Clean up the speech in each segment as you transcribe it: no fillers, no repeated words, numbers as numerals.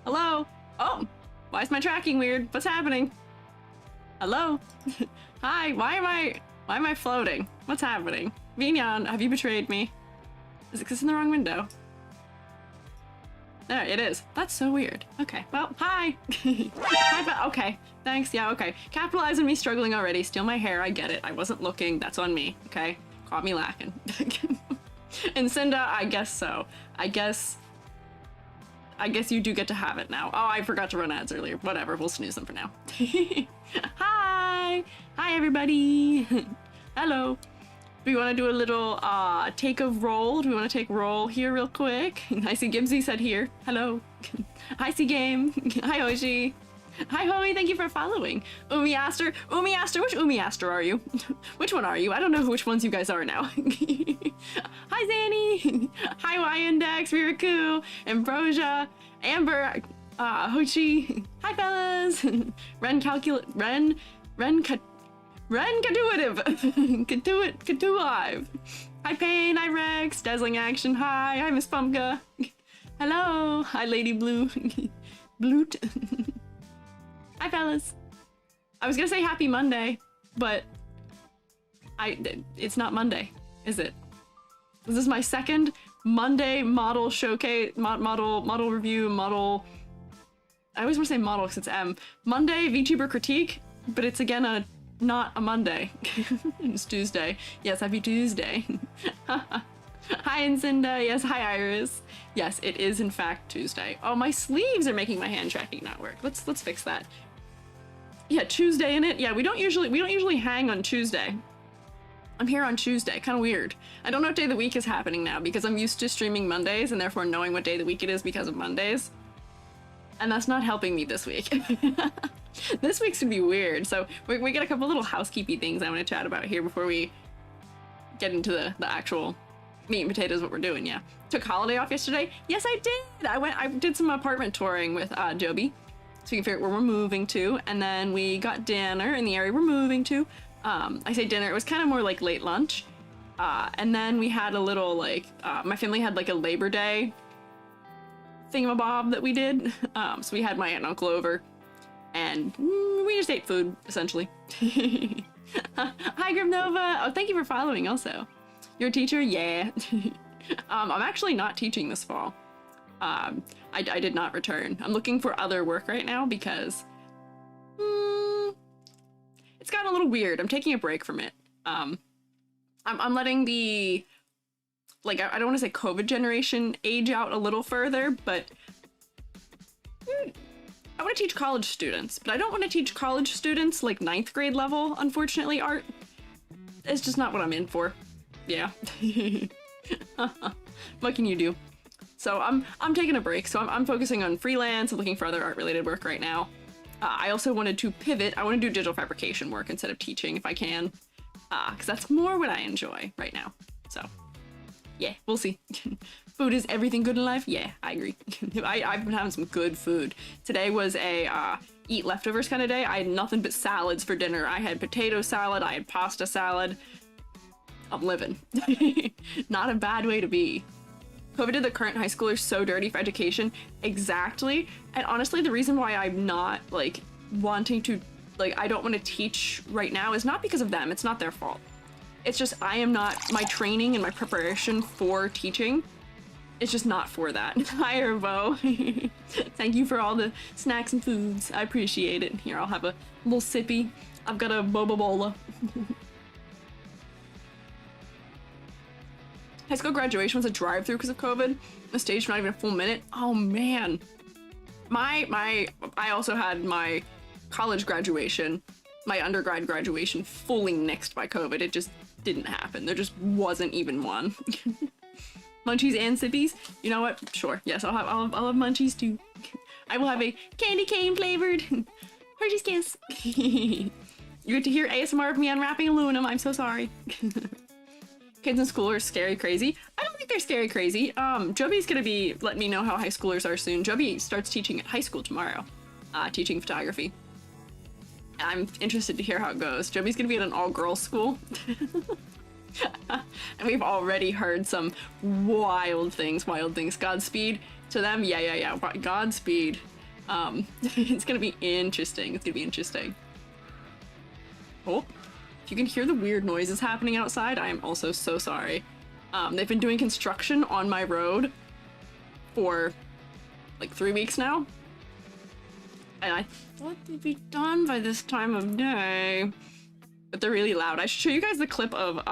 Hello? Oh, why is my tracking weird? What's happening? Hello? Hi, why am I floating? What's happening? Vignon, have you betrayed me? Is this in the wrong window? There, it is. That's so weird. Okay, well, hi. Hi, okay, thanks, yeah, okay. Capitalize on me struggling already. Steal my hair, I get it. I wasn't looking, that's on me, okay? Caught me lacking. And Cinda, I guess so. I guess you do get to have it now. Oh, I forgot to run ads earlier. Whatever, we'll snooze them for now. Hi! Hi, everybody! Hello. Do we want to do a little take of roll? Do we want to take roll here real quick? I see Gimsy said here. Hello. Hi, C Game. Hi, Hoshi. Hi, Hoey. Thank you for following. Umi Aster. Which Umi Aster are you? Which one are you? I don't know which ones you guys are now. Hi, Zanny. Hi, Y-Index, Riraku, Ambrosia, Amber, Hochi. Hi, fellas. Ren Catuitive. Catuive. Hi, Pain. Hi, Rex. Dazzling Action. Hi. Hi, Miss Pumpka. Hello. Hi, Lady Blue. Bloot. Hi, fellas. I was gonna say happy Monday, but it's not Monday, is it? This is my second Monday model showcase, model review, model. I always want to say model because it's M. Monday VTuber critique, but it's again not a Monday. It's Tuesday. Yes, happy Tuesday. Hi, Incinda. Yes, hi, Iris. Yes, it is in fact Tuesday. Oh, my sleeves are making my hand tracking not work. Let's fix that. Yeah, Tuesday in it. Yeah, we don't usually hang on Tuesday. I'm here on Tuesday. Kind of weird. I don't know what day of the week is happening now because I'm used to streaming Mondays and therefore knowing what day of the week it is because of Mondays. And that's not helping me this week. This week's gonna be weird. So we got a couple little housekeeping things I want to chat about here before we get into the actual meat and potatoes, what we're doing. Yeah. Took holiday off yesterday. Yes, I did. I did some apartment touring with Joby. So we can figure out where we're moving to, and then we got dinner in the area we're moving to. I say dinner, it was kind of more like late lunch. And then we had a little like, my family had like a Labor Day thingamabob that we did. So we had my aunt and uncle over, and we just ate food, essentially. Hi, Grimnova! Oh, thank you for following also. You're a teacher? Yeah. I'm actually not teaching this fall. I did not return. I'm looking for other work right now because it's gotten a little weird. I'm taking a break from it. I'm letting the, like, I don't want to say COVID generation age out a little further, but I want to teach college students, but I don't want to teach college students like 9th grade level, unfortunately, art. It's just not what I'm in for. Yeah. What can you do? So I'm taking a break, so I'm focusing on freelance and looking for other art-related work right now. I also wanted to pivot. I want to do digital fabrication work instead of teaching if I can, because that's more what I enjoy right now. So yeah, we'll see. Food is everything good in life? Yeah, I agree. I've been having some good food. Today was a eat leftovers kind of day. I had nothing but salads for dinner. I had potato salad, I had pasta salad. I'm living. Not a bad way to be. COVID did the current high schoolers so dirty for education. Exactly. And honestly, the reason why I'm not like wanting to, like, I don't want to teach right now is not because of them. It's not their fault. It's just I am not, my training and my preparation for teaching, it's just not for that. Hi, Ervo. Thank you for all the snacks and foods. I appreciate it. Here, I'll have a little sippy. I've got a boba bola. High school graduation was a drive-through because of COVID. The stage for not even a full minute. Oh man. I also had my college graduation, my undergrad graduation fully nixed by COVID. It just didn't happen. There just wasn't even one. Munchies and sippies? You know what? Sure. Yes, I'll have munchies too. I will have a candy cane flavored Hershey's Kiss. You get to hear ASMR of me unwrapping aluminum. I'm so sorry. Kids in school are scary crazy. I don't think they're scary crazy. Joby's gonna be letting me know how high schoolers are soon. Joby starts teaching at high school tomorrow, teaching photography. I'm interested to hear how it goes. Joby's gonna be at an all-girls school. And we've already heard some wild things. Godspeed to them. Yeah. Godspeed. It's gonna be interesting. It's gonna be interesting. Oh, if you can hear the weird noises happening outside, I am also so sorry. They've been doing construction on my road for like 3 weeks now. And I thought they'd be done by this time of day. But they're really loud. I should show you guys the clip of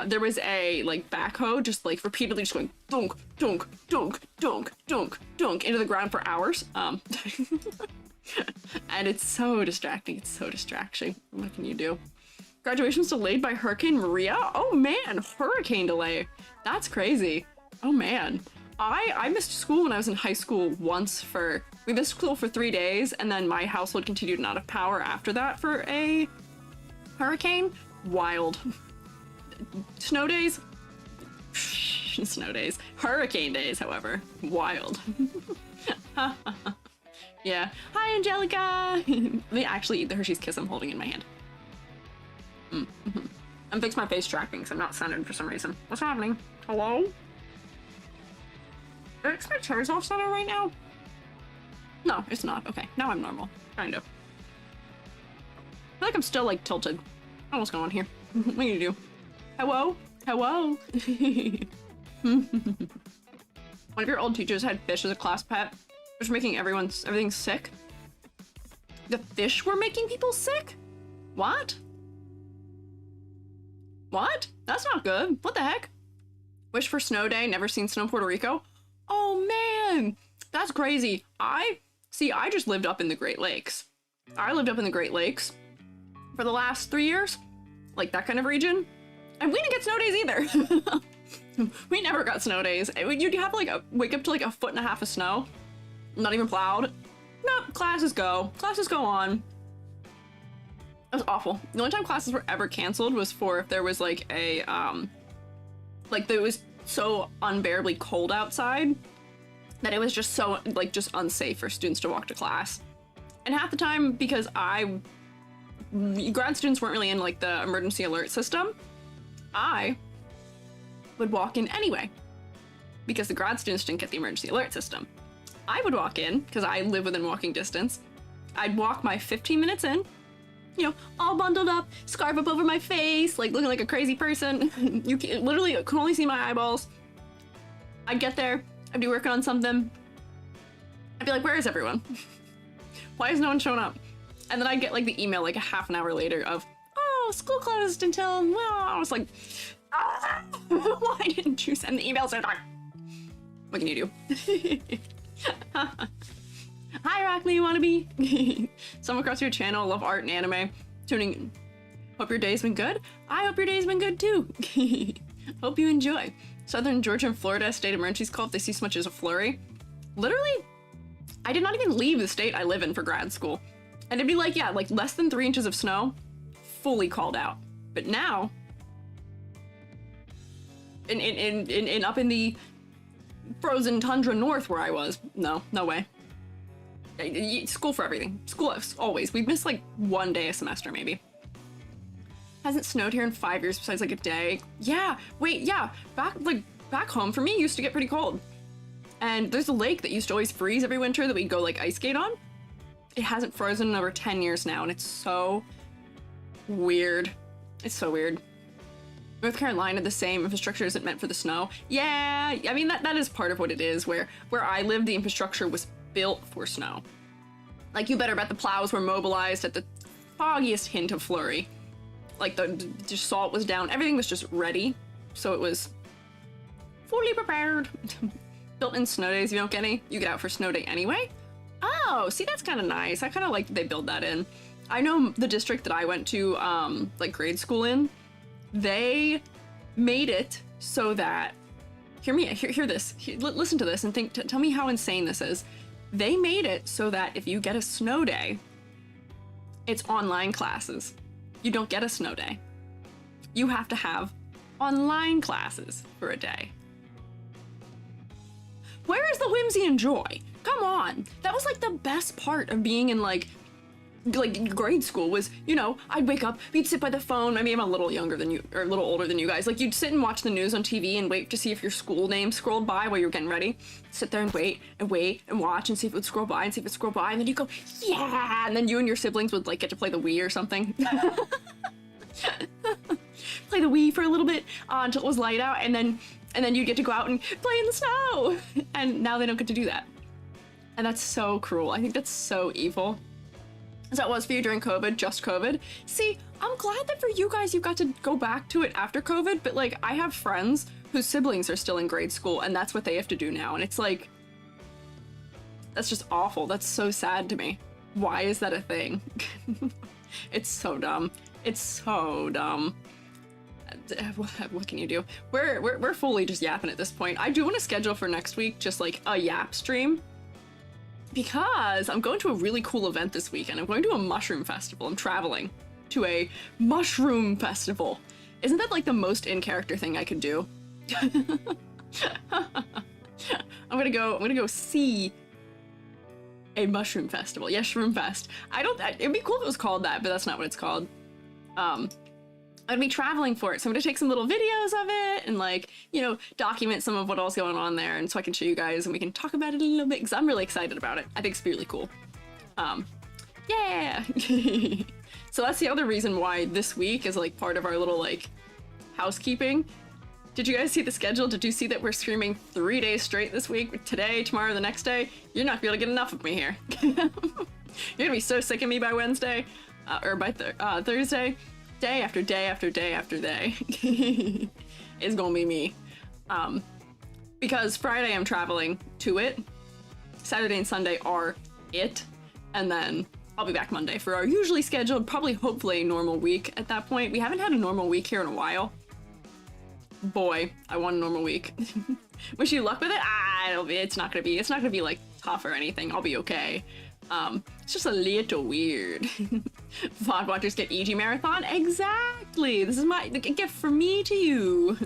there was a like backhoe just like repeatedly just going dunk, dunk, dunk, dunk, dunk, dunk into the ground for hours. And it's so distracting. It's so distracting. What can you do? Graduation's delayed by Hurricane Maria? Oh man, hurricane delay. That's crazy. Oh man. I missed school when I was in high school once we missed school for 3 days, and then my household continued not have power after that for a hurricane. Wild. Snow days? Snow days. Hurricane days, however. Wild. Yeah. Hi, Angelica! Let me actually eat the Hershey's Kiss I'm holding in my hand. I'm fixing my face tracking because I'm not centered for some reason. What's happening? Hello? Is my chair's off center right now? No, it's not. Okay, now I'm normal. Kind of. I feel like I'm still like tilted. Oh, what's going on here? What are you gonna do? Hello? Hello? One of your old teachers had fish as a class pet, which was making everything sick. The fish were making people sick? What? What? That's not good. What the heck? Wish for snow day, never seen snow in Puerto Rico. Oh man, that's crazy. I just lived up in the Great Lakes. I lived up in the Great Lakes for the last 3 years, like that kind of region. And we didn't get snow days either. We never got snow days. You'd have to like wake up to like 1.5 feet of snow, not even plowed. Nope, classes go on. It was awful. The only time classes were ever canceled was for if there was like a, like it was so unbearably cold outside that it was just so, like, just unsafe for students to walk to class. And half the time, because grad students weren't really in like the emergency alert system, I would walk in anyway. Because the grad students didn't get the emergency alert system. I would walk in, because I live within walking distance. I'd walk my 15 minutes in, you know, all bundled up, scarf up over my face, like looking like a crazy person. You literally could only see my eyeballs. I'd get there, I'd be working on something. I'd be like, where is everyone? Why is no one showing up? And then I'd get like the email like a half an hour later of, oh, school closed until, well, I was like, ah, why didn't you send the email? So what can you do? Hi, Rockly, you wanna be? Someone across your channel, love art and anime. Tuning in. Hope your day's been good. I hope your day's been good too. Hope you enjoy. Southern Georgia and Florida state emergencies call if they see so much as a flurry. Literally, I did not even leave the state I live in for grad school. And it'd be like, yeah, like less than 3 inches of snow, fully called out. But now, up in the frozen tundra north where I was, no way. School for everything. School always. We miss like 1 day a semester maybe. Hasn't snowed here in 5 years besides like a day. Yeah, wait, yeah. Back home for me used to get pretty cold. And there's a lake that used to always freeze every winter that we'd go like ice skate on. It hasn't frozen in over 10 years now, and it's so weird. It's so weird. North Carolina, the same infrastructure isn't meant for the snow. Yeah, I mean, that is part of what it is, where I live, the infrastructure was built for snow. Like, you better bet the plows were mobilized at the foggiest hint of flurry. Like, the salt was down, everything was just ready, so it was fully prepared. Built-in snow days, you don't get any, you get out for snow day anyway. Oh, see, that's kind of nice. I kind of like that they build that in. I know the district that I went to, like, grade school in, they made it so that, hear this, listen to this and tell me how insane this is. They made it so that if you get a snow day, it's online classes. You don't get a snow day. You have to have online classes for a day. Where is the whimsy and joy? Come on. That was like the best part of being in like like grade school was, you know, I'd wake up, we'd sit by the phone. Maybe I'm a little younger than you, or a little older than you guys. Like, you'd sit and watch the news on TV and wait to see if your school name scrolled by while you were getting ready. Sit there and wait and watch and see if it would scroll by and see if it scrolled by, and then you go, yeah! And then you and your siblings would like get to play the Wii or something. Play the Wii for a little bit until it was light out, and then you'd get to go out and play in the snow. And now they don't get to do that. And that's so cruel. I think that's so evil. As that was for you during COVID, just COVID. See, I'm glad that for you guys, you got to go back to it after COVID, but like, I have friends whose siblings are still in grade school, and that's what they have to do now. And it's like, that's just awful. That's so sad to me. Why is that a thing? It's so dumb. It's so dumb. What can you do? We're fully just yapping at this point. I do want to schedule for next week just like a yap stream, because I'm going to a really cool event this weekend. I'm going to a mushroom festival. I'm traveling to a mushroom festival. Isn't that like the most in-character thing I could do? I'm gonna go see a mushroom festival. Yeah, Shroom Fest. It'd be cool if it was called that, but that's not what it's called. I'd be traveling for it, so I'm gonna take some little videos of it and like, you know, document some of what all's going on there, and so I can show you guys and we can talk about it a little bit, because I'm really excited about it. I think it's really cool. Yeah. So that's the other reason why this week is like part of our little like housekeeping. Did you guys see the schedule? Did you see that we're streaming 3 days straight this week? Today, tomorrow, the next day? You're not gonna be able to get enough of me here. You're gonna be so sick of me by Wednesday, or by Thursday. Day after day after day after day is gonna be me. Because Friday I'm traveling to it, Saturday and Sunday are it, and then I'll be back Monday for our usually scheduled, probably hopefully normal week at that point. We haven't had a normal week here in a while. Boy, I want a normal week. Wish you luck with it. It's not gonna be like tough or anything. I'll be okay. It's just a little weird. VOD watchers get EG Marathon? Exactly! This is a gift from me to you.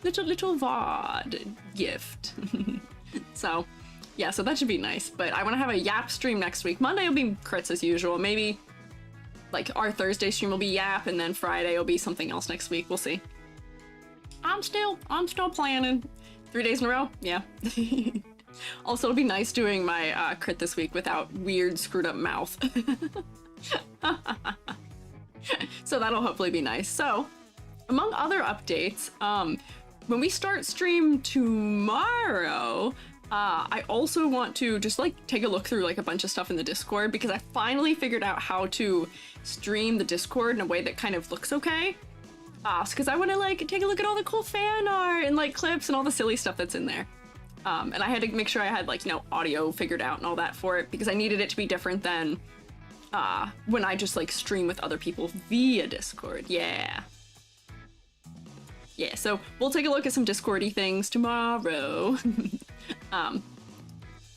little VOD gift. So, yeah, so that should be nice. But I want to have a Yap stream next week. Monday will be crits as usual. Maybe, like, our Thursday stream will be Yap, and then Friday will be something else next week. We'll see. I'm still planning. 3 days in a row? Yeah. Also, it'll be nice doing my crit this week without weird screwed up mouth. So that'll hopefully be nice. So, among other updates, when we start stream tomorrow, I also want to just like take a look through like a bunch of stuff in the Discord, because I finally figured out how to stream the Discord in a way that kind of looks okay. Because I want to like take a look at all the cool fan art and like clips and all the silly stuff that's in there. And I had to make sure I had like, you know, audio figured out and all that for it, because I needed it to be different than when I just like stream with other people via Discord. Yeah. Yeah, so we'll take a look at some Discord-y things tomorrow. And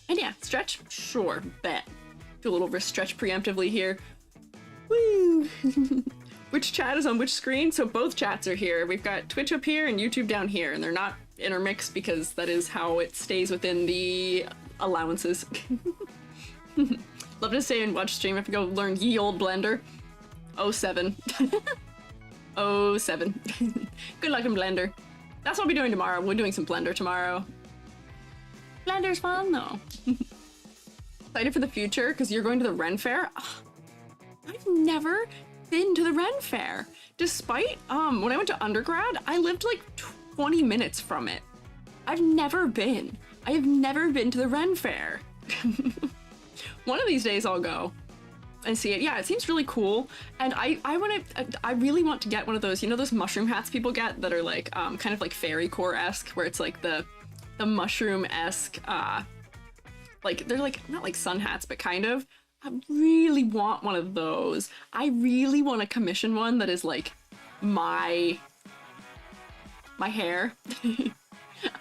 yeah, stretch? Sure, bet. Do a little wrist stretch preemptively here. Woo! Which chat is on which screen? So both chats are here. We've got Twitch up here and YouTube down here, and they're not intermixed because that is how it stays within the allowances. Love to stay and watch stream. I have to go learn ye old Blender. 07. 07. Good luck in Blender. That's what I'll be doing tomorrow. We're doing some Blender tomorrow. Blender's fun though. Excited for the future because you're going to the Ren Fair. I've never been to the Ren Fair. Despite when I went to undergrad, I lived like 20 minutes from it. I've never been. I have never been to the Ren Fair. One of these days I'll go and see it. Yeah, it seems really cool. And I really want to get one of those, you know, those mushroom hats people get that are like kind of like fairy core-esque, where it's like the mushroom-esque like they're like not like sun hats, but kind of. I really want one of those. I really want to commission one that is like my hair. Because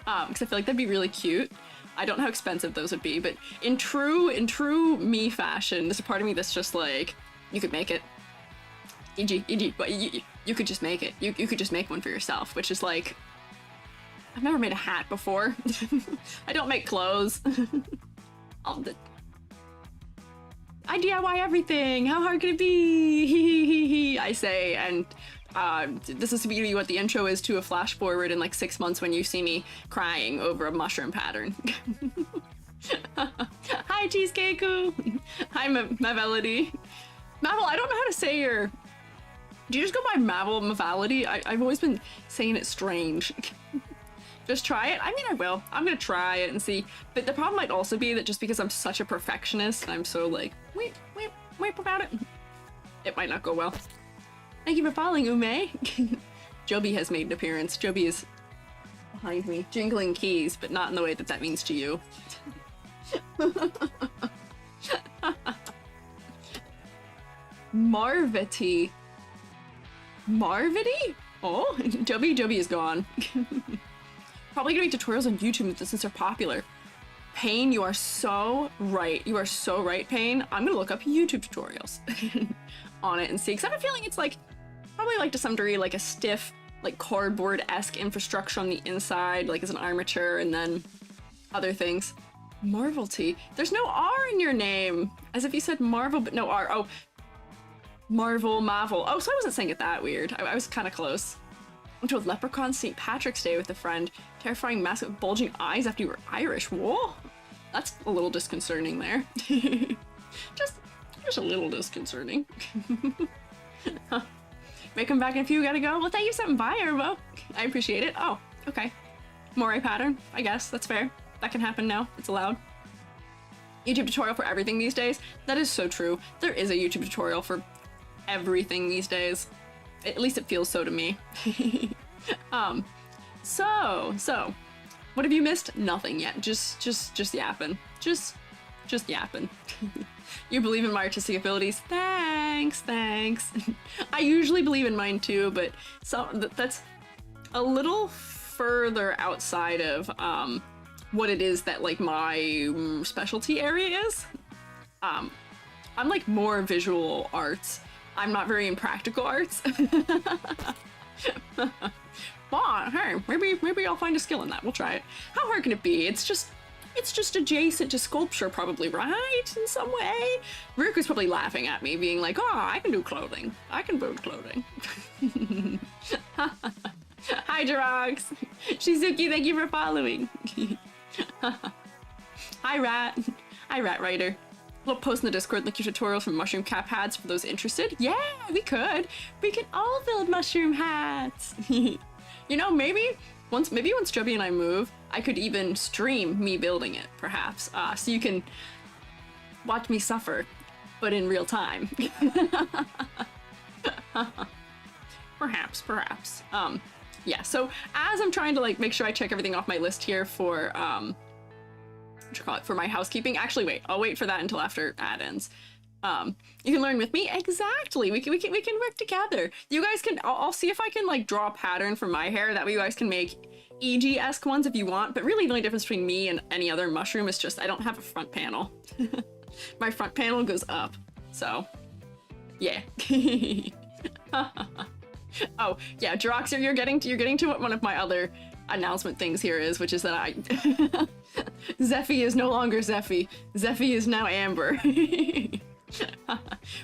I feel like that'd be really cute. I don't know how expensive those would be, but in true me fashion, there's a part of me that's just like, you could make it. E.g., but you could just make it. You could just make one for yourself, which is like, I've never made a hat before. I don't make clothes. I DIY everything. How hard could it be? I say, and this is to be what the intro is to a flash forward in like 6 months when you see me crying over a mushroom pattern. Hi, Cheesecakeu. Hi, Mavelody. Mavel, I don't know how to say your... Do you just go by Mavelody? I've always been saying it strange. Just try it? I mean, I will. I'm gonna try it and see. But the problem might also be that just because I'm such a perfectionist, I'm so like, wait about it, it might not go well. Thank you for following, Ume. Joby has made an appearance. Joby is behind me, jingling keys, but not in the way that that means to you. Marvity. Marvity? Oh, Joby is gone. Probably gonna make tutorials on YouTube since they're popular. Pain, you are so right. You are so right, Pain. I'm gonna look up YouTube tutorials on it and see, because I have a feeling it's like, probably like to some degree, like a stiff, like cardboard-esque infrastructure on the inside, like as an armature, and then other things. Marvelty. There's no R in your name. As if you said Marvel, but no R. Oh, Marvel. Oh, so I wasn't saying it that weird. I was kind of close. Went to a leprechaun St. Patrick's Day with a friend. Terrifying mask with bulging eyes after you were Irish. Whoa, that's a little disconcerting there. just a little disconcerting. May come back in a few, gotta go. Well, thank you for stopping by, Erbo. I appreciate it. Oh, okay. Moray pattern, I guess, that's fair. That can happen now, it's allowed. YouTube tutorial for everything these days. That is so true. There is a YouTube tutorial for everything these days. At least it feels so to me. So, what have you missed? Nothing yet. Just yapping. Just yapping. You believe in my artistic abilities? Thanks. I usually believe in mine too, but that's a little further outside of what it is that like my specialty area is. I'm like more visual arts. I'm not very in practical arts. Well, hey, maybe I'll find a skill in that. We'll try it. How hard can it be? It's just adjacent to sculpture, probably, right? In some way. Riku's probably laughing at me, being like, "Oh, I can do clothing. I can build clothing." Hi, Jirox. Shizuki, thank you for following. Hi, Rat. Hi, Rat Writer. We'll post in the Discord link your tutorial for mushroom cap hats for those interested. Yeah, we could. We could all build mushroom hats. You know, maybe once Joby and I move, I could even stream me building it, perhaps. So you can watch me suffer, but in real time. Perhaps. Yeah, so as I'm trying to like make sure I check everything off my list here for for my housekeeping. Actually, wait, I'll wait for that until after ad ends. You can learn with me. Exactly. We can work together. You guys can, I'll see if I can like draw a pattern for my hair. That way you guys can make EG-esque ones if you want. But really the only difference between me and any other mushroom is just I don't have a front panel. My front panel goes up. So yeah. Oh yeah, Jirox, you're getting to what one of my other announcement things here is, which is that I Zeffy is no longer Zeffy. Zeffy is now Amber.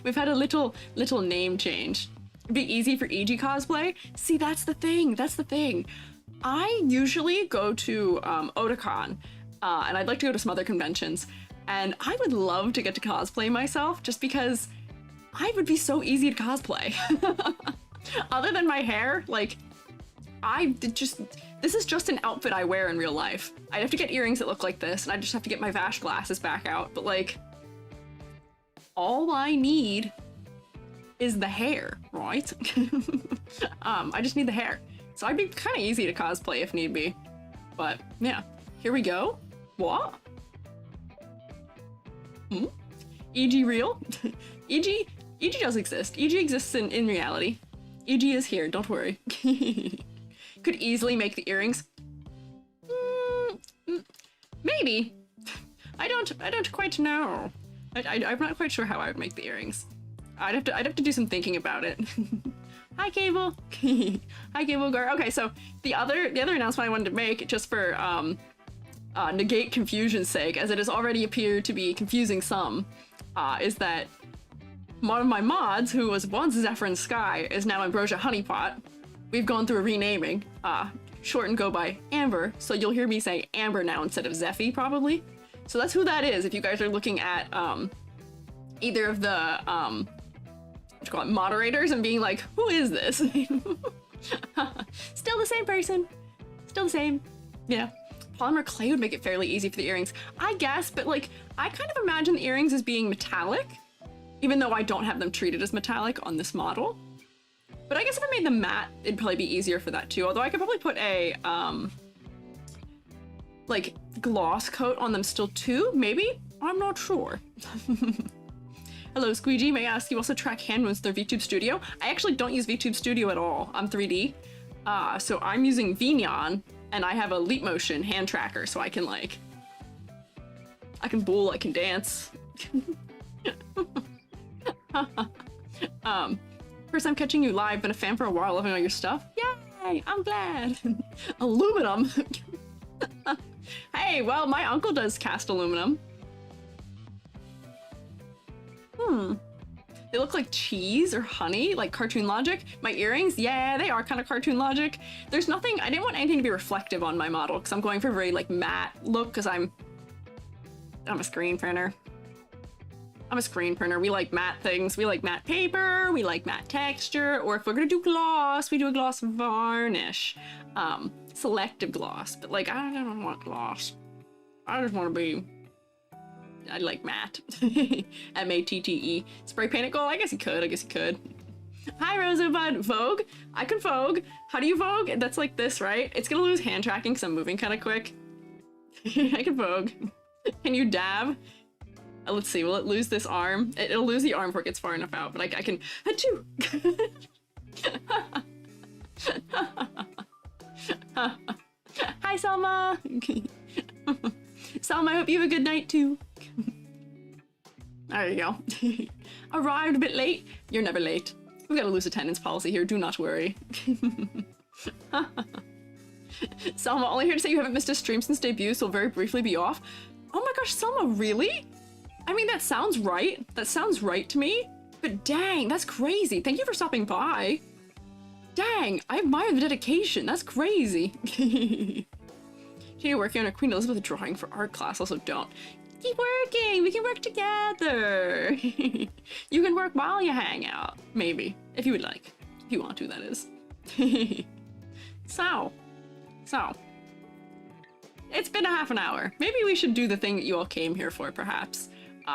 We've had a little name change. It'd be easy for EG cosplay. See, that's the thing. I usually go to Otakon, and I'd like to go to some other conventions, and I would love to get to cosplay myself just because I would be so easy to cosplay. Other than my hair, like, this is just an outfit I wear in real life. I'd have to get earrings that look like this, and I just have to get my Vash glasses back out, but like, all I need is the hair, right? I just need the hair. So I'd be kind of easy to cosplay if need be. But yeah, here we go. What? EG real? EG does exist. EG exists in reality. EG is here, don't worry. Could easily make the earrings. Maybe. I don't quite know. I'm not quite sure how I would make the earrings. I'd have to do some thinking about it. Hi, Cable. Hi, Cable Gar. Okay, so the other announcement I wanted to make, just for negate confusion's sake, as it has already appeared to be confusing some, is that one of my mods, who was once Zephyrin Sky, is now Ambrosia Honeypot. We've gone through a renaming, short and go by Amber, so you'll hear me say Amber now instead of Zephy, probably. So that's who that is, if you guys are looking at, either of the, what you call it, moderators and being like, who is this? Still the same person. Still the same. Yeah. Polymer clay would make it fairly easy for the earrings. I guess, but like, I kind of imagine the earrings as being metallic, even though I don't have them treated as metallic on this model. But I guess if I made them matte, it'd probably be easier for that too. Although I could probably put a, like, gloss coat on them still too, maybe? I'm not sure. Hello, Squiiji. May I ask, you also track hand wounds through VTube Studio? I actually don't use VTube Studio at all. I'm 3D. So I'm using Vignon, and I have a Leap Motion hand tracker, so I can, like, I can bowl, I can dance. First time catching you live, been a fan for a while, loving all your stuff. Yay, I'm glad. Aluminum. Hey, well, my uncle does cast aluminum. They look like cheese or honey, like Cartoon Logic. My earrings, yeah, they are kind of Cartoon Logic. There's nothing, I didn't want anything to be reflective on my model because I'm going for a very like matte look because I'm a screen printer. I'm a screen printer. We like matte things. We like matte paper. We like matte texture. Or if we're gonna do gloss, we do a gloss varnish. Selective gloss. But like, I don't want gloss. I just want to be... I like matte. M-A-T-T-E. Spray paint it gold? I guess you could. I guess you could. Hi, Rosabud. Vogue? I can Vogue. How do you Vogue? That's like this, right? It's gonna lose hand tracking because I'm moving kind of quick. I can Vogue. Can you dab? Let's see, will it lose this arm? It'll lose the arm before it gets far enough out, but I can... Achoo! Hi, Selma! Selma, I hope you have a good night, too. There you go. Arrived a bit late? You're never late. We've got a loose attendance policy here, do not worry. Selma, only here to say you haven't missed a stream since debut, so will very briefly be off. Oh my gosh, Selma, really? I mean, that sounds right. That sounds right to me. But dang, that's crazy. Thank you for stopping by. Dang, I admire the dedication. That's crazy. You're working on a Queen Elizabeth drawing for art class. Also, don't. Keep working. We can work together. You can work while you hang out. Maybe. If you would like. If you want to, that is. So. It's been a half an hour. Maybe we should do the thing that you all came here for, perhaps.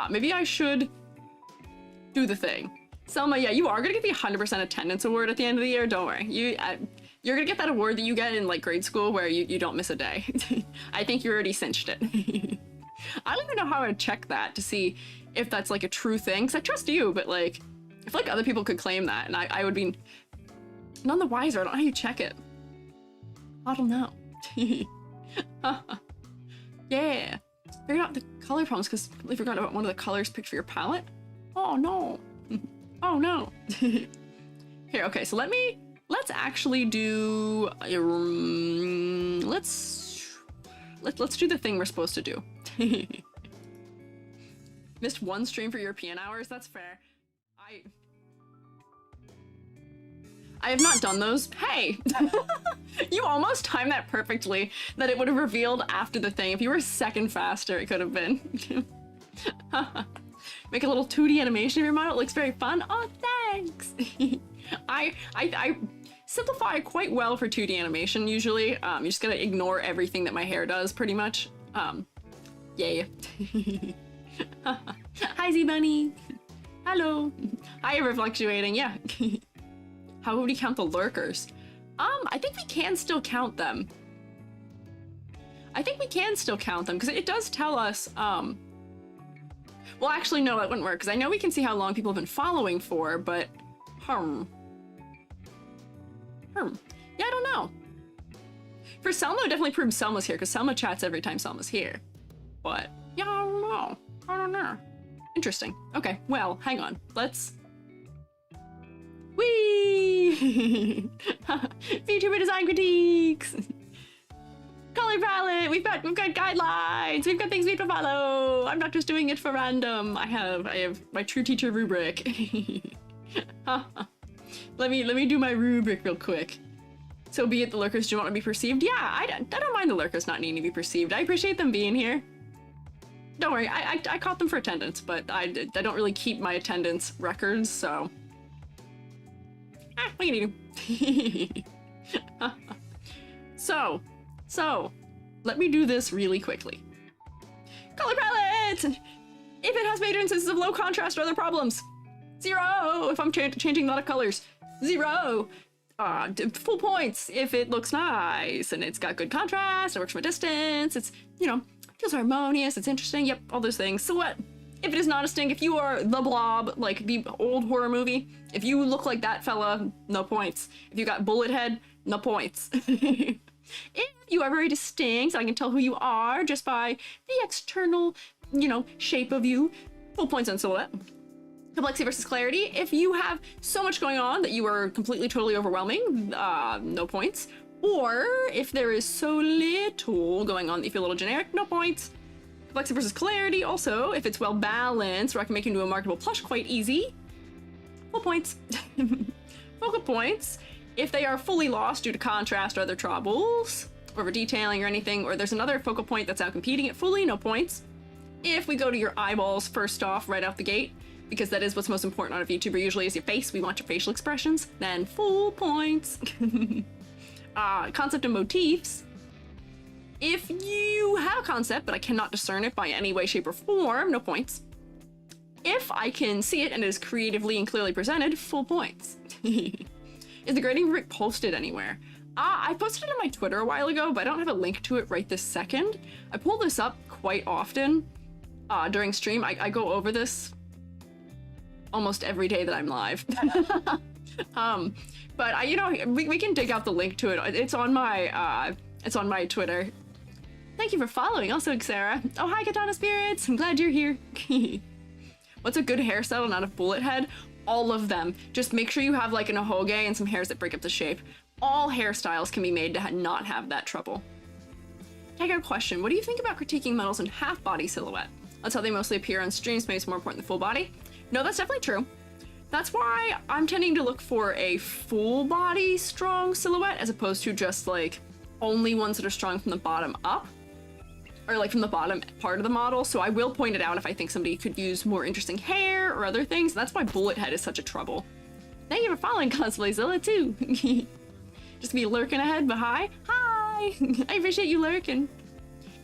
Maybe I should do the thing. Selma, yeah, you are gonna get the 100% attendance award at the end of the year. Don't worry. You're gonna get that award that you get in like grade school where you don't miss a day. I think you already cinched it. I don't even know how to check that to see if that's like a true thing. Cause I trust you, but like, I feel like other people could claim that and I would be none the wiser. I don't know how you check it. I don't know. Yeah. Figured out the color problems because I completely forgot about one of the colors picked for your palette. Oh no. Oh no. Here, okay, so let's actually do let's do the thing we're supposed to do. Missed one stream for European hours, that's fair. I have not done those. Hey! You almost timed that perfectly, that it would have revealed after the thing. If you were a second faster, it could have been. Make a little 2D animation of your model. It looks very fun. Oh, thanks! I simplify quite well for 2D animation, usually. You just gotta ignore everything that my hair does, pretty much. Yeah. Hi, Z-Bunny! Hello! Hi, Reflectuating, yeah. How would we count the lurkers? I think we can still count them. I think we can still count them, because it does tell us, well, actually, no, that wouldn't work, because I know we can see how long people have been following for, but... Yeah, I don't know. For Selma, it definitely proves Selma's here, because Selma chats every time Selma's here. But, yeah, I don't know. I don't know. Interesting. Okay, well, hang on. Let's... Whee! VTuber Design Critiques! Color palette! We've got guidelines! We've got things we have to follow! I'm not just doing it for random. I have my true teacher rubric. Let me do my rubric real quick. So be it the lurkers do not want to be perceived. Yeah, I don't mind the lurkers not needing to be perceived. I appreciate them being here. Don't worry, I caught them for attendance, but I don't really keep my attendance records, so... what can you do? So, let me do this really quickly. Color palette! If it has major instances of low contrast or other problems, 0 if I'm changing a lot of colors, 0. Full points if it looks nice and it's got good contrast, it works from a distance, it's, you know, feels harmonious, it's interesting, yep, all those things. So what? If it is not a stink, if you are the Blob, like the old horror movie, if you look like that fella, no points. If you got bullet head, no points. If you are very distinct, I can tell who you are just by the external, you know, shape of you, full points on silhouette. Complexity versus clarity. If you have so much going on that you are completely, totally overwhelming, no points. Or if there is so little going on that you feel a little generic, no points. Complexity versus clarity. Also, if it's well balanced, where I can make you into a marketable plush quite easy, full points. Focal points. If they are fully lost due to contrast or other troubles, or over detailing or anything, or there's another focal point that's out competing it fully, no points. If we go to your eyeballs first off, right out the gate, because that is what's most important on a VTuber usually is your face, we want your facial expressions, then full points. Concept and motifs. If you have a concept, but I cannot discern it by any way, shape, or form, no points. If I can see it and it is creatively and clearly presented, full points. Is the grading rubric posted anywhere? I posted it on my Twitter a while ago, but I don't have a link to it right this second. I pull this up quite often during stream. I go over this almost every day that I'm live. But you know, we can dig out the link to it. It's on my Twitter. Thank you for following, also Sarah. Oh, hi Katana Spirits, I'm glad you're here. What's a good hairstyle not a bullet head? All of them. Just make sure you have like an ahoge and some hairs that break up the shape. All hairstyles can be made to not have that trouble. I got a question. What do you think about critiquing models in half body silhouette? That's how they mostly appear on streams, maybe it's more important than full body. No, that's definitely true. That's why I'm tending to look for a full body strong silhouette as opposed to just like only ones that are strong from the bottom up. Or like from the bottom part of the model, so I will point it out if I think somebody could use more interesting hair or other things. That's why bullet head is such a trouble. Thank you for following Cosplayzilla too. Just be lurking ahead, but hi. Hi! I appreciate you lurking.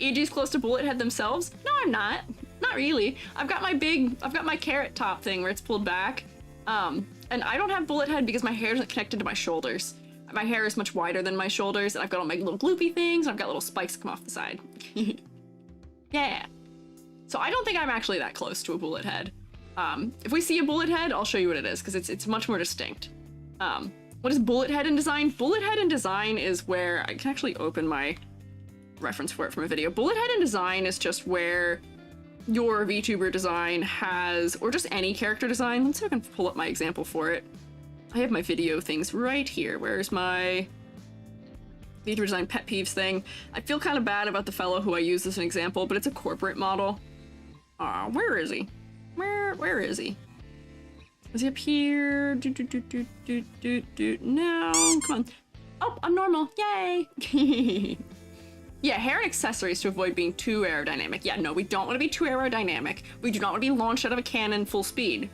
EG's close to bullet head themselves? No, I'm not. Not really. I've got my carrot top thing where it's pulled back. And I don't have bullet head because my hair isn't connected to my shoulders. My hair is much wider than my shoulders, and I've got all my little gloopy things, and I've got little spikes that come off the side. Yeah. So I don't think I'm actually that close to a bullet head. If we see a bullet head, I'll show you what it is, because it's much more distinct. What is bullet head in design? Bullet head in design is where, I can actually open my reference for it from a video. Bullet head in design is just where your VTuber design has, or just any character design. Let's see if I can pull up my example for it. I have my video things right here. Where's my VTuber design pet peeves thing? I feel kind of bad about the fellow who I use as an example, but it's a corporate model. Where is he? Where is he? Is he up here? No, come on. Oh, I'm normal. Yay! Yeah, hair and accessories to avoid being too aerodynamic. Yeah, no, we don't want to be too aerodynamic. We do not want to be launched out of a cannon full speed.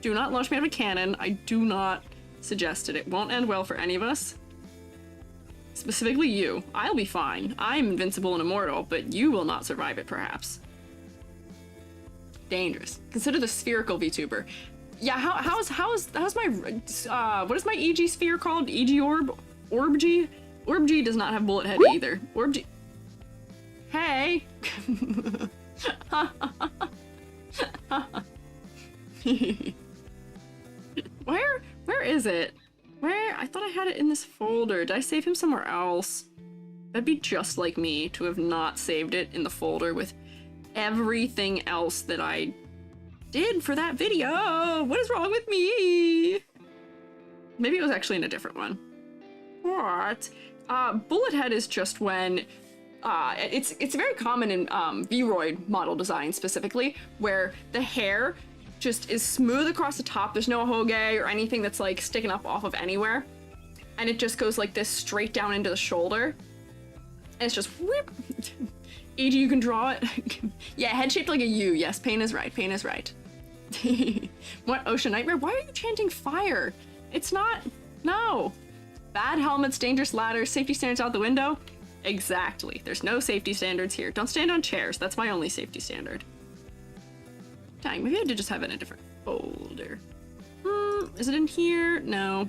Do not launch me out of a cannon. I do not suggest it. It won't end well for any of us. Specifically you. I'll be fine. I'm invincible and immortal, but you will not survive it, perhaps. Dangerous. Consider the spherical VTuber. Yeah, how's my, what is my EG sphere called? EG orb? Orb-G? Orb-G does not have bullet head either. Orb-G. Hey! Where is it? Where? I thought I had it in this folder. Did I save him somewhere else? That'd be just like me to have not saved it in the folder with everything else that I did for that video. What is wrong with me? Maybe it was actually in a different one. What? Bullet head is just when it's very common in Vroid model design specifically, where the hair just is smooth across the top. There's no hoge or anything that's like sticking up off of anywhere, and it just goes like this straight down into the shoulder, and it's just whoop. E.g., you can draw it. Yeah, head shaped like a U. Yes, Pain is right. Pain is right. What ocean nightmare? Why are you chanting fire? It's not. No. Bad helmets, dangerous ladders, safety standards out the window. Exactly. There's no safety standards here. Don't stand on chairs. That's my only safety standard. Dang, maybe I did just have it in a different folder. Is it in here? No.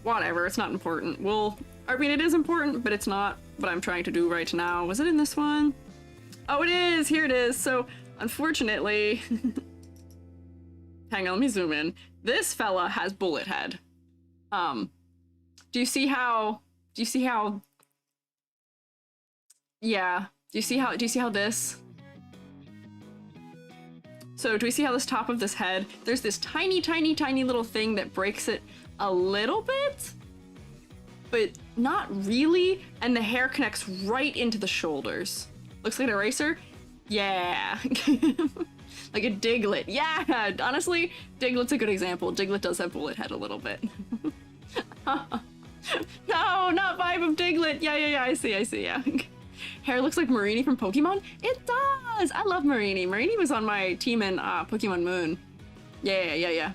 Whatever, it's not important. Well, I mean, it is important, but it's not what I'm trying to do right now. Was it in this one? Oh, it is! Here it is! So, unfortunately... Hang on, let me zoom in. This fella has bullet head. Do you see how... Yeah. Do you see how this... So, do we see how this top of this head, there's this tiny, tiny, tiny little thing that breaks it a little bit? But not really, and the hair connects right into the shoulders. Looks like an eraser? Yeah. Like a Diglett. Yeah, honestly, Diglett's a good example. Diglett does have bullet head a little bit. No, not vibe of Diglett. Yeah, I see, yeah. Hair looks like Marini from Pokemon? It does! I love Marini. Marini was on my team in Pokemon Moon. Yeah.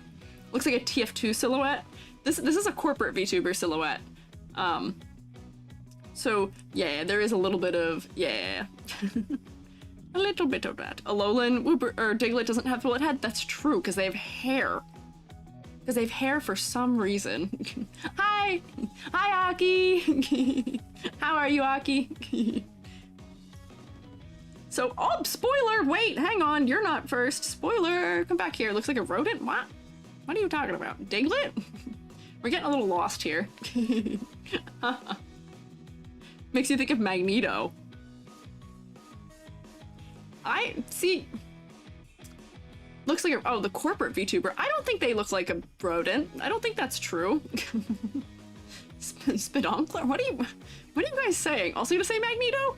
Looks like a TF2 silhouette. This is a corporate VTuber silhouette. So, yeah, there is a little bit of, yeah. A little bit of that. Alolan or Diglett doesn't have bullet head? That's true, because they have hair. Because they have hair for some reason. Hi! Hi, Aki! How are you, Aki? So, oh, spoiler! Wait, hang on, you're not first. Spoiler! Come back here. Looks like a rodent? What? What are you talking about? Diglett? We're getting a little lost here. Makes you think of Magneto. I see. Looks like a, oh, the corporate VTuber. I don't think they look like a rodent. I don't think that's true. Spidonkler? What are you guys saying? Also to say Magneto?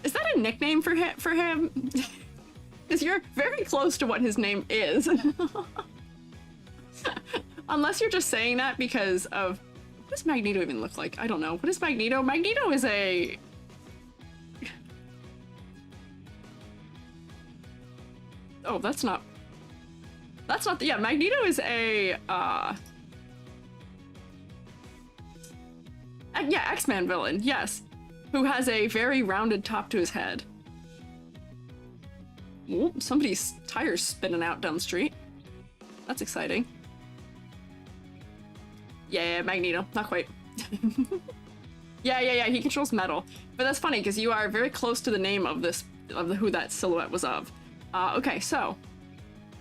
Is that a nickname for him? Because you're very close to what his name is. Unless you're just saying that because of... What does Magneto even look like? I don't know. What is Magneto? Magneto is a... Oh, that's not... Yeah, Magneto is a... Yeah, X-Men villain, yes. Who has a very rounded top to his head. Ooh, somebody's tire's spinning out down the street. That's exciting. Yeah, Magneto. Not quite. Yeah, he controls metal. But that's funny, because you are very close to the name of this, who that silhouette was of. Okay, so.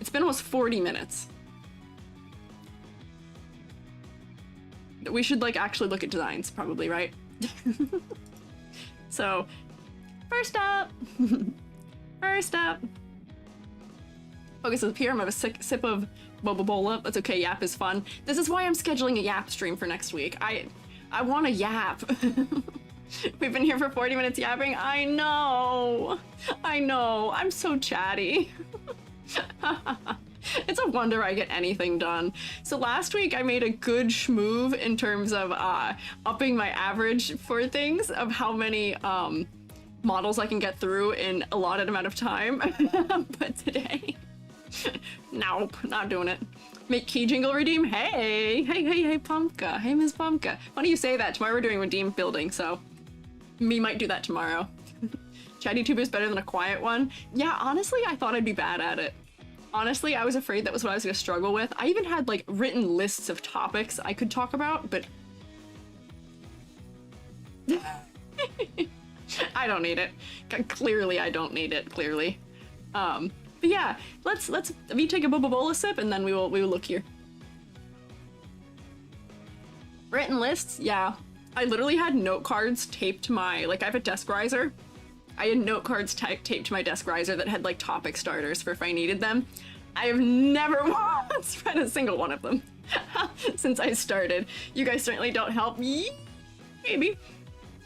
It's been almost 40 minutes. We should, like, actually look at designs, probably, right? So, first up. Focus on the PM. I have a sip of Boba-Bola. That's okay, yap is fun. This is why I'm scheduling a yap stream for next week. I want a yap. We've been here for 40 minutes yapping. I know. I'm so chatty. It's a wonder I get anything done. So last week I made a good schmoove in terms of upping my average for things of how many models I can get through in a allotted amount of time. But today, nope, not doing it. Make key jingle redeem. Hey, Pumpka. Hey, Ms. Pumpka. Funny you say that. Tomorrow we're doing redeem building, so we might do that tomorrow. Chatty tuber is better than a quiet one. Yeah, honestly, I thought I'd be bad at it. Honestly, I was afraid that was what I was gonna struggle with. I even had like written lists of topics I could talk about, but I don't need it. Clearly, I don't need it. Clearly, but yeah, let's me take a Boba-Bola sip and then we will look here. Written lists, yeah. I literally had note cards taped to my, like, I have a desk riser. I had note cards taped to my desk riser that had like topic starters for if I needed them. I have never once read a single one of them since I started. You guys certainly don't help me. Maybe.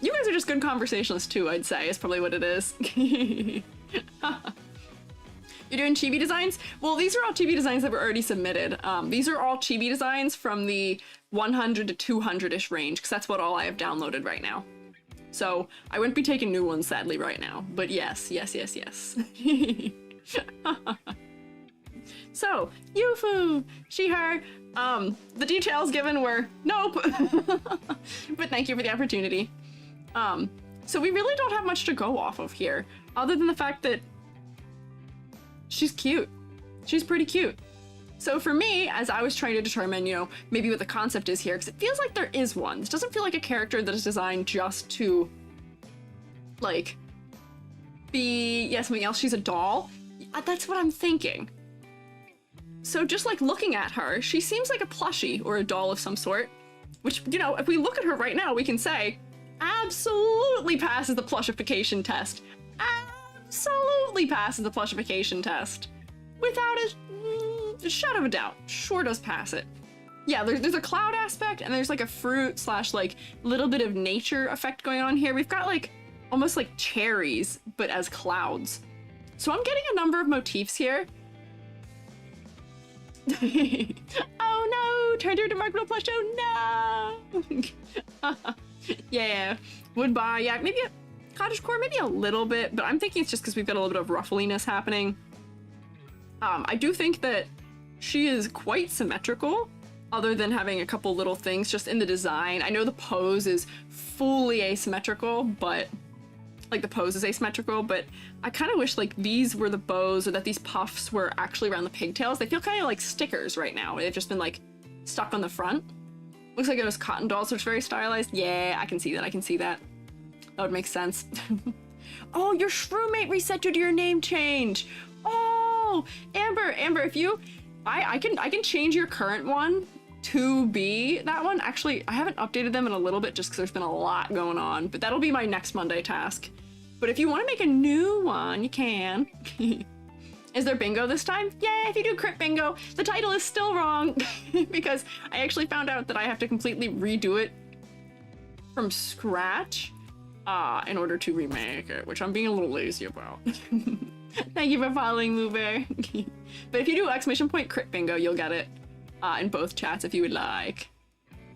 You guys are just good conversationalists too, I'd say, is probably what it is. You're doing chibi designs? Well, these are all chibi designs that were already submitted. These are all chibi designs from the 100 to 200-ish range, because that's what all I have downloaded right now. So I wouldn't be taking new ones, sadly, right now. But yes, yes, yes, yes. So, Yufu, she, her, the details given were nope. But thank you for the opportunity. So we really don't have much to go off of here, other than the fact that she's cute. She's pretty cute. So for me, as I was trying to determine, you know, maybe what the concept is here, because it feels like there is one. This doesn't feel like a character that is designed just to, like, be, yeah, something else. She's a doll. That's what I'm thinking. So just like looking at her, she seems like a plushie or a doll of some sort, which, you know, if we look at her right now, we can say absolutely passes the plushification test. Absolutely passes the plushification test. Without a shadow of a doubt. Sure does pass it. Yeah, there's a cloud aspect and there's like a fruit slash like little bit of nature effect going on here. We've got like almost like cherries, but as clouds. So I'm getting a number of motifs here. Oh no! Turned her into Mark Little plush. Oh no! Yeah, would buy. Yeah, maybe a cottagecore, maybe a little bit, but I'm thinking it's just because we've got a little bit of ruffliness happening. I do think that she is quite symmetrical, other than having a couple little things just in the design. I know the pose is fully asymmetrical, but like the pose is asymmetrical, but I kind of wish like these were the bows or that these puffs were actually around the pigtails. They feel kind of like stickers right now. They've just been like stuck on the front. Looks like it was cotton dolls, so it's very stylized. Yeah, I can see that. I can see that. That would make sense. Oh, your SHROOMATE reset you to your name change. Oh, Amber, if you, I can change your current one to be that one. Actually, I haven't updated them in a little bit just because there's been a lot going on, but that'll be my next Monday task. But if you want to make a new one, you can. Is there bingo this time? Yeah, if you do crit bingo, the title is still wrong because I actually found out that I have to completely redo it from scratch in order to remake it, which I'm being a little lazy about. Thank you for following, Mover. But if you do exclamation point crit bingo, you'll get it in both chats if you would like.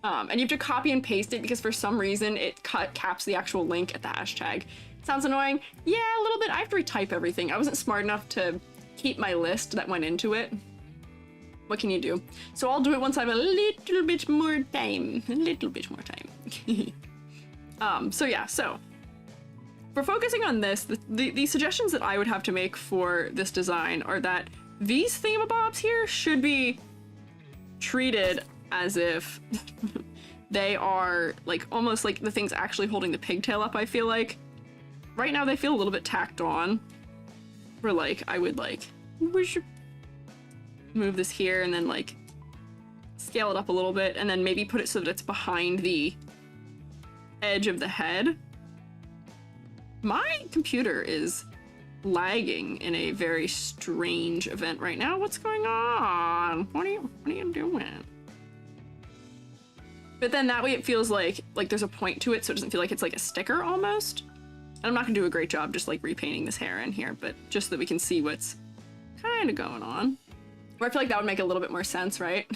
And you have to copy and paste it because for some reason it caps the actual link at the hashtag. Sounds annoying? Yeah, a little bit. I have to retype everything. I wasn't smart enough to keep my list that went into it. What can you do? So I'll do it once I have a little bit more time. A little bit more time. So yeah, so for focusing on this, the suggestions that I would have to make for this design are that these thingamabobs here should be treated as if they are like almost like the things actually holding the pigtail up, I feel like. Right now they feel a little bit tacked on. Where like, I would like, we should move this here and then like scale it up a little bit and then maybe put it so that it's behind the edge of the head. My computer is lagging in a very strange event right now. What's going on? What are you doing? But then that way it feels like there's a point to it, so it doesn't feel like it's like a sticker almost. And I'm not gonna do a great job just like repainting this hair in here, but just so that we can see what's kind of going on. Or I feel like that would make a little bit more sense, right?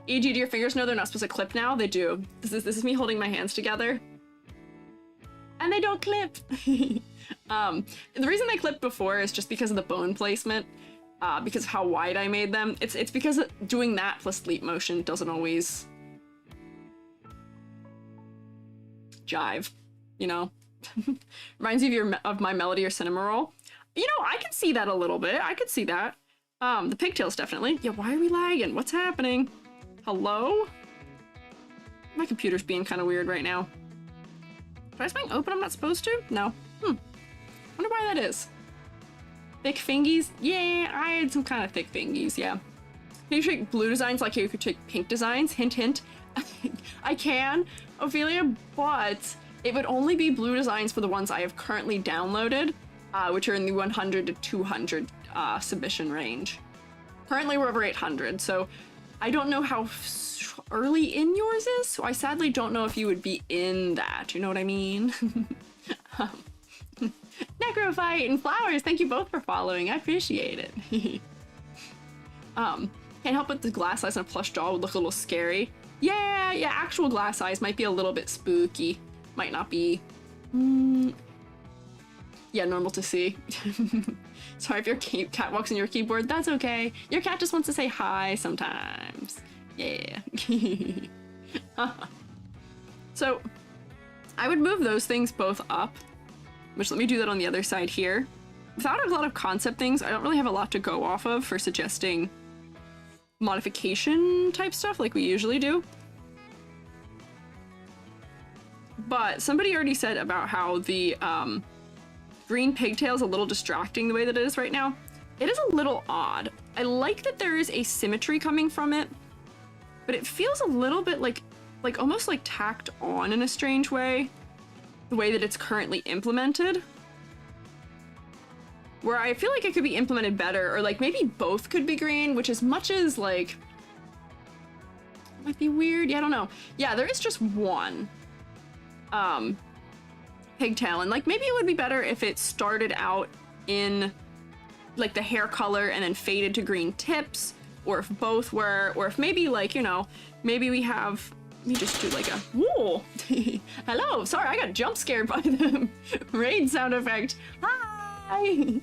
E.g., do your fingers know they're not supposed to clip now? They do. This is me holding my hands together. And they don't clip. The reason they clipped before is just because of the bone placement, because of how wide I made them. It's because doing that plus sleep motion doesn't always jive, you know? Reminds you of my melody or cinema roll. You know, I can see that a little bit. I could see that. The pigtails definitely. Yeah, why are we lagging? What's happening? Hello? My computer's being kind of weird right now. Try something open I'm not supposed to? No. Wonder why that is. Thick fingies? Yeah, I had some kind of thick fingies, yeah. Can you take blue designs like you could take pink designs? Hint, hint. I can, Ophelia, but it would only be blue designs for the ones I have currently downloaded, which are in the 100 to 200 submission range. Currently we're over 800, so I don't know how early in yours is, so I sadly don't know if you would be in that. You know what I mean? Necrophyte and Flowers, thank you both for following. I appreciate it. Can't help but the glass eyes and a plush doll would look a little scary. Yeah, actual glass eyes might be a little bit spooky. Might not be... yeah, normal to see. Sorry if your cat walks in your keyboard, that's okay. Your cat just wants to say hi sometimes. Yeah. So, I would move those things both up, which let me do that on the other side here. Without a lot of concept things, I don't really have a lot to go off of for suggesting modification type stuff like we usually do. But somebody already said about how the green pigtail is a little distracting the way that it is right now. It is a little odd. I like that there is a symmetry coming from it, but it feels a little bit like almost like tacked on in a strange way, the way that it's currently implemented. Where I feel like it could be implemented better, or like maybe both could be green, which as much as like, might be weird, yeah, I don't know. Yeah, there is just one pigtail, and like maybe it would be better if it started out in like the hair color and then faded to green tips, or if both were, or if maybe like, you know, maybe we have, let me just do like a, whoa, hello, sorry, I got jump scared by the raid sound effect. Hi!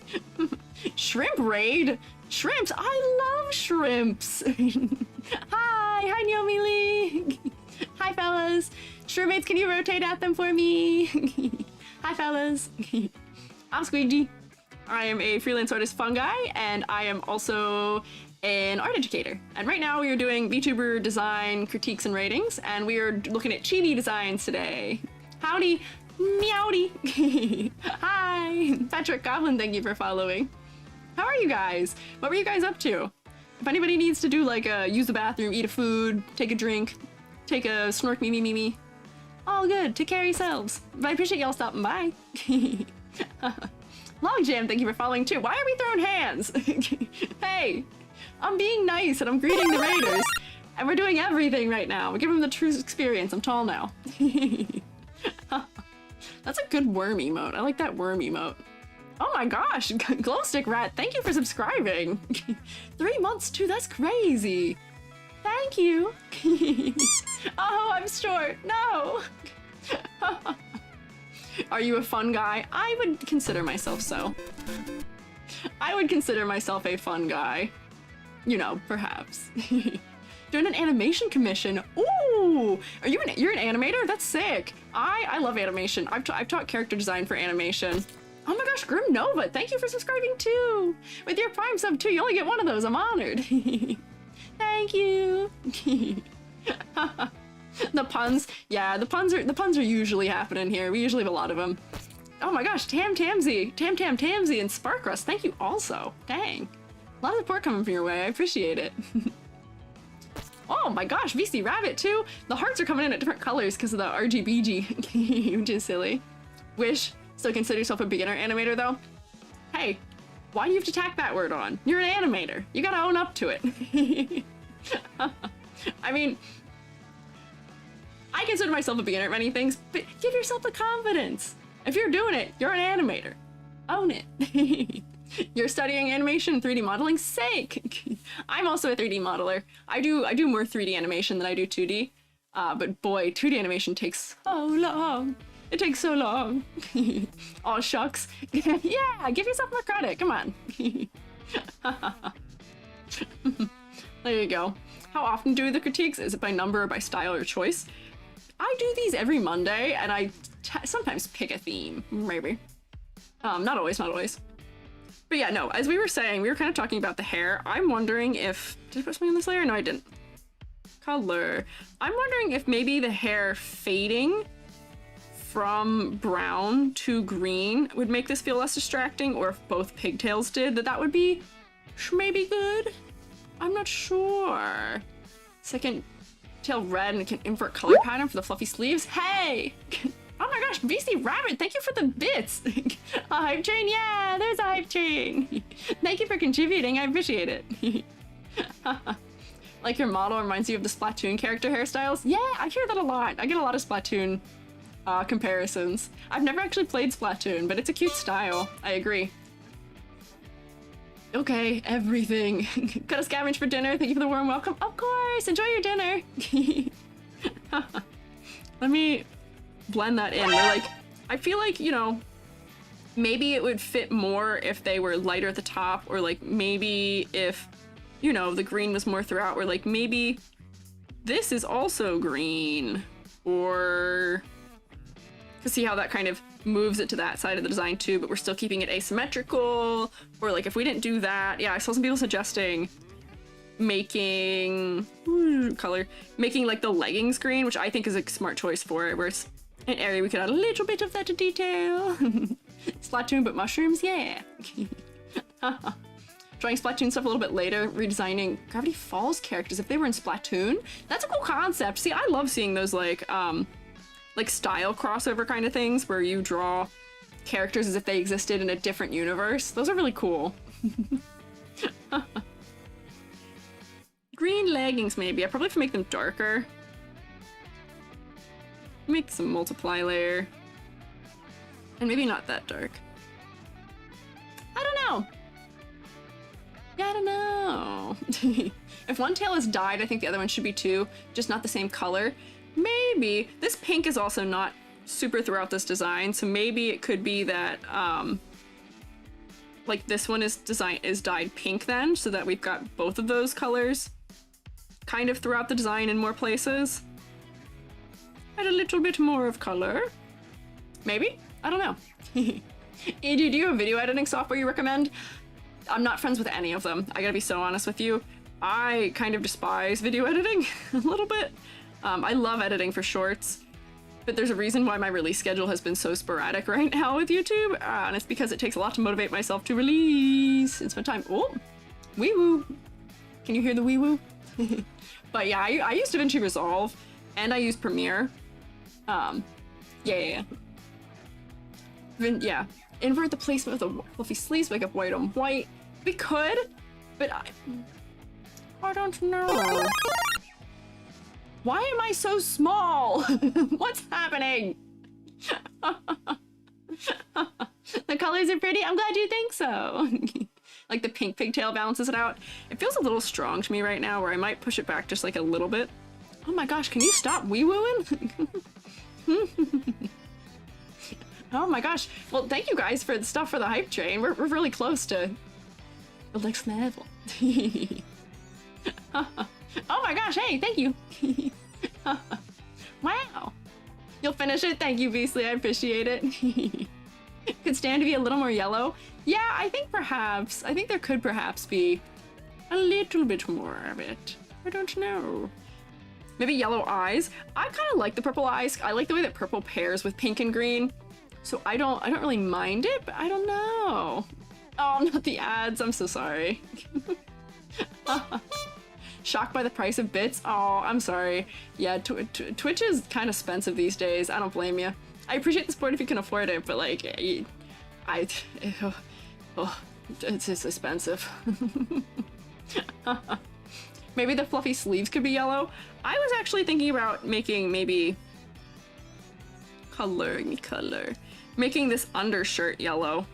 Shrimp raid? Shrimps, I love shrimps. Hi Naomi Lee. Hi fellas. Shroommates, can you rotate at them for me? Hi fellas. I'm Squiiji. I am a freelance artist fungi, and I am also an art educator. And right now we are doing Vtuber Design Critiques and Ratings, and we are looking at CHIBI designs today. Howdy, meowdy. Hi, Patrick Goblin, thank you for following. How are you guys? What were you guys up to? If anybody needs to do like a use the bathroom, eat a food, take a drink, take a snork me, all good, take care of yourselves. But I appreciate y'all stopping by. Logjam, thank you for following too. Why are we throwing hands? Hey, I'm being nice and I'm greeting the raiders. And we're doing everything right now. We're giving them the true experience. I'm tall now. That's a good worm emote. I like that worm emote. Oh my gosh, Glowstick Rat, thank you for subscribing. 3 months too, that's crazy. Thank you. Oh, I'm short, no. Are you a fun guy? I would consider myself so. I would consider myself a fun guy. You know, perhaps. Doing an animation commission. Ooh, you're an animator? That's sick. I love animation. I've taught character design for animation. Oh my gosh, Grim Nova, thank you for subscribing too. With your Prime sub too, you only get one of those. I'm honored. Thank you. The puns, yeah, the puns are usually happening here. We usually have a lot of them. Oh my gosh, Tamsy, Tamsy, and Sparkrust, thank you also. Dang, a lot of support coming from your way. I appreciate it. Oh my gosh, VC Rabbit too. The hearts are coming in at different colors because of the RGBG, which is silly. Wish, still consider yourself a beginner animator though. Hey, why do you have to tack that word on? You're an animator. You gotta own up to it. I mean, I consider myself a beginner at many things, but give yourself the confidence. If you're doing it, you're an animator. Own it. You're studying animation and 3D modeling? Sake! I'm also a 3D modeler. I do more 3D animation than I do 2D. But boy, 2D animation takes so long. It takes so long. Aw, shucks. Yeah, give yourself more credit. Come on. There you go. How often do the critiques? Is it by number or by style or choice? I do these every Monday, and I sometimes pick a theme, maybe. Not always, not always. But yeah, no, as we were saying, we were kind of talking about the hair. I'm wondering if, did I put something on this layer? No, I didn't. Color. I'm wondering if maybe the hair fading from brown to green would make this feel less distracting, or if both pigtails did, that would be maybe good. I'm not sure. Second tail red and can invert color pattern for the fluffy sleeves. Hey! Oh my gosh, VC Rabbit, thank you for the bits. A hype train? Yeah, there's a hype train. Thank you for contributing, I appreciate it. Like your model reminds you of the Splatoon character hairstyles? Yeah, I hear that a lot. I get a lot of Splatoon comparisons. I've never actually played Splatoon, but it's a cute style. I agree. Okay, everything. Gotta scavenge for dinner. Thank you for the warm welcome. Of course, enjoy your dinner. Let me blend that in. We're like, I feel like, you know, maybe it would fit more if they were lighter at the top, or like maybe if, you know, the green was more throughout, or like maybe this is also green, or to see how that kind of moves it to that side of the design too, but we're still keeping it asymmetrical. Or like if we didn't do that, yeah, I saw some people suggesting making making like the leggings green, which I think is a smart choice for it, where it's an area we could add a little bit of that detail. Splatoon but mushrooms, yeah. Trying Splatoon stuff a little bit later, redesigning Gravity Falls characters if they were in Splatoon. That's a cool concept. See, I love seeing those like style crossover kind of things where you draw characters as if they existed in a different universe. Those are really cool. Green leggings, maybe. I probably have to make them darker. Make some multiply layer. And maybe not that dark. I don't know. Yeah, I don't know. If one tail is dyed, I think the other one should be too, just not the same color. Maybe. This pink is also not super throughout this design, so maybe it could be that, like this one is dyed pink then, so that we've got both of those colors kind of throughout the design in more places. Add a little bit more of color. Maybe? I don't know. Do you have video editing software you recommend? I'm not friends with any of them. I gotta be so honest with you. I kind of despise video editing a little bit. I love editing for shorts, but there's a reason why my release schedule has been so sporadic right now with YouTube, and it's because it takes a lot to motivate myself to release and spend time. Oh, wee woo. Can you hear the wee woo? But yeah, I use DaVinci Resolve and I use Premiere. Yeah. Invert the placement of the fluffy sleeves, make up white on white. We could, but I don't know. Why am I so small? What's happening? The colors are pretty. I'm glad you think so. Like the pink pigtail balances it out. It feels a little strong to me right now, where I might push it back just like a little bit. Oh my gosh, can you stop wee-wooing? Oh my gosh. Well, thank you guys for the stuff for the hype train. We're really close to the next level. Oh my gosh, hey, thank you. Wow. You'll finish it? Thank you, Beastly, I appreciate it. Could stand to be a little more yellow. Yeah, I think there could perhaps be a little bit more of it. I don't know. Maybe yellow eyes. I kind of like the purple eyes. I like the way that purple pairs with pink and green. So I don't really mind it, but I don't know. Oh, not the ads. I'm so sorry. Shocked by the price of bits? Oh, I'm sorry. Yeah, Twitch is kind of expensive these days. I don't blame you. I appreciate the support if you can afford it, but like, it's just expensive. Maybe the fluffy sleeves could be yellow. I was actually thinking about making maybe making this undershirt yellow,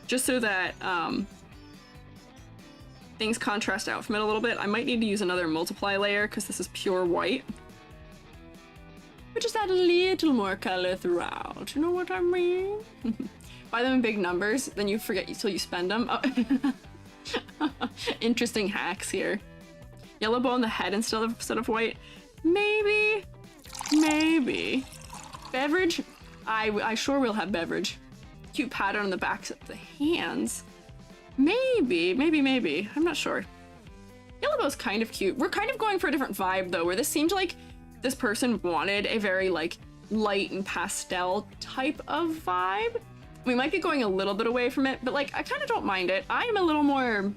just so that things contrast out from it a little bit. I might need to use another multiply layer because this is pure white. But just add a little more color throughout. You know what I mean? Buy them in big numbers, then you forget till you spend them. Oh. Interesting hacks here. Yellow bow on the head instead of white. Maybe. Beverage? I sure will have beverage. Cute pattern on the backs of the hands. Maybe. I'm not sure. Yellow bow's kind of cute. We're kind of going for a different vibe though, where this seemed like this person wanted a very like light and pastel type of vibe. We might be going a little bit away from it, but like I kind of don't mind it. I am a little more...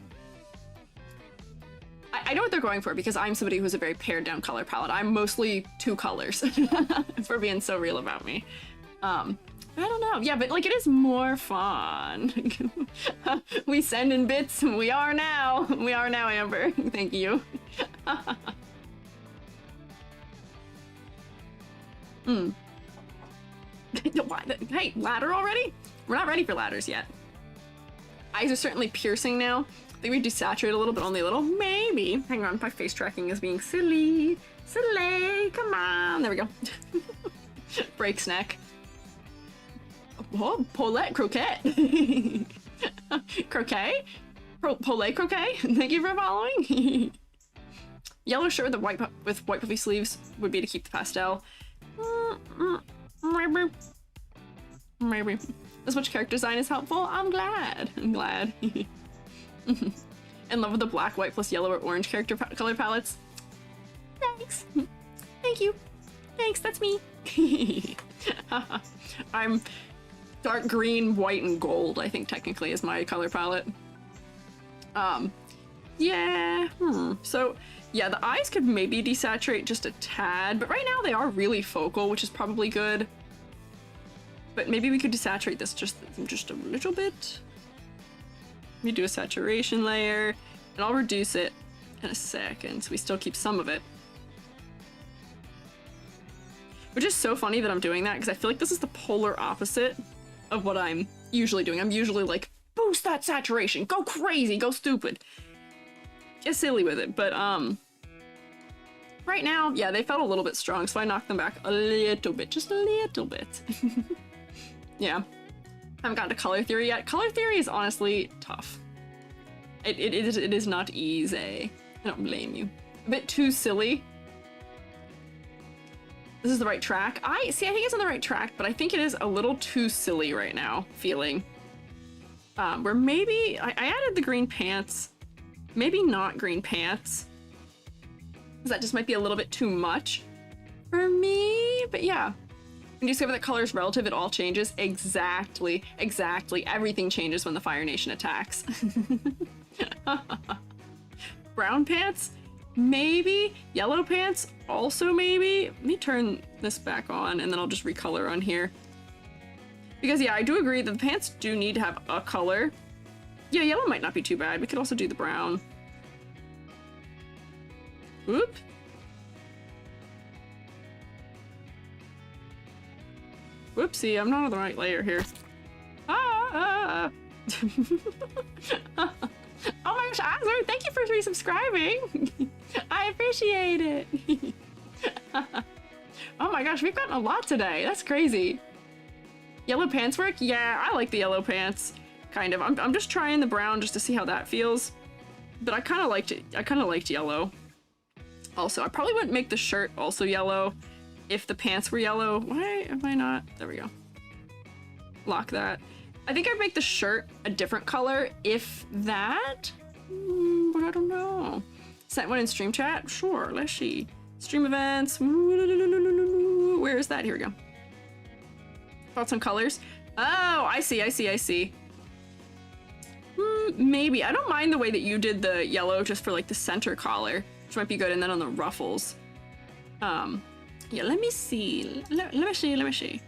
I know what they're going for because I'm somebody who's a very pared down color palette. I'm mostly two colors, if we're being so real about me. But I don't know. Yeah, but like it is more fun. We send in bits. We are now. We are now, Amber. Thank you. Hey, ladder already? We're not ready for ladders yet. Eyes are certainly piercing now. I think we desaturate a little, but only a little. Maybe. Hang on, my face tracking is being silly. Silly, come on. There we go. Breaks neck. Oh, Paulette Croquette. Croquet? Paulette Croquet? Thank you for following. Yellow shirt with white puffy sleeves would be to keep the pastel. Maybe. As much character design is helpful. I'm glad. In love with the black, white plus yellow or orange character color palettes. Thanks. Thank you. Thanks, that's me. I'm dark green, white, and gold, I think technically is my color palette. Yeah. So, yeah, the eyes could maybe desaturate just a tad, but right now they are really focal, which is probably good. But maybe we could desaturate this just a little bit. Let me do a saturation layer, and I'll reduce it in a second, so we still keep some of it. Which is so funny that I'm doing that, because I feel like this is the polar opposite of what I'm usually doing. I'm usually like, boost that saturation, go crazy, go stupid. Get silly with it, but right now, yeah, they felt a little bit strong, so I knocked them back a little bit, just a little bit. Yeah. Haven't gotten to color theory yet. Color theory is honestly tough. It is not easy. I don't blame you. A bit too silly. This is the right track. I think it's on the right track, but I think it is a little too silly right now, feeling. Where maybe I added the green pants. Maybe not green pants. Because that just might be a little bit too much for me, but yeah. When you discover that color is relative, it all changes. Exactly. Everything changes when the Fire Nation attacks. Brown pants? Maybe. Yellow pants? Also maybe. Let me turn this back on and then I'll just recolor on here. Because yeah, I do agree that the pants do need to have a color. Yeah, yellow might not be too bad. We could also do the brown. Oop. Whoopsie, I'm not on the right layer here. Ah! Oh my gosh, Azur, thank you for resubscribing. I appreciate it. Oh my gosh, we've gotten a lot today. That's crazy. Yellow pants work? Yeah, I like the yellow pants. Kind of. I'm just trying the brown just to see how that feels. But I kind of liked it. I kind of liked yellow. Also, I probably wouldn't make the shirt also yellow if the pants were yellow. Why am I not? There we go. Lock that. I think I'd make the shirt a different color if that, but I don't know. Sent one in stream chat? Sure, let's see. Stream events. Where is that? Here we go. Thoughts on colors? Oh, I see. Maybe. I don't mind the way that you did the yellow just for like the center collar, which might be good, and then on the ruffles. Yeah, let me see. Let me see.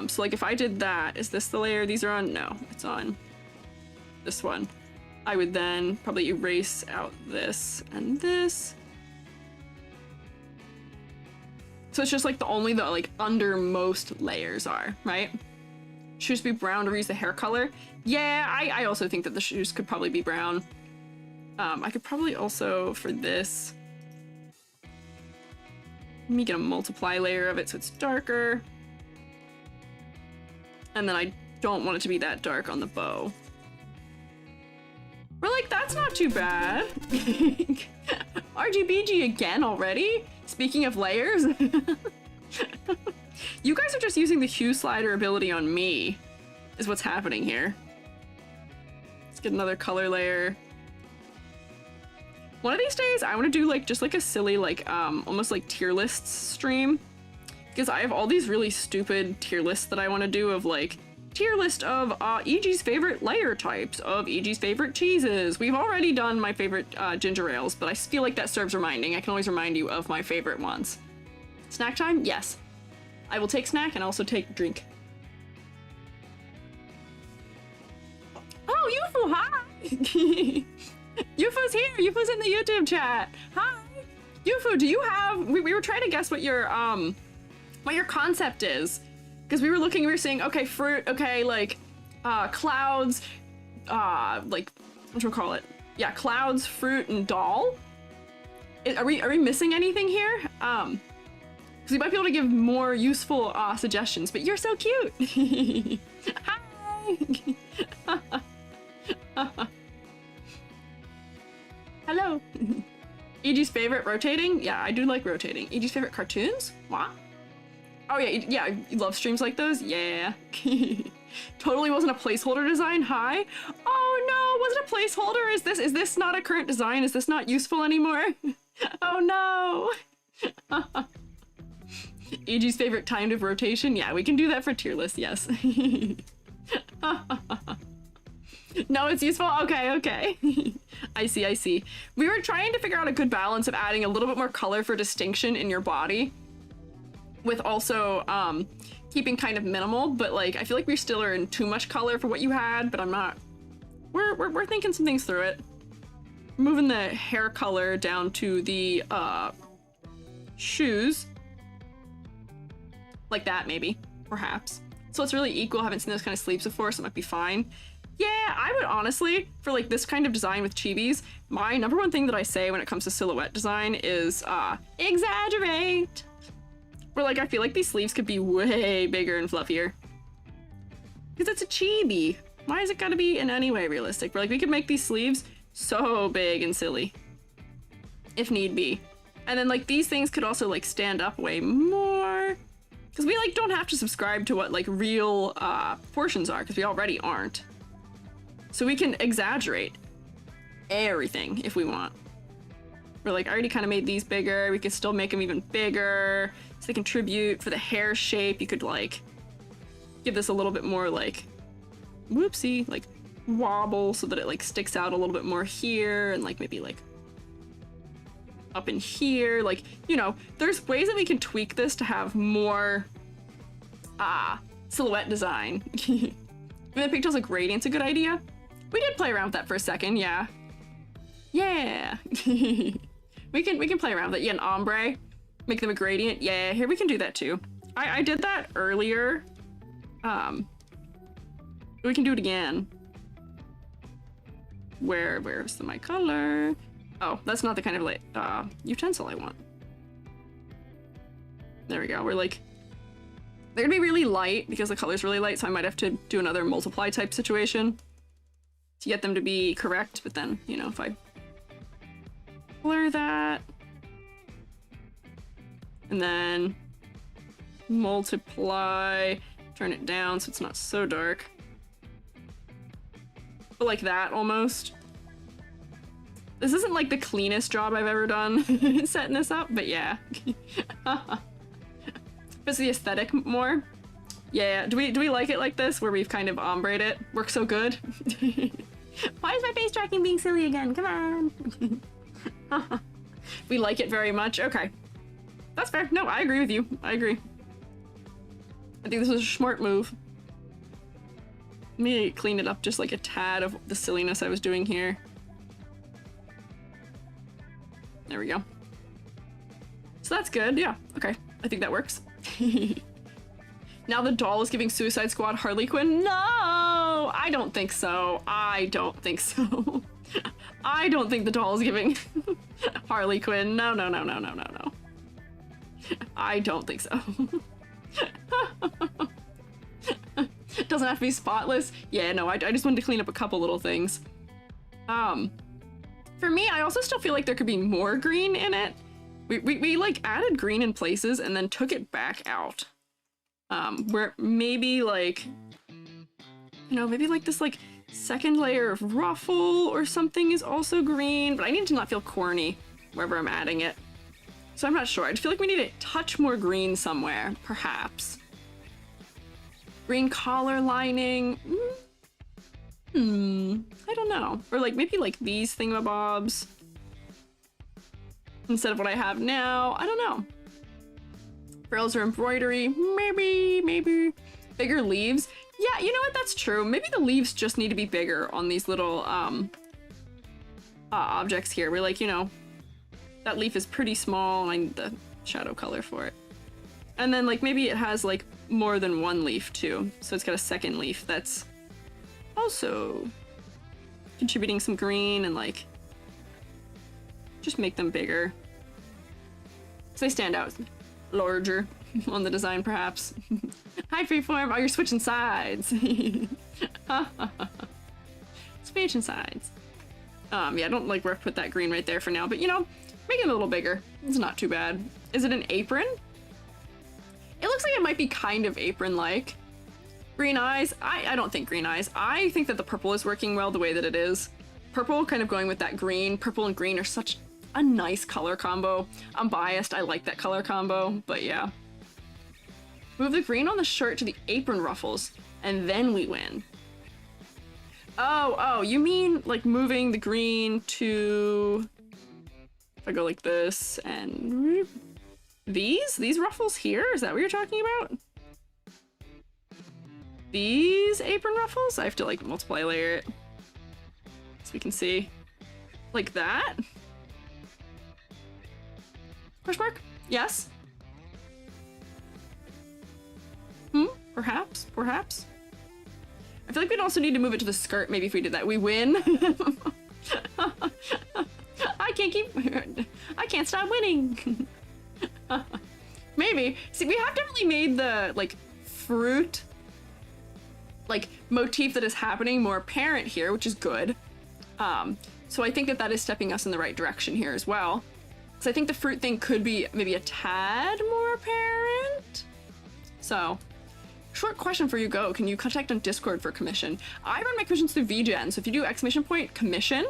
So like if I did that, is this the layer these are on? No, it's on this one. I would then probably erase out this and this. So it's just like the like undermost layers are, right? Shoes be brown to reuse the hair color. Yeah, I also think that the shoes could probably be brown. I could probably also, for this, let me get a multiply layer of it so it's darker. And then I don't want it to be that dark on the bow. We're like, that's not too bad. RGBG again already? Speaking of layers. You guys are just using the hue slider ability on me, is what's happening here. Let's get another color layer. One of these days, I want to do like just like a silly like almost like tier lists stream, because I have all these really stupid tier lists that I want to do of like tier list of EG's favorite layer types, of EG's favorite cheeses. We've already done my favorite ginger ales, but I feel like that serves reminding. I can always remind you of my favorite ones. Snack time? Yes. I will take snack and also take drink. Yufu, hi! Yufu's here! Yufu's in the YouTube chat! Hi! Yufu, do you have... We were trying to guess what your concept is. Because we were saying, okay, fruit, okay, like, clouds, like, what do we call it? Yeah, clouds, fruit, and doll. Are we missing anything here? Because we might be able to give more useful suggestions, but you're so cute! Hi! Hello! EG's favorite rotating? Yeah, I do like rotating. EG's favorite cartoons? What? Oh yeah, you love streams like those? Yeah. Totally wasn't a placeholder design. Hi. Oh no, was it a placeholder? Is this not a current design? Is this not useful anymore? Oh no. EG's favorite timed of rotation? Yeah, we can do that for tier list, yes. No, it's useful? Okay. I see. We were trying to figure out a good balance of adding a little bit more color for distinction in your body with also keeping kind of minimal, but like I feel like we still are in too much color for what you had, but I'm not. We're thinking some things through it. Moving the hair color down to the shoes. Like that, maybe, perhaps. So it's really equal. Haven't seen those kind of sleeves before, so it might be fine. Yeah, I would honestly, for like this kind of design with chibis, my number one thing that I say when it comes to silhouette design is exaggerate. Where like I feel like these sleeves could be way bigger and fluffier. Because it's a chibi. Why is it gotta be in any way realistic? Where like we could make these sleeves so big and silly. If need be. And then like these things could also like stand up way more. Because we like don't have to subscribe to what like real portions are, because we already aren't. So we can exaggerate everything if we want. We're like, I already kind of made these bigger. We could still make them even bigger. So they contribute for the hair shape. You could like give this a little bit more like, whoopsie, like wobble so that it like sticks out a little bit more here and like maybe like up in here. Like, you know, there's ways that we can tweak this to have more silhouette design. Even the pigtails like gradient's a good idea. We did play around with that for a second, yeah. Yeah. we can play around with that. Yeah, an ombre. Make them a gradient. Yeah, here we can do that too. I did that earlier. We can do it again. Where's my color? Oh, that's not the kind of like utensil I want. There we go. We're like, they're gonna be really light because the color's really light, so I might have to do another multiply type situation to get them to be correct, but then, you know, if I blur that and then multiply, turn it down so it's not so dark, but like that almost. This isn't like the cleanest job I've ever done setting this up, but yeah. It's the aesthetic more. Yeah, do we like it like this, where we've kind of ombre it? Works so good. Why is my face tracking being silly again? Come on. We like it very much. Okay. That's fair. No, I agree with you. I agree. I think this was a smart move. Let me clean it up just like a tad of the silliness I was doing here. There we go. So that's good. Yeah. Okay. I think that works. Now the doll is giving Suicide Squad Harley Quinn. No, I don't think so. I don't think so. I don't think the doll is giving Harley Quinn. No. I don't think so. Doesn't have to be spotless. Yeah, no, I just wanted to clean up a couple little things. For me, I also still feel like there could be more green in it. We like added green in places and then took it back out. Where maybe like, you know, maybe like this like second layer of ruffle or something is also green, but I need to not feel corny wherever I'm adding it. So I'm not sure. I just feel like we need a touch more green somewhere, perhaps. Green collar lining. I don't know. Or like maybe like these thingamabobs instead of what I have now. I don't know. Frills or embroidery. Maybe. Bigger leaves. Yeah, you know what? That's true. Maybe the leaves just need to be bigger on these little objects here. We're like, you know, that leaf is pretty small and I need the shadow color for it. And then like maybe it has like more than one leaf too. So it's got a second leaf that's also contributing some green and like just make them bigger. So they stand out larger on the design perhaps. Hi Freeform, oh you're switching sides. Switching sides. Yeah, I don't like where I put that green right there for now, but you know, make it a little bigger. It's not too bad. Is it an apron? It looks like it might be kind of apron-like. Green eyes? I don't think green eyes. I think that the purple is working well the way that it is. Purple kind of going with that green. Purple and green are such a nice color combo. I'm biased, I like that color combo, but yeah. Move the green on the shirt to the apron ruffles, and then we win. Oh, you mean like moving the green to... If I go like this and... These ruffles here? Is that what you're talking about? These apron ruffles? I have to like multiply layer it so we can see. Like that? Question mark? Yes? Perhaps? Perhaps? I feel like we'd also need to move it to the skirt maybe if we did that. We win. I can't stop winning. Maybe. See, we have definitely made the like fruit like motif that is happening more apparent here, which is good. So I think that that is stepping us in the right direction here as well. So I think the fruit thing could be maybe a tad more apparent. So, short question for you, Go. Can you contact on Discord for commission? I run my commissions through VGen, so if you do ! commission,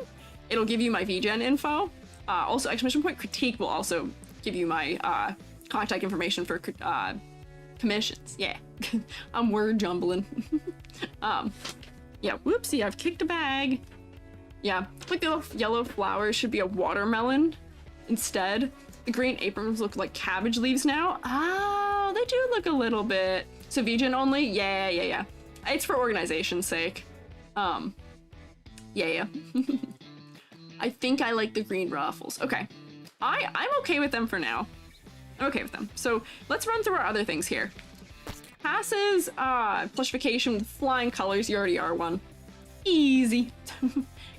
it'll give you my VGen info. Also, ! critique will also give you my contact information for commissions. Yeah, I'm word jumbling. Yeah, whoopsie, I've kicked a bag. Yeah, like the little yellow flowers should be a watermelon instead. The green aprons look like cabbage leaves now. Oh, they do look a little bit. So VGen only? Yeah. It's for organization's sake. Yeah. I think I like the green ruffles. Okay. I'm okay with them for now. I'm okay with them. So let's run through our other things here. Passes, plushification with flying colors. You already are one. Easy.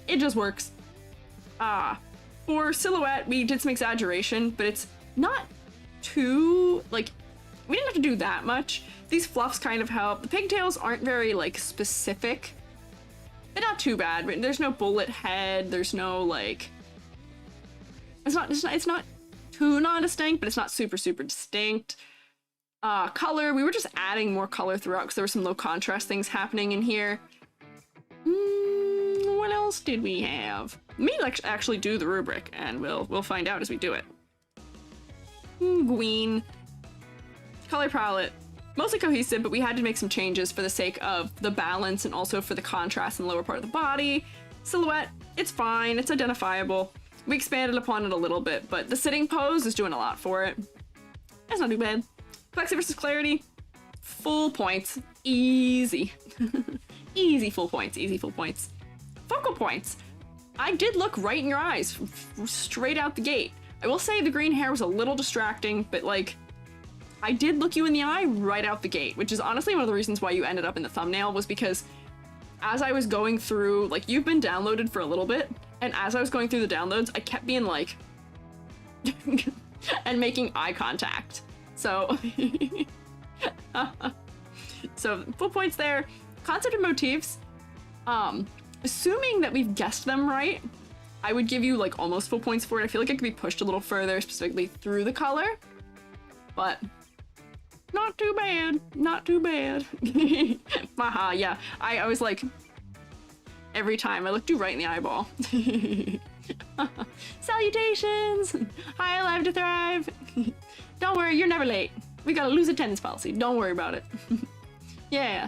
It just works. For silhouette, we did some exaggeration, but it's not too, like, we didn't have to do that much. These fluffs kind of help. The pigtails aren't very, like, specific. They're not too bad. There's no bullet head. There's no, like... It's not too non-distinct, but it's not super distinct. Color, we were just adding more color throughout because there were some low contrast things happening in here. What else did we have? Maybe let's actually do the rubric, and we'll find out as we do it. Green. Color palette. Mostly cohesive, but we had to make some changes for the sake of the balance and also for the contrast in the lower part of the body. Silhouette, it's fine, it's identifiable. We expanded upon it a little bit, but the sitting pose is doing a lot for it. That's not too bad. Complexity versus clarity, full points, easy. Easy full points, easy full points. Focal points. I did look right in your eyes, straight out the gate. I will say the green hair was a little distracting, but like, I did look you in the eye right out the gate, which is honestly one of the reasons why you ended up in the thumbnail, was because as I was going through, like, you've been downloaded for a little bit, and as I was going through the downloads, I kept being like, and making eye contact. So, so full points there. Concept and motifs, assuming that we've guessed them right, I would give you like almost full points for it. I feel like it could be pushed a little further, specifically through the color, but not too bad, not too bad. Haha, yeah, I was like, every time I looked you right in the eyeball. Salutations! Hi, Alive to Thrive! Don't worry, you're never late. We got a lose attendance policy, don't worry about it. Yeah.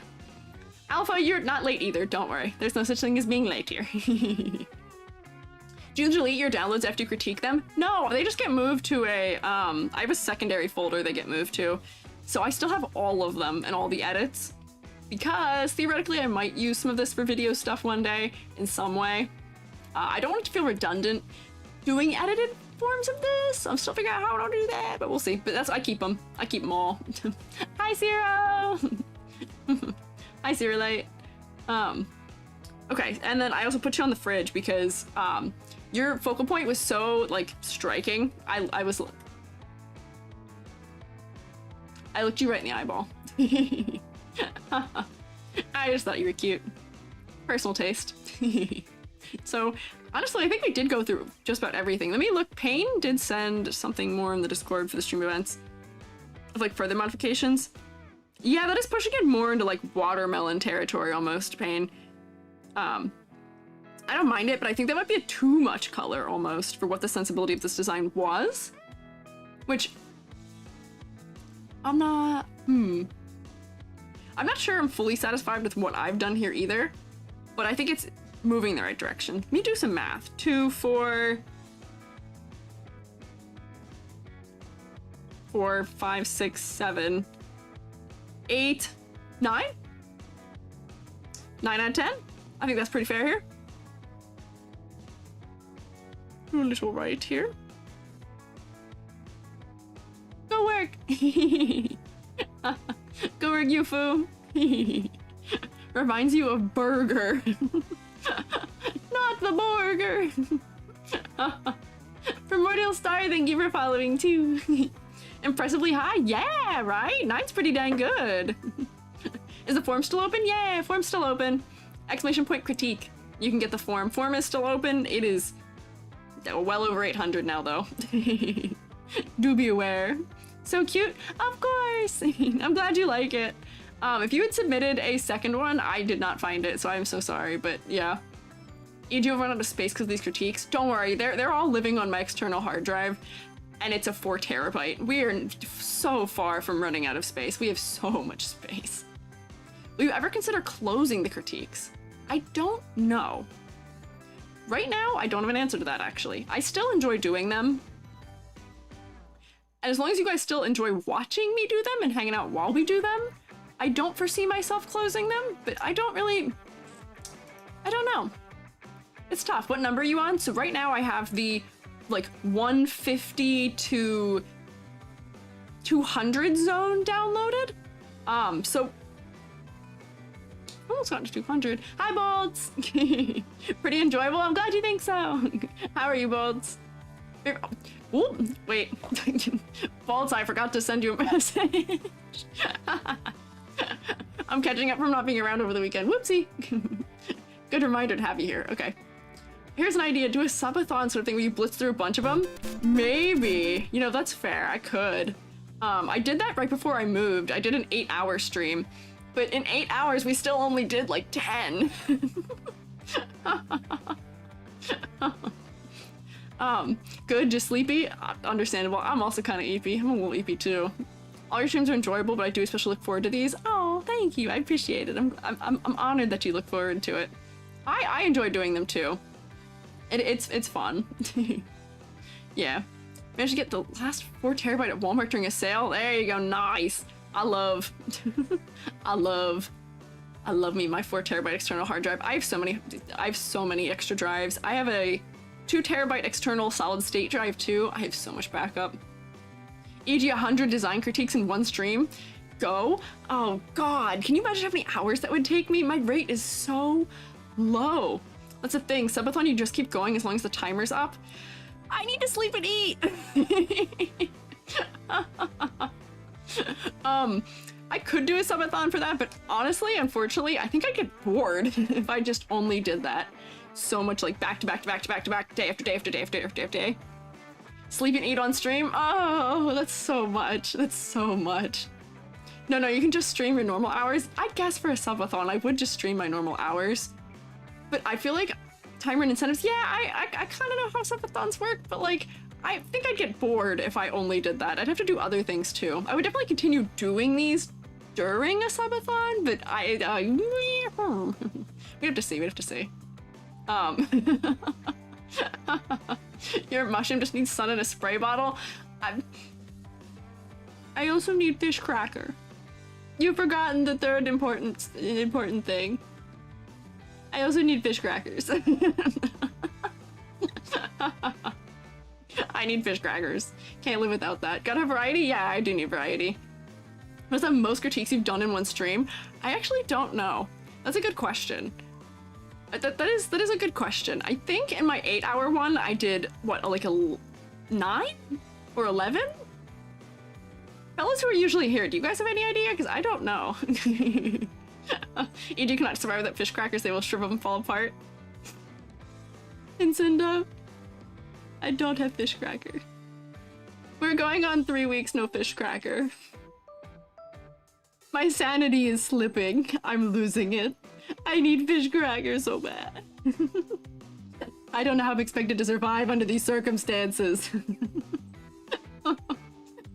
Alpha, you're not late either, don't worry. There's no such thing as being late here. Do you delete your downloads after you critique them? No, they just get moved to a, I have a secondary folder they get moved to. So I still have all of them and all the edits. because theoretically I might use some of this for video stuff one day in some way. I don't want it to feel redundant doing edited forms of this. I'm still figuring out how to do that, but we'll see. But that's, I keep them all. Hi, Zero. Hi, Zero Light. Okay, and then I also put you on the fridge because your focal point was so like striking. I looked you right in the eyeball. I just thought you were cute. Personal taste. So honestly, I think we did go through just about everything. Let me look. Payne did send something more in the Discord for the stream events of like further modifications. Yeah, that is pushing it more into like watermelon territory almost, Payne. I don't mind it, but I think that might be too much color almost for what the sensibility of this design was. Which I'm not sure I'm fully satisfied with what I've done here either, but I think it's moving in the right direction. Let me do some math. 2, 4, 5, 6, 7, 8, 9? 9 out of 10? I think that's pretty fair here. Do a little right here. Go work! Go work, Yufu! Reminds you of burger. Not the burger! Primordial Star, thank you for following too. Impressively high? Yeah, right? 9's pretty dang good. Is the form still open? Yeah, form's still open. Exclamation point critique. You can get the form. Form is still open. It is well over 800 now though. Do be aware. So cute. Of course. I'm glad you like it. If you had submitted a second one, I did not find it, so I'm so sorry, but yeah. You do run out of space because of these critiques. Don't worry, they're all living on my external hard drive, and it's a 4 terabyte. We are so far from running out of space. We have so much space. Will you ever consider closing the critiques? I don't know. Right now, I don't have an answer to that, actually. I still enjoy doing them. And as long as you guys still enjoy watching me do them and hanging out while we do them, I don't foresee myself closing them, but I don't know. It's tough. What number are you on? So right now I have the like 150 to 200 zone downloaded. So almost got to 200. Hi, Bolts. Pretty enjoyable. I'm glad you think so. How are you, Bolts? Ooh, wait. Bolts, I forgot to send you a message. I'm catching up from not being around over the weekend. Whoopsie. Good reminder to have you here. Okay. Here's an idea. Do a subathon sort of thing where you blitz through a bunch of them. Maybe. You know, that's fair. I could. I did that right before I moved. I did an 8-hour stream. But in 8 hours, we still only did like 10. Good, just sleepy. Understandable. I'm also kind of eepy. I'm a little eepy too. All your streams are enjoyable, but I do especially look forward to these. Oh, thank you. I appreciate it. I'm honored that you look forward to it. I enjoy doing them too. It's fun. Yeah. Managed to get the last 4 terabyte at Walmart during a sale. There you go. Nice. I love me my 4 terabyte external hard drive. I have so many extra drives. I have a 2 terabyte external solid state drive too. I have so much backup. E.g. 100 design critiques in one stream. Go. Oh God, can you imagine how many hours that would take me? My rate is so low. That's the thing, subathon you just keep going as long as the timer's up. I need to sleep and eat. I could do a subathon for that, but honestly, unfortunately, I think I'd get bored if I just only did that. So much like back to back to back to back to back, day after day after day after day after day. Sleep and eat on stream? Oh, that's so much. That's so much. No, you can just stream your normal hours. I guess for a subathon, I would just stream my normal hours. But I feel like timer and incentives, yeah, I kind of know how subathons work, but like, I think I'd get bored if I only did that. I'd have to do other things too. I would definitely continue doing these during a subathon, but we have to see. Your mushroom just needs sun in a spray bottle. I also need fish cracker. You've forgotten the third important thing. I also need fish crackers. I need fish crackers. Can't live without that. Gotta have variety? Yeah, I do need variety. What's the most critiques you've done in one stream? I actually don't know. That's a good question. That is a good question. I think in my 8-hour one, I did, what, like a 9 or 11? Fellas who are usually here, do you guys have any idea? Because I don't know. EG cannot survive without fish crackers, they will shrivel and fall apart. Incinda, I don't have fish cracker. We're going on 3 weeks, no fish cracker. My sanity is slipping. I'm losing it. I need fish crackers so bad. I don't know how I'm expected to survive under these circumstances.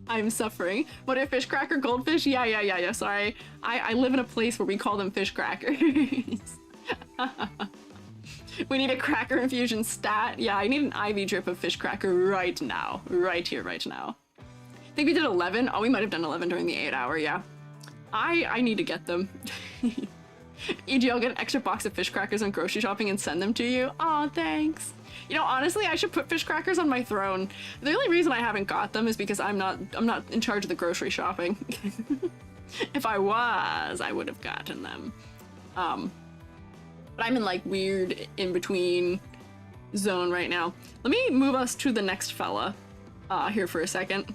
I'm suffering. What are fish cracker goldfish? Yeah. Sorry. I live in a place where we call them fish crackers. We need a cracker infusion stat. Yeah, I need an IV drip of fish cracker right now. Right here, right now. I think we did 11. Oh, we might have done 11 during the 8-hour, yeah. I need to get them. EG, I'll get an extra box of fish crackers on grocery shopping and send them to you. Aw, thanks. You know, honestly, I should put fish crackers on my throne. The only reason I haven't got them is because I'm not in charge of the grocery shopping. If I was, I would have gotten them. But I'm in like weird in-between zone right now. Let me move us to the next fella here for a second.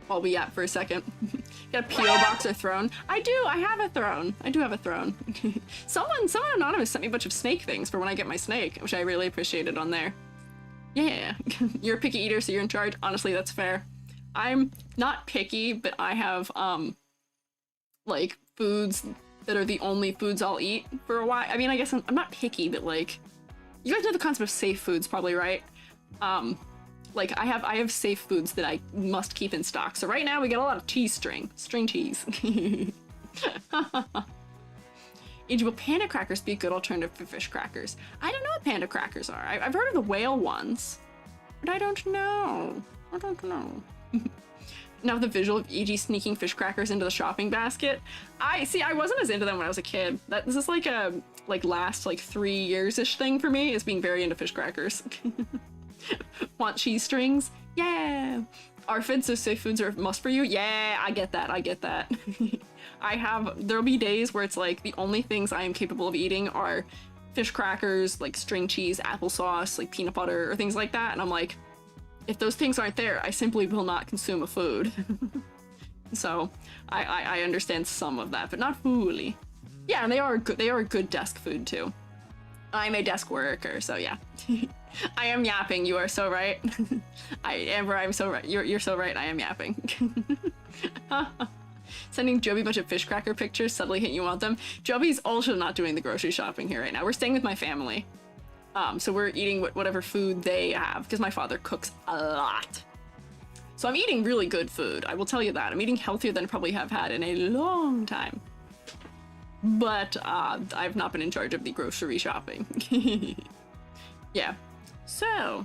While we at for a second. Got a PO box or throne? I do, I have a throne. I do have a throne. Someone anonymous sent me a bunch of snake things for when I get my snake, which I really appreciated on there. Yeah, you're a picky eater, so you're in charge. Honestly, that's fair. I'm not picky, but I have, like, foods that are the only foods I'll eat for a while. I mean, I guess I'm not picky, but like, you guys know the concept of safe foods, probably, right? Like, I have safe foods that I must keep in stock. So right now we get a lot of cheese string cheese. Will panda crackers be a good alternative for fish crackers? I don't know what panda crackers are. I've heard of the whale ones, but I don't know. Now the visual of EG sneaking fish crackers into the shopping basket. I wasn't as into them when I was a kid. This is like a last 3 years-ish thing for me, is being very into fish crackers. Want cheese strings? Yeah! ARFID, so safe foods are a must for you? Yeah, I get that. There'll be days where it's like the only things I am capable of eating are fish crackers, like string cheese, applesauce, like peanut butter, or things like that, and I'm like, if those things aren't there, I simply will not consume a food. So, I understand some of that, but not fully. Yeah, and they are good desk food too. I'm a desk worker, so yeah. I am yapping, you are so right. Amber, I'm so right. You're so right, I am yapping. Sending Joby a bunch of fish cracker pictures, subtly hint you want them. Joby's also not doing the grocery shopping here right now. We're staying with my family. So we're eating whatever food they have, because my father cooks a lot. So I'm eating really good food, I will tell you that. I'm eating healthier than I probably have had in a long time. But I've not been in charge of the grocery shopping. Yeah. So,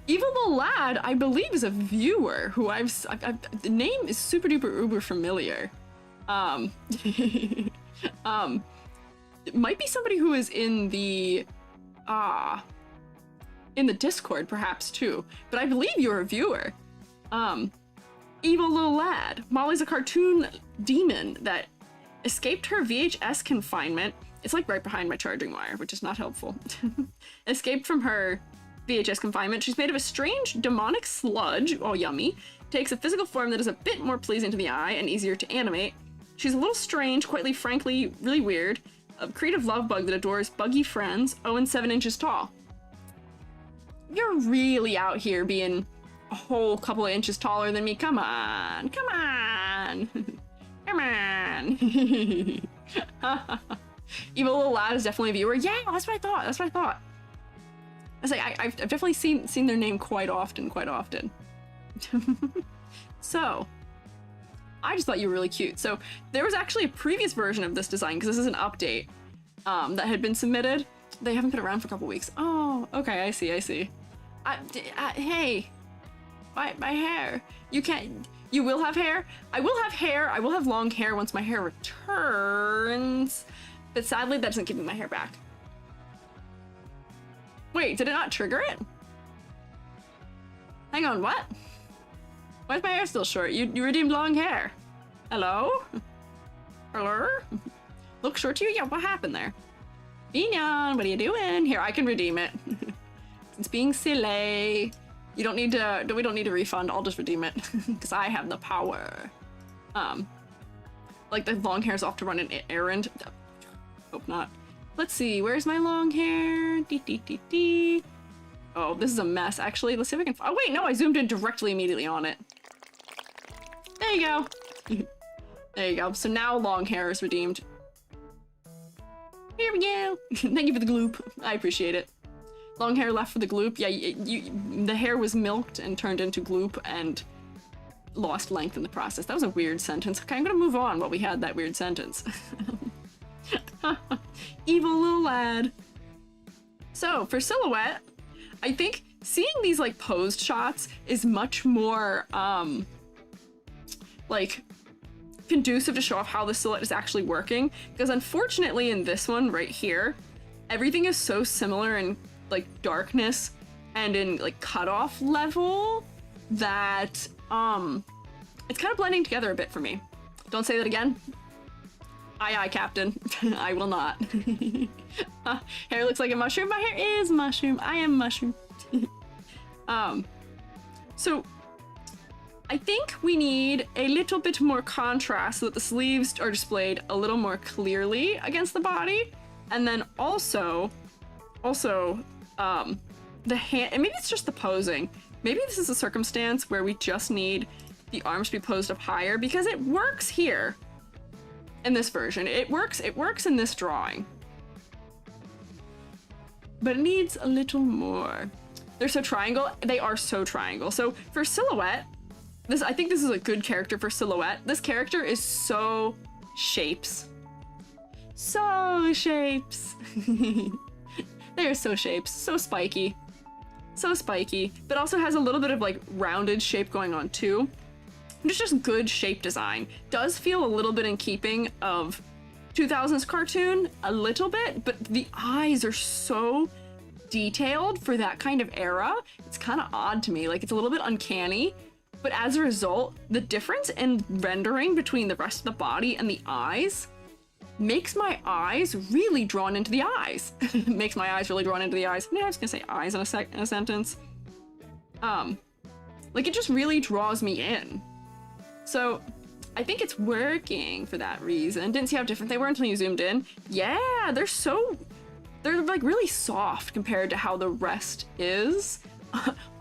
Evil the Lad, I believe, is a viewer who the name is super duper uber familiar. It might be somebody who is in the Discord, perhaps, too. But I believe you're a viewer. Evil little lad. Molly's a cartoon demon that escaped her VHS confinement. It's like right behind my charging wire, which is not helpful. Escaped from her VHS confinement. She's made of a strange demonic sludge, oh yummy, takes a physical form that is a bit more pleasing to the eye and easier to animate. She's a little strange, quite frankly, really weird, a creative love bug that adores buggy friends, and 7 inches tall. You're really out here being a whole couple of inches taller than me. Come on, come on, come on. Evil little lad is definitely a viewer. Yeah, that's what I thought. That's what I thought. I say I've definitely seen their name quite often. So, I just thought you were really cute. So there was actually a previous version of this design, because this is an update that had been submitted. They haven't been around for a couple weeks. Oh, okay, I see. Hey, my hair. You can't. You will have hair? I will have hair. I will have long hair once my hair returns. But sadly, that doesn't give me my hair back. Wait, did it not trigger it? Hang on, what? Why is my hair still short? You redeemed long hair. Hello? Hello? Look short to you? Yeah, what happened there? Bignon, what are you doing? Here, I can redeem it. It's being silly. You don't need to, we don't need a refund. I'll just redeem it because I have the power. Like the long hair's off to run an errand. Hope not. Let's see, where's my long hair? Oh, this is a mess, actually. Let's see if I can, oh wait, no, I zoomed in directly immediately on it. There you go. There you go. So now long hair is redeemed. Here we go. Thank you for the gloop. I appreciate it. Long hair left for the gloop. Yeah, the hair was milked and turned into gloop and lost length in the process. That was a weird sentence. Okay, I'm gonna move on while we had that weird sentence. Evil little lad. So for silhouette, I think seeing these like posed shots is much more like conducive to show off how the silhouette is actually working, because unfortunately in this one right here, everything is so similar in like darkness and in like cutoff level that it's kind of blending together a bit for me. Don't say that again. Aye, Captain. I will not. Hair looks like a mushroom. My hair is mushroom. I am mushroom. So I think we need a little bit more contrast so that the sleeves are displayed a little more clearly against the body. And then also, the hand, and maybe it's just the posing. Maybe this is a circumstance where we just need the arms to be posed up higher because it works here in this version. It works in this drawing. But it needs a little more. They're so triangle. They are so triangle. So for silhouette, I think this is a good character for silhouette. This character is so shapes. So shapes. They are so shapes. So spiky. So spiky. But also has a little bit of like rounded shape going on too. It's just good shape design. Does feel a little bit in keeping of 2000s cartoon, a little bit, but the eyes are so detailed for that kind of era. It's kind of odd to me. Like it's a little bit uncanny. But as a result, the difference in rendering between the rest of the body and the eyes makes my eyes really drawn into the eyes. Makes my eyes really drawn into the eyes. Yeah, I was gonna say eyes in a sentence. Like it just really draws me in. So I think it's working for that reason. Didn't see how different they were until you zoomed in. Yeah, they're like really soft compared to how the rest is.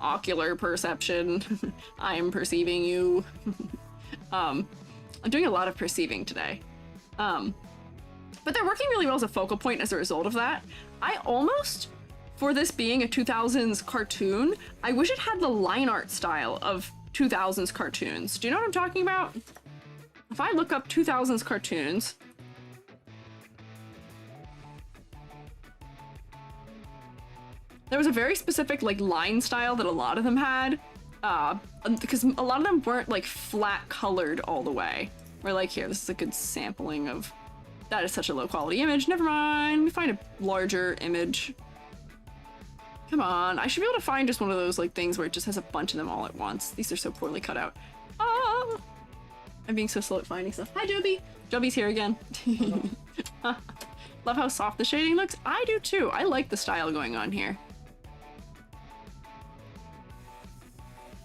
Ocular perception. I am perceiving you. I'm doing a lot of perceiving today. But they're working really well as a focal point as a result of that. I almost, for this being a 2000s cartoon, I wish it had the line art style of 2000s cartoons. Do you know what I'm talking about? If I look up 2000s cartoons, there was a very specific like line style that a lot of them had, because a lot of them weren't like flat colored all the way. We're like, here, this is a good sampling of, that is such a low quality image. Never mind, let me find a larger image. Come on, I should be able to find just one of those like things where it just has a bunch of them all at once. These are so poorly cut out. Ah, I'm being so slow at finding stuff. Hi, Joby. Joby's here again. Love how soft the shading looks. I do too. I like the style going on here.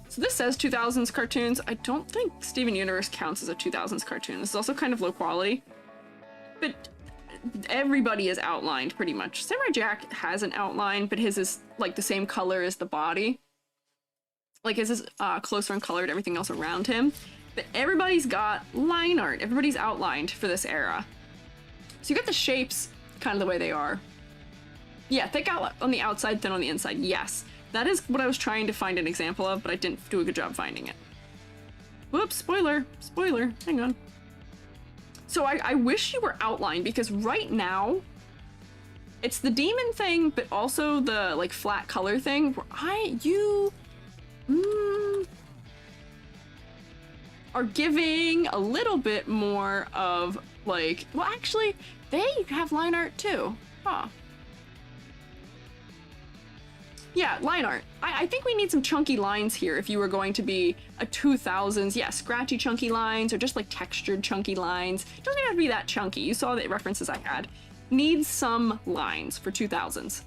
So this says 2000s cartoons. I don't think Steven Universe counts as a 2000s cartoon. This is also kind of low quality. But everybody is outlined pretty much. Samurai Jack has an outline, but his is like the same color as the body. Like his is closer and colored everything else around him. But everybody's got line art. Everybody's outlined for this era. So you got the shapes kind of the way they are. Yeah, thick out on the outside, thin on the inside. Yes. That is what I was trying to find an example of, but I didn't do a good job finding it. Whoops, spoiler, spoiler, hang on. So I wish you were outlined, because right now, it's the demon thing, but also the like flat color thing, where are giving a little bit more of like, well, actually, they have line art too. Huh. Yeah, line art. I think we need some chunky lines here if you were going to be a 2000s. Yeah, scratchy chunky lines or just like textured chunky lines. It doesn't even have to be that chunky. You saw the references I had. Needs some lines for 2000s.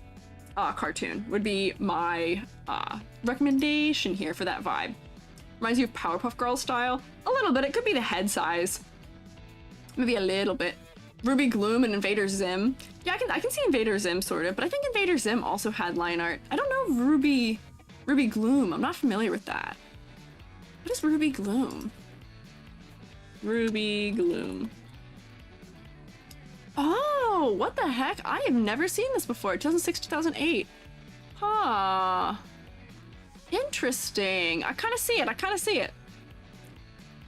Cartoon would be my recommendation here for that vibe. Reminds you of Powerpuff Girls style. A little bit. It could be the head size. Maybe a little bit. Ruby Gloom and Invader Zim. Yeah, I can see Invader Zim sort of, but I think Invader Zim also had line art. I don't know Ruby Gloom. I'm not familiar with that. What is Ruby Gloom? Ruby Gloom. Oh, what the heck? I have never seen this before. 2006, 2008. Huh. Interesting. I kind of see it.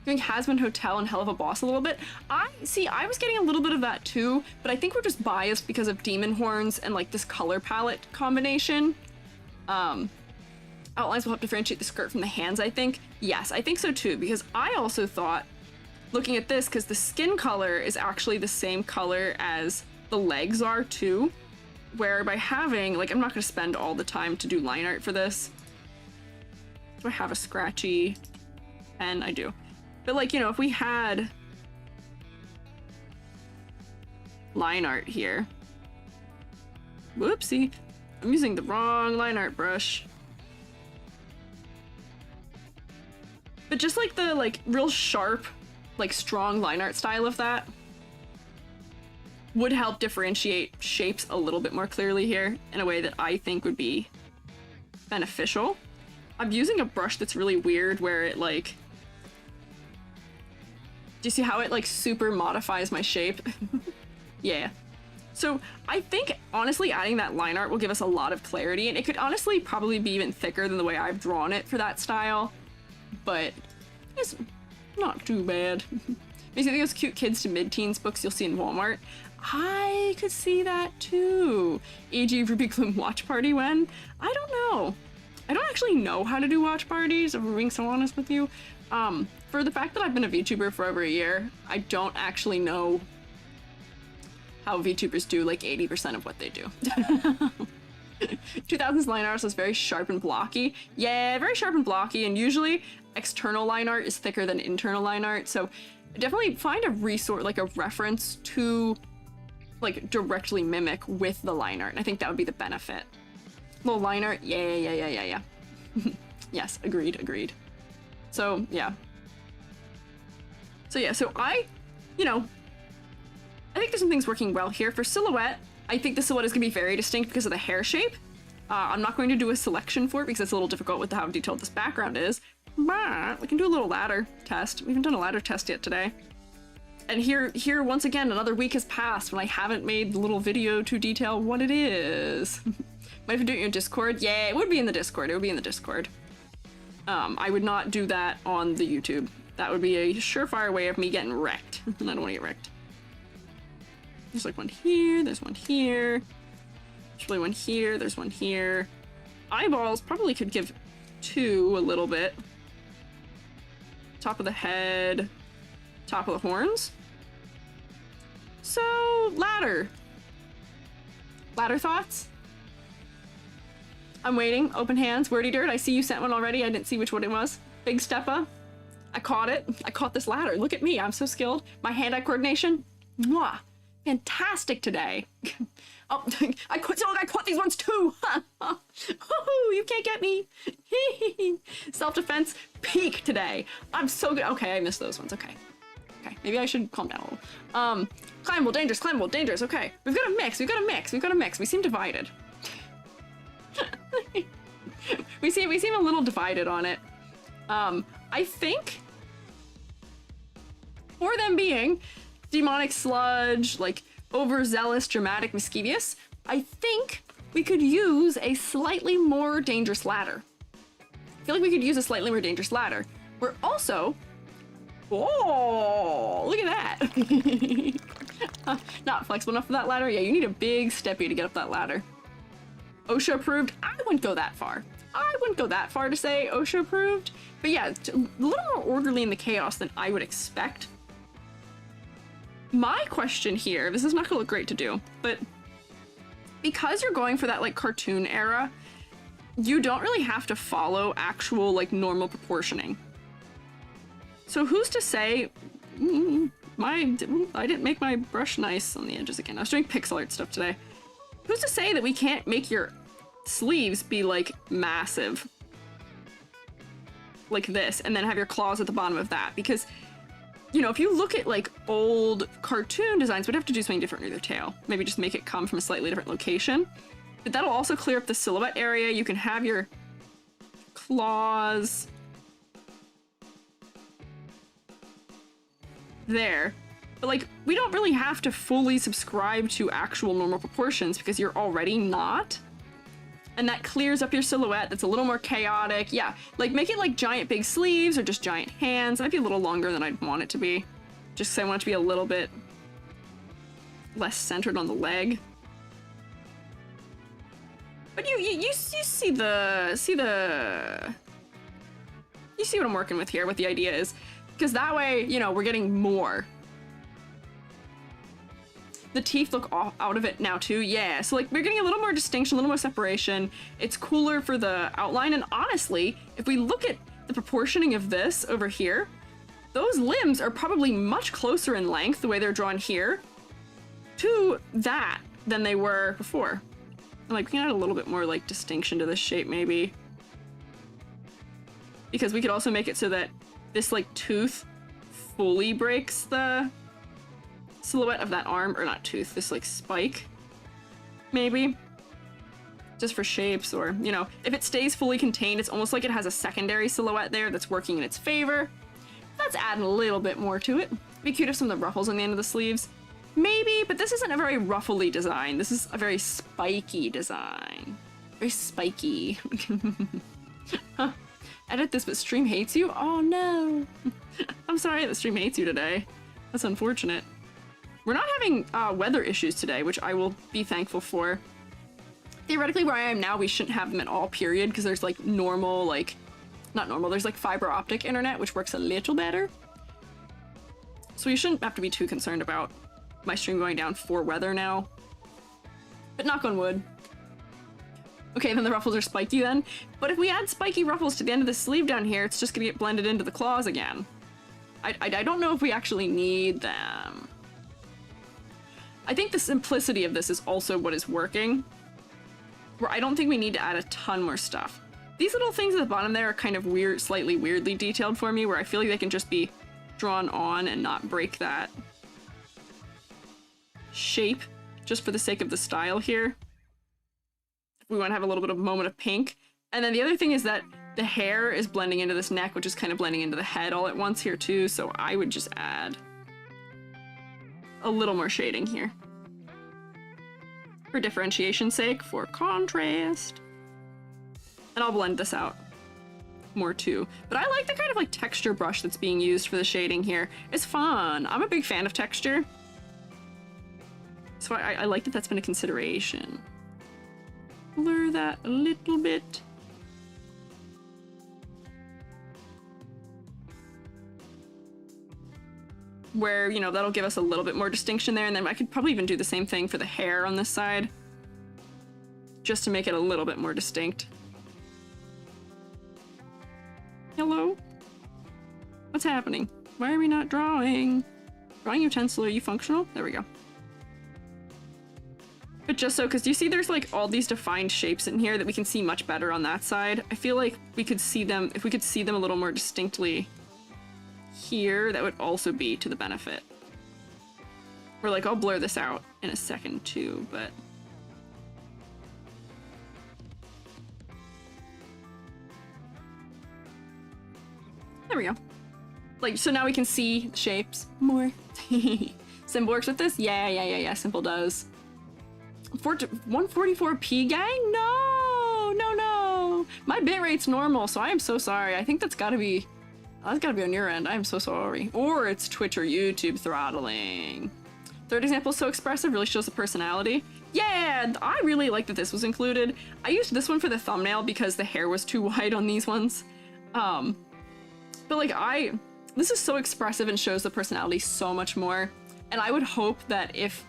Doing Hazbin Hotel and Hell of a Boss a little bit. I was getting a little bit of that too, but I think we're just biased because of demon horns and like this color palette combination. Outlines will help differentiate the skirt from the hands, I think. Yes, I think so too, because I also thought, looking at this, because the skin color is actually the same color as the legs are too, where by having, like, I'm not going to spend all the time to do line art for this. Do I have a scratchy pen? I do. But like, you know, if we had line art here. Whoopsie. I'm using the wrong line art brush. But just like the like real sharp, like strong line art style of that would help differentiate shapes a little bit more clearly here in a way that I think would be beneficial. I'm using a brush that's really weird where it like, do you see how it like super modifies my shape? Yeah. So I think honestly adding that line art will give us a lot of clarity, and it could honestly probably be even thicker than the way I've drawn it for that style, but it's not too bad. Basically those cute kids to mid-teens books you'll see in Walmart. I could see that too. E.g. Ruby Gloom watch party when? I don't know. I don't actually know how to do watch parties, if we're being so honest with you. For the fact that I've been a VTuber for over a year, I don't actually know how VTubers do like 80% of what they do. 2000s line art was very sharp and blocky. Yeah, very sharp and blocky, and usually external line art is thicker than internal line art, so definitely find a resource, like a reference to like directly mimic with the line art, and I think that would be the benefit. Little line art, yeah. Yes, agreed. So yeah. So I think there's some things working well here. For silhouette, I think the silhouette is going to be very distinct because of the hair shape. I'm not going to do a selection for it because it's a little difficult with how detailed this background is, but we can do a little ladder test. We haven't done a ladder test yet today. And here once again, another week has passed when I haven't made the little video to detail what it is. Might have to do it in your Discord. Yeah, it would be in the Discord. It would be in the Discord. I would not do that on the YouTube. That would be a surefire way of me getting wrecked. And I don't want to get wrecked. There's like one here, there's one here. There's really one here, there's one here. Eyeballs probably could give two a little bit. Top of the head, top of the horns. So, ladder. Ladder thoughts? I'm waiting. Open hands. Wordy Dirt, I see you sent one already. I didn't see which one it was. Big Steppa. I caught it. I caught this ladder. Look at me. I'm so skilled. My hand-eye coordination. Mwah. Fantastic today. Oh, I caught these ones too. Oh, you can't get me. Self-defense peak today. I'm so good. Okay, I missed those ones. Okay, maybe I should calm down a little. Climbable, dangerous. Okay, we've got a mix. We seem divided. we seem a little divided on it. I think for them being demonic sludge, like overzealous, dramatic, mischievous, I think we could use a slightly more dangerous ladder. I feel like we could use a slightly more dangerous ladder. We're also, oh, look at that. Not flexible enough for that ladder. Yeah, you need a big steppy to get up that ladder. OSHA approved. I wouldn't go that far. I wouldn't go that far to say OSHA approved, but yeah, a little more orderly in the chaos than I would expect. My question here, this is not gonna look great to do, but because you're going for that like cartoon era, you don't really have to follow actual like normal proportioning. So who's to say, I didn't make my brush nice on the edges again. I was doing pixel art stuff today. Who's to say that we can't make your sleeves be like massive like this and then have your claws at the bottom of that? Because, you know, if you look at like old cartoon designs, we'd have to do something different with their tail. Maybe just make it come from a slightly different location. But that'll also clear up the silhouette area. You can have your claws there. But like, we don't really have to fully subscribe to actual normal proportions because you're already not. And that clears up your silhouette. That's a little more chaotic. Yeah, like make it like giant big sleeves or just giant hands. That'd be a little longer than I'd want it to be. Just because I want it to be a little bit less centered on the leg. But you see what I'm working with here, what the idea is. Because that way, you know, we're getting more. The teeth look out of it now too, yeah. So like we're getting a little more distinction, a little more separation. It's cooler for the outline, and honestly, if we look at the proportioning of this over here, those limbs are probably much closer in length, the way they're drawn here, to that than they were before. And like we can add a little bit more like distinction to this shape maybe. Because we could also make it so that this like tooth fully breaks the silhouette of that arm, or not tooth, this like spike, maybe, just for shapes, or, you know, if it stays fully contained, it's almost like it has a secondary silhouette there that's working in its favor. Let's add a little bit more to it. Be cute if some of the ruffles on the end of the sleeves, maybe, but this isn't a very ruffly design. This is a very spiky design. Very spiky. Huh. Edit this, but stream hates you? Oh no. I'm sorry that stream hates you today. That's unfortunate. We're not having weather issues today, which I will be thankful for. Theoretically, where I am now, we shouldn't have them at all, period, because there's like normal, like, not normal, there's like fiber optic internet, which works a little better. So you shouldn't have to be too concerned about my stream going down for weather now. But knock on wood. Okay, then the ruffles are spiky then. But if we add spiky ruffles to the end of the sleeve down here, it's just gonna get blended into the claws again. I don't know if we actually need them. I think the simplicity of this is also what is working, where I don't think we need to add a ton more stuff. These little things at the bottom there are kind of weird, slightly weirdly detailed for me, where I feel like they can just be drawn on and not break that shape, just for the sake of the style here. We want to have a little bit of a moment of pink. And then the other thing is that the hair is blending into this neck, which is kind of blending into the head all at once here too, so I would just add a little more shading here. For differentiation's sake, for contrast. And I'll blend this out more too. But I like the kind of like texture brush that's being used for the shading here. It's fun. I'm a big fan of texture. So I like that that's been a consideration. Blur that a little bit. Where, you know, that'll give us a little bit more distinction there, and then I could probably even do the same thing for the hair on this side, just to make it a little bit more distinct. Hello? What's happening? Why are we not drawing? Drawing utensil, are you functional? There we go. But just so, because you see there's like all these defined shapes in here that we can see much better on that side. I feel like we could see them, if we could see them a little more distinctly here, that would also be to the benefit. Or like, I'll blur this out in a second too, but... There we go. Like, so now we can see the shapes more. Simple works with this? Yeah, Simple does. 144p gang? No! My bitrate's normal, so I am so sorry. I think that's gotta be on your end. I am so sorry. Or it's Twitch or YouTube throttling. Third example is so expressive, really shows the personality. Yeah, I really like that this was included. I used this one for the thumbnail because the hair was too wide on these ones. But like this is so expressive and shows the personality so much more. And I would hope that if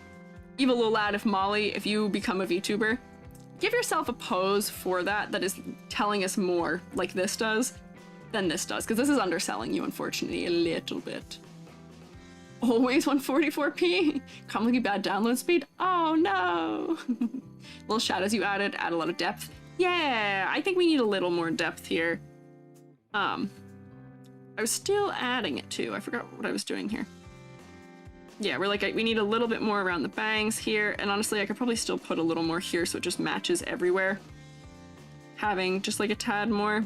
Evil Little Lad, if Molly, if you become a VTuber, give yourself a pose for that is telling us more like this does than this does, because this is underselling you, unfortunately, a little bit. Always 144p? Comically bad download speed? Oh no! Little shadows you add a lot of depth. Yeah, I think we need a little more depth here. I was still adding it too. I forgot what I was doing here. Yeah, we need a little bit more around the bangs here, and honestly, I could probably still put a little more here so it just matches everywhere. Having just like a tad more.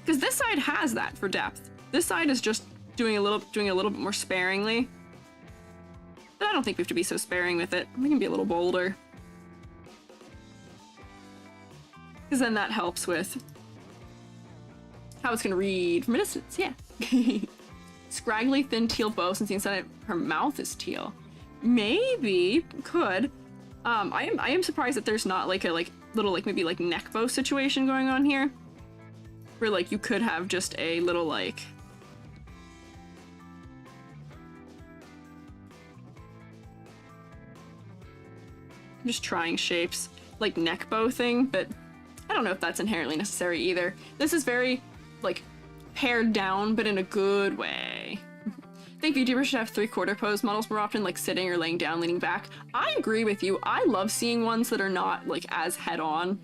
Because this side has that for depth. This side is just doing a little bit more sparingly. But I don't think we have to be so sparing with it. We can be a little bolder. Because then that helps with how it's gonna read from a distance, yeah. Scraggly, thin teal bow since the inside of her mouth is teal. Maybe, could. I am surprised that there's not like a little maybe neck bow situation going on here. Where like you could have just a little like I'm just trying shapes, like neck bow thing, but I don't know if that's inherently necessary either. This is very, like, pared down, but in a good way. I think VTubers should have 3/4 pose models more often, like sitting or laying down, leaning back. I agree with you. I love seeing ones that are not, like, as head-on.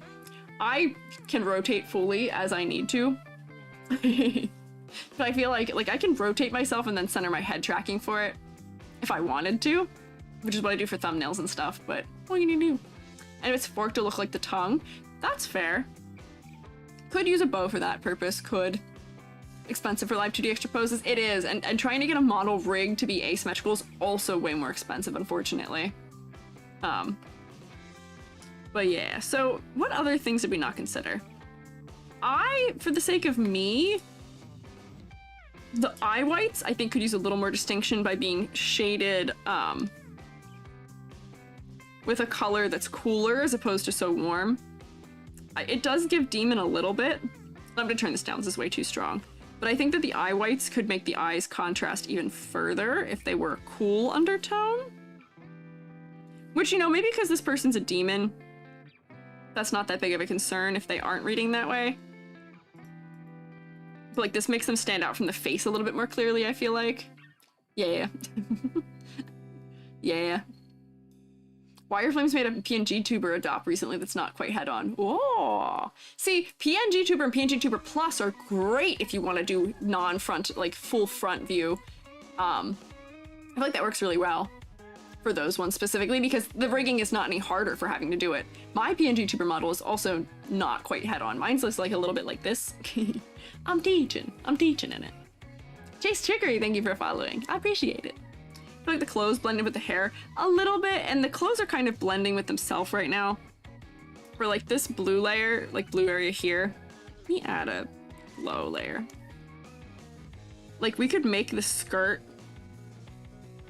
I can rotate fully as I need to. But I feel like I can rotate myself and then center my head tracking for it if I wanted to. Which is what I do for thumbnails and stuff, but what can you do? And if it's forked to look like the tongue, that's fair. Could use a bow for that purpose, could. Expensive for live 2D extra poses, it is, and trying to get a model rig to be asymmetrical is also way more expensive, unfortunately. But yeah, so what other things did we not consider? For the sake of me, the eye whites I think could use a little more distinction by being shaded, with a color that's cooler as opposed to so warm. It does give Demon a little bit. I'm gonna turn this down, this is way too strong. But I think that the eye whites could make the eyes contrast even further if they were a cool undertone. Which, you know, maybe because this person's a demon, that's not that big of a concern if they aren't reading that way. But like this makes them stand out from the face a little bit more clearly, I feel like. Yeah. Yeah. Wireflames made a PNG tuber adopt recently that's not quite head-on. Oh, see, PNG tuber and PNG tuber plus are great if you want to do non-front, like full front view. I feel like that works really well for those ones specifically because the rigging is not any harder for having to do it. My PNG tuber model is also not quite head-on. Mine's just like a little bit like this. I'm teaching in it. Chase Trickery, thank you for following. I appreciate it. I feel like the clothes blended with the hair a little bit, and the clothes are kind of blending with themselves right now. For like this blue layer, like blue area here, let me add a low layer. Like we could make the skirt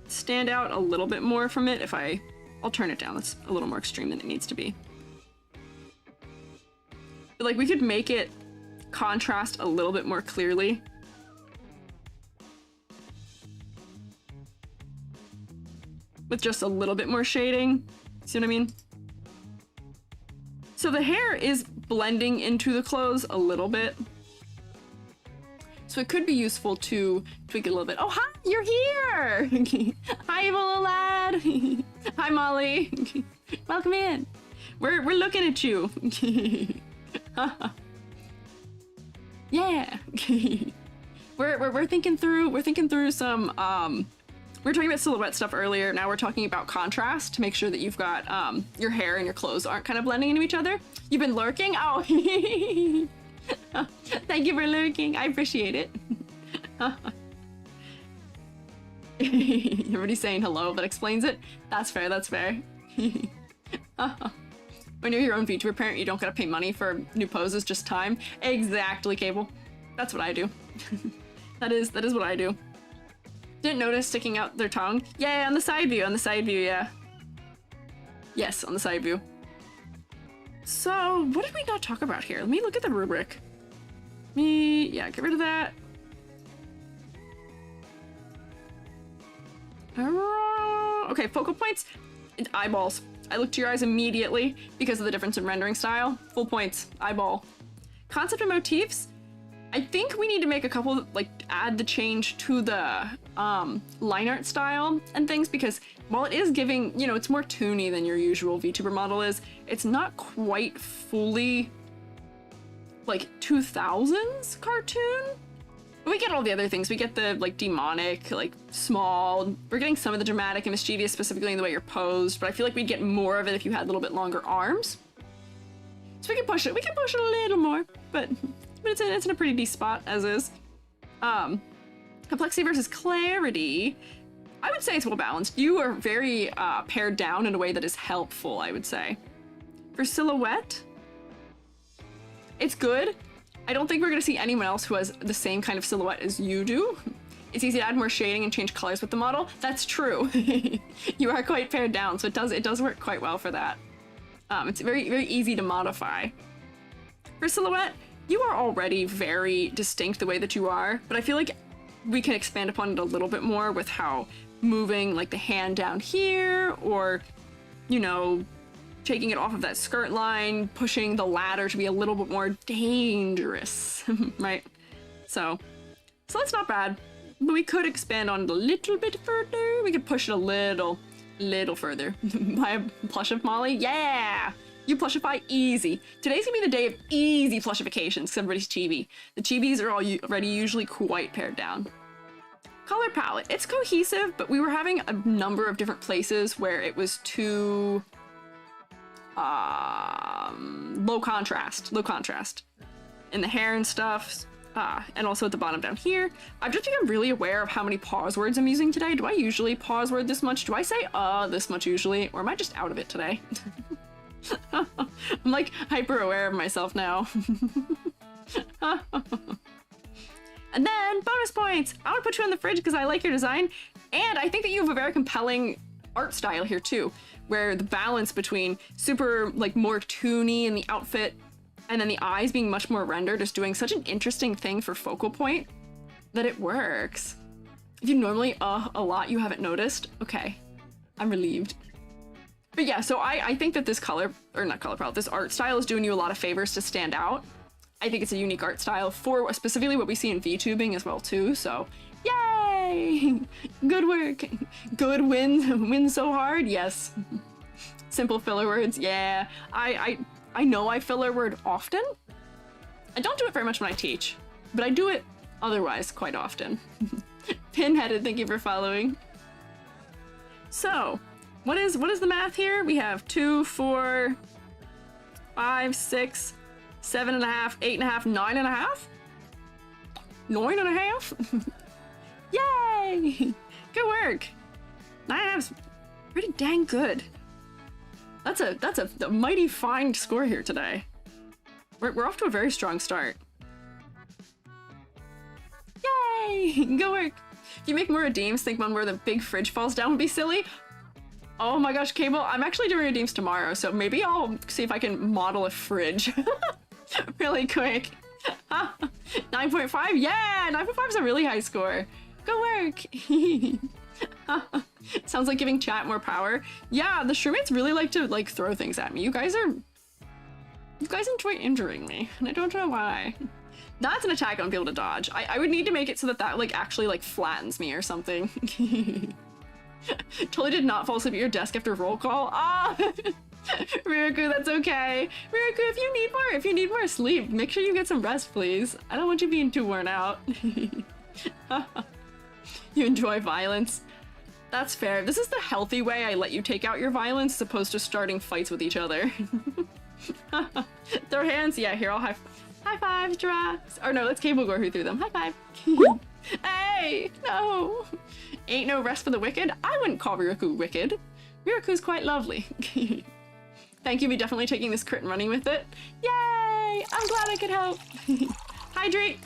stand out a little bit more from it if I'll turn it down. That's a little more extreme than it needs to be. But like we could make it contrast a little bit more clearly. With just a little bit more shading. See what I mean? So the hair is blending into the clothes a little bit. So it could be useful to tweak it a little bit. Oh, hi, you're here! Hi, Evil Lad! Hi, Molly! Welcome in. We're looking at you. Yeah. we're thinking through some we were talking about silhouette stuff earlier. Now we're talking about contrast to make sure that you've got your hair and your clothes aren't kind of blending into each other. You've been lurking? Oh, thank you for lurking. I appreciate it. Everybody's saying hello. That explains it. That's fair. That's fair. When you're your own VTuber parent, you don't gotta pay money for new poses, just time. Exactly, Cable. That's what I do. That is what I do. Didn't notice sticking out their tongue. Yeah, on the side view, yeah. Yes, on the side view. So, what did we not talk about here? Let me look at the rubric. Yeah, get rid of that. Okay, focal points, eyeballs. I look to your eyes immediately because of the difference in rendering style. Full points, eyeball. Concept and motifs. I think we need to make a couple, like, add the change to the line art style and things, because while it is giving, you know, it's more toony than your usual VTuber model is, it's not quite fully, like, 2000s cartoon. But we get all the other things. We get the, like, demonic, like, small. We're getting some of the dramatic and mischievous, specifically in the way you're posed, but I feel like we'd get more of it if you had a little bit longer arms. So we can push it. We can push it a little more, but it's in a pretty decent spot, as is. Complexity versus clarity. I would say it's well balanced. You are very pared down in a way that is helpful, I would say. For silhouette, it's good. I don't think we're gonna see anyone else who has the same kind of silhouette as you do. It's easy to add more shading and change colors with the model. That's true. You are quite pared down, so it does work quite well for that. It's very, very easy to modify. For silhouette, you are already very distinct the way that you are, but I feel like we can expand upon it a little bit more with how moving like the hand down here, or, you know, taking it off of that skirt line, pushing the ladder to be a little bit more dangerous, right? So that's not bad, but we could expand on it a little bit further. We could push it a little further. Buy a plush of Molly? Yeah! You plushify easy. Today's gonna be the day of easy plushifications because everybody's chibi. The chibis are already usually quite pared down. Color palette. It's cohesive, but we were having a number of different places where it was too low contrast in the hair and stuff, and also at the bottom down here. I've just become really aware of how many pause words I'm using today. Do I usually pause word this much? Do I say this much usually, or am I just out of it today? I'm like hyper aware of myself now. And then bonus points. I want to put you on the fridge because I like your design, and I think that you have a very compelling art style here too, where the balance between super like more toony in the outfit and then the eyes being much more rendered is doing such an interesting thing for focal point that it works. If you normally a lot, you haven't noticed. Okay, I'm relieved. But yeah, so I think that this this art style is doing you a lot of favors to stand out. I think it's a unique art style for specifically what we see in VTubing as well too, so yay! Good work. Good wins so hard, yes. Simple filler words, yeah. I know I filler word often. I don't do it very much when I teach, but I do it otherwise quite often. Pinheaded, thank you for following. So, what is the math here? We have 2, 4, 5, 6, 7.5, 8.5, 9.5? 9.5? Yay! Good work. 9.5's pretty dang good. That's a mighty fine score here today. We're off to a very strong start. Yay! Good work. If you make more redeems, think one where the big fridge falls down would be silly. Oh my gosh, Cable, I'm actually doing redeems tomorrow, so maybe I'll see if I can model a fridge really quick. 9.5, yeah! 9.5 is a really high score. Good work. Sounds like giving chat more power. Yeah, the SHROOMATEs really like to like throw things at me. You guys enjoy injuring me, and I don't know why. That's an attack I won't be able to dodge. I would need to make it so that like actually like flattens me or something. Totally did not fall asleep at your desk after roll call. Ah, Riraku, that's okay. Riraku, if you need more sleep, make sure you get some rest, please. I don't want you being too worn out. You enjoy violence. That's fair. This is the healthy way I let you take out your violence as opposed to starting fights with each other. Throw hands? Yeah, here, I'll high five, Drax. Or no, let's Cable Gore who threw them. High five. Hey, no. Ain't no rest for the wicked. I wouldn't call Riraku wicked. Riraku's quite lovely. Thank you for definitely taking this crit and running with it. Yay! I'm glad I could help. Hydrate.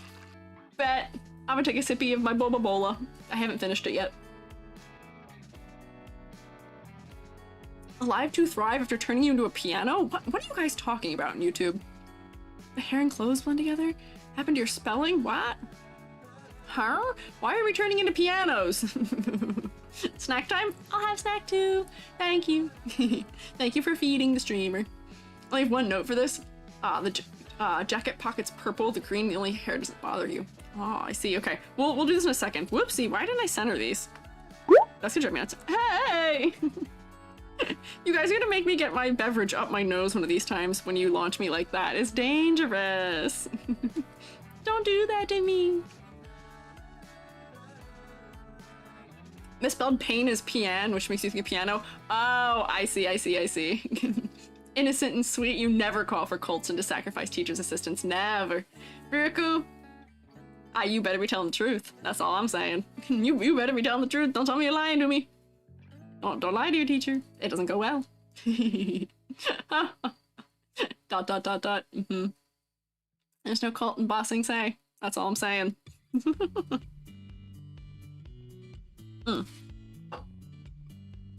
Bet. I'm gonna take a sippy of my boba bola. I haven't finished it yet. Alive to thrive after turning you into a piano? What are you guys talking about on YouTube? The hair and clothes blend together? Happened to your spelling? What? Huh? Why are we turning into pianos? Snack time? I'll have snack too. Thank you. Thank you for feeding the streamer. I have one note for this. The jacket pocket's purple, the green, the only hair doesn't bother you. Oh, I see. Okay. We'll do this in a second. Whoopsie, why didn't I center these? That's gonna drive me nuts. Hey! You guys are gonna make me get my beverage up my nose one of these times when you launch me like that. It's dangerous. Don't do that to me. Misspelled pain is pian, which makes you think of piano. Oh, I see. Innocent and sweet, you never call for Colton to sacrifice teacher's assistants. Never. Riku, you better be telling the truth. That's all I'm saying. You better be telling the truth. Don't tell me you're lying to me. Oh, don't lie to your teacher. It doesn't go well. ... There's no Colton bossing say. That's all I'm saying. And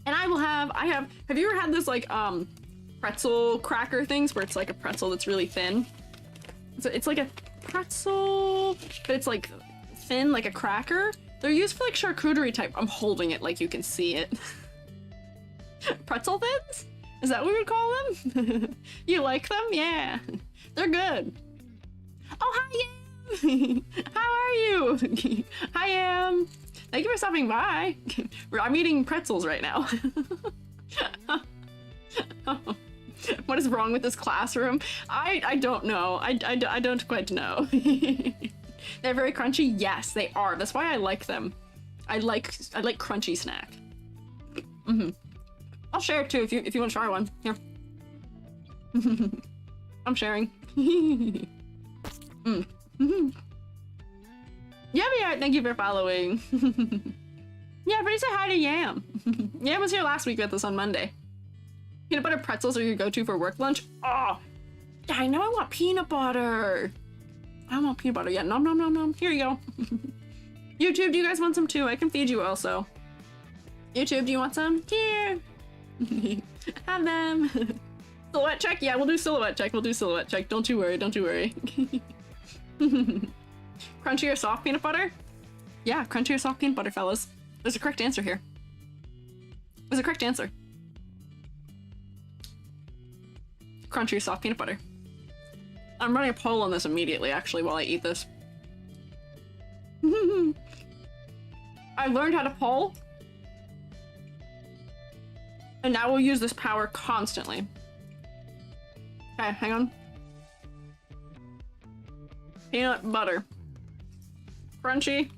have you ever had this like pretzel cracker things where it's like a pretzel that's really thin? So it's like a pretzel, but it's like thin like a cracker. They're used for like charcuterie type. I'm holding it like you can see it. Pretzel thins? Is that what we would call them? You like them? Yeah. They're good. Oh, hi, Yam! How are you? Hi, Yam! Thank you for stopping by. I'm eating pretzels right now. What is wrong with this classroom? I don't know. I don't quite know. They're very crunchy? Yes, they are. That's why I like them. I like crunchy snack. I'll share it too if you want to try one. Here. I'm sharing. Yeah, thank you for following. Yeah, everybody say hi to Yam. Yam was here last week with us on Monday. Peanut butter pretzels are your go-to for work lunch? Oh, I know I want peanut butter. I don't want peanut butter yet. Nom nom nom nom. Here you go. YouTube, do you guys want some too? I can feed you also. YouTube, do you want some? Here. Have them. Silhouette check? Yeah, we'll do silhouette check. Don't you worry. Crunchy or soft peanut butter? Yeah, crunchy or soft peanut butter, fellas. There's a correct answer here. There's a correct answer. Crunchy or soft peanut butter. I'm running a poll on this immediately, actually, while I eat this. I learned how to poll. And now we'll use this power constantly. Okay, hang on. Peanut butter. Crunchy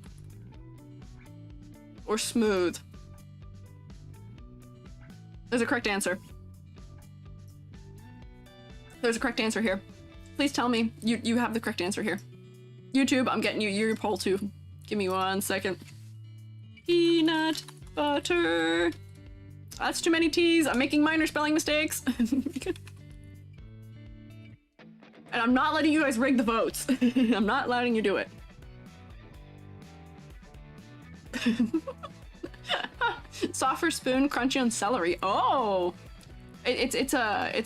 or smooth? There's a correct answer. There's a correct answer here. Please tell me you have the correct answer here. YouTube, I'm getting you your poll too. Give me 1 second. Peanut butter. That's too many T's. I'm making minor spelling mistakes. And I'm not letting you guys rig the votes. I'm not letting you do it. Soft spoon, crunchy on celery. Oh, it's a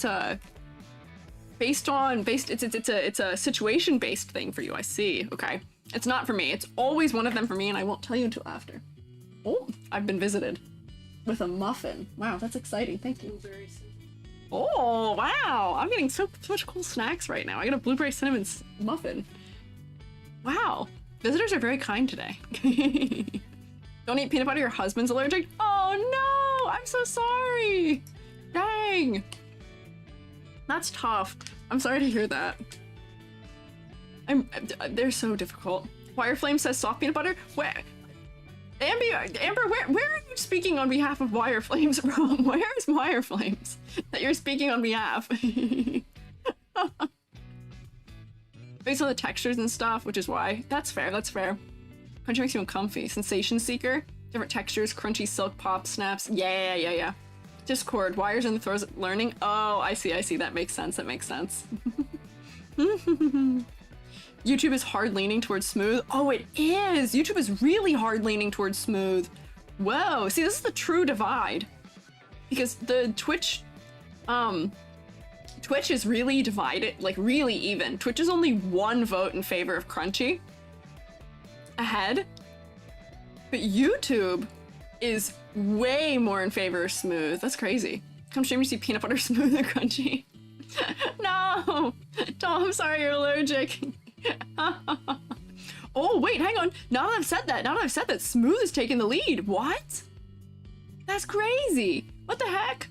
situation based thing for you. I see. Okay, it's not for me. It's always one of them for me, and I won't tell you until after. Oh, I've been visited with a muffin. Wow, that's exciting. Thank you. Oh, wow. I'm getting so much cool snacks right now. I got a blueberry cinnamon muffin. Wow. Visitors are very kind today. Don't eat peanut butter, your husband's allergic? Oh no, I'm so sorry. Dang. That's tough. I'm sorry to hear that. They're so difficult. Wireflame says soft peanut butter? Where? Amber, where are you speaking on behalf of Wireflames from? Where is Wireflames that you're speaking on behalf? Based on the textures and stuff, which is why. That's fair, that's fair. Crunchy makes you uncomfy. Sensation seeker, different textures, crunchy silk pop, snaps. Yeah. Discord, wires in the throes of learning. Oh, I see. That makes sense. YouTube is hard leaning towards smooth. Oh, it is. YouTube is really hard leaning towards smooth. Whoa. See, this is the true divide. Because the Twitch is really divided, like really even. Twitch is only 1 vote in favor of crunchy. Ahead. But YouTube is way more in favor of smooth. That's crazy. Come stream to see peanut butter smooth and crunchy. No! Tom, I'm sorry you're allergic. Oh, wait, hang on. Now that I've said that, smooth is taking the lead. What? That's crazy. What the heck?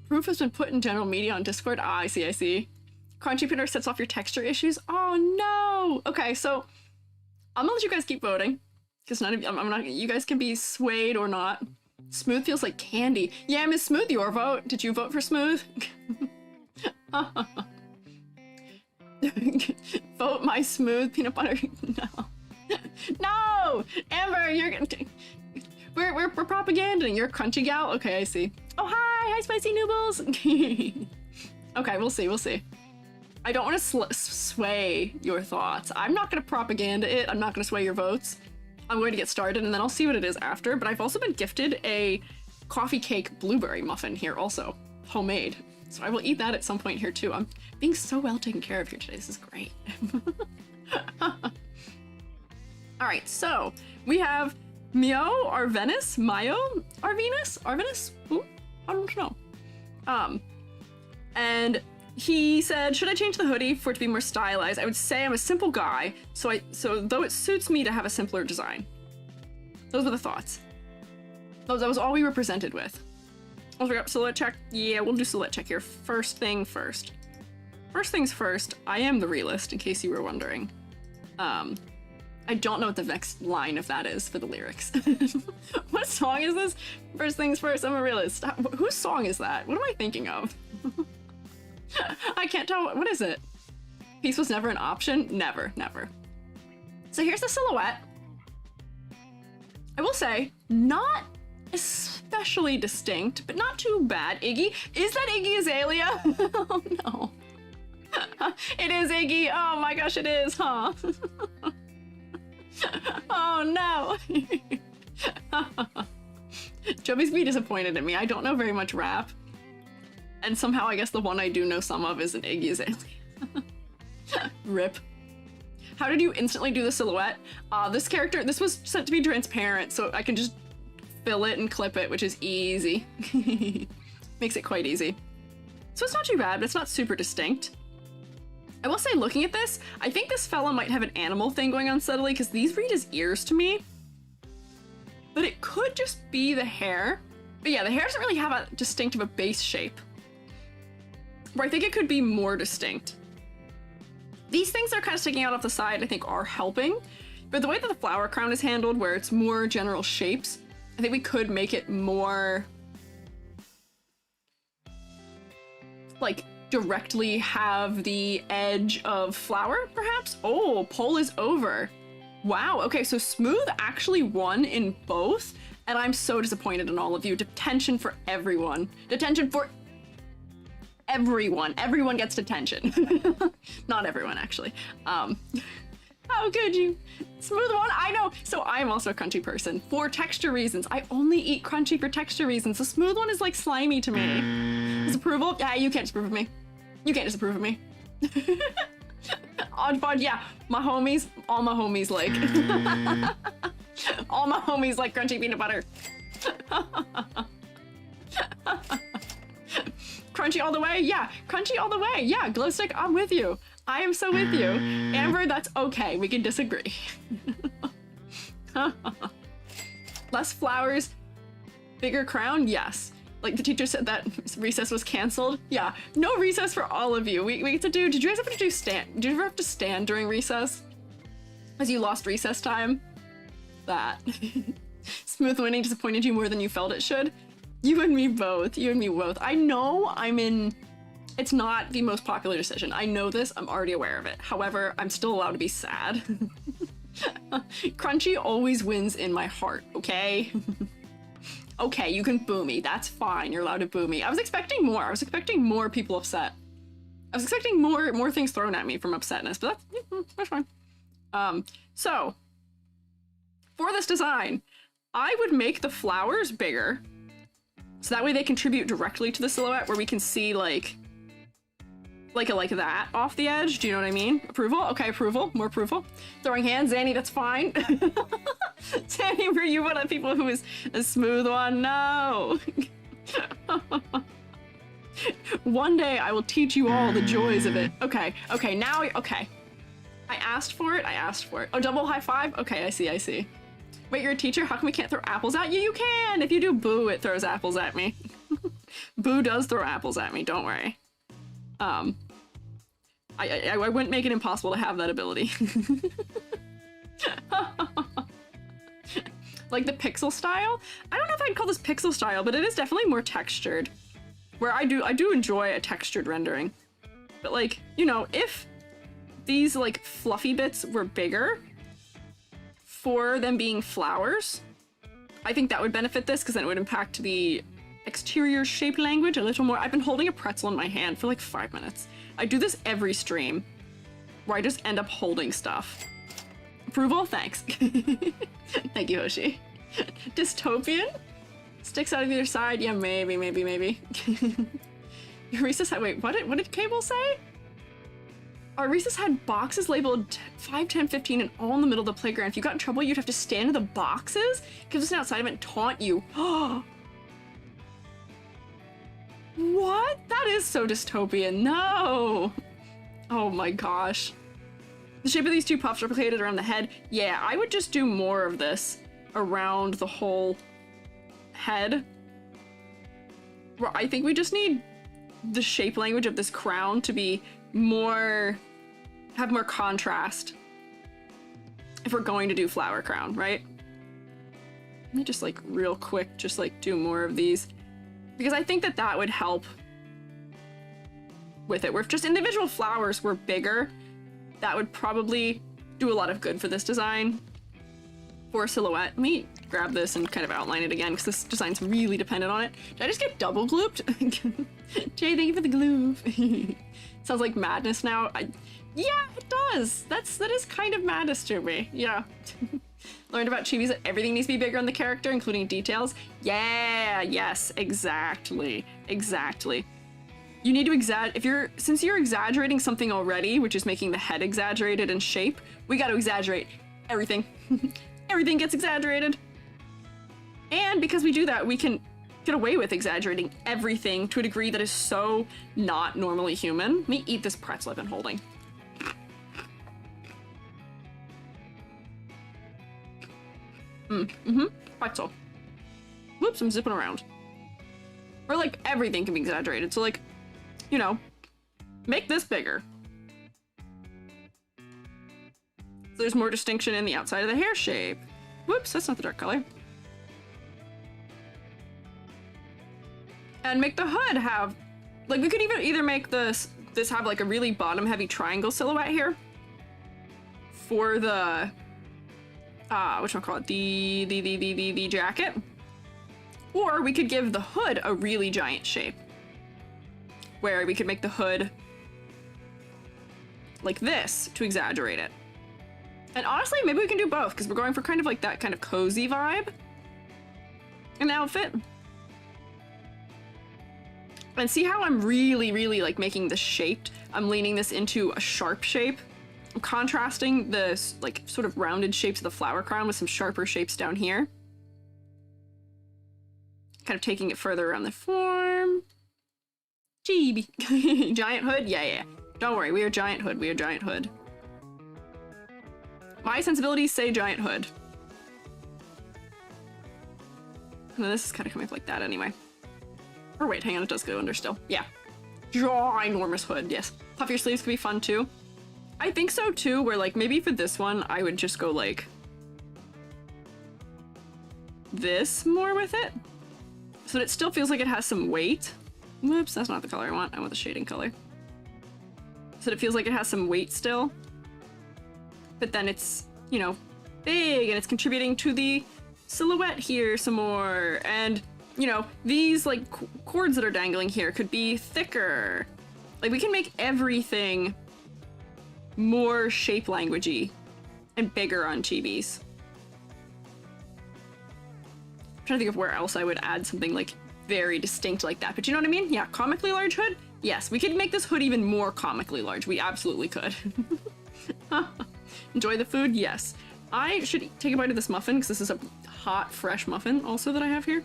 Proof has been put in general media on Discord. Ah, I see. Crunchy peanut butter sets off your texture issues. Oh no. Okay, so I'm gonna let you guys keep voting. Because none of you, I'm not, you guys can be swayed or not. Smooth feels like candy. Yeah, Miss Smooth, your vote. Did you vote for smooth? Vote my smooth peanut butter. No. No! Amber, we're propaganding. You're a crunchy gal? Okay, I see. Oh, hi spicy noodles. Okay, we'll see. I don't want to sway your thoughts. I'm not going to propaganda it. I'm not going to sway your votes. I'm going to get started and then I'll see what it is after, but I've also been gifted a coffee cake blueberry muffin here also, homemade. So I will eat that at some point here too. I'm being so well taken care of here today. This is great. All right, so we have Myo Arvenis? Ooh, I don't know. And he said, should I change the hoodie for it to be more stylized? I would say I'm a simple guy, so though it suits me to have a simpler design. Those were the thoughts. That was all we were presented with. I'll figure out silhouette check. Yeah, we'll do silhouette check here. First things first, I am the realist, in case you were wondering. I don't know what the next line of that is for the lyrics. What song is this? First things first, I'm a realist. Whose song is that? What am I thinking of? I can't tell. What is it? Peace was never an option? Never. So here's the silhouette. I will say, not especially distinct, but not too bad. Iggy? Is that Iggy Azalea? Oh no. It is Iggy. Oh my gosh, it is, huh? Oh no. Joby's be disappointed in me. I don't know very much rap. And somehow I guess the one I do know some of is an Iggy Azalea. RIP. How did you instantly do the silhouette? This was sent to be transparent, so I can just fill it and clip it, which is easy. Makes it quite easy. So it's not too bad, but it's not super distinct. I will say, looking at this, I think this fella might have an animal thing going on subtly, because these read as ears to me. But it could just be the hair. But yeah, the hair doesn't really have a distinct of a base shape. Where I think it could be more distinct. These things that are kind of sticking out off the side, I think, are helping. But the way that the flower crown is handled, where it's more general shapes, I think we could make it more like directly have the edge of flower, perhaps? Oh, poll is over. Wow, okay, so smooth actually won in both, and I'm so disappointed in all of you. Detention for everyone. Detention for everyone. Everyone gets detention. Not everyone, actually. How could you? Smooth one? I know. So I'm also a crunchy person for texture reasons. I only eat crunchy for texture reasons. The smooth one is like slimy to me. Disapproval? Yeah, you can't disapprove of me. You can't disapprove of me. Oddbod, yeah. My homies, all my homies like. All my homies like crunchy peanut butter. Crunchy all the way? Yeah. Crunchy all the way. Yeah. Glow stick, I'm with you. I am so with you. Amber, that's okay. We can disagree. Less flowers, bigger crown? Yes. Like the teacher said that recess was canceled. Yeah. No recess for all of you. We get to do, did you guys ever do stand? Did you ever have to stand during recess? As you lost recess time? That. Smooth winning disappointed you more than you felt it should? You and me both. You and me both. I know I'm in... It's not the most popular decision. I know this. I'm already aware of it. However, I'm still allowed to be sad. Crunchy always wins in my heart, okay? Okay, you can boo me. That's fine. You're allowed to boo me. I was expecting more. I was expecting more people upset. I was expecting more things thrown at me from upsetness, but that's fine. So for this design, I would make the flowers bigger, so that way they contribute directly to the silhouette, where we can see like that off the edge. Do you know what I mean? Approval? Okay, approval. More approval. Throwing hands, Zanny, that's fine. Zanny, were you one of the people who was a smooth one? No. One day I will teach you all the joys of it. Okay, now, okay. I asked for it. Oh, double high five? Okay, I see. Wait, you're a teacher? How come we can't throw apples at you? You can! If you do boo, it throws apples at me. Boo does throw apples at me, don't worry. I wouldn't make it impossible to have that ability. Like the pixel style? I don't know if I'd call this pixel style, but it is definitely more textured. Where I do enjoy a textured rendering. But like, you know, if these like fluffy bits were bigger for them being flowers, I think that would benefit this, because then it would impact the exterior shape language a little more. I've been holding a pretzel in my hand for like 5 minutes. I do this every stream, where I just end up holding stuff. Approval? Thanks. Thank you, Hoshi. Dystopian? Sticks out of either side? Yeah, maybe. Your recess had, wait, what did Cable say? Our recess had boxes labeled 5, 10, 15 and all in the middle of the playground. If you got in trouble, you'd have to stand in the boxes? Give us an outside event and taunt you. What? That is so dystopian. No! Oh my gosh. The shape of these two puffs replicated around the head. Yeah, I would just do more of this around the whole head. Well, I think we just need the shape language of this crown to be have more contrast if we're going to do flower crown, right? Let me just like real quick, just like do more of these, because I think that would help with it. Where if just individual flowers were bigger, that would probably do a lot of good for this design. For a silhouette, let me grab this and kind of outline it again, because this design's really dependent on it. Did I just get double glooped? Jay, thank you for the gloop. Sounds like madness now. Yeah, it does. That is kind of madness to me. Yeah. Learned about Chibis that everything needs to be bigger on the character, including details. Yeah, yes, exactly. You need to since you're exaggerating something already, which is making the head exaggerated in shape, we got to exaggerate everything. Everything gets exaggerated. And because we do that, we can get away with exaggerating everything to a degree that is so not normally human. Let me eat this pretzel I've been holding. Pretzel. Whoops, I'm zipping around. Or like everything can be exaggerated. So like, you know, make this bigger. So there's more distinction in the outside of the hair shape. Whoops, that's not the dark color. And make the hood have, like, we could either make this have like a really bottom heavy triangle silhouette here for the whatchamacallit, the jacket, or we could give the hood a really giant shape, where we could make the hood like this to exaggerate it. And honestly, maybe we can do both, because we're going for kind of like that kind of cozy vibe in the outfit. And see how I'm really like making this shaped? I'm leaning this into a sharp shape. I'm contrasting the like sort of rounded shapes of the flower crown with some sharper shapes down here. Kind of taking it further around the form. Chibi. Giant hood? Yeah. Don't worry, we are giant hood. My sensibilities say giant hood. And this is kind of coming up like that anyway. Or wait, hang on, it does go under still. Yeah. Ginormous hood, yes. Puffier sleeves could be fun too. I think so too, where like maybe for this one, I would just go like this more with it. So that it still feels like it has some weight. Whoops, that's not the color I want. I want the shading color. So that it feels like it has some weight still. But then it's, you know, big and it's contributing to the silhouette here some more. And, you know, these like cords that are dangling here could be thicker. Like, we can make everything more shape languagey and bigger on chibis. I'm trying to think of where else I would add something like very distinct like that, but you know what I mean? Yeah, comically large hood? Yes, we could make this hood even more comically large. We absolutely could. Enjoy the food? Yes. I should take a bite of this muffin because this is a hot, fresh muffin also that I have here.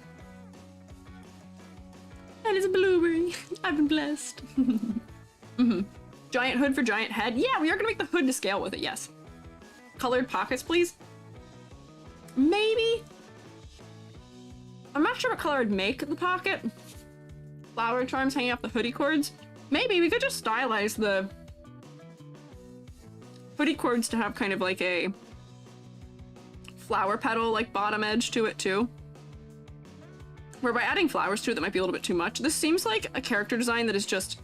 And it's a blueberry. I've been blessed. Giant hood for giant head. Yeah, we are gonna make the hood to scale with it, yes. Colored pockets, please. Maybe. I'm not sure what color I'd make the pocket. Flower charms hanging off the hoodie cords. Maybe we could just stylize the hoodie cords to have kind of like a flower petal like bottom edge to it too. Where by adding flowers to it, that might be a little bit too much. This seems like a character design that is just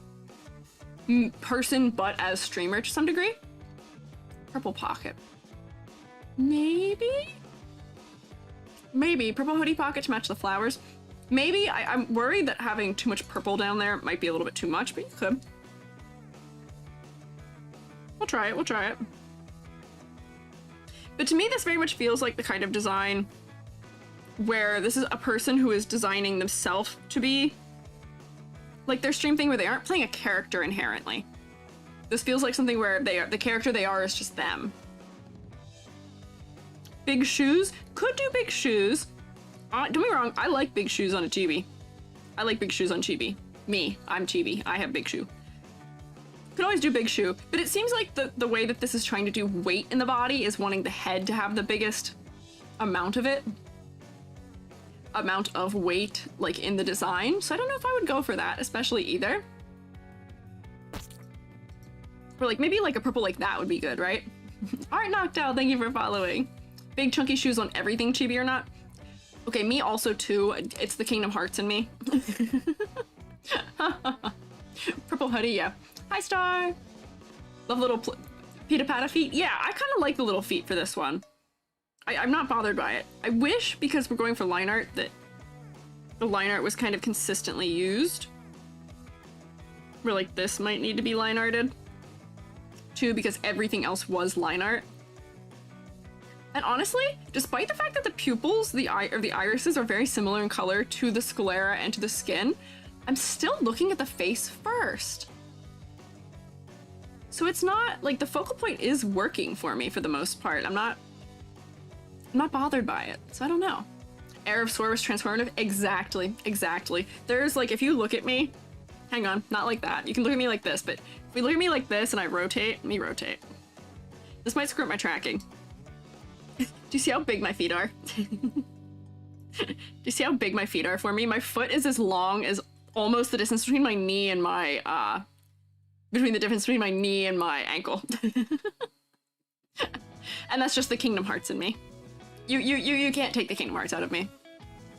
person but as streamer to some degree. Purple pocket. Maybe? Maybe. Purple hoodie pocket to match the flowers. Maybe. I'm worried that having too much purple down there might be a little bit too much, but you could. We'll try it. We'll try it. But to me, this very much feels like the kind of design where this is a person who is designing themselves to be like their stream thing where they aren't playing a character inherently. This feels like something where they are, the character they are is just them. Big shoes? Could do big shoes. Don't get me wrong, I like big shoes on a chibi. I like big shoes on chibi. Me, I'm chibi. I have big shoe. Could always do big shoe, but it seems like the way that this is trying to do weight in the body is wanting the head to have the biggest amount of it. Amount of weight, like, in the design. So I don't know if I would go for that, especially either. Or, like, maybe, like, a purple like that would be good, right? Art Knocked Out, thank you for following. Big chunky shoes on everything, chibi or not? Okay, me also, too. It's the Kingdom Hearts in me. Purple hoodie, yeah. Hi, Star! Love little pita pata feet. Yeah, I kind of like the little feet for this one. I'm not bothered by it. I wish, because we're going for line art, that the line art was kind of consistently used. Where, like, this might need to be line arted. Too, because everything else was line art. And honestly, despite the fact that the pupils, the irises are very similar in color to the sclera and to the skin, I'm still looking at the face first. So it's not, like, the focal point is working for me for the most part. I'm not bothered by it, so I don't know. Air of Sword was transformative? Exactly, exactly. There's, like, if you look at me, hang on, not like that. You can look at me like this, but if you look at me like this and I rotate, let me rotate. This might screw up my tracking. Do you see how big my feet are? Do you see how big my feet are for me? My foot is as long as almost the distance between my knee and my, between the difference between my knee and my ankle. And that's just the Kingdom Hearts in me. You can't take the Kingdom Hearts out of me.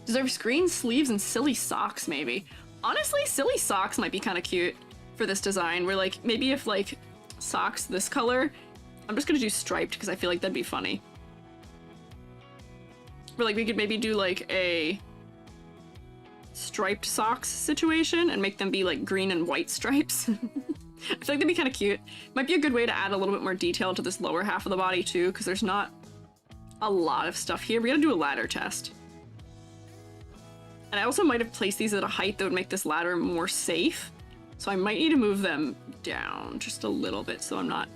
Deserves green sleeves and silly socks, maybe. Honestly, silly socks might be kind of cute for this design, where, like, maybe if, like, socks this color, I'm just gonna do striped because I feel like that'd be funny. Where, like, we could maybe do, like, a striped socks situation and make them be, like, green and white stripes. I feel like that'd be kind of cute. Might be a good way to add a little bit more detail to this lower half of the body, too, because there's not a lot of stuff here. We gotta do a ladder test. And I also might have placed these at a height that would make this ladder more safe. So I might need to move them down just a little bit so I'm not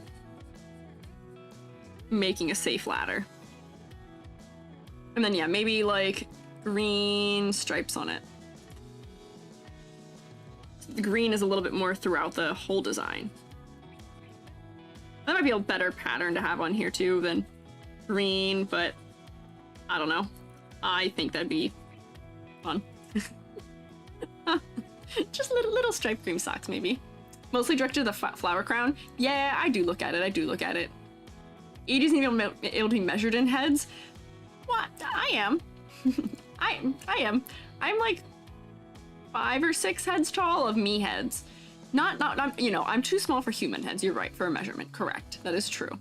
making a safe ladder. And then, yeah, maybe, like, green stripes on it. The green is a little bit more throughout the whole design. That might be a better pattern to have on here, too, than green, but I don't know. I think that'd be fun. Just little striped cream socks, maybe. Mostly directed to the flower crown. Yeah, I do look at it. I do look at it. Edie's not even able to be measured in heads. What? I am. I am. I'm like 5 or 6 heads tall of me heads. Not, you know, I'm too small for human heads. You're right, for a measurement. Correct. That is true.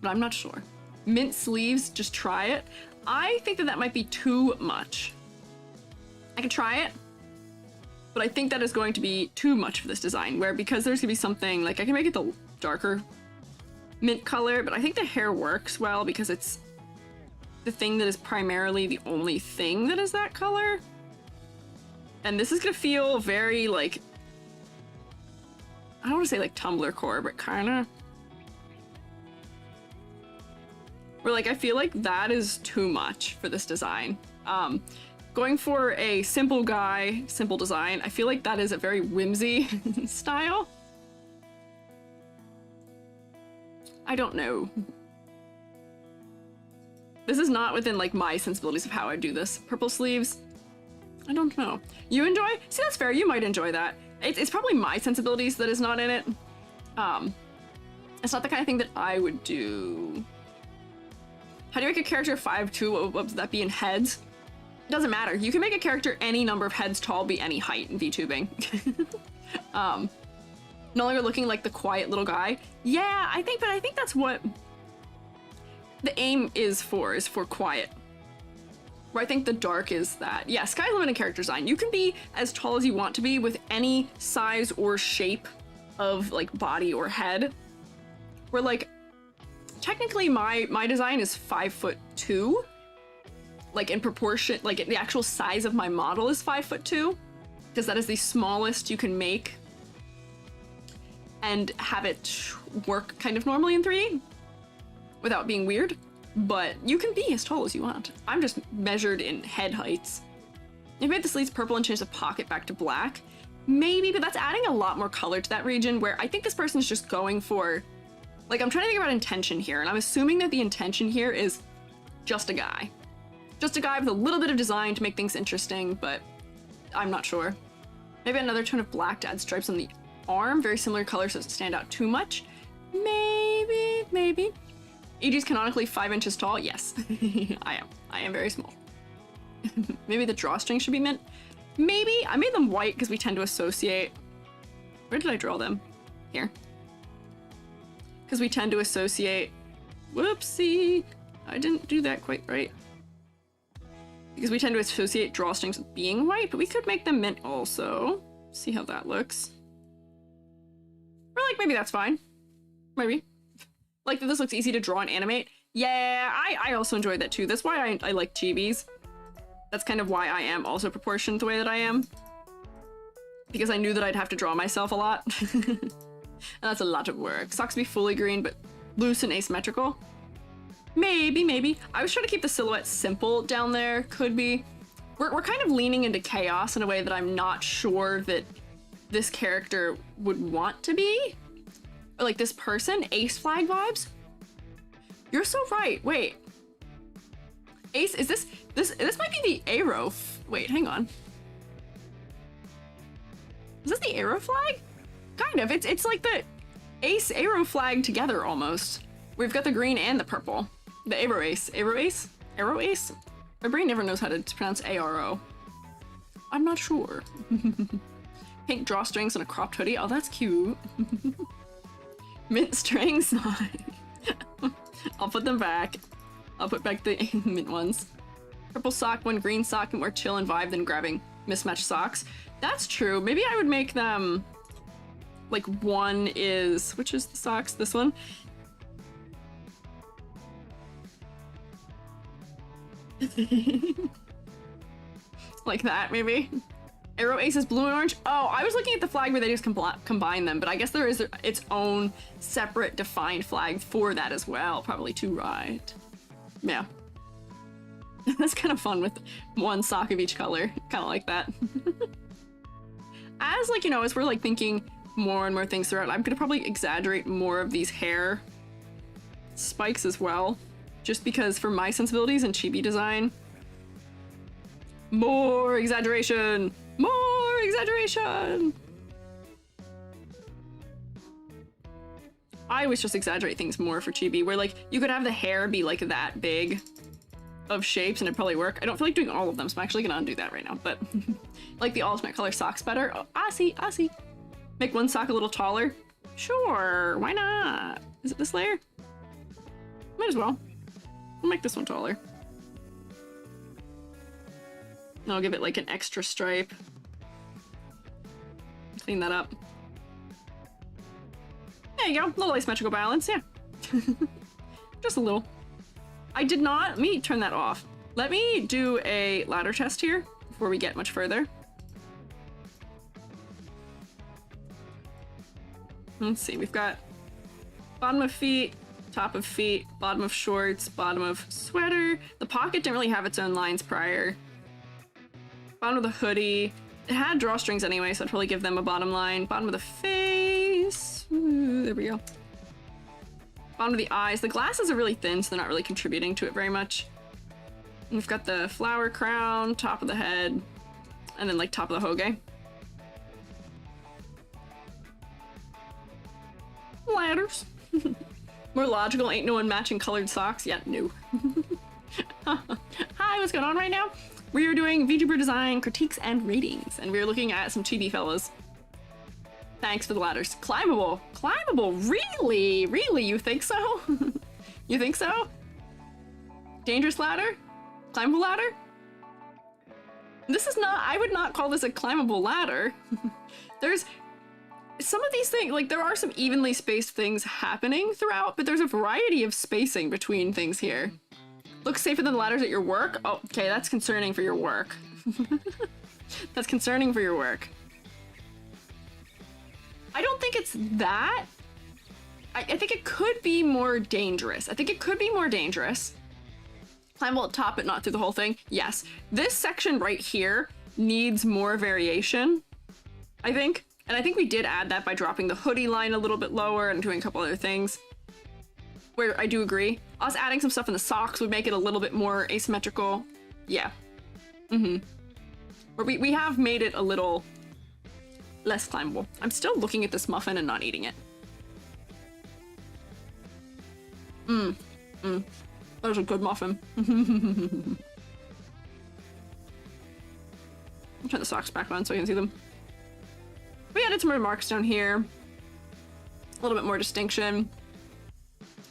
But I'm not sure. Mint sleeves, just try it. I think that might be too much. I could try it. But I think that is going to be too much for this design, where because there's gonna be something, like I can make it the darker mint color, but I think the hair works well because it's the thing that is primarily the only thing that is that color. And this is gonna feel very like, I don't want to say like Tumblr core, but kinda. Where like I feel like that is too much for this design. Going for a simple guy, simple design, I feel like that is a very whimsy style. I don't know. This is not within like my sensibilities of how I do this. Purple sleeves, I don't know. You enjoy? See, that's fair, you might enjoy that. It's probably my sensibilities that is not in it. It's not the kind of thing that I would do. How do you make a character 5'2"? What would that be in heads? It doesn't matter. You can make a character any number of heads tall, be any height in VTubing. No longer looking like the quiet little guy. Yeah, I think that's what the aim is for quiet. Where I think the dark is that. Yeah, sky's the limit in character design. You can be as tall as you want to be with any size or shape of like body or head. Where like, technically my design is 5'2". Like in proportion, like the actual size of my model is 5'2", because that is the smallest you can make and have it work kind of normally in 3D without being weird. But you can be as tall as you want. I'm just measured in head heights. If you made the sleeves purple and change the pocket back to black, maybe, but that's adding a lot more color to that region, where I think this person is just going for, like, I'm trying to think about intention here, and I'm assuming that the intention here is just a guy. Just a guy with a little bit of design to make things interesting, but I'm not sure. Maybe another tone of black to add stripes on the arm, very similar color so it doesn't stand out too much. Maybe. EG's canonically 5 inches tall. Yes, I am very small. Maybe the drawstring should be mint. Maybe. I made them white because we tend to associate. Where did I draw them? Here. Because we tend to associate. Whoopsie. I didn't do that quite right. Because we tend to associate drawstrings with being white, but we could make them mint also. See how that looks. Or like, maybe that's fine. Maybe. Like, this looks easy to draw and animate. Yeah, I also enjoyed that too. That's why I like chibis. That's kind of why I am also proportioned the way that I am. Because I knew that I'd have to draw myself a lot. And that's a lot of work. Socks be fully green, but loose and asymmetrical. Maybe. I was trying to keep the silhouette simple down there. Could be. We're kind of leaning into chaos in a way that I'm not sure that this character would want to be. Or like this person, Ace flag vibes. You're so right. Wait. Ace, is this might be the arrow. Wait, hang on. Is this the arrow flag? Kind of. It's like the Ace arrow flag together almost. We've got the green and the purple. The arrow ace. Arrow ace? Arrow ace? My brain never knows how to pronounce ARO. I'm not sure. Pink drawstrings and a cropped hoodie. Oh, that's cute. Mint strings. I'll put them back. I'll put back the mint ones. Purple sock, one green sock, and more chill and vibe than grabbing mismatched socks. That's true. Maybe I would make them like one is, which is the socks? This one? Like that, maybe? Arrow ace is blue and orange. Oh, I was looking at the flag where they just combine them, but I guess there is its own separate defined flag for that as well. Probably too right. Yeah. That's kind of fun with one sock of each color. Kind of like that. As like, you know, as we're like thinking more and more things throughout, I'm gonna probably exaggerate more of these hair spikes as well. Just because for my sensibilities and chibi design, more exaggeration! More exaggeration! I always just exaggerate things more for chibi, where like you could have the hair be like that big of shapes and it'd probably work. I don't feel like doing all of them, so I'm actually gonna undo that right now, but like the alternate color socks better. Oh, I see. Make one sock a little taller. Sure, why not? Is it this layer? Might as well. I'll make this one taller. And I'll give it like an extra stripe. Clean that up. There you go, a little asymmetrical balance, yeah. Just a little. I did not, let me turn that off. Let me do a ladder test here before we get much further. Let's see, we've got bottom of feet, top of feet, bottom of shorts, bottom of sweater. The pocket didn't really have its own lines prior. Bottom of the hoodie. It had drawstrings anyway, so I'd probably give them a bottom line. Bottom of the face. Ooh, there we go. Bottom of the eyes. The glasses are really thin, so they're not really contributing to it very much. And we've got the flower crown, top of the head, and then like top of the hoge. Ladders. More logical, ain't no one matching colored socks. Yeah, no. Hi, what's going on right now? We are doing Vtuber Design Critiques and Ratings, and we're looking at some chibi fellas. Thanks for the ladders. Climbable. Climbable? Really? Really? You think so? You think so? Dangerous ladder? Climbable ladder? This is not, I would not call this a climbable ladder. There's some of these things, like there are some evenly spaced things happening throughout, but there's a variety of spacing between things here. Looks safer than the ladders at your work? Oh, okay, that's concerning for your work. That's concerning for your work. I don't think it's that. I think it could be more dangerous. I think it could be more dangerous. Climbable at top, but not through the whole thing. Yes. This section right here needs more variation, I think. And I think we did add that by dropping the hoodie line a little bit lower and doing a couple other things. Where I do agree. Us adding some stuff in the socks would make it a little bit more asymmetrical. Yeah. Where we have made it a little less climbable. I'm still looking at this muffin and not eating it. That was a good muffin. I'll turn the socks back on so you can see them. We added some remarks down here. A little bit more distinction.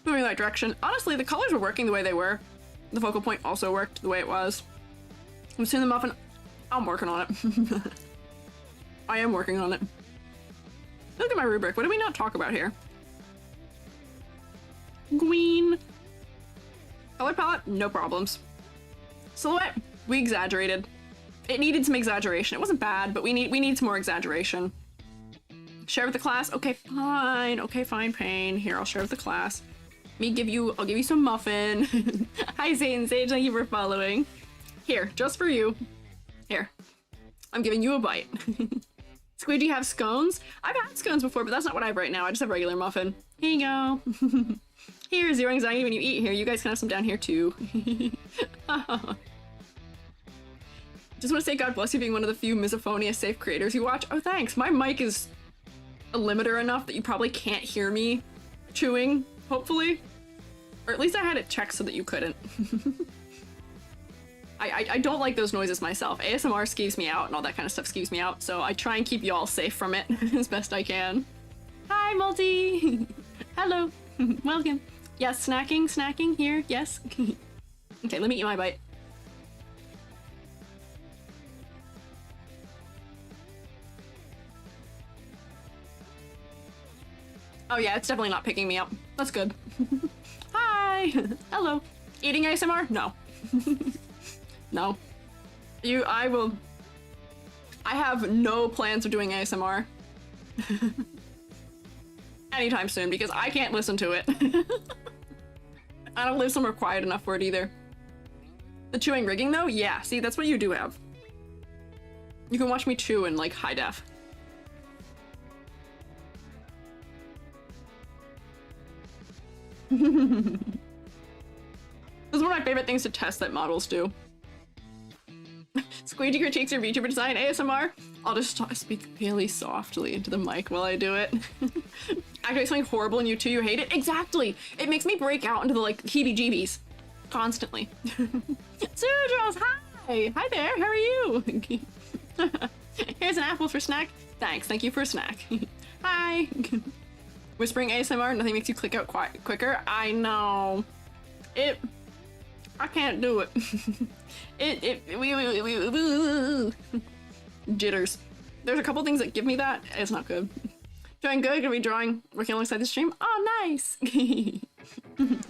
Moving in the right direction. Honestly, the colors were working the way they were. The focal point also worked the way it was. I'm seeing the muffin. I'm working on it. I am working on it. Look at my rubric. What did we not talk about here? Green. Color palette, no problems. Silhouette, we exaggerated. It needed some exaggeration. It wasn't bad, but we need some more exaggeration. Share with the class. Okay, fine. Okay, fine, Pain. Here, I'll share with the class. I'll give you some muffin. Hi, Satan Sage. Thank you for following. Here, just for you. Here, I'm giving you a bite. Squiiji have scones? I've had scones before, but that's not what I have right now. I just have regular muffin. Here you go. Here, zero anxiety when you eat here. You guys can have some down here too. Just want to say God bless you being one of the few misophonia safe creators you watch. Oh, thanks. My mic is a limiter enough that you probably can't hear me chewing, hopefully. Or at least I had it checked so that you couldn't. I don't like those noises myself. ASMR skeeves me out and all that kind of stuff skeeves me out, so I try and keep y'all safe from it as best I can. Hi, Multi! Hello. Welcome. Yes, snacking here, yes. Okay, let me eat my bite. Oh yeah, it's definitely not picking me up. That's good. Hi! Hello. Eating ASMR? No. No. I have no plans of doing ASMR. Anytime soon, because I can't listen to it. I don't live somewhere quiet enough for it either. The chewing rigging though? Yeah, see, that's what you do have. You can watch me chew in like high def. This is one of my favorite things to test that models do. Squiiji critiques your VTuber design ASMR. I'll just speak really softly into the mic while I do it. Activate something horrible in you too, you hate it? Exactly! It makes me break out into the like heebie-jeebies. Constantly. Sujos, hi! Hi there, how are you? Here's an apple for snack. Thanks, thank you for a snack. Hi! Whispering ASMR, nothing makes you click out quicker. I know. I can't do it. Jitters. There's a couple things that give me that. It's not good. Drawing good, gonna be drawing, working alongside the stream. Oh, nice. It's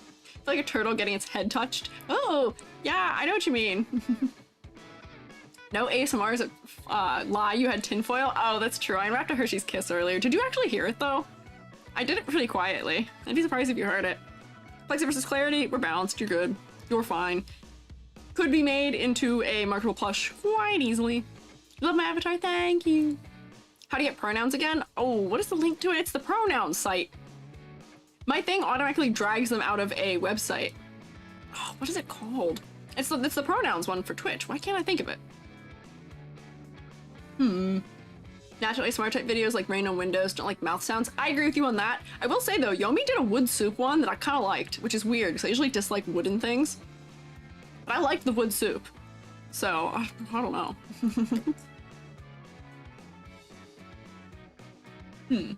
like a turtle getting its head touched. Oh, yeah, I know what you mean. No ASMR, is it lie you had tinfoil? Oh, that's true. I wrapped a Hershey's Kiss earlier. Did you actually hear it though? I did it pretty quietly. I'd be surprised if you heard it. Plexi versus Clarity, we're balanced, you're good. You're fine. Could be made into a marketable plush quite easily. Love my avatar, thank you. How do you get pronouns again? Oh, what is the link to it? It's the pronouns site. My thing automatically drags them out of a website. Oh, what is it called? It's the pronouns one for Twitch. Why can't I think of it? Naturally smart type videos like rain on windows don't like mouth sounds. I agree with you on that. I will say though, Yomi did a wood soup one that I kind of liked, which is weird because I usually dislike wooden things. But I liked the wood soup. So, I don't know. A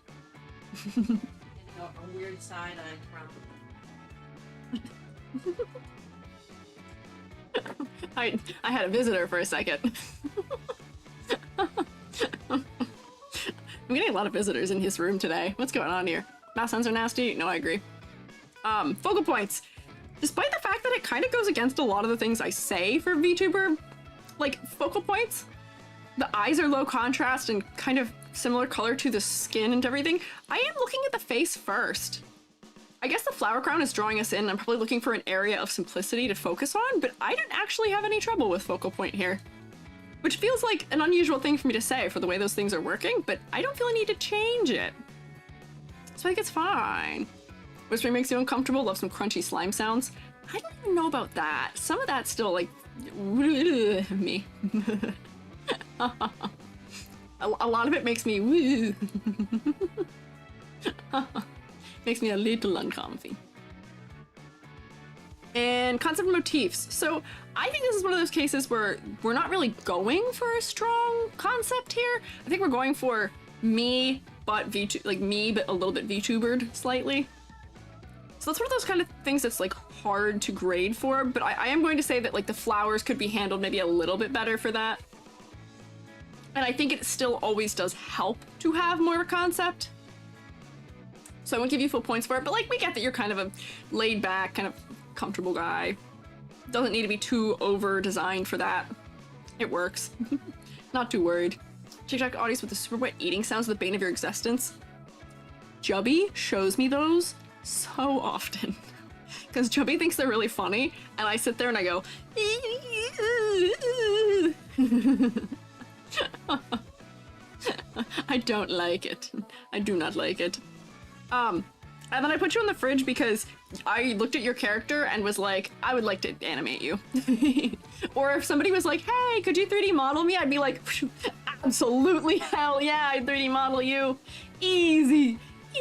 weird side-eye from. I had a visitor for a second. I'm getting a lot of visitors in his room today. What's going on here? Mouse sounds are nasty? No, I agree. Focal points. Despite the fact that it kind of goes against a lot of the things I say for VTuber, like focal points, the eyes are low contrast and kind of similar color to the skin and everything. I am looking at the face first. I guess the flower crown is drawing us in. I'm probably looking for an area of simplicity to focus on, but I didn't actually have any trouble with focal point here. Which feels like an unusual thing for me to say for the way those things are working, but I don't feel a need to change it. So I think it's fine. Whispering makes you uncomfortable, love some crunchy slime sounds. I don't even know about that. Some of that's still like, me. A lot of it makes me woo. Makes me a little uncomfy. And concept motifs. So I think this is one of those cases where we're not really going for a strong concept here. I think we're going for me, but me, but a little bit VTubered slightly. So that's one of those kind of things that's like hard to grade for, but I am going to say that like the flowers could be handled maybe a little bit better for that. And I think it still always does help to have more of a concept. So I won't give you full points for it, but like we get that you're kind of a laid back, kind of comfortable guy. Doesn't need to be too over designed for that. It works. Not too worried. TikTok audience with the super wet eating sounds the bane of your existence. Chubby shows me those so often. Because Chubby thinks they're really funny, and I sit there and I go, I don't like it. I do not like it. And then I put you in the fridge because I looked at your character and was like, I would like to animate you. Or if somebody was like, hey, could you 3D model me? I'd be like, absolutely, hell yeah, I'd 3D model you. Easy,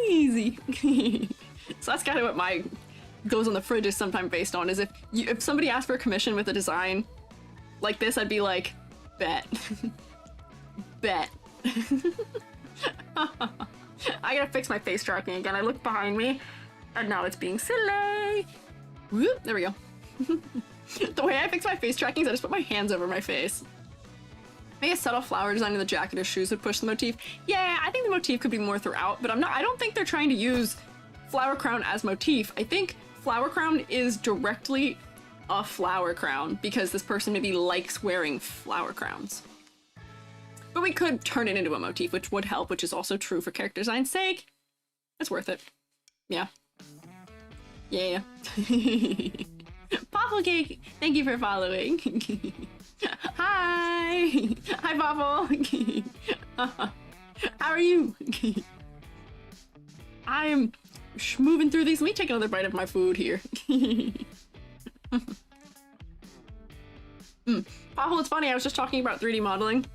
easy. So that's kind of what my goes on the fridge is sometimes based on, is if somebody asked for a commission with a design like this, I'd be like, bet. Bet. I gotta fix my face tracking again. I look behind me, and now it's being silly. Whoop, there we go. The way I fix my face tracking is I just put my hands over my face. Maybe a subtle flower design in the jacket or shoes would push the motif. Yeah, I think the motif could be more throughout, but I don't think they're trying to use flower crown as motif. I think flower crown is directly a flower crown because this person maybe likes wearing flower crowns. But we could turn it into a motif, which would help, which is also true for character design's sake. It's worth it. Yeah. Yeah. Poffle Cake, thank you for following. Hi! Hi, Poffle! How are you? I'm moving through these. Let me take another bite of my food here. Poffle, it's funny, I was just talking about 3D modeling.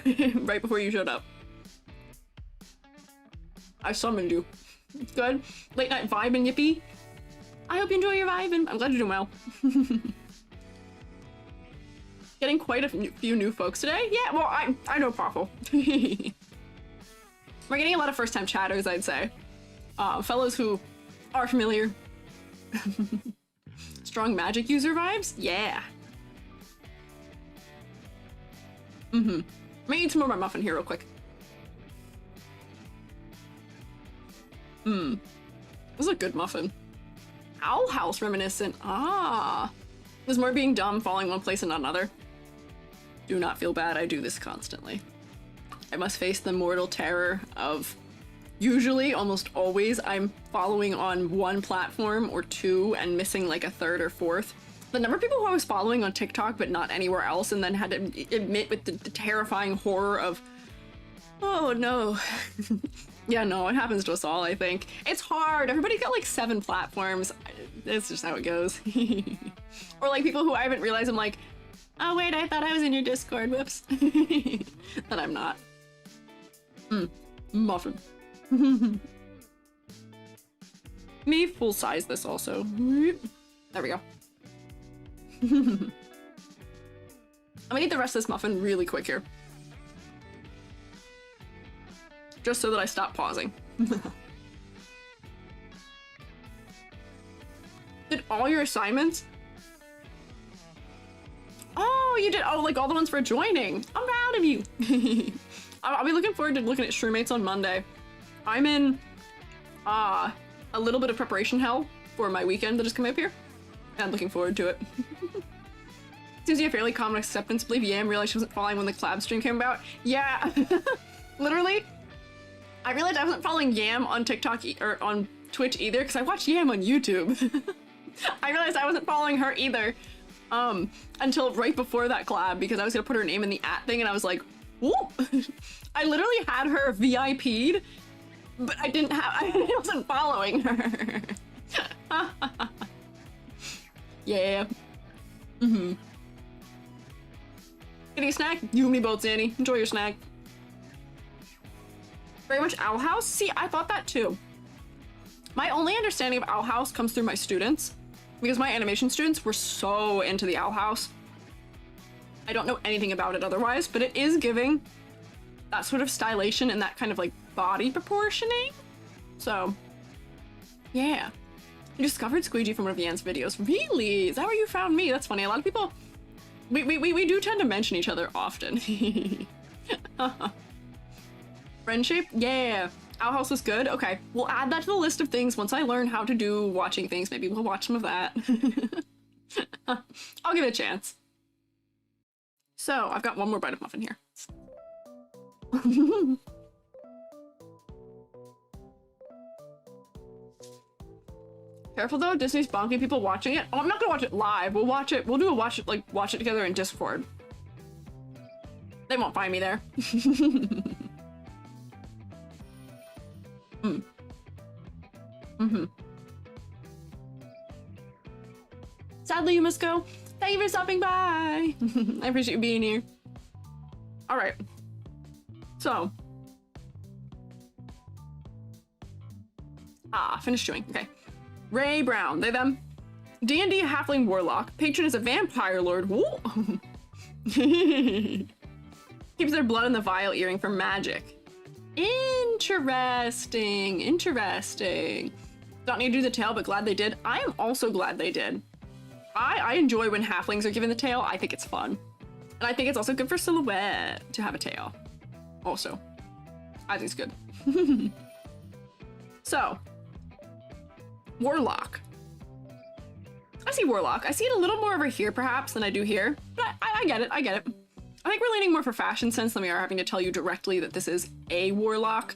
Right before you showed up. I summoned you. It's good. Late night vibe and yippee. I hope you enjoy your vibe and I'm glad you're doing well. Getting quite a few new folks today. Yeah, well, I know Poffle. We're getting a lot of first time chatters, I'd say. Fellows who are familiar. Strong magic user vibes? Yeah. Let me eat some more of my muffin here real quick. This is a good muffin. Owl House reminiscent. Ah. There's more being dumb, falling one place and not another. Do not feel bad, I do this constantly. I must face the mortal terror of usually, almost always, I'm following on one platform or two and missing like a third or fourth. The number of people who I was following on TikTok but not anywhere else and then had to admit with the terrifying horror of, oh no. Yeah, no, it happens to us all, I think. It's hard. Everybody's got like 7 platforms. It's just how it goes. Or like people who I haven't realized, I'm like, oh wait, I thought I was in your Discord, whoops. But I'm not. Muffin. Me full size this also. There we go. I'm gonna eat the rest of this muffin really quick here. Just so that I stop pausing. Did all your assignments? Oh, you did, oh, like all the ones for joining. I'm proud of you. I'll be looking forward to looking at SHROOMATEs on Monday. I'm in a little bit of preparation hell for my weekend that is coming up here. And I'm looking forward to it. Seems to be a fairly common acceptance. I believe Yam realized she wasn't following when the collab stream came about. Yeah, literally. I realized I wasn't following Yam on TikTok or on Twitch either because I watched Yam on YouTube. I realized I wasn't following her either until right before that collab because I was gonna put her name in the @ thing and I was like, ooh. I literally had her VIP'd, but I wasn't following her. Yeah. Getting a snack? You and me both, Zanny. Enjoy your snack. Very much Owl House? See, I thought that too. My only understanding of Owl House comes through my students, because my animation students were so into the Owl House. I don't know anything about it otherwise, but it is giving that sort of stylation and that kind of like body proportioning. So, yeah. You discovered Squiiji from one of Yan's videos. Really? Is that where you found me? That's funny. A lot of people, we do tend to mention each other often. Friendship? Yeah. Owl House was good? Okay. We'll add that to the list of things once I learn how to do watching things. Maybe we'll watch some of that. I'll give it a chance. So, I've got one more bite of muffin here. Careful though, Disney's bonking people watching it. Oh, I'm not gonna watch it live. We'll watch it. We'll do a watch it together in Discord. They won't find me there. Sadly, you must go. Thank you for stopping by. I appreciate you being here. All right. So. Finished chewing. Okay. Ray Brown. They, them. D&D Halfling Warlock. Patron is a vampire lord. Woo. Keeps their blood in the vial earring for magic. Interesting. Interesting. Don't need to do the tail, but glad they did. I am also glad they did. I enjoy when halflings are given the tail. I think it's fun. And I think it's also good for silhouette to have a tail. Also. I think it's good. So. Warlock. I see Warlock. I see it a little more over here, perhaps, than I do here. But I get it. I get it. I think we're leaning more for fashion sense than we are having to tell you directly that this is a Warlock.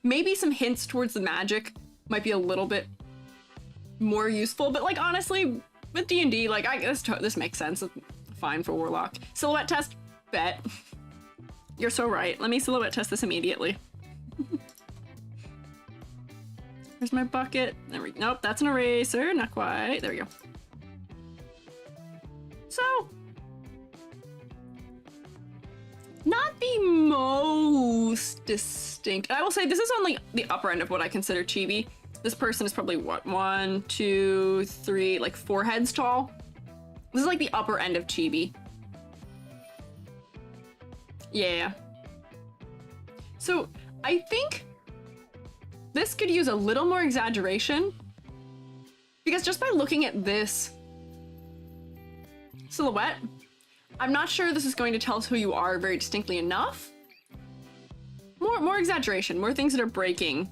Maybe some hints towards the magic might be a little bit more useful, but like honestly, with D&D, like I guess this makes sense. Fine for Warlock. Silhouette test? Bet. You're so right. Let me silhouette test this immediately. Where's my bucket? There we go. Nope, that's an eraser. Not quite. There we go. So, not the most distinct. And I will say this is on like the upper end of what I consider chibi. This person is probably what, 1, 2, 3, like 4 heads tall. This is like the upper end of chibi. Yeah. So I think this could use a little more exaggeration because just by looking at this silhouette, I'm not sure this is going to tell us who you are very distinctly enough. More exaggeration, more things that are breaking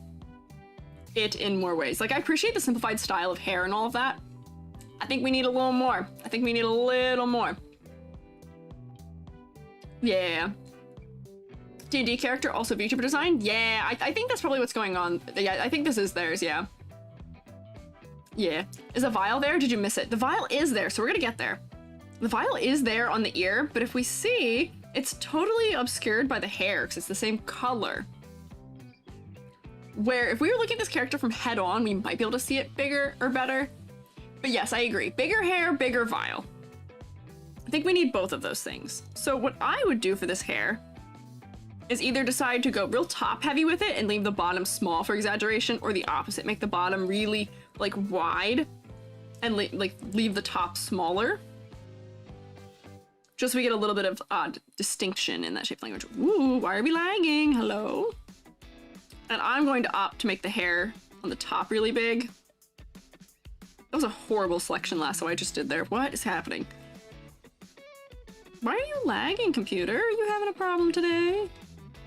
it in more ways. Like, I appreciate the simplified style of hair and all of that. I think we need a little more. I think we need a little more. Yeah. D&D character, also VTuber design? Yeah, I think that's probably what's going on. Yeah, I think this is theirs, yeah. Yeah. Is a vial there? Did you miss it? The vial is there, so we're gonna get there. The vial is there on the ear, but if we see, it's totally obscured by the hair, because it's the same color. Where, if we were looking at this character from head on, we might be able to see it bigger or better. But yes, I agree. Bigger hair, bigger vial. I think we need both of those things. So what I would do for this hair is either decide to go real top heavy with it and leave the bottom small for exaggeration, or the opposite, make the bottom really like wide and leave the top smaller. Just so we get a little bit of distinction in that shape language. Ooh, why are we lagging? Hello? And I'm going to opt to make the hair on the top really big. That was a horrible selection lasso I just did there. What is happening? Why are you lagging, computer? Are you having a problem today?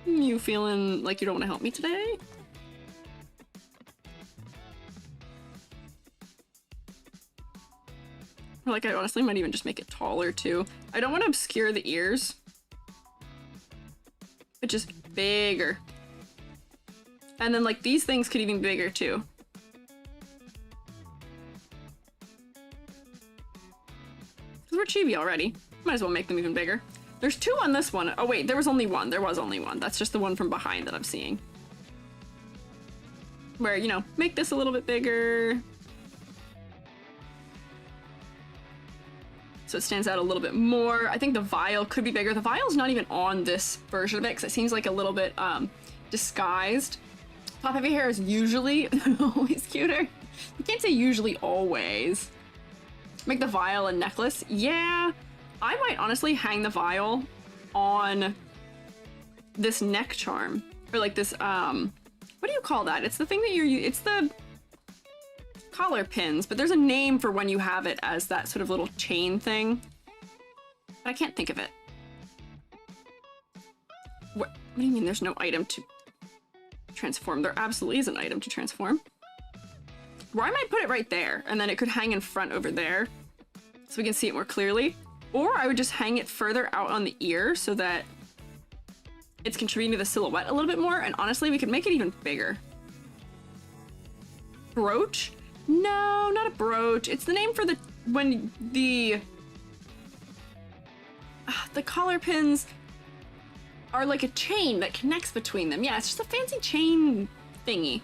You feeling like you don't want to help me today? Or like, I honestly might even just make it taller too. I don't want to obscure the ears, but just bigger. And then like these things could even be bigger too. Because we're chibi already. Might as well make them even bigger. There's two on this one. Oh wait, there was only one. There was only one. That's just the one from behind that I'm seeing. Where, you know, make this a little bit bigger. So it stands out a little bit more. I think the vial could be bigger. The vial's not even on this version of it because it seems like a little bit disguised. Top heavy hair is usually always cuter. You can't say usually always. Make the vial a necklace. Yeah, I might honestly hang the vial on this neck charm. Or like this, what do you call that? It's the thing that it's the collar pins, but there's a name for when you have it as that sort of little chain thing. But I can't think of it. What do you mean there's no item to transform? There absolutely is an item to transform. Or I might put it right there, and then it could hang in front over there, so we can see it more clearly. Or I would just hang it further out on the ear so that it's contributing to the silhouette a little bit more, and honestly, we could make it even bigger. Brooch? No, not a brooch. It's the name for when the collar pins are like a chain that connects between them. Yeah, it's just a fancy chain thingy.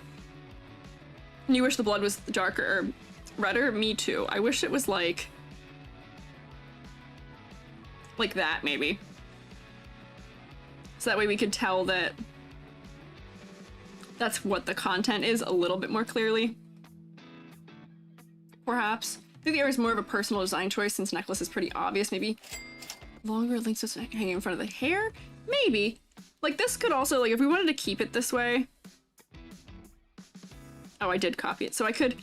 You wish the blood was darker or redder? Me too. I wish it was like that, maybe. So that way we could tell that that's what the content is a little bit more clearly. Perhaps. I think the ear is more of a personal design choice since necklace is pretty obvious. Maybe longer lengths of hanging in front of the hair? Maybe. Like this could also, like if we wanted to keep it this way. Oh, I did copy it. So I could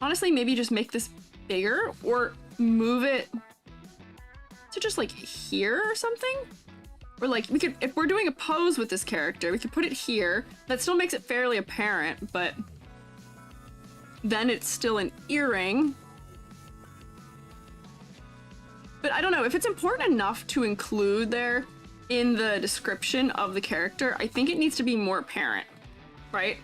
honestly maybe just make this bigger or move it to just like here or something. Or like we could, if we're doing a pose with this character, we could put it here. That still makes it fairly apparent, but then it's still an earring. But I don't know, if it's important enough to include there in the description of the character, I think it needs to be more apparent, right?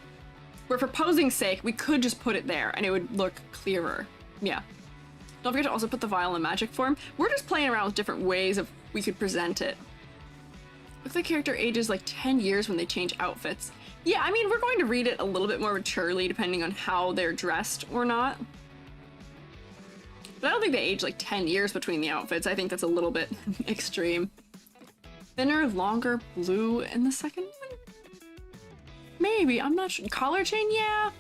Where for posing's sake, we could just put it there and it would look clearer. Yeah. Don't forget to also put the vial in magic form. We're just playing around with different ways of we could present it. If the character ages like 10 years when they change outfits. Yeah, I mean, we're going to read it a little bit more maturely depending on how they're dressed or not. But I don't think they age like 10 years between the outfits. I think that's a little bit extreme. Thinner, longer, blue in the second one? Maybe, I'm not sure. Collar chain, yeah.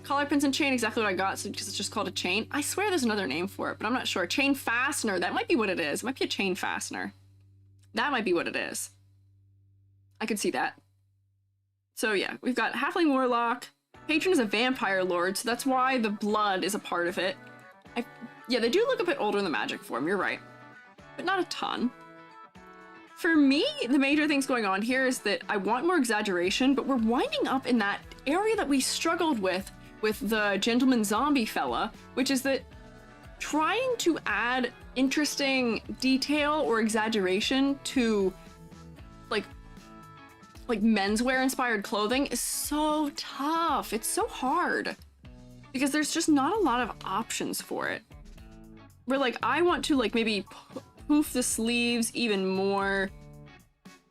Collar pins and chain, exactly what I got, because it's just called a chain. I swear there's another name for it, but I'm not sure. Chain fastener, that might be what it is. It might be a chain fastener. That might be what it is. I could see that. So yeah, we've got Halfling Warlock. Patron is a vampire lord, so that's why the blood is a part of it. Yeah, they do look a bit older in the magic form, you're right. But not a ton. For me, the major things going on here is that I want more exaggeration, but we're winding up in that area that we struggled with the gentleman zombie fella, which is that trying to add interesting detail or exaggeration to like menswear inspired clothing is so tough. It's so hard because there's just not a lot of options for it. Where like I want to like maybe poof the sleeves even more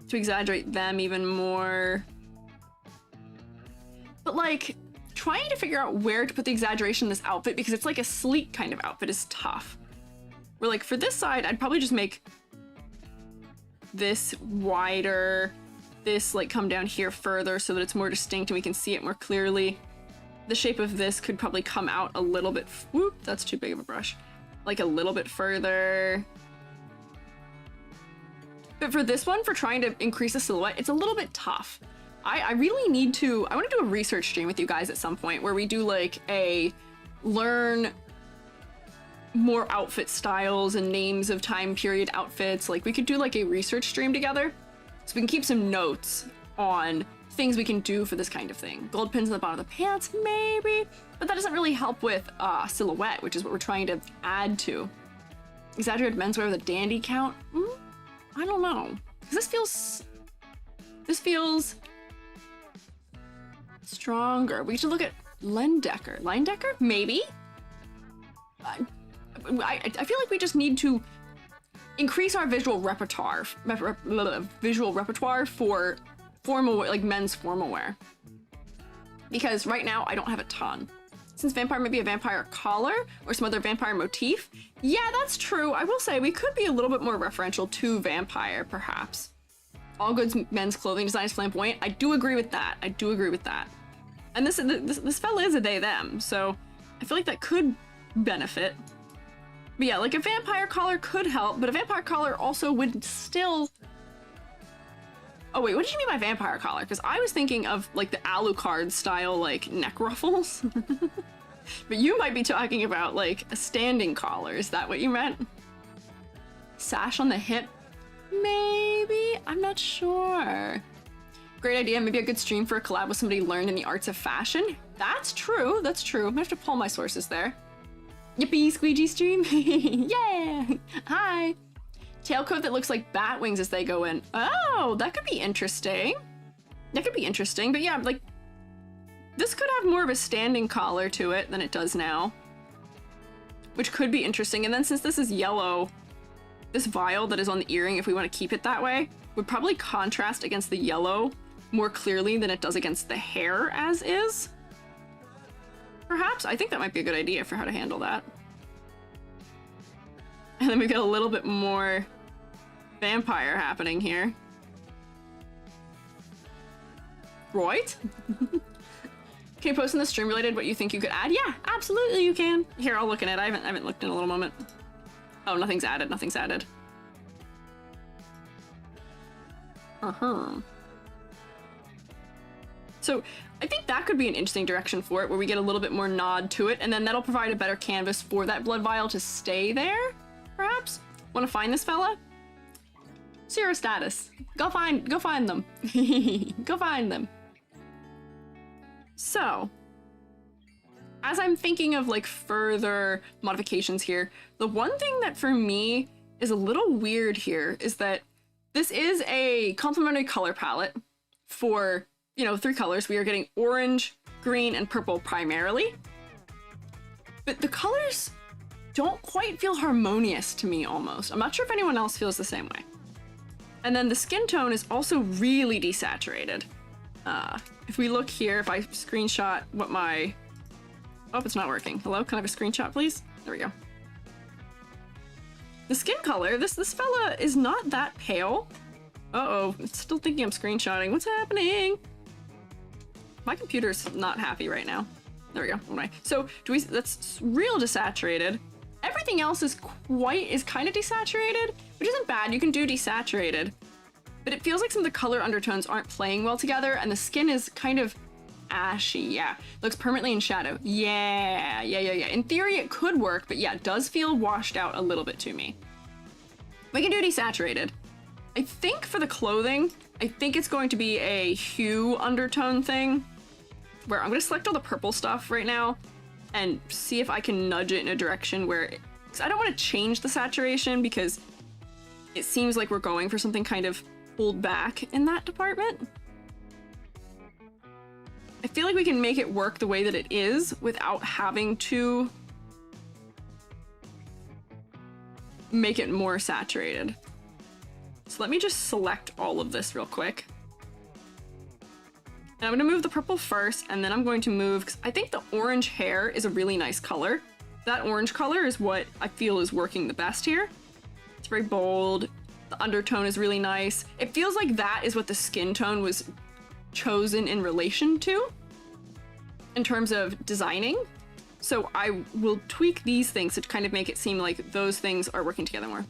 to exaggerate them even more. But like trying to figure out where to put the exaggeration in this outfit because it's like a sleek kind of outfit is tough. Where like for this side, I'd probably just make this wider, this like come down here further so that it's more distinct and we can see it more clearly. The shape of this could probably come out a little bit, whoop, that's too big of a brush. Like a little bit further. But for this one, for trying to increase the silhouette, it's a little bit tough. I really need to, I want to do a research stream with you guys at some point where we do like a learn more outfit styles and names of time period outfits. Like we could do like a research stream together so we can keep some notes on things we can do for this kind of thing. Gold pins in the bottom of the pants, maybe, but that doesn't really help with silhouette, which is what we're trying to add to. Exaggerated menswear with a dandy count? I don't know. Because this feels stronger. We should look at Lendecker. Lendecker? Maybe? I feel like we just need to increase our visual repertoire for formal, like men's formal wear. Because right now I don't have a ton. Since vampire may be a vampire collar or some other vampire motif. Yeah, that's true. I will say we could be a little bit more referential to vampire, perhaps. All goods men's clothing design is flamboyant. I do agree with that. I do agree with that. And this fella is a they them, so I feel like that could benefit. But yeah, like a vampire collar could help, but a vampire collar also would still... Oh wait, what did you mean by vampire collar? Because I was thinking of like the Alucard style like neck ruffles. But you might be talking about like a standing collar. Is that what you meant? Sash on the hip? Maybe? I'm not sure. Great idea. Maybe a good stream for a collab with somebody learned in the arts of fashion. That's true. That's true. I'm gonna have to pull my sources there. Yippee, Squiiji stream. Yeah. Hi. Tailcoat that looks like bat wings as they go in. Oh, that could be interesting. That could be interesting. But yeah, like this could have more of a standing collar to it than it does now, which could be interesting. And then since this is yellow, this vial that is on the earring, if we want to keep it that way, would probably contrast against the yellow more clearly than it does against the hair as is. Perhaps. I think that might be a good idea for how to handle that. And then we get a little bit more vampire happening here. Right? Can you post in the stream related what you think you could add? Yeah, absolutely you can. Here, I'll look in it. I haven't looked in a little moment. Oh, nothing's added. Nothing's added. So I think that could be an interesting direction for it, where we get a little bit more nod to it, and then that'll provide a better canvas for that blood vial to stay there, perhaps? Want to find this fella? Zero status. Go find them. Go find them. So, as I'm thinking of like further modifications here, the one thing that for me is a little weird here is that this is a complementary color palette for, you know, 3 colors. We are getting orange, green, and purple primarily. But the colors don't quite feel harmonious to me almost. I'm not sure if anyone else feels the same way. And then the skin tone is also really desaturated. If we look here, if I screenshot what my... Oh, it's not working. Hello, can I have a screenshot, please? There we go. The skin color, this fella is not that pale. Uh-oh, it's still thinking I'm screenshotting. What's happening? My computer's not happy right now. There we go. Anyway, so that's real desaturated. Everything else is kind of desaturated, which isn't bad. You can do desaturated, but it feels like some of the color undertones aren't playing well together, and the skin is kind of ashy. Yeah, looks permanently in shadow. Yeah. In theory, it could work, but yeah, it does feel washed out a little bit to me. We can do desaturated. I think for the clothing, I think it's going to be a hue undertone thing, where I'm gonna select all the purple stuff right now and see if I can nudge it in a direction where, because I don't want to change the saturation because it seems like we're going for something kind of pulled back in that department. I feel like we can make it work the way that it is without having to make it more saturated. So let me just select all of this real quick. And I'm gonna move the purple first, and then I'm going to move, because I think the orange hair is a really nice color. That orange color is what I feel is working the best here. It's very bold. The undertone is really nice. It feels like that is what the skin tone was chosen in relation to in terms of designing. So I will tweak these things to kind of make it seem like those things are working together more.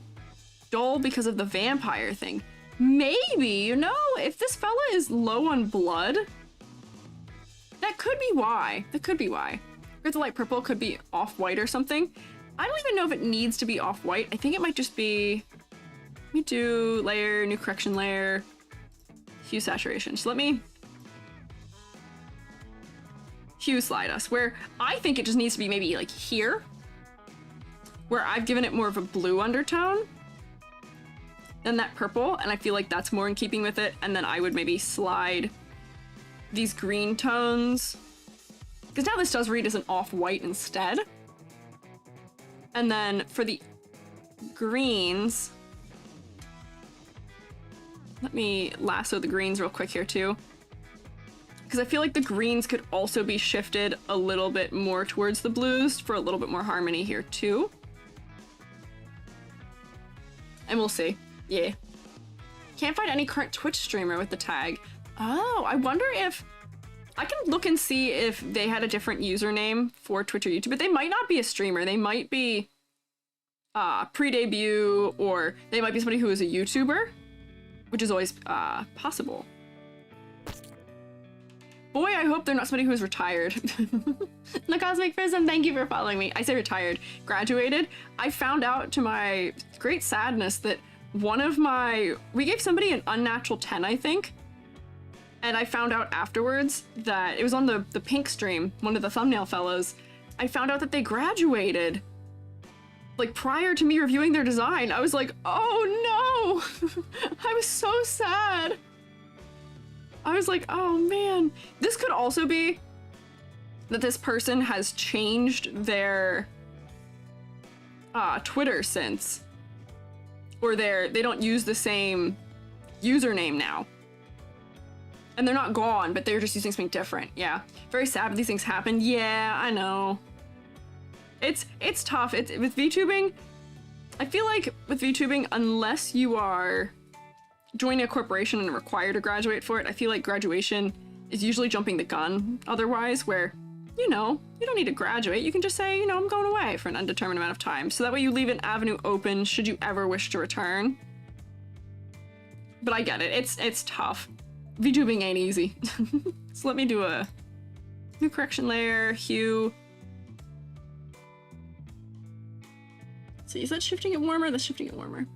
Dull because of the vampire thing. Maybe, you know, if this fella is low on blood, that could be why. That could be why. Or the light purple could be off-white or something. I don't even know if it needs to be off-white. I think it might just be, let me do layer, new correction layer, hue saturation. So let me hue slide us, where I think it just needs to be maybe like here, where I've given it more of a blue undertone than that purple, and I feel like that's more in keeping with it. And then I would maybe slide these green tones, because now this does read as an off-white instead. And then for the greens, let me lasso the greens real quick here too, because I feel like the greens could also be shifted a little bit more towards the blues for a little bit more harmony here too. And we'll see. Yeah. Can't find any current Twitch streamer with the tag. Oh, I wonder if I can look and see if they had a different username for Twitch or YouTube, but they might not be a streamer. They might be pre-debut, or they might be somebody who is a YouTuber, which is always possible. Boy, I hope they're not somebody who is retired. The Cosmic Prism, thank you for following me. I say retired, graduated. I found out to my great sadness that we gave somebody an unnatural 10, I think. And I found out afterwards that it was on the Pink stream, one of the thumbnail fellows. I found out that they graduated like prior to me reviewing their design. I was like, oh no. I was so sad. I was like, oh man. This could also be that this person has changed their Twitter since, or they don't use the same username now. And they're not gone, but they're just using something different. Yeah. Very sad when these things happen. Yeah, I know. It's tough. With VTubing, I feel like with VTubing, unless you are joining a corporation and required to graduate for it, I feel like graduation is usually jumping the gun otherwise, where, you know, you don't need to graduate. You can just say, you know, I'm going away for an undetermined amount of time. So that way you leave an avenue open should you ever wish to return. But I get it. It's tough. VTubing ain't easy. So let me do a new correction layer, hue. So is that shifting it warmer? That's shifting it warmer.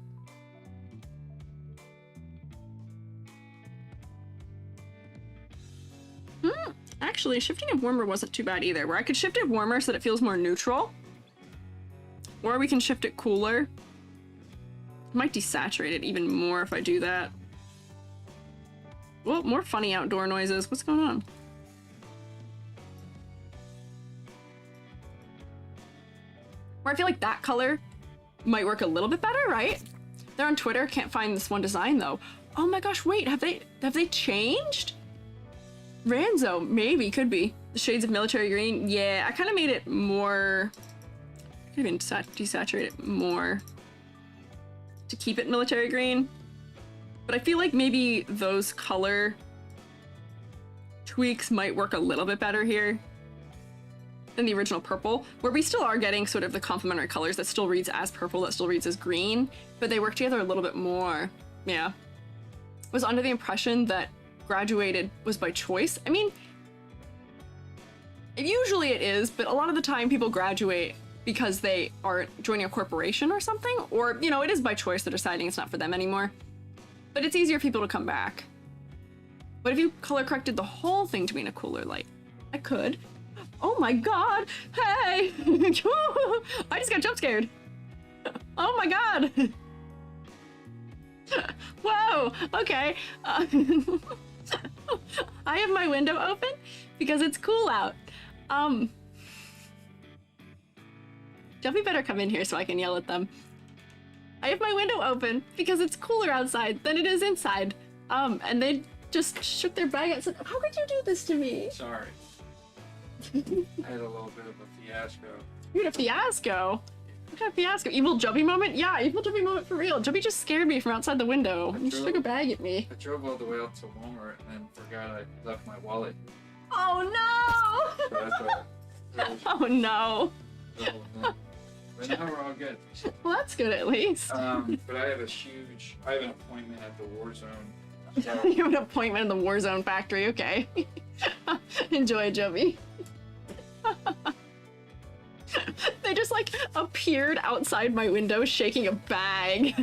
Actually, shifting it warmer wasn't too bad either, where I could shift it warmer so that it feels more neutral. Or we can shift it cooler. I might desaturate it even more if I do that. Well, more funny outdoor noises. What's going on? Where I feel like that color might work a little bit better, right? They're on Twitter, can't find this one design though. Oh my gosh, wait, have they changed? Ranzo, maybe, could be. The shades of military green, yeah, I kind of made it more, I could even desaturate it more to keep it military green. But I feel like maybe those color tweaks might work a little bit better here than the original purple, where we still are getting sort of the complementary colors that still reads as purple, that still reads as green, but they work together a little bit more. Yeah. Was under the impression that graduated was by choice. I mean, usually it is, but a lot of the time people graduate because they are joining a corporation or something, or, you know, it is by choice. They're deciding it's not for them anymore. But it's easier for people to come back. What if you color corrected the whole thing to be in a cooler light? I could. Oh my god! Hey! I just got jump scared. Oh my god! Whoa! Okay. I have my window open because it's cool out. Jumpy better come in here so I can yell at them. I have my window open because it's cooler outside than it is inside. And they just shook their bag and said, "How could you do this to me?" Sorry. I had a little bit of a fiasco. You had a fiasco? What kind of fiasco? Evil Jumpy moment? Yeah, evil Jumpy moment for real. Jumpy just scared me from outside the window. He shook a bag at me. I drove all the way out to Walmart and then forgot I left my wallet. Oh no! So I thought, Oh no. but now we're all good. Well, that's good at least. But I have an appointment at the war zone. So You have an appointment in the Warzone factory, okay. Enjoy, Jumpy. They just like appeared outside my window shaking a bag.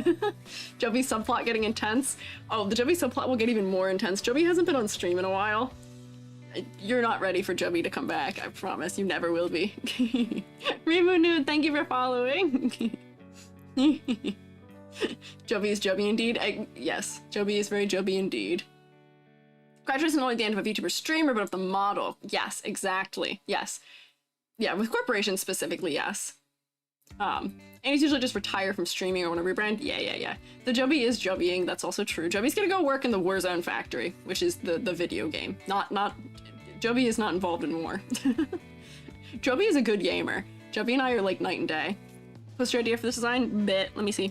Jumpy subplot getting intense. Oh, the Jumpy subplot will get even more intense. Jumpy hasn't been on stream in a while. You're not ready for Jumpy to come back, I promise. You never will be. Remu Nude, thank you for following. Jumpy is Jumpy indeed. Yes, Jumpy is very Jumpy indeed. Graduate isn't only the end of a VTuber streamer, but of the model. Yes, exactly. Yes. Yeah, with corporations specifically, yes. And he's usually just retire from streaming or want to rebrand. Yeah. The Jumpy is Jumpying, that's also true. Jumpy's gonna go work in the Warzone factory, which is the video game. Jumpy is not involved in war. Jumpy is a good gamer. Jumpy and I are like night and day. What's your idea for this design? Bit, let me see.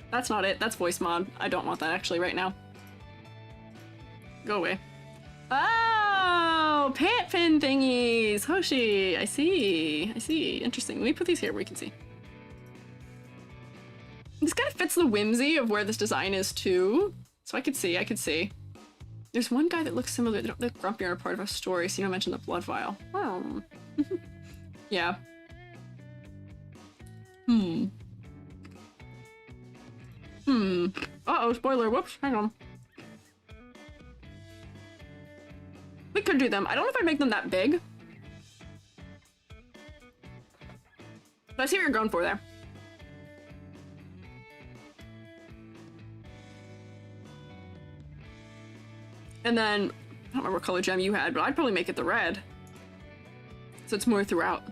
That's not it, that's voice mod. I don't want that actually right now. Go away. Oh, pant pin thingies. Hoshi, I see. Interesting. Let me put these here where we can see. This kind of fits the whimsy of where this design is too. So I could see. There's one guy that looks similar. They're grumpy are a part of a story, so you don't mention the blood vial. Oh. Yeah. Uh-oh, spoiler. Whoops, hang on. We could do them. I don't know if I'd make them that big. But I see what you're going for there. And then, I don't remember what color gem you had, but I'd probably make it the red. So it's more throughout.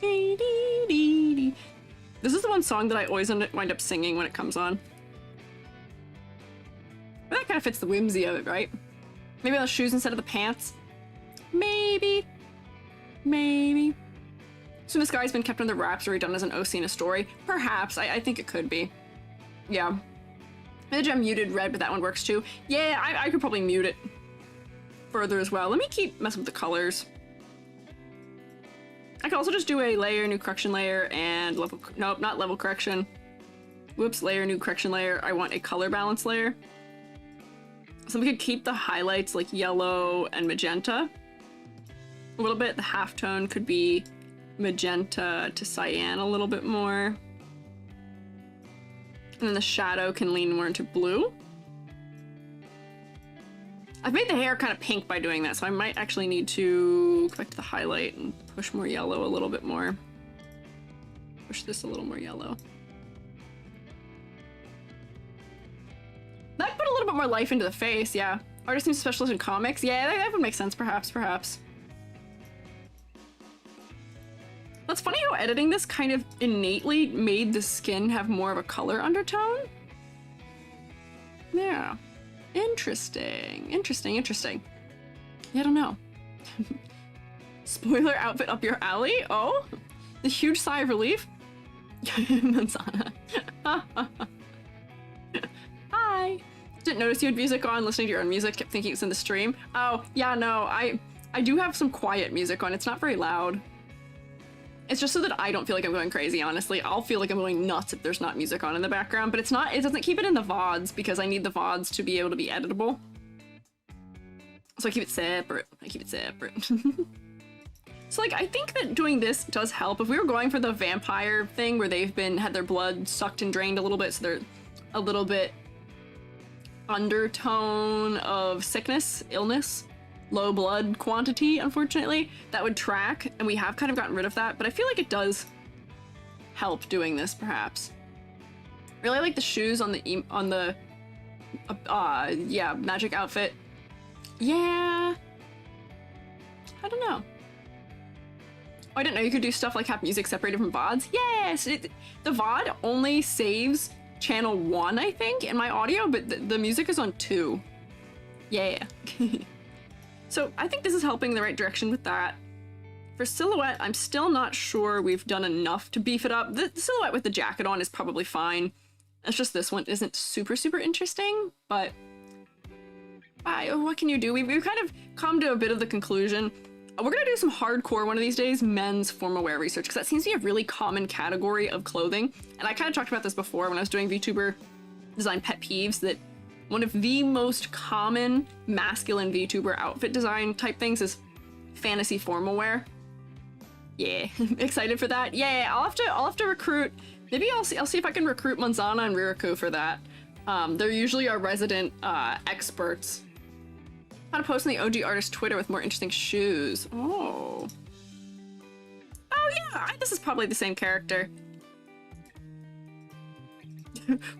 This is the one song that I always wind up singing when it comes on. But that kind of fits the whimsy of it, right? Maybe the shoes instead of the pants. Maybe. So this guy's been kept under wraps or redone as an OC in a story. Perhaps. I think it could be. Yeah. Maybe I muted red, but that one works too. Yeah, I could probably mute it further as well. Let me keep messing with the colors. I could also just do a layer, new correction layer, and level... Nope, not level correction. Whoops, layer, new correction layer. I want a color balance layer. So we could keep the highlights like yellow and magenta a little bit. The halftone could be magenta to cyan a little bit more. And then the shadow can lean more into blue. I've made the hair kind of pink by doing that, so I might actually need to go back to the highlight and push more yellow a little bit more. Push this a little more yellow. That put a little bit more life into the face, yeah. Artist seems specialist in comics. Yeah, that would make sense, perhaps. That's funny how editing this kind of innately made the skin have more of a color undertone. Yeah. Interesting. Yeah, I don't know. Spoiler outfit up your alley? Oh? The huge sigh of relief? Manzana. Hi. Didn't notice you had music on, listening to your own music, kept thinking it's in the stream. Oh, yeah, no, I do have some quiet music on. It's not very loud. It's just so that I don't feel like I'm going crazy, honestly. I'll feel like I'm going nuts if there's not music on in the background, but it doesn't keep it in the VODs because I need the VODs to be able to be editable. So I keep it separate. So like, I think that doing this does help. If we were going for the vampire thing where they've had their blood sucked and drained a little bit, so they're a little bit undertone of sickness, illness, low blood quantity, unfortunately, that would track, and we have kind of gotten rid of that, but I feel like it does help doing this, perhaps. Really like the shoes on the yeah, magic outfit. Yeah. I don't know. Oh, I didn't know you could do stuff like have music separated from VODs. Yes! The VOD only saves channel 1, I think, in my audio, but the music is on 2. Yeah. So I think this is helping in the right direction with that. For silhouette, I'm still not sure we've done enough to beef it up. The silhouette with the jacket on is probably fine. It's just this one isn't super, super interesting, but what can you do? We've kind of come to a bit of the conclusion. We're gonna do some hardcore one of these days men's formal wear research, because that seems to be a really common category of clothing. And I kind of talked about this before when I was doing VTuber design pet peeves, that one of the most common masculine VTuber outfit design type things is fantasy formal wear. Yeah, excited for that. Yeah, I'll have to recruit. Maybe I'll see if I can recruit Manzana and Riraku for that. They're usually our resident experts. How to post on the OG artist Twitter with more interesting shoes. Oh yeah, this is probably the same character.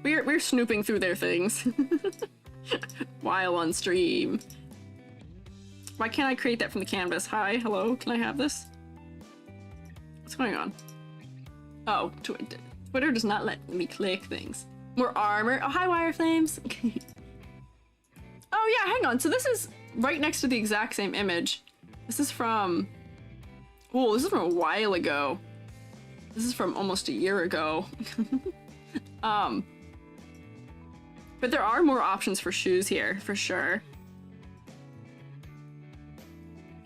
we're snooping through their things while on stream. Why can't I create that from the canvas? Hi, hello, can I have this? What's going on? Oh, Twitter does not let me click things. More armor. Oh, hi, Wireflames. Oh yeah, hang on. So this is right next to the exact same image. This is from... Oh, this is from a while ago. This is from almost a year ago. But there are more options for shoes here, for sure.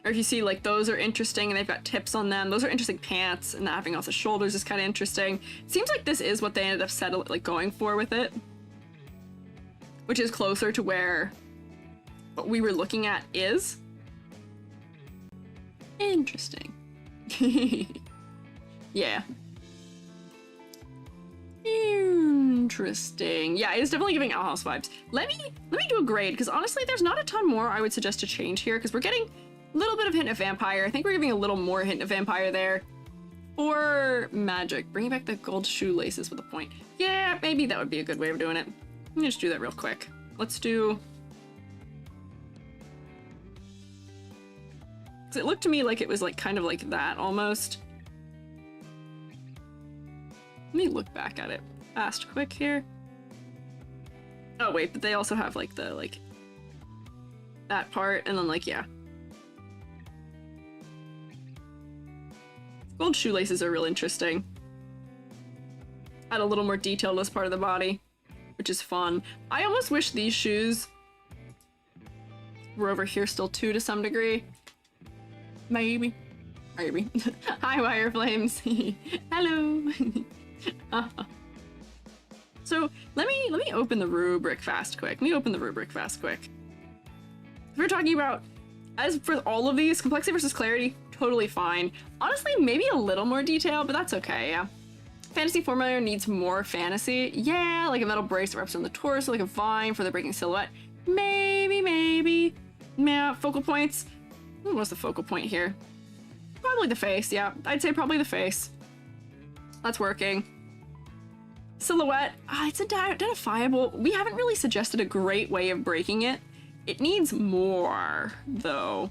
Or if you see, like, those are interesting and they've got tips on them. Those are interesting pants, and having off the shoulders is kind of interesting. It seems like this is what they ended up going for with it. Which is closer to where what we were looking at is. Interesting. Yeah. Interesting. Yeah, it is definitely giving Owl House vibes. Let me do a grade, because honestly, there's not a ton more I would suggest to change here, because we're getting a little bit of hint of vampire. I think we're giving a little more hint of vampire there. Or magic. Bringing back the gold shoelaces with a point. Yeah, maybe that would be a good way of doing it. Let me just do that real quick. Let's do... Because it looked to me like it was like kind of like that almost. Let me look back at it fast quick here. Oh wait, but they also have like the that part, and then like, yeah. Gold shoelaces are real interesting. Add a little more detail to this part of the body, which is fun. I almost wish these shoes were over here still too, to some degree. Maybe. Maybe. Hi, Wireflames. Hello. So let me open the rubric fast quick. We're talking about, as for all of these, complexity versus clarity, totally fine. Honestly, maybe a little more detail, but that's okay, yeah. Fantasy formula needs more fantasy. Yeah, like a metal brace that wraps on the torso, like a vine for the breaking silhouette. Maybe. Yeah, focal points. What's the focal point here? Probably the face, yeah. I'd say probably the face. That's working. Silhouette, it's identifiable. We haven't really suggested a great way of breaking it. It needs more, though.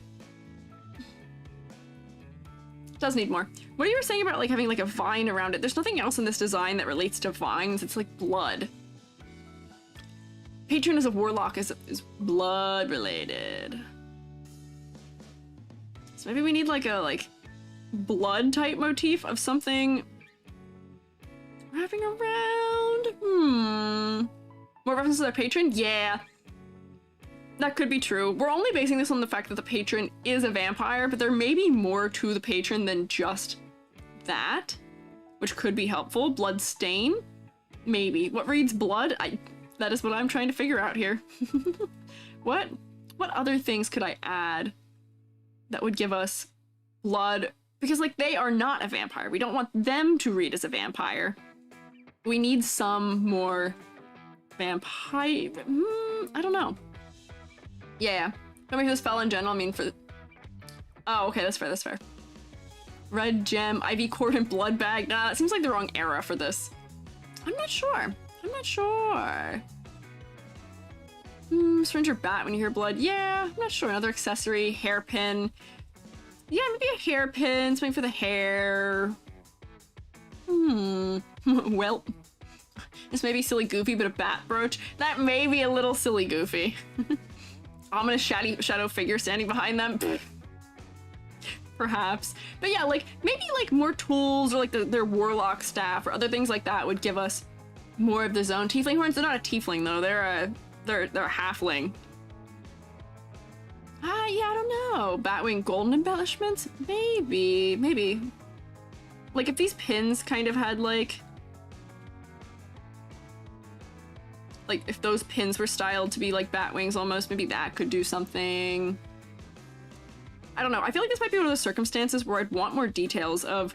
It does need more. What you were saying about like having like a vine around it? There's nothing else in this design that relates to vines. It's like blood. Patron as a warlock is blood related. So maybe we need like a blood type motif of something wrapping around. More references to their patron? Yeah. That could be true. We're only basing this on the fact that the patron is a vampire, but there may be more to the patron than just that, which could be helpful. Blood stain? Maybe. What reads blood? That is what I'm trying to figure out here. What other things could I add that would give us blood? Because, like, they are not a vampire. We don't want them to read as a vampire. We need some more vampire. I don't know. Yeah. Remember who's fell in general? I mean, for. Oh, okay, that's fair. That's fair. Red gem, Ivy cord, and blood bag. Nah, that seems like the wrong era for this. I'm not sure. I'm not sure. Syringe or bat when you hear blood. Yeah, I'm not sure. Another accessory, hairpin. Yeah, maybe a hairpin, something for the hair. Well, this may be silly goofy, but a bat brooch. That may be a little silly goofy. Ominous shadow figure standing behind them. Perhaps. But yeah, like, maybe like more tools or like their warlock staff or other things like that would give us more of the zone. Tiefling horns, they're not a tiefling though, they're a halfling. Yeah, I don't know. Batwing golden embellishments? Maybe. Like if these pins kind of had like if those pins were styled to be like bat wings almost, maybe that could do something. I don't know. I feel like this might be one of those circumstances where I'd want more details of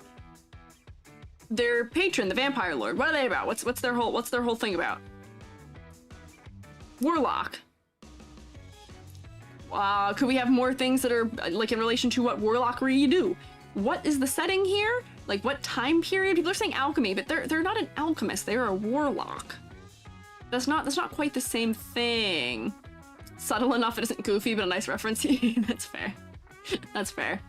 their patron, the vampire lord. What are they about? What's their whole thing about? Warlock. Could we have more things that are like in relation to what warlockery you do? What is the setting here? Like what time period? People are saying alchemy, but they're not an alchemist. They're a warlock. That's not quite the same thing. Subtle enough it isn't goofy, but a nice reference. That's fair. That's fair.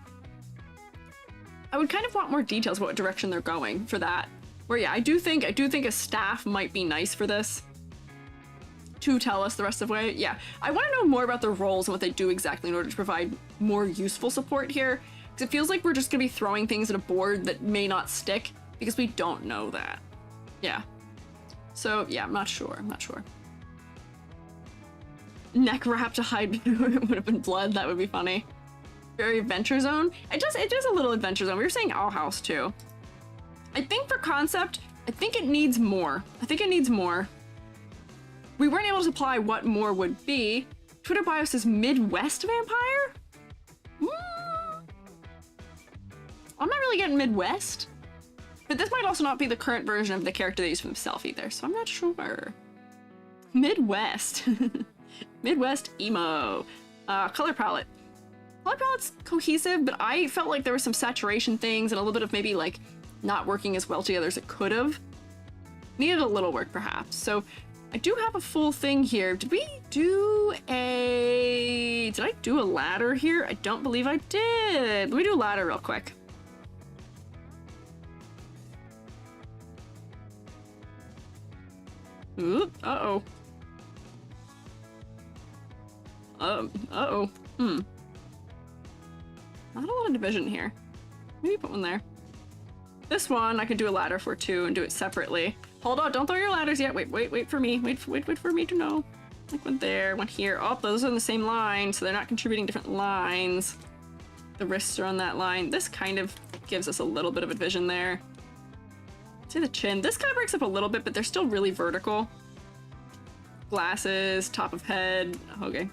I would kind of want more details about what direction they're going for that. Where yeah, I do think a staff might be nice for this. To tell us the rest of the way. Yeah, I want to know more about their roles and what they do exactly in order to provide more useful support here. Because it feels like we're just gonna be throwing things at a board that may not stick because we don't know that. Yeah. So yeah, I'm not sure. Neck wrap to hide would have been blood. That would be funny. Very adventure zone. It does a little adventure zone. We were saying Owl House too. I think for concept, I think it needs more. We weren't able to supply what more would be. Twitter bio says Midwest vampire? I'm not really getting Midwest. But this might also not be the current version of the character they use for themselves either, so I'm not sure. Midwest. Midwest emo. Color palette. Color palette's cohesive, but I felt like there were some saturation things and a little bit of maybe like not working as well together as it could have. Needed a little work perhaps. So I do have a full thing here. Did I do a ladder here? I don't believe I did. Let me do a ladder real quick. Ooh, uh-oh. Uh-oh. Not a lot of division here. Maybe put one there. This one I could do a ladder for too and do it separately. Hold on, don't throw your ladders yet. Wait for me. Wait for me to know. Like one there, one here. Oh, those are in the same line, so they're not contributing different lines. The wrists are on that line. This kind of gives us a little bit of a vision there. See the chin. This kind of breaks up a little bit, but they're still really vertical. Glasses, top of head. Okay.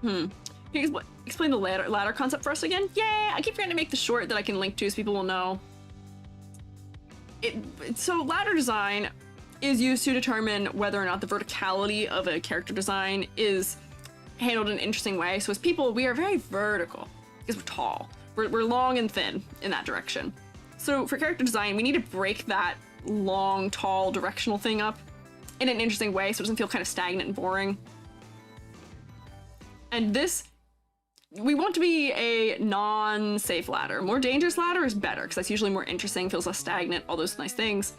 Can you explain the ladder concept for us again? Yeah, I keep forgetting to make the short that I can link to so people will know. So ladder design is used to determine whether or not the verticality of a character design is handled in an interesting way. So as people, we are very vertical because we're tall. We're long and thin in that direction. So for character design, we need to break that long, tall, directional thing up in an interesting way so it doesn't feel kind of stagnant and boring. And this, we want to be a non-safe ladder. More dangerous ladder is better because that's usually more interesting, feels less stagnant, all those nice things.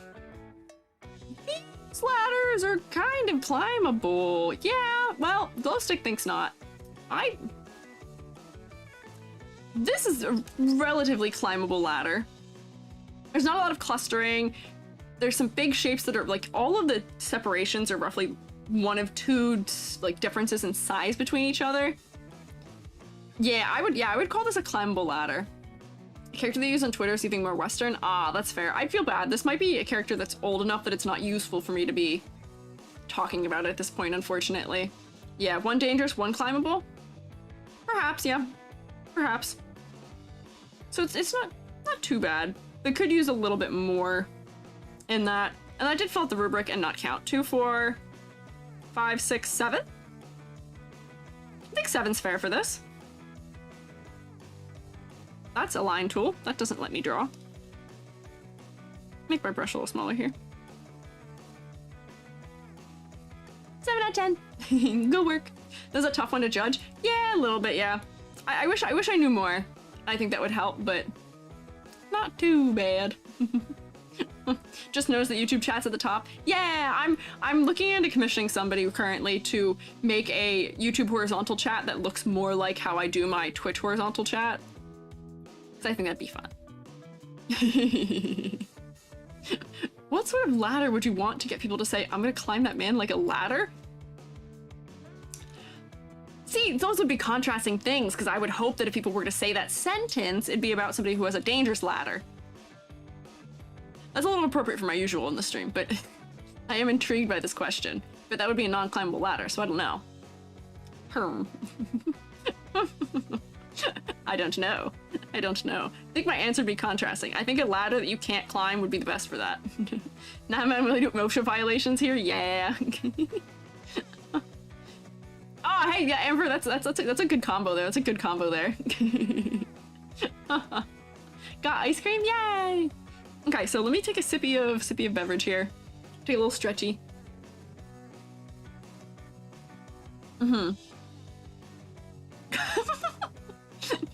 These ladders are kind of climbable. Yeah, well, Glowstick thinks not. This is a relatively climbable ladder. There's not a lot of clustering. There's some big shapes that are like, all of the separations are roughly one of two like differences in size between each other. Yeah, I would call this a climbable ladder. A character they use on Twitter is even more Western. Ah, that's fair. I'd feel bad. This might be a character that's old enough that it's not useful for me to be talking about at this point, unfortunately. Yeah, one dangerous, one climbable? Perhaps, yeah. Perhaps. So it's not too bad. They could use a little bit more in that. And I did fill out the rubric and not count. 2, 4, 5, 6, 7. I think 7's fair for this. That's a line tool. That doesn't let me draw. Make my brush a little smaller here. 7 out of 10. Good work. This is a tough one to judge. Yeah, a little bit, yeah. I wish I knew more. I think that would help, but not too bad. Just notice that YouTube chat's at the top. Yeah, I'm looking into commissioning somebody currently to make a YouTube horizontal chat that looks more like how I do my Twitch horizontal chat. So I think that'd be fun. What sort of ladder would you want to get people to say, I'm gonna climb that man like a ladder? See, those would be contrasting things, because I would hope that if people were to say that sentence, it'd be about somebody who has a dangerous ladder. That's a little appropriate for my usual in the stream, but I am intrigued by this question. But that would be a non-climbable ladder, so I don't know. I don't know. I don't know. I think my answer would be contrasting. I think a ladder that you can't climb would be the best for that. Now I'm really doing motion violations here? Yeah. Oh, hey, yeah, Amber, that's a good combo there. That's a good combo there. Got ice cream? Yay! Okay, so let me take a sippy of beverage here. Take a little stretchy. You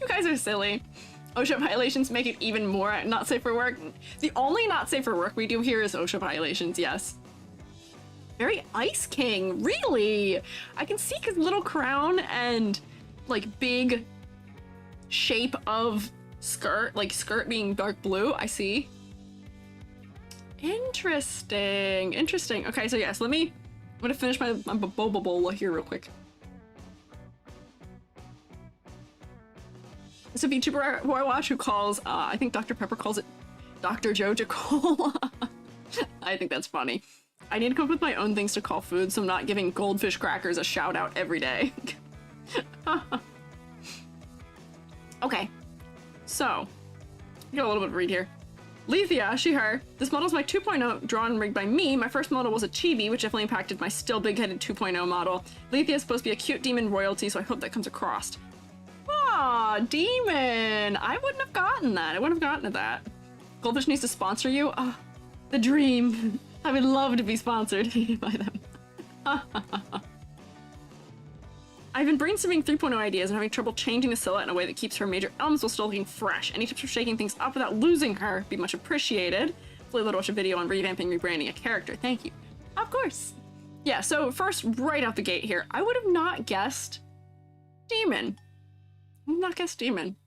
guys are silly. OSHA violations make it even more not safe for work. The only not safe for work we do here is OSHA violations, yes. Very Ice King, really? I can see his little crown and like big shape of skirt, like skirt being dark blue, I see. Interesting, interesting. Okay, so yes, I'm gonna finish my boba bowl here real quick. It's a VTuber who I watch who calls, I think Dr. Pepper calls it Dr. Joja Cola. I think that's funny. I need to come up with my own things to call food, so I'm not giving goldfish crackers a shout out every day. Okay, so, got a little bit of read here. Lethia, she, her. This model's my 2.0 drawn and rigged by me. My first model was a chibi, which definitely impacted my still big-headed 2.0 model. Lethia is supposed to be a cute demon royalty, so I hope that comes across. Aw, demon! I wouldn't have gotten that. I wouldn't have gotten to that. Goldfish needs to sponsor you? Ah, the dream. I would love to be sponsored by them. I've been brainstorming 3.0 ideas and having trouble changing the silhouette in a way that keeps her major elements while still looking fresh. Any tips for shaking things up without losing her would be much appreciated. Hopefully I'll watch a video on revamping, rebranding a character. Thank you. Of course. Yeah, so first, right out the gate here, I would have not guessed demon. I would not guessed demon.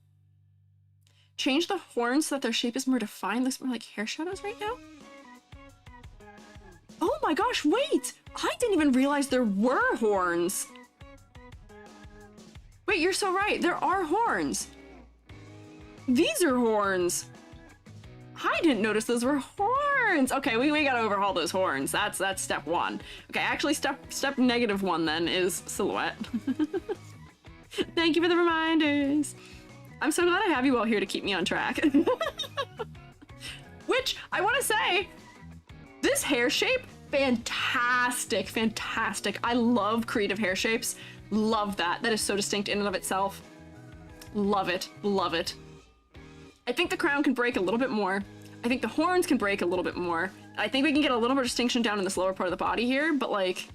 Change the horns so that their shape is more defined. Looks more like hair shadows right now. Oh my gosh, wait! I didn't even realize there were horns. Wait, you're so right. There are horns. These are horns. I didn't notice those were horns. Okay, we gotta overhaul those horns. That's step one. Okay, actually step -1 then is silhouette. Thank you for the reminders. I'm so glad I have you all here to keep me on track. Which, I want to say, this hair shape, fantastic, fantastic. I love creative hair shapes. Love that. That is so distinct in and of itself. Love it. Love it. I think the crown can break a little bit more. I think the horns can break a little bit more. I think we can get a little more distinction down in this lower part of the body here, but like,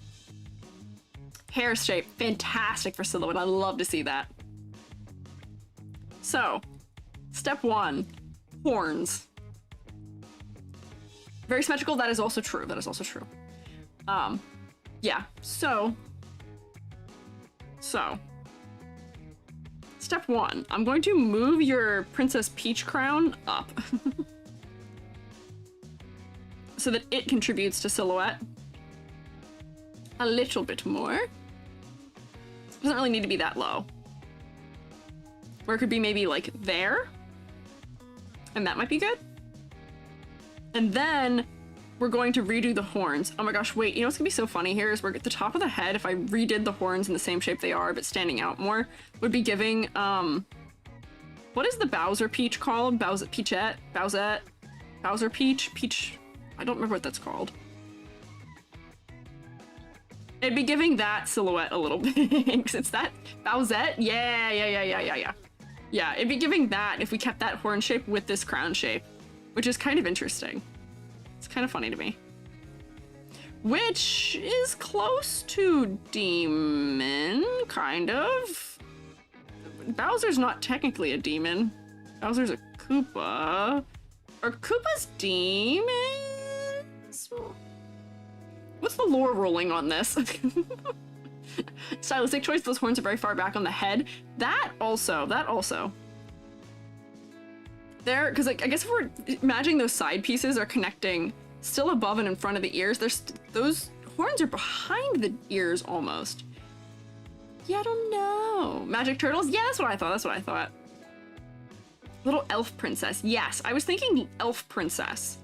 hair shape, fantastic for silhouette. I love to see that. So, step 1, horns. Very symmetrical, that is also true. That is also true. Yeah, so, step 1, I'm going to move your Princess Peach crown up so that it contributes to silhouette a little bit more. Doesn't really need to be that low. Where it could be maybe like there, and that might be good. And then we're going to redo the horns. Oh my gosh, wait, you know what's gonna be so funny here is we're at the top of the head. If I redid the horns in the same shape they are, but standing out more, would be giving, what is the Bowser Peach called? Bowser Peach? Peach? I don't remember what that's called. It'd be giving that silhouette a little bit, because it's that Bowsette? Yeah. Yeah, it'd be giving that if we kept that horn shape with this crown shape, which is kind of interesting. It's kind of funny to me. Which is close to demon, kind of. Bowser's not technically a demon. Bowser's a Koopa. Are Koopas demons? What's the lore ruling on this? Stylistic choice, those horns are very far back on the head. That also. There, because like, I guess if we're imagining those side pieces are connecting still above and in front of the ears, those horns are behind the ears almost. Yeah, I don't know. Magic turtles? Yeah, that's what I thought. Little elf princess. Yes, I was thinking elf princess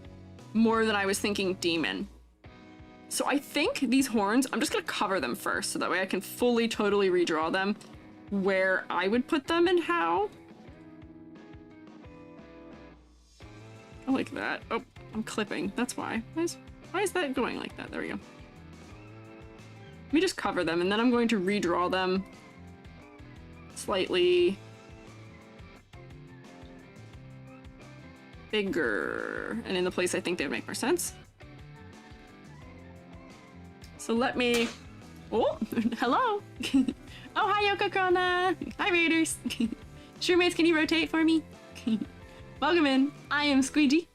more than I was thinking demon. So I think these horns, I'm just gonna cover them first so that way I can fully, totally redraw them where I would put them and how. I like that. Oh, I'm clipping. That's why. Why is that going like that? There we go. Let me just cover them and then I'm going to redraw them slightly bigger and in the place I think they would make more sense. So let me, oh, hello. Oh, hi, Yoko Krona. Hi, Raiders. SHROOMATEs, can you rotate for me? Welcome in. I am Squiiji.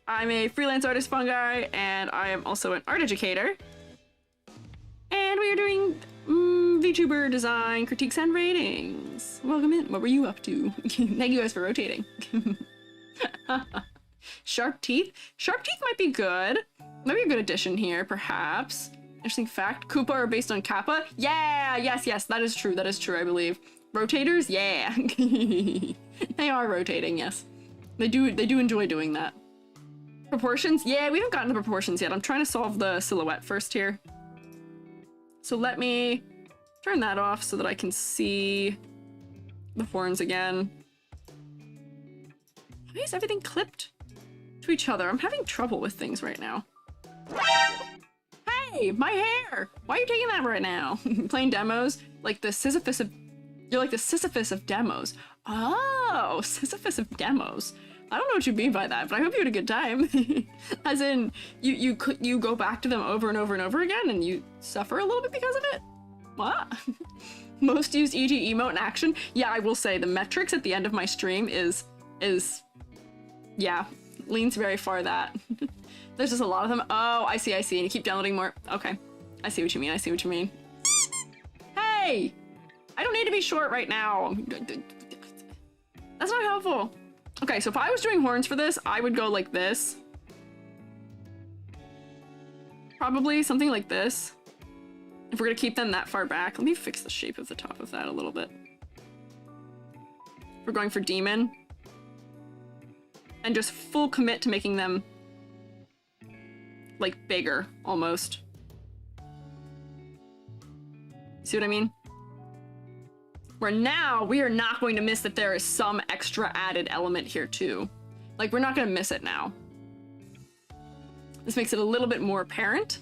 I'm a freelance artist fungi, and I am also an art educator. And we are doing Vtuber Design Critiques and Ratings. Welcome in. What were you up to? Thank you guys for rotating. Sharp teeth? Sharp teeth might be good. Might be a good addition here, perhaps. Interesting fact. Koopa are based on Kappa? Yeah! Yes, that is true, I believe. Rotators? Yeah. They are rotating, yes. They do enjoy doing that. Proportions? Yeah, we haven't gotten to proportions yet. I'm trying to solve the silhouette first here. So let me turn that off so that I can see the horns again. Why is everything clipped to each other? I'm having trouble with things right now. Hey, my hair! Why are you taking that right now? Playing demos? Like the Sisyphus of... You're like the Sisyphus of demos. Oh, Sisyphus of demos. I don't know what you mean by that, but I hope you had a good time. As in, you go back to them over and over and over again and you suffer a little bit because of it? What? Most used EG emote in action? Yeah, I will say the metrics at the end of my stream is yeah, leans very far that. There's just a lot of them. Oh, I see, and you keep downloading more. Okay, I see what you mean. Hey! I don't need to be short right now. That's not helpful. Okay, so if I was doing horns for this, I would go like this. Probably something like this. If we're gonna keep them that far back. Let me fix the shape of the top of that a little bit. We're going for demon. And just full commit to making them like bigger, almost. See what I mean? Where now we are not going to miss that there is some extra added element here too. Like we're not gonna miss it now. This makes it a little bit more apparent.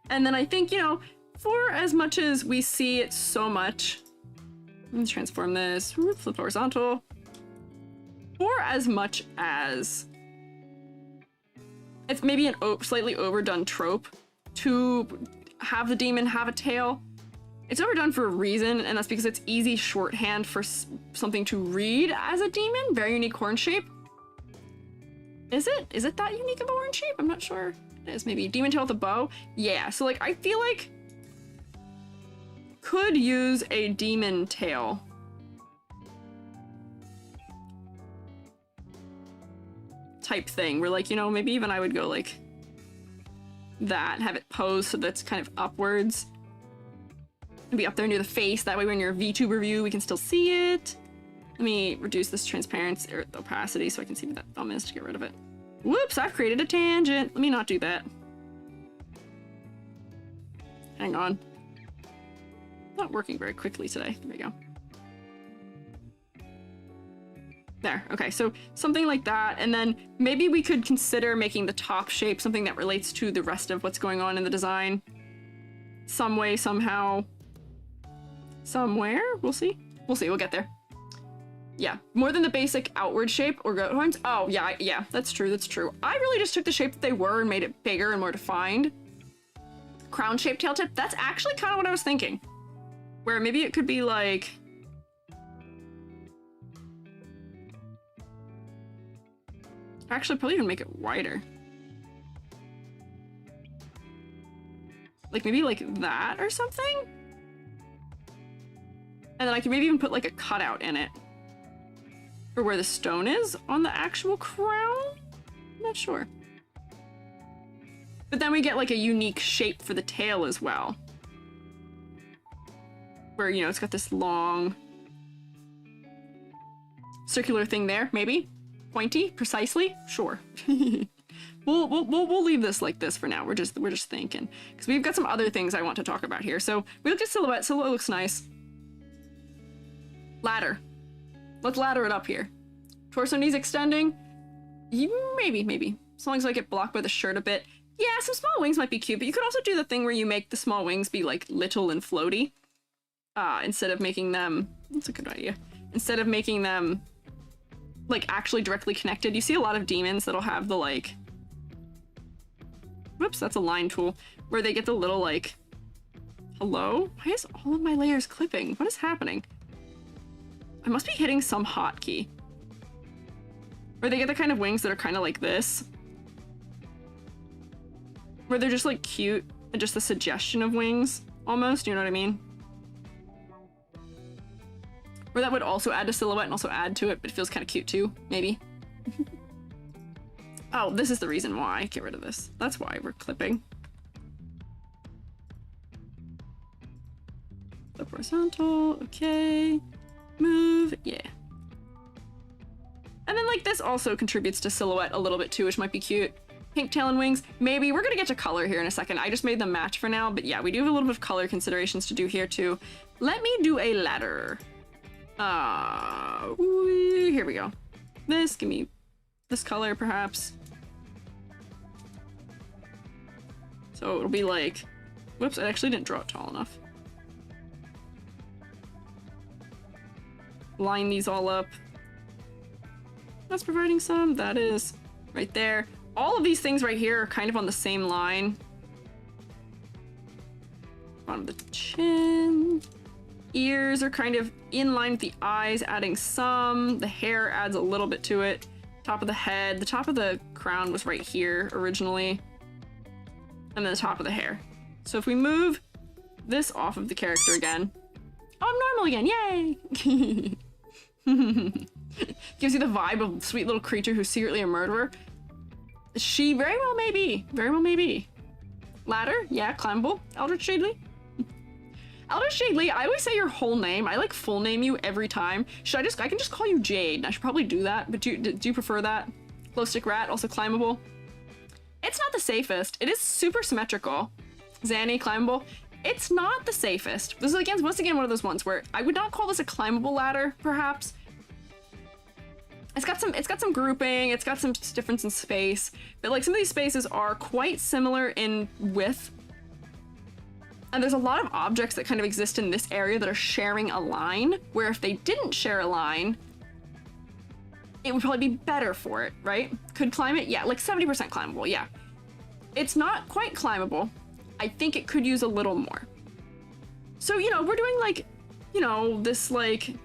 And then I think, you know, for as much as we see it so much, let's transform this, flip horizontal. For as much as it's maybe an slightly overdone trope to have the demon have a tail. It's overdone for a reason, and that's because it's easy shorthand for something to read as a demon. Very unique horn shape. Is it? Is it that unique of a horn shape? I'm not sure. It is maybe demon tail with a bow. Yeah, so like I feel like could use a demon tail. Type thing where like, you know, maybe even I would go like that, have it posed so that's kind of upwards. And be up there near the face, that way when you're a VTuber view, we can still see it. Let me reduce this transparency or opacity so I can see what that thumb is to get rid of it. Whoops, I've created a tangent. Let me not do that. Hang on. Not working very quickly today. There we go. There, okay, so something like that, and then maybe we could consider making the top shape something that relates to the rest of what's going on in the design. Some way, somehow, somewhere, we'll see. We'll see, we'll get there. Yeah, more than the basic outward shape or goat horns. Oh, yeah, that's true, that's true. I really just took the shape that they were and made it bigger and more defined. Crown-shaped tail tip, that's actually kind of what I was thinking. Where maybe it could be like... Actually, probably even make it wider. Like maybe like that or something? And then I could maybe even put like a cutout in it. For where the stone is on the actual crown? I'm not sure. But then we get like a unique shape for the tail as well. Where, you know, it's got this long circular thing there, maybe? Pointy, precisely? Sure. We'll leave this like this for now. We're just thinking. Because we've got some other things I want to talk about here. So we looked at silhouette. Silhouette looks nice. Ladder. Let's ladder it up here. Torso knees extending? Maybe. As long as I get blocked by the shirt a bit. Yeah, some small wings might be cute, but you could also do the thing where you make the small wings be like little and floaty. Instead of making them... That's a good idea. Instead of making them like actually directly connected. You see a lot of demons that'll have the like... Whoops, that's a line tool. Where they get the little like... Hello? Why is all of my layers clipping? What is happening? I must be hitting some hotkey. Or they get the kind of wings that are kind of like this. Where they're just like cute and just the suggestion of wings almost, you know what I mean? Where that would also add to silhouette and also add to it, but it feels kind of cute too, maybe. Oh, this is the reason why. Get rid of this. That's why we're clipping. Flip horizontal, okay. Move, yeah. And then like this also contributes to silhouette a little bit too, which might be cute. Pink tail and wings. Maybe. We're gonna get to color here in a second. I just made them match for now, but yeah, we do have a little bit of color considerations to do here too. Let me do a ladder. Here we go. This, give me this color perhaps. So it'll be like, whoops, I actually didn't draw it tall enough. Line these all up. That's providing some, that is right there. All of these things right here are kind of on the same line. Bottom of the chin. Ears are kind of in line with the eyes, adding some. The hair adds a little bit to it. Top of the head. The top of the crown was right here originally. And then the top of the hair. So if we move this off of the character again. Oh, I'm normal again, yay! Gives you the vibe of a sweet little creature who's secretly a murderer. She very well may be. Very well may be. Ladder, yeah, climbable. Eldritch Shadely. Eldritch Shadely, I always say your whole name. I like full name you every time. I can just call you Jade. I should probably do that, but do you prefer that? Glow stick rat, also climbable. It's not the safest. It is super symmetrical. Zanny, climbable. It's not the safest. This is once again one of those ones where I would not call this a climbable ladder, perhaps. It's got some grouping, it's got some difference in space, but like some of these spaces are quite similar in width. And there's a lot of objects that kind of exist in this area that are sharing a line, where if they didn't share a line, it would probably be better for it, right? Could climb it? Yeah, like 70% climbable, yeah. It's not quite climbable. I think it could use a little more. So, you know, we're doing like, you know, this like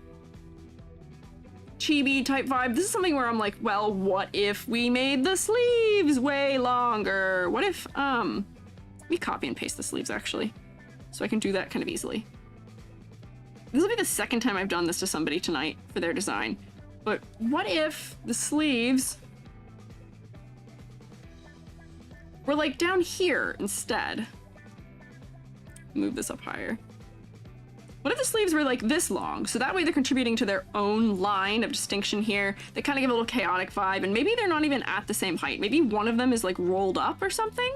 chibi type vibe. This is something where I'm like, well, what if we made the sleeves way longer? What if, let me copy and paste the sleeves actually, so I can do that kind of easily. This will be the second time I've done this to somebody tonight for their design. But what if the sleeves were like down here instead? Move this up higher. What if the sleeves were like this long? So that way they're contributing to their own line of distinction here. They kind of give a little chaotic vibe, and maybe they're not even at the same height. Maybe one of them is like rolled up or something?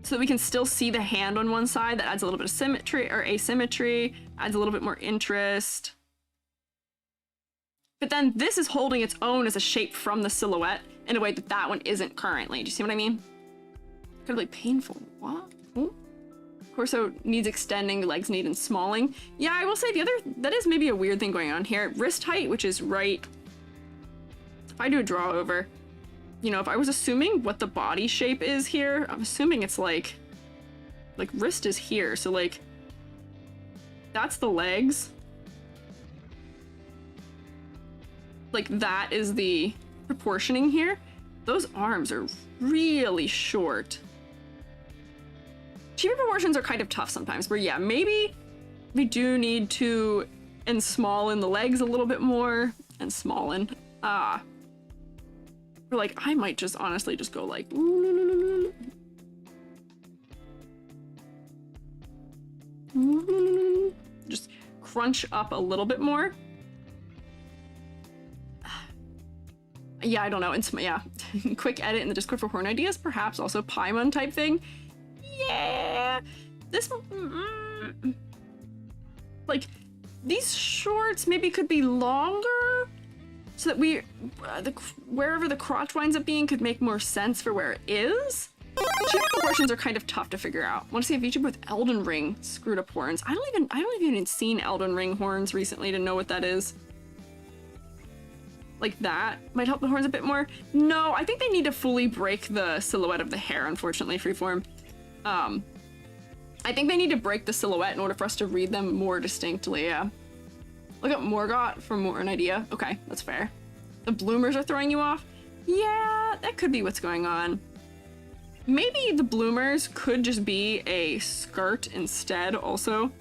So that we can still see the hand on one side. That adds a little bit of symmetry or asymmetry, adds a little bit more interest. But then this is holding its own as a shape from the silhouette in a way that that one isn't currently. Do you see what I mean? Incredibly painful. What? Oh. Torso needs extending, legs need smalling. Yeah, I will say that is maybe a weird thing going on here. Wrist height, which is right. If I do a draw over, you know, if I was assuming what the body shape is here, I'm assuming it's like wrist is here. So like, that's the legs. Like that is the proportioning here. Those arms are really short. Chibi proportions are kind of tough sometimes, where yeah, maybe we do need to ensmallen the legs a little bit more, and smallen. Or like, I might just honestly just go like, just crunch up a little bit more. Yeah, I don't know. It's, yeah, quick edit in the Discord for horn ideas, perhaps also Paimon type thing. Yeah, this like these shorts maybe could be longer, so that we wherever the crotch winds up being could make more sense for where it is. Chibi proportions are kind of tough to figure out. I want to see a VTuber with Elden Ring screwed up horns. I don't even seen Elden Ring horns recently to know what that is. Like that might help the horns a bit more. No, I think they need to fully break the silhouette of the hair, unfortunately, freeform. I think they need to break the silhouette in order for us to read them more distinctly, yeah. Look up Morgott for more an idea. Okay, that's fair. The bloomers are throwing you off? Yeah, that could be what's going on. Maybe the bloomers could just be a skirt instead also,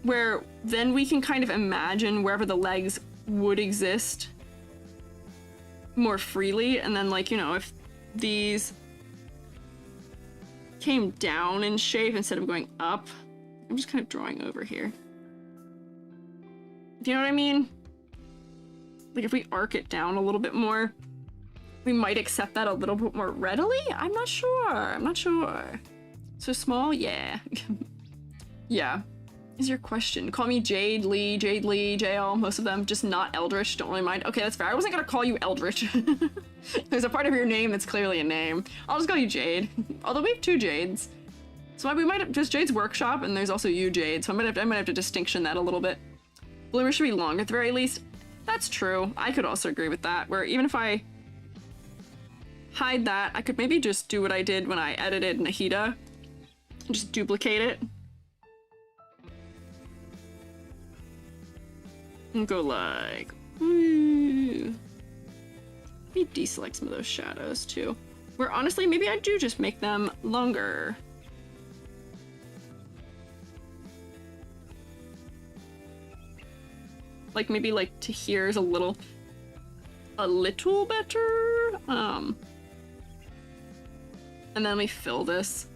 where then we can kind of imagine wherever the legs would exist more freely, and then like, you know, if these came down in shape instead of going up. I'm just kind of drawing over here. Do you know what I mean? Like if we arc it down a little bit more, we might accept that a little bit more readily? I'm not sure. So small? Yeah. Yeah. Is your question. Call me Jade Lee, JL, most of them, just not Eldritch, don't really mind. Okay, that's fair. I wasn't gonna call you Eldritch. There's a part of your name that's clearly a name. I'll just call you Jade. Although we have two Jades. So we might have just Jade's Workshop, and there's also you, Jade, so I might have to distinction that a little bit. Bloomer should be long at the very least. That's true. I could also agree with that, where even if I hide that, I could maybe just do what I did when I edited Nahida. And just duplicate it. And go like, ooh. Maybe deselect some of those shadows too. Where honestly, maybe I do just make them longer. Like maybe like to here is a little better. And then we fill this.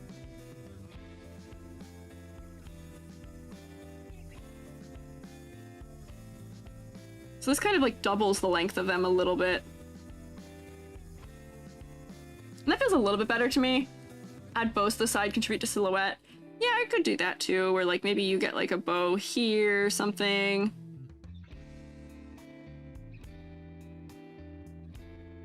So this kind of like doubles the length of them a little bit. And that feels a little bit better to me. Add bows to the side, contribute to silhouette. Yeah, I could do that too, where like maybe you get like a bow here or something.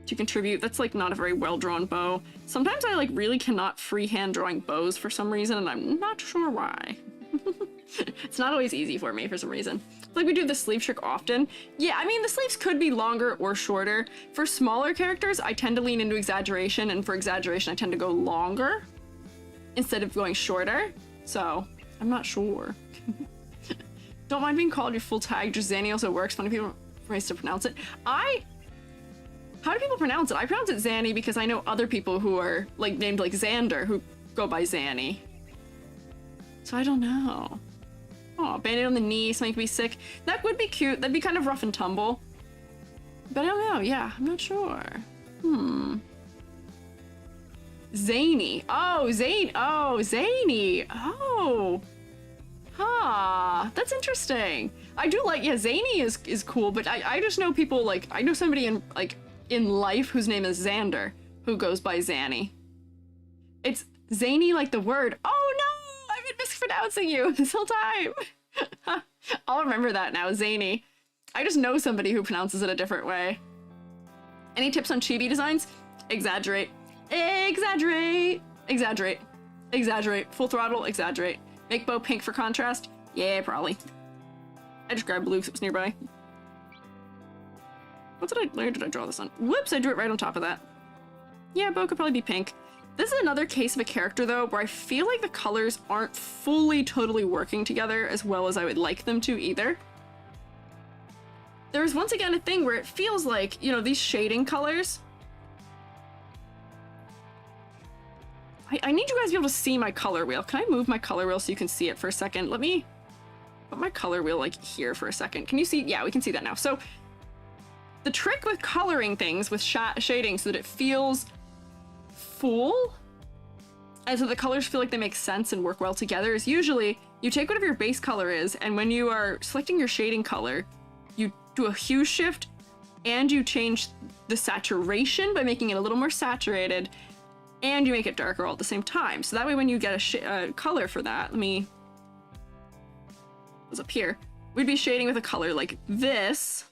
To contribute. That's like not a very well-drawn bow. Sometimes I like really cannot freehand drawing bows for some reason, and I'm not sure why. It's not always easy for me for some reason. Like we do the sleeve trick often. Yeah, I mean the sleeves could be longer or shorter. For smaller characters, I tend to lean into exaggeration, and for exaggeration I tend to go longer instead of going shorter. So, I'm not sure. Don't mind being called your full tag, just Zanny also works. Funny people ways to pronounce it. How do people pronounce it? I pronounce it Zanny because I know other people who are like named like Xander who go by Zanny. So I don't know. Oh, bandit on the knee, something could be sick. That would be cute. That'd be kind of rough and tumble. But I don't know. Yeah, I'm not sure. Zany. Oh, Zany. Oh. Huh. That's interesting. I do like, yeah, Zany is cool, but I just know people like, I know somebody in life whose name is Xander, who goes by Zanny. It's zany like the word. Oh no! I've been mispronouncing you this whole time. I'll remember that now, zany. I just know somebody who pronounces it a different way. Any tips on chibi designs? Exaggerate. Exaggerate. Exaggerate. Exaggerate. Full throttle, exaggerate. Make bow pink for contrast? Yeah, probably. I just grabbed blue because it was nearby. Where did I draw this on? Whoops, I drew it right on top of that. Yeah, bow could probably be pink. This is another case of a character, though, where I feel like the colors aren't fully, totally working together as well as I would like them to either. There's once again a thing where it feels like, you know, these shading colors. I need you guys to be able to see my color wheel. Can I move my color wheel so you can see it for a second? Let me put my color wheel like here for a second. Can you see? Yeah, we can see that now. So the trick with coloring things with shading so that it feels full and so the colors feel like they make sense and work well together is usually you take whatever your base color is, and when you are selecting your shading color, you do a hue shift and you change the saturation by making it a little more saturated, and you make it darker all at the same time. So that way when you get a color for that, let me, it was up here, we'd be shading with a color like this,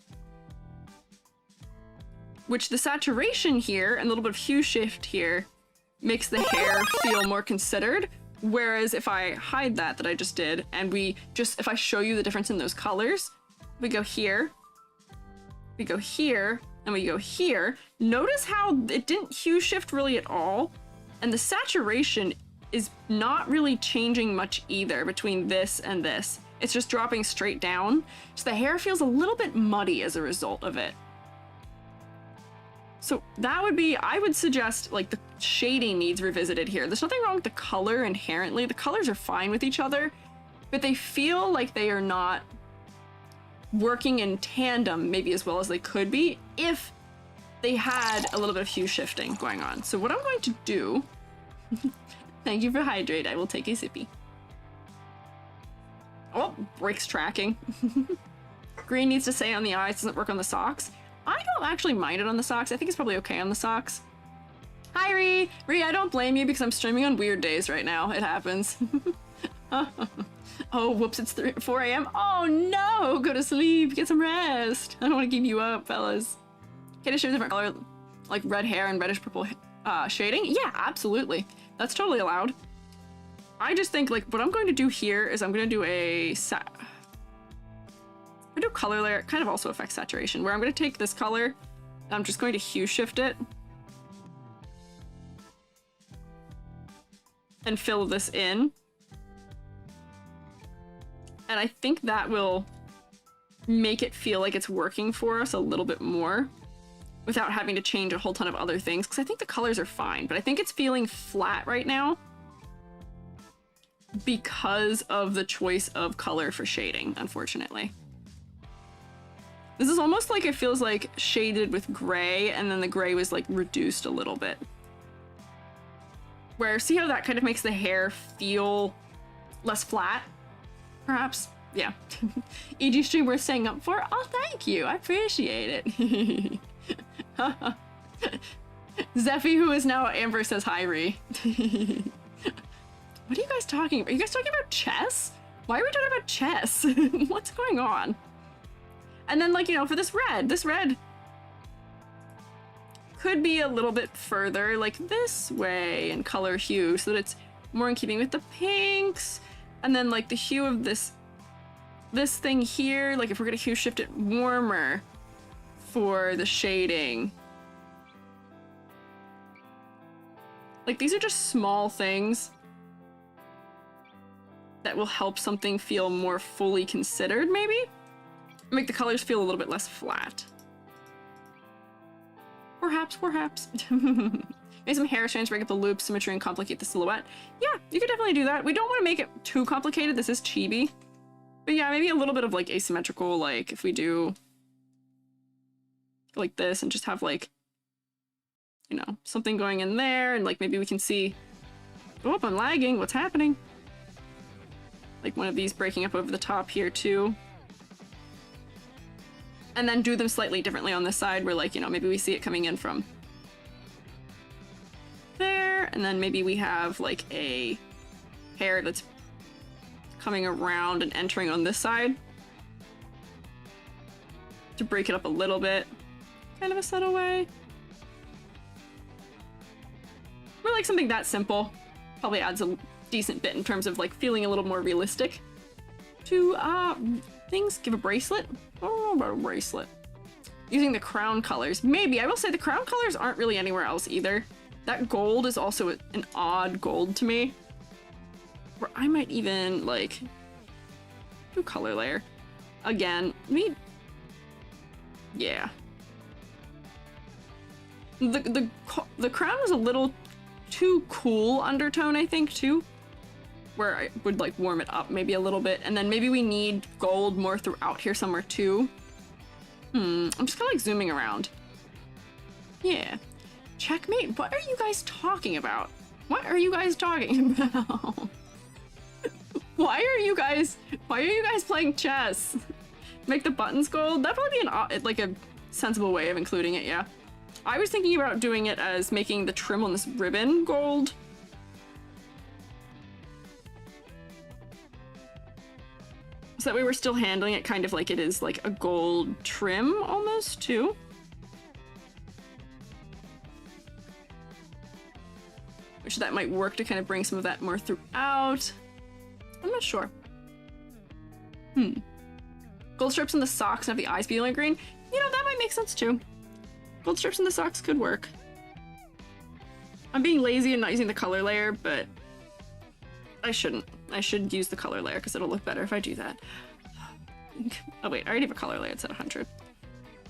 which the saturation here and a little bit of hue shift here makes the hair feel more considered. Whereas if I hide that I just did, and if I show you the difference in those colors, we go here, we go here, and we go here. Notice how it didn't hue shift really at all, and the saturation is not really changing much either between this and this. It's just dropping straight down, so the hair feels a little bit muddy as a result of it. So that would be, I would suggest, like, the shading needs revisited here. There's nothing wrong with the color inherently. The colors are fine with each other, but they feel like they are not working in tandem maybe as well as they could be if they had a little bit of hue shifting going on. So what I'm going to do, thank you for hydrate, I will take a sippy. Oh, brakes tracking. Green needs to stay on the eyes, doesn't work on the socks. I don't actually mind it on the socks. I think it's probably okay on the socks. Hi, Ree! Ree, I don't blame you because I'm streaming on weird days right now. It happens. Oh, whoops, it's 4 a.m. Oh no! Go to sleep, get some rest. I don't want to keep you up, fellas. Can I show a different color, like red hair and reddish purple shading? Yeah, absolutely. That's totally allowed. I just think, like, what I'm going to do here is I'm going to do a color layer. It kind of also affects saturation, where I'm going to take this color and I'm just going to hue shift it and fill this in. And I think that will make it feel like it's working for us a little bit more without having to change a whole ton of other things, because I think the colors are fine, but I think it's feeling flat right now because of the choice of color for shading, unfortunately. This is almost like it feels like shaded with gray, and then the gray was like reduced a little bit. Where, see how that kind of makes the hair feel less flat? Perhaps? Yeah. EG stream worth staying up for? Oh, thank you. I appreciate it. Zeffy, who is now Amber, says hi, Ree. What are you guys talking about? Are you guys talking about chess? Why are we talking about chess? What's going on? And then, like, you know, for this red could be a little bit further, like this way in color hue, so that it's more in keeping with the pinks. And then, like, the hue of this thing here, like, if we're gonna hue shift it warmer for the shading. Like, these are just small things that will help something feel more fully considered, maybe? Make the colors feel a little bit less flat. Perhaps. Make some hair strands, break up the loop, symmetry, and complicate the silhouette. Yeah, you could definitely do that. We don't want to make it too complicated. This is chibi. But yeah, maybe a little bit of, like, asymmetrical, like, if we do like this and just have, like, you know, something going in there, and, like, maybe we can see, oh, I'm lagging, what's happening? Like, one of these breaking up over the top here, too. And then do them slightly differently on this side, where, like, you know, maybe we see it coming in from there, and then maybe we have, like, a hair that's coming around and entering on this side. to break it up a little bit. Kind of a subtle way. Or like something that simple. Probably adds a decent bit in terms of like feeling a little more realistic to things. Give a bracelet. Oh, about a bracelet. Using the crown colors. Maybe. I will say the crown colors aren't really anywhere else either. That gold is also an odd gold to me. Where I might even like do color layer. Again, yeah. The crown was a little too cool undertone, I think, too. Where I would like warm it up maybe a little bit, and then maybe we need gold more throughout here somewhere too. I'm just kind of like zooming around. Yeah. Checkmate? What are you guys talking about? What are you guys talking about? Why are you guys playing chess? Make the buttons gold? That'd probably be like a sensible way of including it, yeah. I was thinking about doing it as making the trim on this ribbon gold. So that way we're still handling it kind of like it is like a gold trim almost too. Which that might work to kind of bring some of that more throughout. I'm not sure. Gold strips in the socks and have the eyes be like green. You know, that might make sense too. Gold strips in the socks could work. I'm being lazy and not using the color layer, but I shouldn't. I should use the color layer because it'll look better if I do that. Oh wait, I already have a color layer. It's at 100.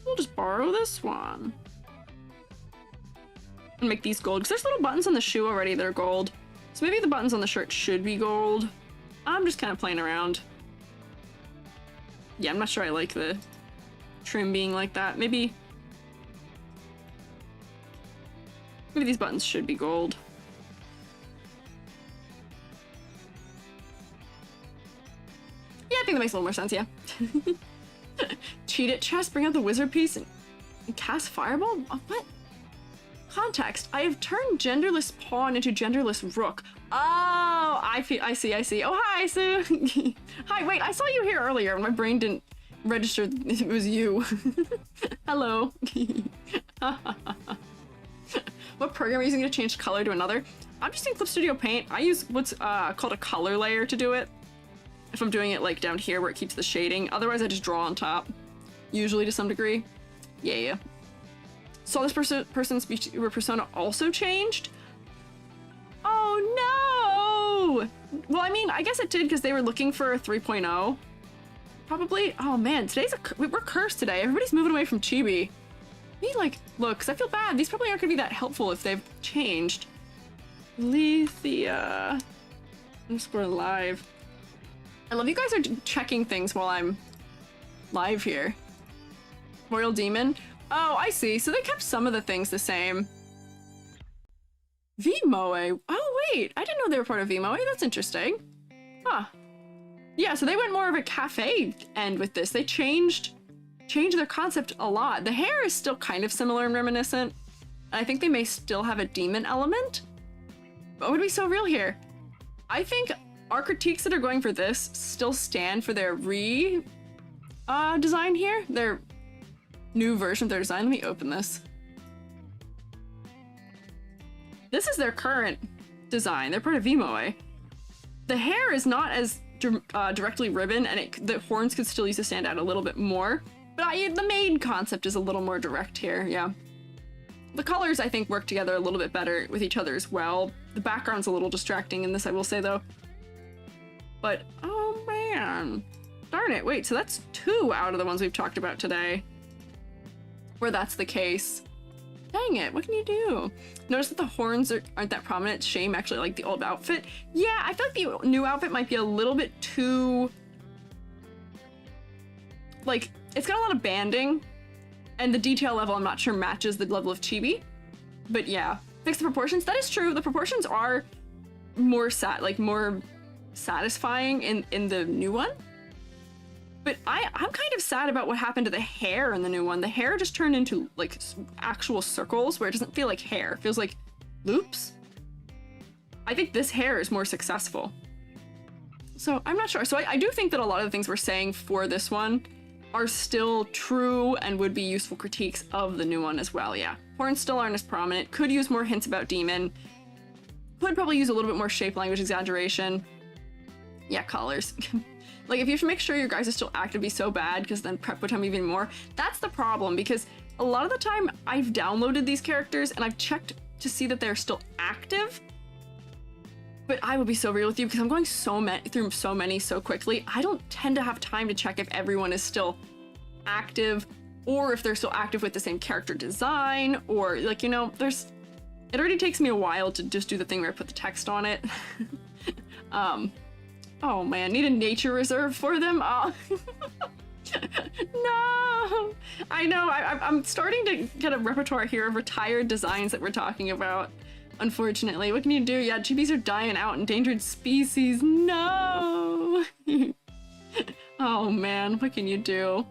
We'll just borrow this one. And make these gold, because there's little buttons on the shoe already that are gold. So maybe the buttons on the shirt should be gold. I'm just kind of playing around. Yeah, I'm not sure I like the trim being like that. Maybe these buttons should be gold. Yeah, I think that makes a little more sense, yeah. Cheat at chess, bring out the wizard piece and cast fireball? What? Context. I have turned genderless pawn into genderless rook. Oh, I see. Oh, hi, Sue. Hi, wait, I saw you here earlier. My brain didn't register it was you. Hello. What program are you using to change color to another? I'm just in Clip Studio Paint. I use what's called a color layer to do it. If I'm doing it like down here where it keeps the shading. Otherwise, I just draw on top. Usually to some degree. Yeah. Saw this person's persona also changed? Oh no! Well, I mean, I guess it did because they were looking for a 3.0. Probably. Oh man, we're cursed today. Everybody's moving away from Chibi. Me like, look, 'cause I feel bad. These probably aren't gonna be that helpful if they've changed. Lethia. Underscore live. I love you guys are checking things while I'm live here. Royal Demon. Oh, I see. So they kept some of the things the same. Vmoe. Oh, wait. I didn't know they were part of Vmoe. That's interesting. Huh. Yeah, so they went more of a cafe end with this. They changed their concept a lot. The hair is still kind of similar and reminiscent. I think they may still have a demon element. What would be so real here? I think our critiques that are going for this still stand for their design here. Their new version of their design. Let me open this. This is their current design. They're part of Vmoe. The hair is not as directly ribbon, and the horns could still use to stand out a little bit more. But the main concept is a little more direct here, yeah. The colors, I think, work together a little bit better with each other as well. The background's a little distracting in this, I will say, though. But, oh man. Darn it, wait, so that's 2 out of the ones we've talked about today where that's the case. Dang it, what can you do? Notice that the horns aren't that prominent. Shame, actually, like the old outfit. Yeah, I feel like the new outfit might be a little bit too... Like, it's got a lot of banding, and the detail level, I'm not sure, matches the level of Chibi. But yeah, fix the proportions. That is true. The proportions are more more satisfying in the new one. But I'm kind of sad about what happened to the hair in the new one. The hair just turned into like actual circles where it doesn't feel like hair. It feels like loops. I think this hair is more successful. So I'm not sure. So I do think that a lot of the things we're saying for this one are still true and would be useful critiques of the new one as well, yeah. Horns still aren't as prominent, could use more hints about demon, could probably use a little bit more shape language exaggeration. Yeah, colors. Like, if you have to make sure your guys are still active, be so bad, because then prep would time even more. That's the problem, because a lot of the time I've downloaded these characters and I've checked to see that they're still active. But I will be so real with you because I'm going through so many so quickly. I don't tend to have time to check if everyone is still active or if they're still active with the same character design, or like, you know, it already takes me a while to just do the thing where I put the text on it. Oh man, need a nature reserve for them? Oh. No! I know, I'm starting to get a repertoire here of retired designs that we're talking about. Unfortunately, what can you do? Yeah, chibis are dying out, endangered species. No! Oh man, what can you do?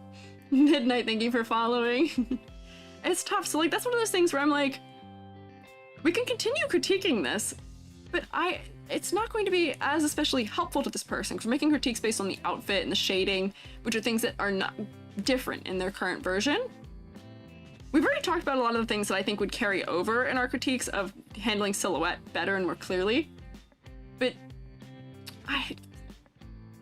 Midnight, thank you for following. It's tough, so like, that's one of those things where I'm like, we can continue critiquing this, but it's not going to be as especially helpful to this person, because we're making critiques based on the outfit and the shading, which are things that are not different in their current version. We've already talked about a lot of the things that I think would carry over in our critiques of handling silhouette better and more clearly, but I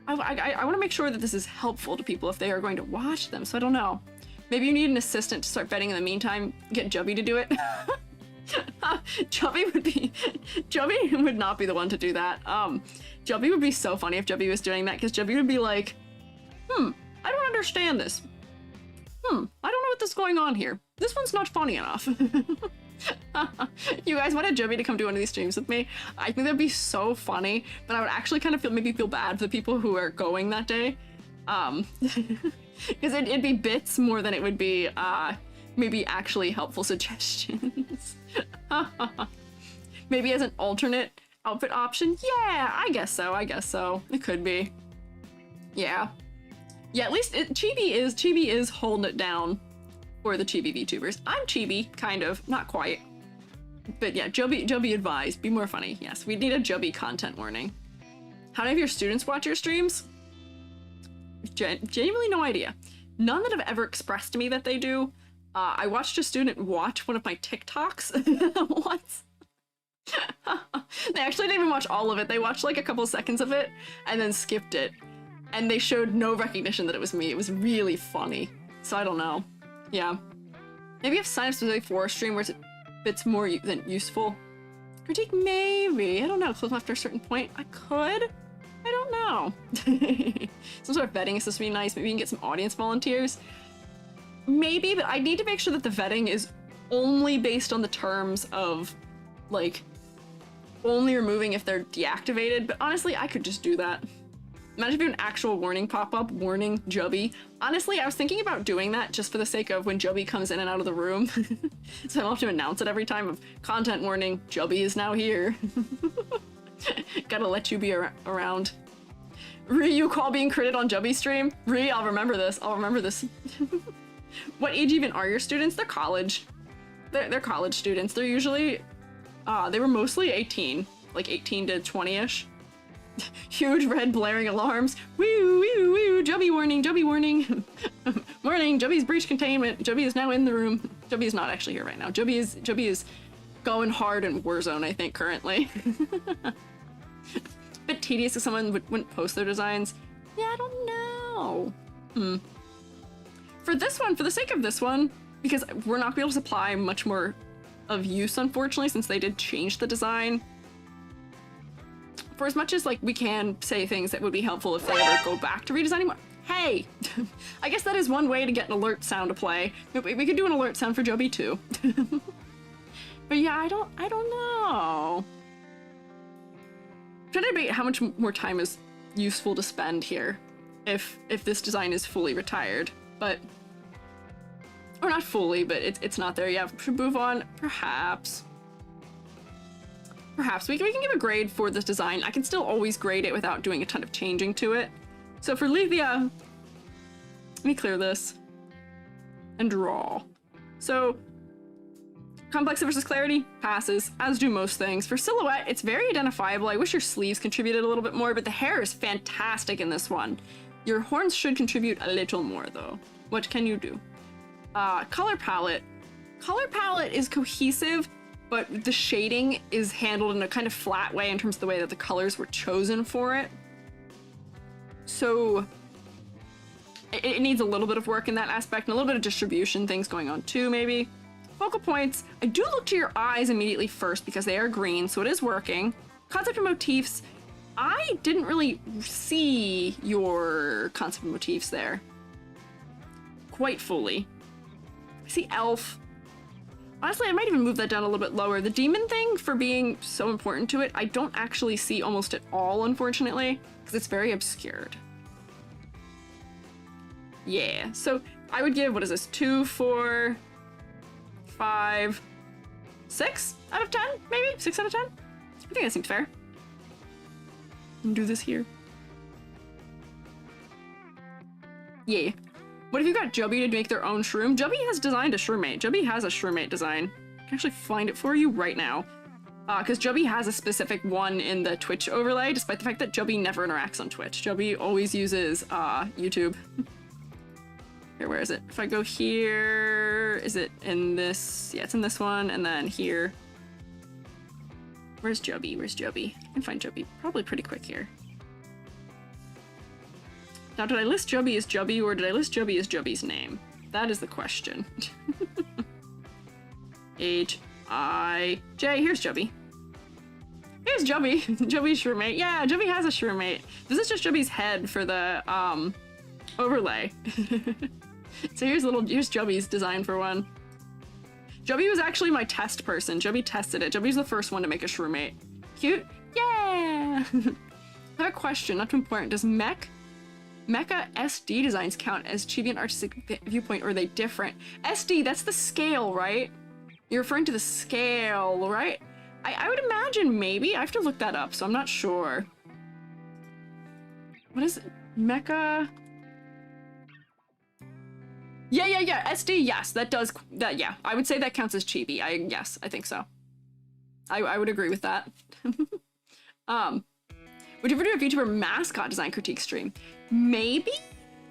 want to make sure that this is helpful to people if they are going to watch them, so I don't know. Maybe you need an assistant to start vetting in the meantime, get Jubby to do it. Jubby would not be the one to do that. Jubby would be so funny if Jubby was doing that, because Jubby would be like, I don't understand this. I don't know what is going on here. This one's not funny enough. You guys wanted Jubby to come do one of these streams with me? I think that'd be so funny, but I would actually kind of maybe feel bad for the people who are going that day. Because it'd be bits more than it would be, maybe actually helpful suggestions. Maybe as an alternate outfit option? Yeah, I guess so. It could be. Yeah. Yeah, at least Chibi is holding it down for the Chibi VTubers. I'm Chibi, kind of, not quite. But yeah, Jubby advised, be more funny. Yes, we need a Jubby content warning. How many of your students watch your streams? Genuinely no idea. None that have ever expressed to me that they do. I watched a student watch one of my TikToks once. They actually didn't even watch all of it. They watched like a couple seconds of it and then skipped it. And they showed no recognition that it was me. It was really funny. So I don't know. Yeah. Maybe you have sign up specifically for a stream where it's more than useful. Critique, maybe. I don't know. Close after a certain point. I could. I don't know. Some sort of vetting is supposed to be nice. Maybe you can get some audience volunteers. Maybe, but I need to make sure that the vetting is only based on the terms of, like, only removing if they're deactivated. But honestly, I could just do that. Imagine if you had an actual warning pop-up, warning Jubby. Honestly, I was thinking about doing that just for the sake of when Jubby comes in and out of the room. So I don't have to announce it every time of content warning, Jubby is now here. Gotta let you be around. Ree, you call being critted on Jubby stream? Ree, I'll remember this. What age even are your students? They're college. They're college students. They're usually, they were mostly 18, like 18 to 20-ish. Huge red blaring alarms. Woo, woo, woo, Jubby warning, Jubby warning. Warning, Jubby's breached containment. Jubby is now in the room. Jubby is not actually here right now. Jubby is going hard in Warzone, I think, currently. Bit tedious if someone wouldn't post their designs. Yeah, I don't know. For this one, for the sake of this one, because we're not gonna be able to supply much more of use, unfortunately, since they did change the design. For as much as, like, we can say things that would be helpful if they ever go back to redesigning more. Hey! I guess that is one way to get an alert sound to play. We could do an alert sound for Jubby too. But yeah, I don't know. I'm trying to debate how much more time is useful to spend here if this design is fully retired, but or not fully, but it's not there yet. Should move on, perhaps. Perhaps we can give a grade for this design. I can still always grade it without doing a ton of changing to it. So for Lethia, let me clear this and draw. So Complexity versus clarity, passes, as do most things. For silhouette, it's very identifiable. I wish your sleeves contributed a little bit more, but the hair is fantastic in this one. Your horns should contribute a little more though. What can you do? Color palette. Color palette is cohesive, but the shading is handled in a kind of flat way in terms of the way that the colors were chosen for it. So it needs a little bit of work in that aspect and a little bit of distribution things going on too, maybe. Focal points, I do look to your eyes immediately first because they are green, so it is working. Concept and motifs, I didn't really see your concept and motifs there quite fully. I see elf. Honestly, I might even move that down a little bit lower. The demon thing, for being so important to it, I don't actually see almost at all, unfortunately, because it's very obscured. Yeah, so I would give, what is this, 2, 4, 5, 6 out of 10, maybe? 6 out of 10? I think that seems fair. And do this here. Yeah. What if you got Jubi to make their own shroom? Jubi has designed a SHROOMATE. Jubi has a SHROOMATE design. I can actually find it for you right now. Because Jubi has a specific one in the Twitch overlay, despite the fact that Jubi never interacts on Twitch. Jubi always uses YouTube. Here, where is it? If I go here, is it in this? Yeah, it's in this one, and then here. Where's Jubi? Where's Jubi? I can find Jubi probably pretty quick here. Now, did I list Jubi as Jubi, or did I list Jubi as Jubi's name? That is the question. H-I-J, here's Jubi. Here's Jubi. Jubi's SHROOMATE. Yeah, Jubi has a SHROOMATE. This is just Jubi's head for the overlay. So here's Jubi's design for one. Jubi was actually my test person. Jubi tested it. Jubi's the first one to make a SHROOMATE. Cute? Yeah! I have a question, not too important. Does Mecha SD designs count as chibi and artistic viewpoint, or are they different? SD, that's the scale, right? You're referring to the scale, right? I would imagine maybe. I have to look that up, so I'm not sure. What is it? Mecha... Yeah, SD, yes, that does, yeah, I would say that counts as chibi. Yes, I think so. I would agree with that. Would you ever do a VTuber mascot design critique stream? Maybe?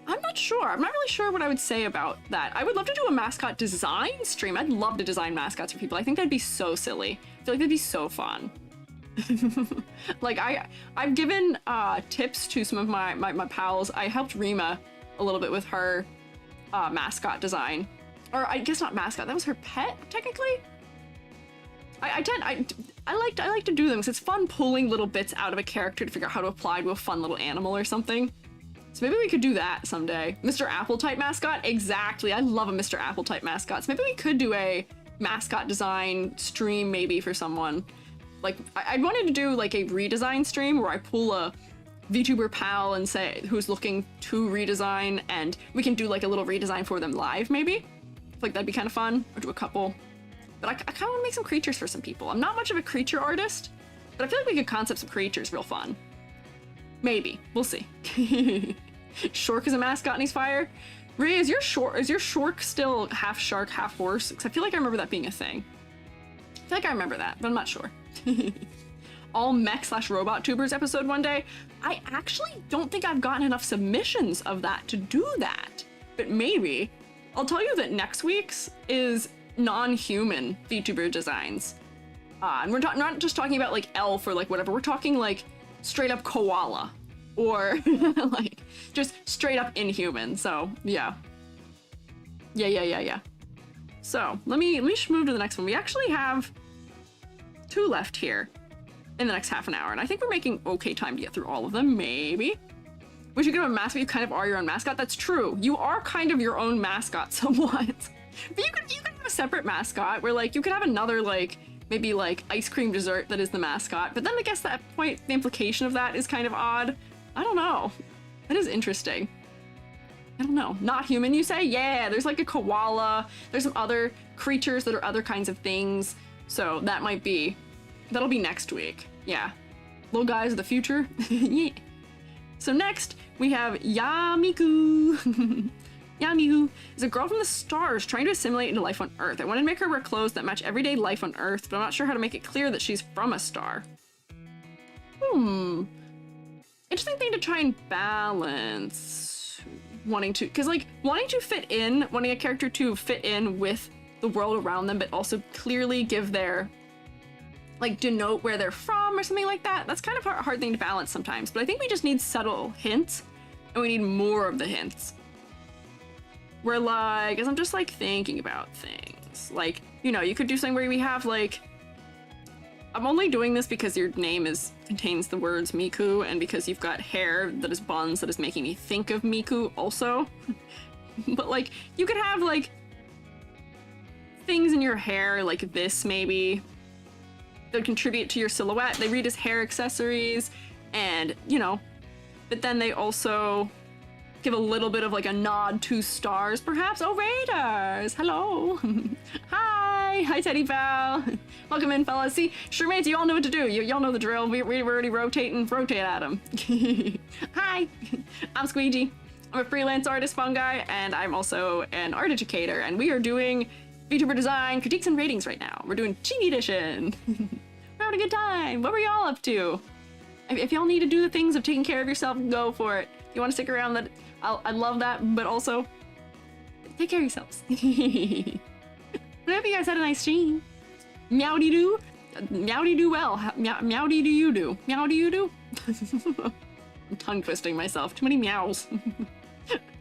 I'm not sure. I'm not really sure what I would say about that. I would love to do a mascot design stream. I'd love to design mascots for people. I think that'd be so silly. I feel like that'd be so fun. Like, I've given tips to some of my pals. I helped Rima a little bit with her mascot design, or I guess not mascot, that was her pet technically. I like to do them because it's fun pulling little bits out of a character to figure out how to apply to a fun little animal or something. So maybe we could do that someday. Mr. Apple type mascot, exactly. I love a Mr. Apple type mascot. So maybe we could do a mascot design stream maybe for someone. Like I wanted to do like a redesign stream where I pull a VTuber pal and say who's looking to redesign, and we can do like a little redesign for them live maybe. I feel like that'd be kind of fun, or do a couple. But I kind of want to make some creatures for some people. I'm not much of a creature artist, but I feel like we could concept some creatures real fun. Maybe, we'll see. Shork is a mascot and he's fire. Ray, is your Shork still half shark, half horse? Because I feel like I remember that being a thing. I feel like I remember that, but I'm not sure. All mech/robot tubers episode one day. I actually don't think I've gotten enough submissions of that to do that, but maybe. I'll tell you that next week's is non-human VTuber designs. And we're not just talking about like elf or like whatever, we're talking like straight up koala or like just straight up inhuman. So yeah. So let me move to the next one. We actually have 2 left here in the next half an hour, and I think we're making okay time to get through all of them, maybe. We should get a mascot. You kind of are your own mascot. That's true. You are kind of your own mascot somewhat. But you could have a separate mascot where like you could have another like maybe like ice cream dessert that is the mascot. But then I guess that point, the implication of that is kind of odd. I don't know. That is interesting. I don't know. Not human, you say? Yeah, there's like a koala. There's some other creatures that are other kinds of things. So that might be, that'll be next week. Yeah. Little guys of the future. Yeah. So next we have Yaamikuu. Yaamikuu is a girl from the stars trying to assimilate into life on Earth. I want to make her wear clothes that match everyday life on Earth, but I'm not sure how to make it clear that she's from a star. Interesting thing to try and balance. Wanting to fit in, wanting a character to fit in with the world around them, but also clearly give their, like, denote where they're from or something like that. That's kind of a hard thing to balance sometimes, but I think we just need subtle hints, and we need more of the hints. Where, like, as I'm just, like, thinking about things, like, you know, you could do something where we have, like, I'm only doing this because your name contains the words Miku, and because you've got hair that is buns that is making me think of Miku also. But, like, you could have, like, things in your hair like this, maybe, that would contribute to your silhouette. They read as hair accessories, and, you know, but then they also give a little bit of like a nod to stars, perhaps. Oh, Raiders! Hello! Hi! Hi, Teddy Pal! Welcome in, fellas. See, SHROOMATEs, you all know what to do. Y'all know the drill. We're already rotating. Rotate at them. Hi! I'm Squiiji. I'm a freelance artist fungi, and I'm also an art educator, and we are doing Vtuber Design Critiques and Ratings right now. We're doing CHIBI edition. We're having a good time. What were y'all up to? If y'all need to do the things of taking care of yourself, go for it. If you want to stick around, I love that, but also, take care of yourselves. I hope you guys had a nice stream. Meowdy-doo. Meowdy-doo well. Meowdy-do you do. Meowdy-you-do. I'm tongue-twisting myself. Too many meows.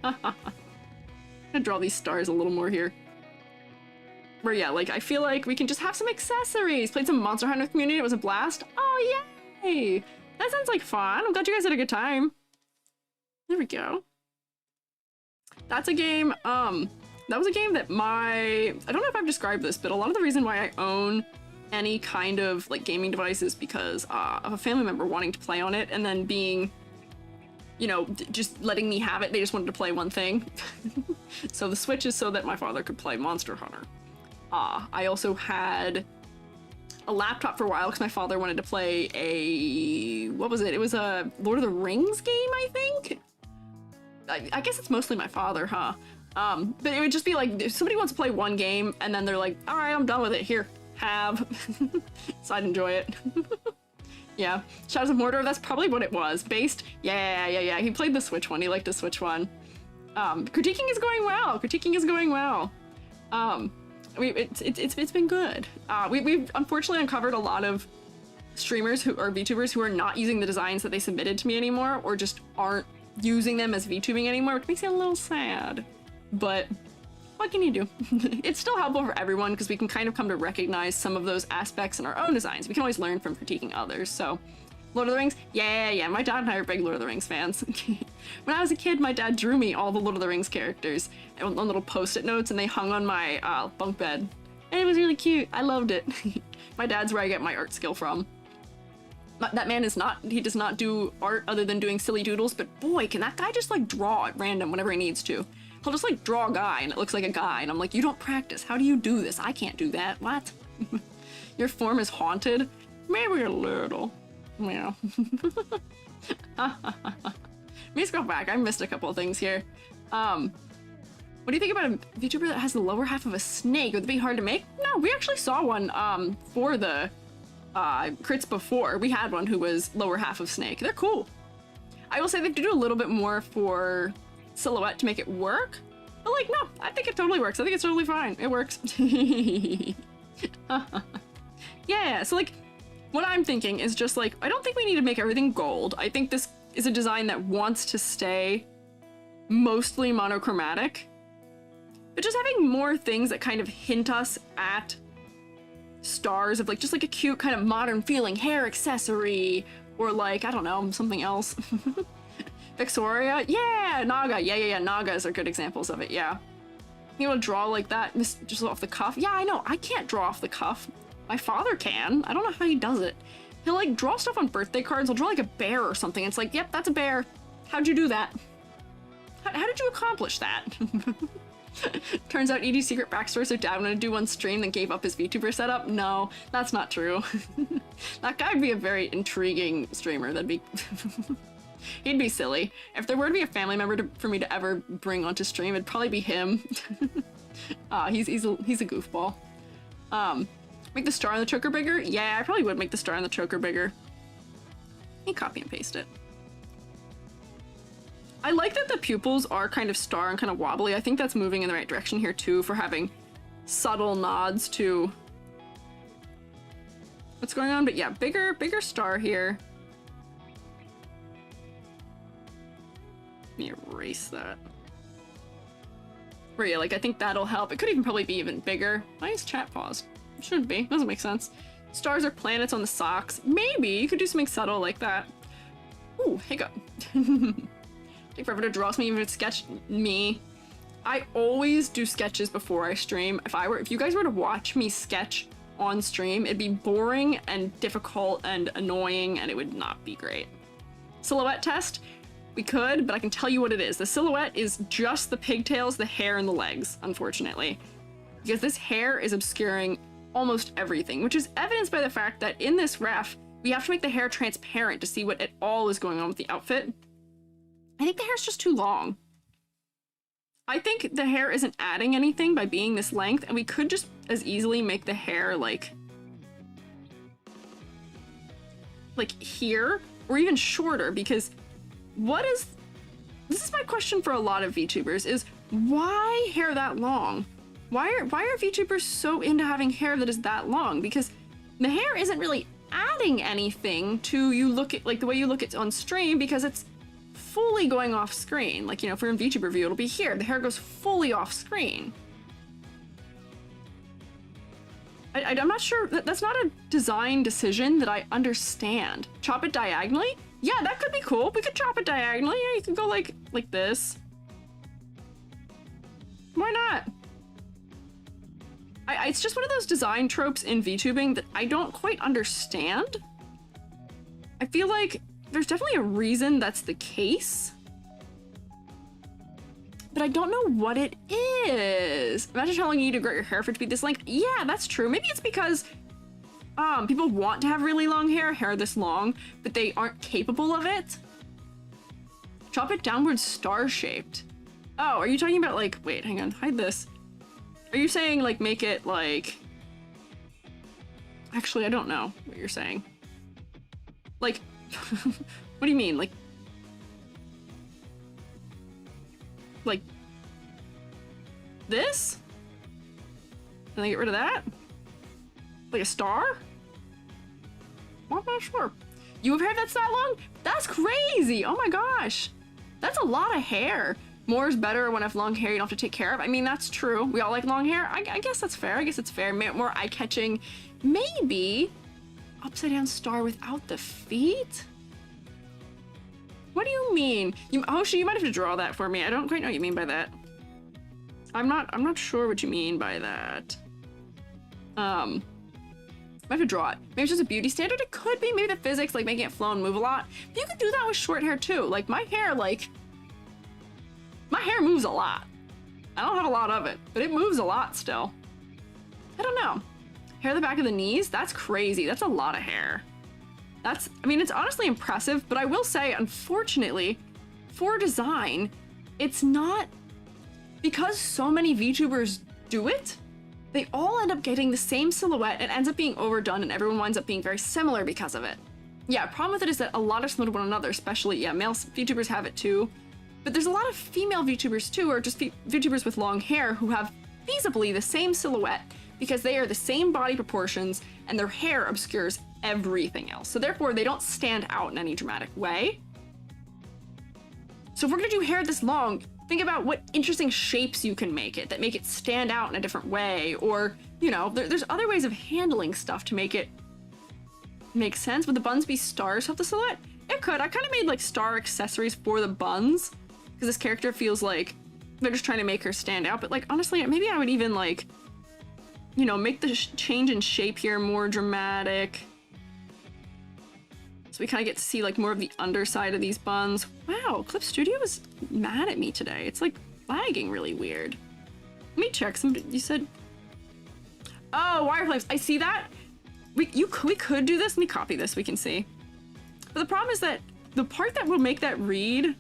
I'm gonna draw these stars a little more here. Where, yeah, like, I feel like we can just have some accessories. Played some Monster Hunter community. It was a blast. Oh, yay! That sounds like fun. I'm glad you guys had a good time. There we go. That's a game, that was a game that I don't know if I've described this, but a lot of the reason why I own any kind of, like, gaming device is because of a family member wanting to play on it and then being, you know, just letting me have it. They just wanted to play one thing. So the Switch is so that my father could play Monster Hunter. I also had a laptop for a while because my father wanted to play what was it? It was a Lord of the Rings game, I think? I guess it's mostly my father, huh? But it would just be like, if somebody wants to play one game and then they're like, all right, I'm done with it, here, have. So I'd enjoy it. Yeah, Shadows of Mordor, that's probably what it was. Based, yeah, he played the Switch one, he liked the Switch one. Critiquing is going well, It's been good. We've unfortunately uncovered a lot of streamers who are VTubers who are not using the designs that they submitted to me anymore, or just aren't using them as VTubing anymore, which makes me a little sad. But what can you do? It's still helpful for everyone because we can kind of come to recognize some of those aspects in our own designs. We can always learn from critiquing others. So, Lord of the Rings? Yeah. My dad and I are big Lord of the Rings fans. When I was a kid, my dad drew me all the Lord of the Rings characters on little post-it notes, and they hung on my bunk bed. And it was really cute. I loved it. My dad's where I get my art skill from. That man he does not do art other than doing silly doodles, but boy, can that guy just, like, draw at random whenever he needs to. He'll just, like, draw a guy, and it looks like a guy, and I'm like, you don't practice. How do you do this? I can't do that. What? Your form is haunted? Maybe a little. Yeah. Let me just go back. I missed a couple of things here. What do you think about a VTuber that has the lower half of a snake? Would it be hard to make? No, we actually saw one for the crits before. We had one who was lower half of snake. They're cool. I will say they have to do a little bit more for silhouette to make it work. But, like, no, I think it totally works. I think it's totally fine. It works. Yeah, so, like, what I'm thinking is just, like, I don't think we need to make everything gold. I think this is a design that wants to stay mostly monochromatic. But just having more things that kind of hint us at stars of, like, just, like, a cute kind of modern feeling hair accessory, or, like, I don't know, something else. Victoria? Yeah! Naga. Yeah. Nagas are good examples of it, yeah. You want to draw like that, just off the cuff? Yeah, I know. I can't draw off the cuff. My father can. I don't know how he does it. He'll, like, draw stuff on birthday cards. He'll draw, like, a bear or something. It's like, yep, that's a bear. How'd you do that? How did you accomplish that? Turns out ED's secret backstory, so dad wanted to do one stream, then gave up his VTuber setup. No, that's not true. That guy would be a very intriguing streamer. That'd be... He'd be silly. If there were to be a family member for me to ever bring onto stream, it'd probably be him. He's a goofball. Make the star on the choker bigger? Yeah, I probably would make the star on the choker bigger. You copy and paste it. I like that the pupils are kind of star and kind of wobbly. I think that's moving in the right direction here too, for having subtle nods to what's going on. But yeah, bigger star here. Let me erase that. But yeah, like I think that'll help. It could even probably be even bigger. Why is chat paused? It shouldn't be. Doesn't make sense. Stars are planets on the socks. Maybe you could do something subtle like that. Ooh, hiccup. Take forever to draw something, even if it's sketch me. I always do sketches before I stream. If you guys were to watch me sketch on stream, it'd be boring and difficult and annoying, and it would not be great. Silhouette test? We could, but I can tell you what it is. The silhouette is just the pigtails, the hair, and the legs, unfortunately. Because this hair is obscuring almost everything, which is evidenced by the fact that in this ref, we have to make the hair transparent to see what at all is going on with the outfit. I think the hair's just too long. I think the hair isn't adding anything by being this length, and we could just as easily make the hair like here, or even shorter, because this is my question for a lot of VTubers, is why hair that long? Why are VTubers so into having hair that is that long? Because the hair isn't really adding anything to you look at, like the way you look at on stream, because it's fully going off screen. Like, you know, if we're in VTuber view, it'll be here. The hair goes fully off screen. I'm not sure, that's not a design decision that I understand. Chop it diagonally? Yeah, that could be cool. We could chop it diagonally. Yeah, you could go like this. Why not? It's just one of those design tropes in VTubing that I don't quite understand. I feel like there's definitely a reason that's the case, but I don't know what it is. Imagine telling you to grow your hair for it to be this length. Yeah, that's true. Maybe it's because people want to have really long hair this long, but they aren't capable of it. Chop it downwards star-shaped. Oh, are you talking about like, wait, hang on, hide this. Are you saying like make it like, actually, I don't know what you're saying. Like, what do you mean? Like this? And then get rid of that? Like a star? I'm not sure. You have hair that's that long? That's crazy! Oh my gosh! That's a lot of hair. More is better when I have long hair you don't have to take care of. I mean, that's true. We all like long hair. I guess that's fair. I guess it's fair. More eye-catching. Maybe upside down star without the feet? What do you mean? Hoshi, you might have to draw that for me. I don't quite know what you mean by that. I'm not sure what you mean by that. I have to draw it. Maybe it's just a beauty standard. It could be. Maybe the physics, like making it flow and move a lot. But you could do that with short hair too. Like my hair moves a lot. I don't have a lot of it, but it moves a lot still. I don't know. Hair the back of the knees? That's crazy. That's a lot of hair. I mean, it's honestly impressive, but I will say, unfortunately, for design, it's not, because so many VTubers do it, they all end up getting the same silhouette. It ends up being overdone and everyone winds up being very similar because of it. Yeah, problem with it is that a lot are similar to one another, especially, yeah, male VTubers have it too. But there's a lot of female VTubers too, or just VTubers with long hair who have feasibly the same silhouette because they are the same body proportions and their hair obscures everything else. So therefore they don't stand out in any dramatic way. So if we're gonna do hair this long, think about what interesting shapes you can make it that make it stand out in a different way, or, you know, there's other ways of handling stuff to make it make sense. Would the buns be stars of the silhouette? It could. I kind of made like star accessories for the buns because this character feels like they're just trying to make her stand out. But like, honestly, maybe I would even like, you know, make the change in shape here more dramatic. So we kind of get to see like more of the underside of these buns. Wow, Clip Studio is mad at me today. It's like lagging really weird. Let me check. You said, oh, wireframes. I see that. We could do this. Let me copy this. We can see. But the problem is that the part that will make that read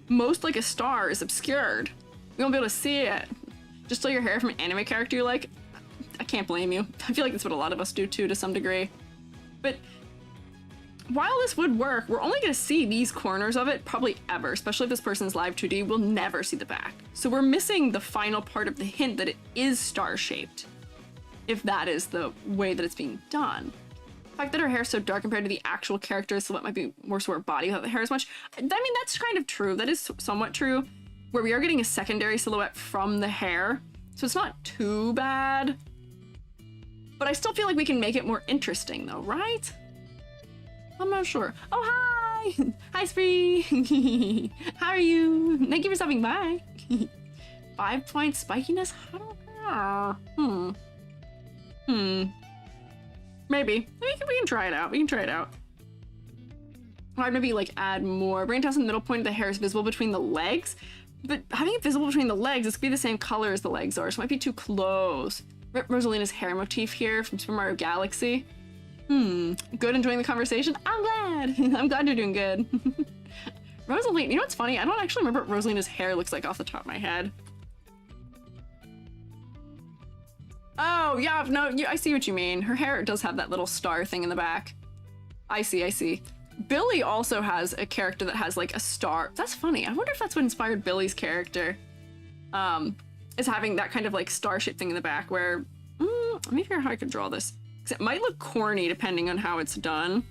most like a star is obscured. We won't be able to see it. Just steal your hair from an anime character you like? I can't blame you. I feel like that's what a lot of us do too, to some degree. But while this would work, we're only gonna see these corners of it probably ever, especially if this person's live 2D, we'll never see the back. So we're missing the final part of the hint that it is star-shaped, if that is the way that it's being done. The fact that her hair is so dark compared to the actual character silhouette might be more so her body without the hair as much. I mean, that's kind of true. That is somewhat true, where we are getting a secondary silhouette from the hair, so it's not too bad. But I still feel like we can make it more interesting though, right? I'm not sure. Oh, hi! Hi, Spree! How are you? Thank you for stopping by. 5-point spikiness? I don't know. Maybe. We can try it out. We can try it out. Or I'd maybe like add more. Brain toss in the middle point of the hair is visible between the legs. But having it visible between the legs, it's gonna be the same color as the legs are, so it might be too close. Rip Rosalina's hair motif here from Super Mario Galaxy. Good, enjoying the conversation? I'm glad! I'm glad you're doing good. Rosalina, you know what's funny? I don't actually remember what Rosalina's hair looks like off the top of my head. Oh, yeah, no, I see what you mean. Her hair does have that little star thing in the back. I see. Billy also has a character that has like a star. That's funny. I wonder if that's what inspired Billy's character. Is having that kind of like star-shaped thing in the back where, let me figure out how I could draw this. Because it might look corny depending on how it's done.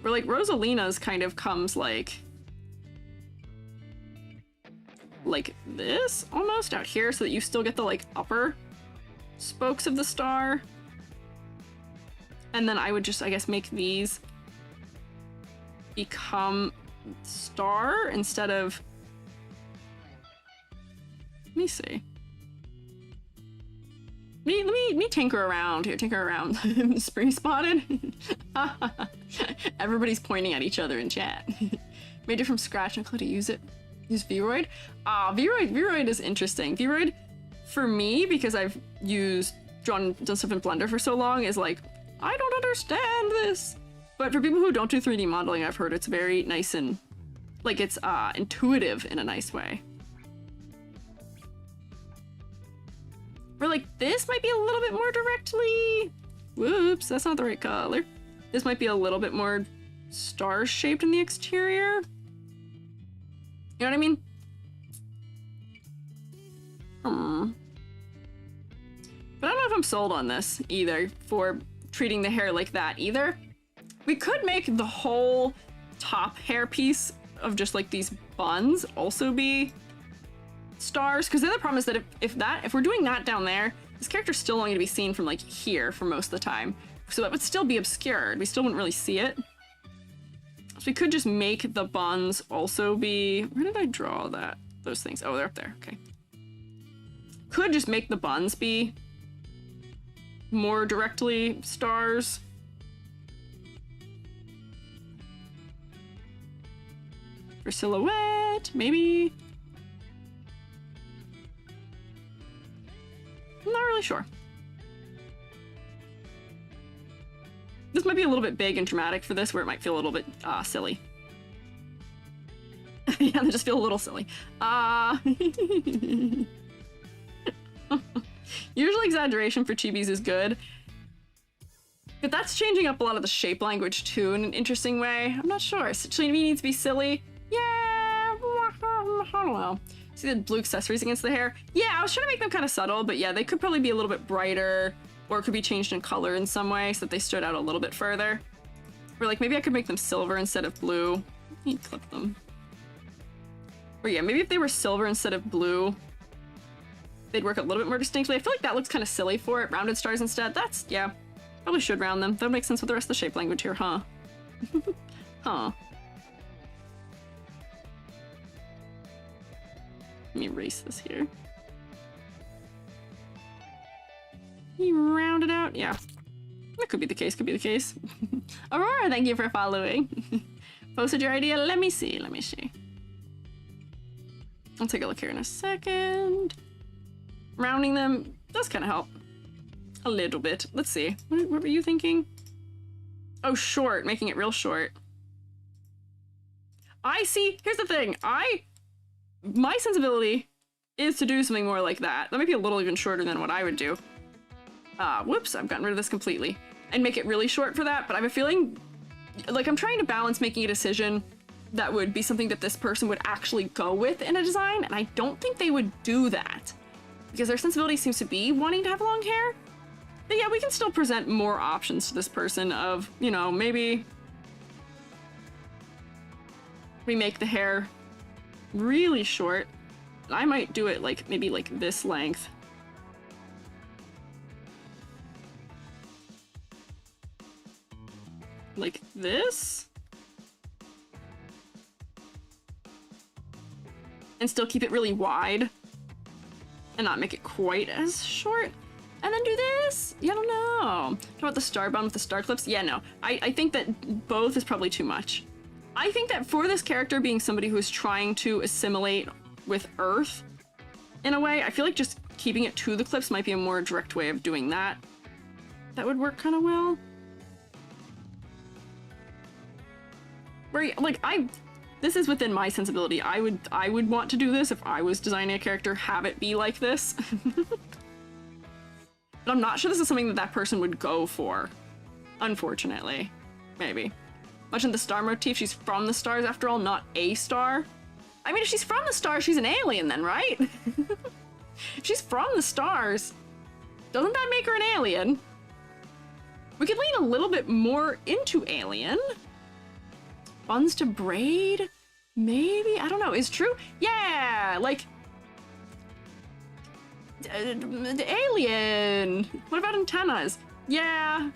Where like Rosalina's kind of comes like this almost out here so that you still get the like upper spokes of the star. And then I would just, I guess, make these become star instead of, let me see. Let me tinker around here, Spring spotted. Everybody's pointing at each other in chat. Made it from scratch and how to use it. Use Vroid. Vroid is interesting. Vroid, for me, because I've done stuff in Blender for so long, is like, I don't understand this. But for people who don't do 3D modeling, I've heard it's very nice and, like, it's intuitive in a nice way. Or like, this might be a little bit more directly, whoops, that's not the right color. This might be a little bit more star-shaped in the exterior. You know what I mean? But I don't know if I'm sold on this either for treating the hair like that either. We could make the whole top hair piece of just like these buns also be stars, because the other problem is that if we're doing that down there, this character's still only going to be seen from like here for most of the time, so that would still be obscured. We still wouldn't really see it. So we could just make the buns also be, where did I draw those things? Oh, they're up there. Okay. Could just make the buns be more directly stars. For silhouette, maybe. I'm not really sure. This might be a little bit big and dramatic for this, where it might feel a little bit silly. Yeah, they just feel a little silly. Usually exaggeration for chibis is good. But that's changing up a lot of the shape language too in an interesting way. I'm not sure. Chibi needs to be silly. Yeah, I don't know. See the blue accessories against the hair? Yeah, I was trying to make them kind of subtle, but yeah, they could probably be a little bit brighter, or it could be changed in color in some way so that they stood out a little bit further. Or like, maybe I could make them silver instead of blue. Let me clip them. Or yeah, maybe if they were silver instead of blue, they'd work a little bit more distinctly. I feel like that looks kind of silly for it. Rounded stars instead. That's, yeah, probably should round them. That would make sense with the rest of the shape language here, huh? Huh. Let me erase this here. You round it out? Yeah. That could be the case, Aurora, thank you for following. Posted your idea? Let me see. I'll take a look here in a second. Rounding them does kind of help. A little bit. Let's see. What were you thinking? Oh, short. Making it real short. Here's the thing. My sensibility is to do something more like that. That might be a little even shorter than what I would do. Whoops, I've gotten rid of this completely. And make it really short for that, but I have a feeling, like, I'm trying to balance making a decision that would be something that this person would actually go with in a design, and I don't think they would do that. Because their sensibility seems to be wanting to have long hair. But yeah, we can still present more options to this person of, you know, maybe we make the hair really short. I might do it like, maybe like this length. Like this. And still keep it really wide. And not make it quite as short. And then do this? Yeah, I don't know. Talk about the star bun with the star clips? Yeah, no. I think that both is probably too much. I think that for this character being somebody who's trying to assimilate with Earth, in a way, I feel like just keeping it to the clips might be a more direct way of doing that. That would work kind of well. Where, like, this is within my sensibility. I would want to do this if I was designing a character, have it be like this. But I'm not sure this is something that that person would go for. Unfortunately. Maybe. Mentioned the star motif, she's from the stars after all, not a star. I mean, if she's from the stars, she's an alien then, right? If she's from the stars, doesn't that make her an alien? We could lean a little bit more into alien. Buns to braid? Maybe? I don't know. Is true? Yeah! Like... alien! What about antennas? Yeah.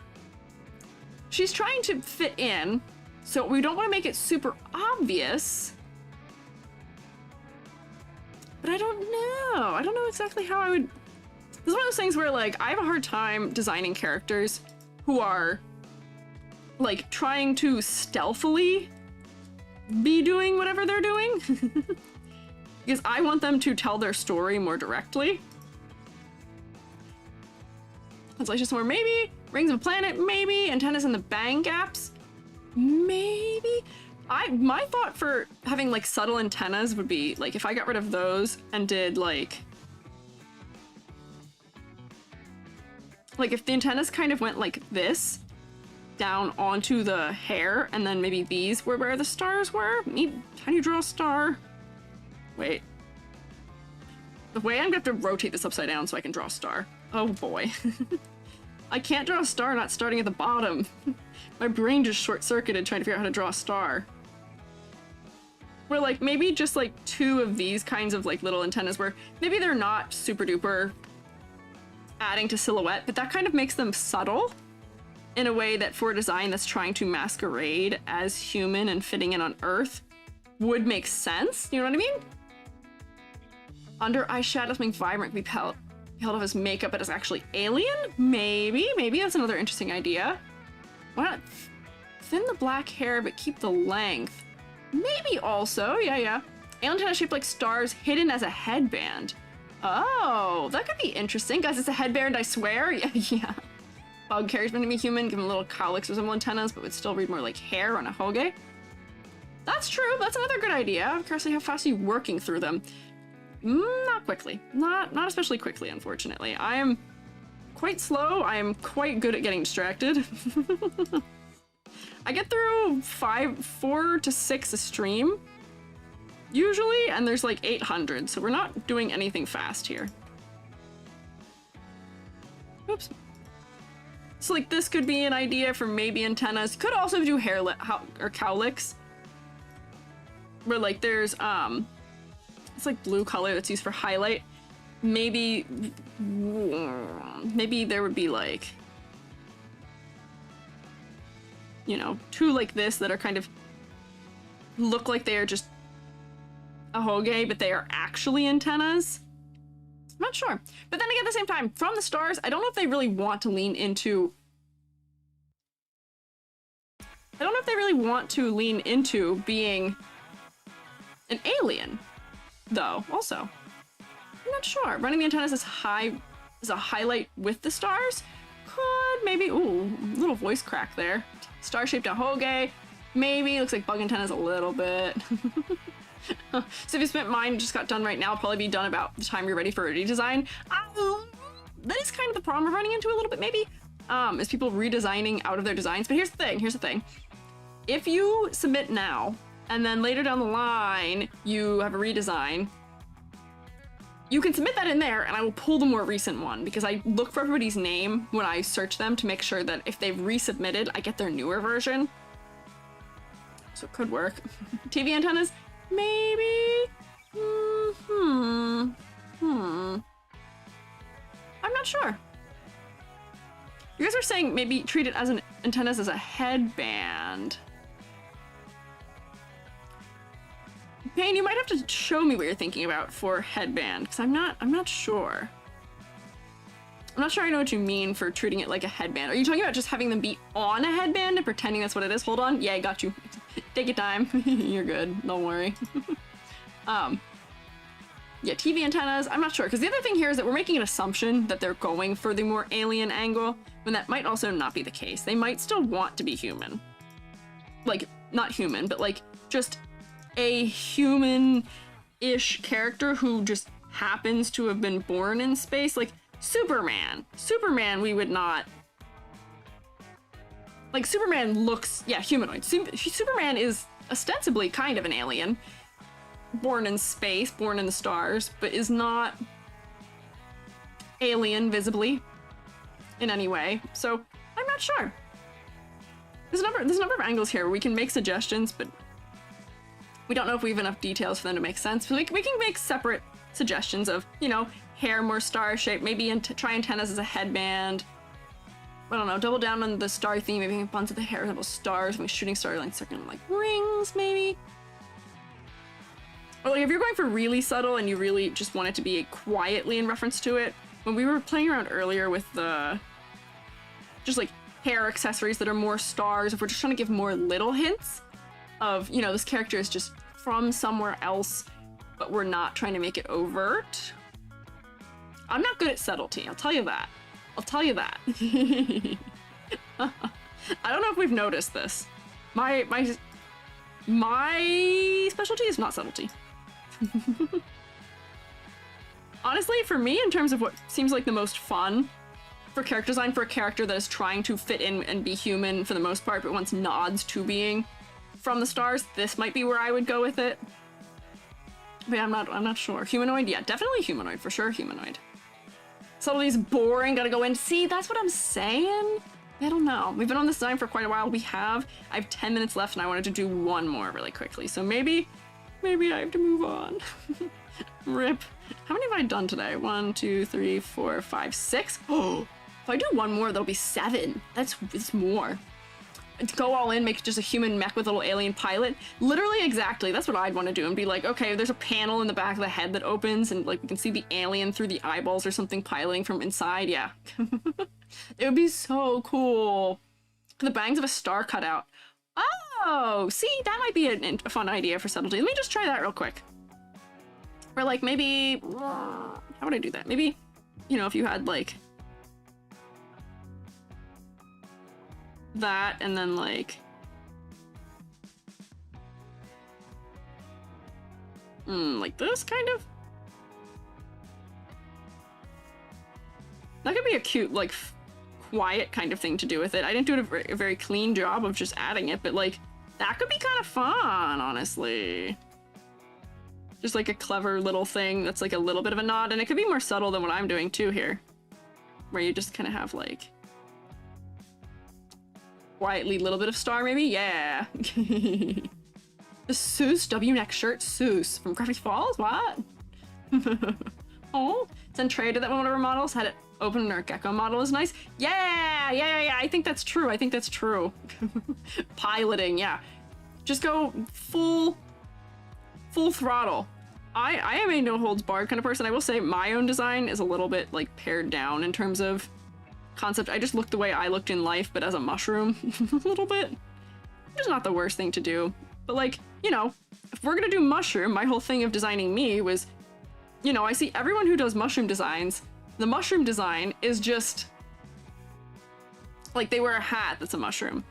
She's trying to fit in, so we don't want to make it super obvious. But I don't know. I don't know exactly how I would... This is one of those things where, like, I have a hard time designing characters who are, like, trying to stealthily be doing whatever they're doing. Because I want them to tell their story more directly. Constellation somewhere, maybe. Rings of a planet, maybe. Antennas in the bang gaps, maybe. My thought for having like subtle antennas would be like if I got rid of those and did like if the antennas kind of went like this down onto the hair, and then maybe these were where the stars were. How do you draw a star? Wait. The way I'm gonna have to rotate this upside down so I can draw a star. Oh boy. I can't draw a star not starting at the bottom. My brain just short-circuited trying to figure out how to draw a star. Where like maybe just like two of these kinds of like little antennas where maybe they're not super duper adding to silhouette, but that kind of makes them subtle in a way that for a design that's trying to masquerade as human and fitting in on Earth would make sense. You know what I mean? Under eye shadow, something vibrant can be held off as makeup, but it's actually alien? Maybe that's another interesting idea. Why not thin the black hair but keep the length? Maybe also, yeah. Antenna shaped like stars hidden as a headband. Oh, that could be interesting. Guys, it's a headband, I swear. Yeah. Bug carries meant to be human, give them little cowlicks resemble antennas, but would still read more like hair on a hoge. That's true, that's another good idea. I'm curious how fast are you working through them? Not quickly. Not especially quickly, unfortunately. I am quite slow. I am quite good at getting distracted. I get through 4 to 6 a stream, usually, and there's like 800, so we're not doing anything fast here. Oops. So like this could be an idea for maybe antennas. Could also do hair or cowlicks. Where like there's it's like blue color that's used for highlight. Maybe there would be like, you know, two like this that are kind of look like they are just a hoge, but they are actually antennas. I'm not sure. But then again, at the same time, from the stars, I don't know if they really want to lean into being an alien, though, also. I'm not sure. Running the antennas as a highlight with the stars could maybe, ooh, little voice crack there. Star-shaped a hoge. maybe. Looks like bug antennas a little bit. So if you spent mine just got done right now, it'll probably be done about the time you're ready for a redesign. That is kind of the problem we're running into a little bit, maybe, is people redesigning out of their designs. But here's the thing. If you submit now, and then later down the line, you have a redesign, you can submit that in there, and I will pull the more recent one, because I look for everybody's name when I search them to make sure that if they've resubmitted, I get their newer version. So it could work. TV antennas? Maybe? I'm not sure. You guys are saying maybe treat it as an antennas as a headband. Payne, you might have to show me what you're thinking about for headband, because I'm not sure. I'm not sure I know what you mean for treating it like a headband. Are you talking about just having them be on a headband and pretending that's what it is? Hold on. Yeah, I got you. Take your time. You're good. Don't worry. Yeah, TV antennas, I'm not sure. Because the other thing here is that we're making an assumption that they're going for the more alien angle, when that might also not be the case. They might still want to be human. Like, not human, but like, just a human-ish character who just happens to have been born in space. Like, Superman. Superman, we would not... Like, Superman looks, yeah, humanoid. Superman is ostensibly kind of an alien. Born in space, born in the stars, but is not alien visibly in any way. So, I'm not sure. There's a number of angles here where we can make suggestions, but we don't know if we have enough details for them to make sense. So we can make separate suggestions of, you know, hair more star shaped, maybe try antennas as a headband. I don't know, double down on the star theme, maybe a bunch of the hair little stars, maybe shooting star lines, circling like rings, maybe. Or like if you're going for really subtle and you really just want it to be quietly in reference to it, when we were playing around earlier with the just like hair accessories that are more stars, if we're just trying to give more little hints of, you know, this character is just from somewhere else, but we're not trying to make it overt. I'm not good at subtlety, I'll tell you that. I'll tell you that. I don't know if we've noticed this. My specialty is not subtlety. Honestly, for me, in terms of what seems like the most fun for character design for a character that is trying to fit in and be human for the most part, but wants nods to being from the stars, this might be where I would go with it. But yeah, I'm not sure. Humanoid? Yeah, definitely humanoid, for sure humanoid. Subtlety's boring, gotta go in. See, that's what I'm saying? I don't know. We've been on this design for quite a while. I have 10 minutes left and I wanted to do one more really quickly. So maybe I have to move on. Rip. How many have I done today? 1, 2, 3, 4, 5, 6. Oh, if I do one more, that'll be 7. It's more. Go all in, make just a human mech with a little alien pilot. Literally, exactly. That's what I'd want to do and be like, okay, there's a panel in the back of the head that opens and like we can see the alien through the eyeballs or something piloting from inside. Yeah. It would be so cool. The bangs of a star cutout. Oh, see, that might be a fun idea for subtlety. Let me just try that real quick. Or like maybe, how would I do that? Maybe, you know, if you had like that and then like like this kind of. That could be a cute like quiet kind of thing to do with it. I didn't do a very clean job of just adding it, but like that could be kind of fun, honestly. Just like a clever little thing that's like a little bit of a nod, and it could be more subtle than what I'm doing too here, where you just kind of have like quietly little bit of star maybe. Yeah. The Seuss W-neck shirt. Seuss from Gravity Falls. What? Oh, Centrea did that one of our models. Had it open in our gecko model is nice. Yeah. I think that's true. Piloting. Yeah. Just go full throttle. I am a no holds barred kind of person. I will say my own design is a little bit like pared down in terms of concept. I just looked the way I looked in life, but as a mushroom a little bit. It's not the worst thing to do. But like, you know, if we're gonna do mushroom, my whole thing of designing me was, you know, I see everyone who does mushroom designs, the mushroom design is just like they wear a hat that's a mushroom.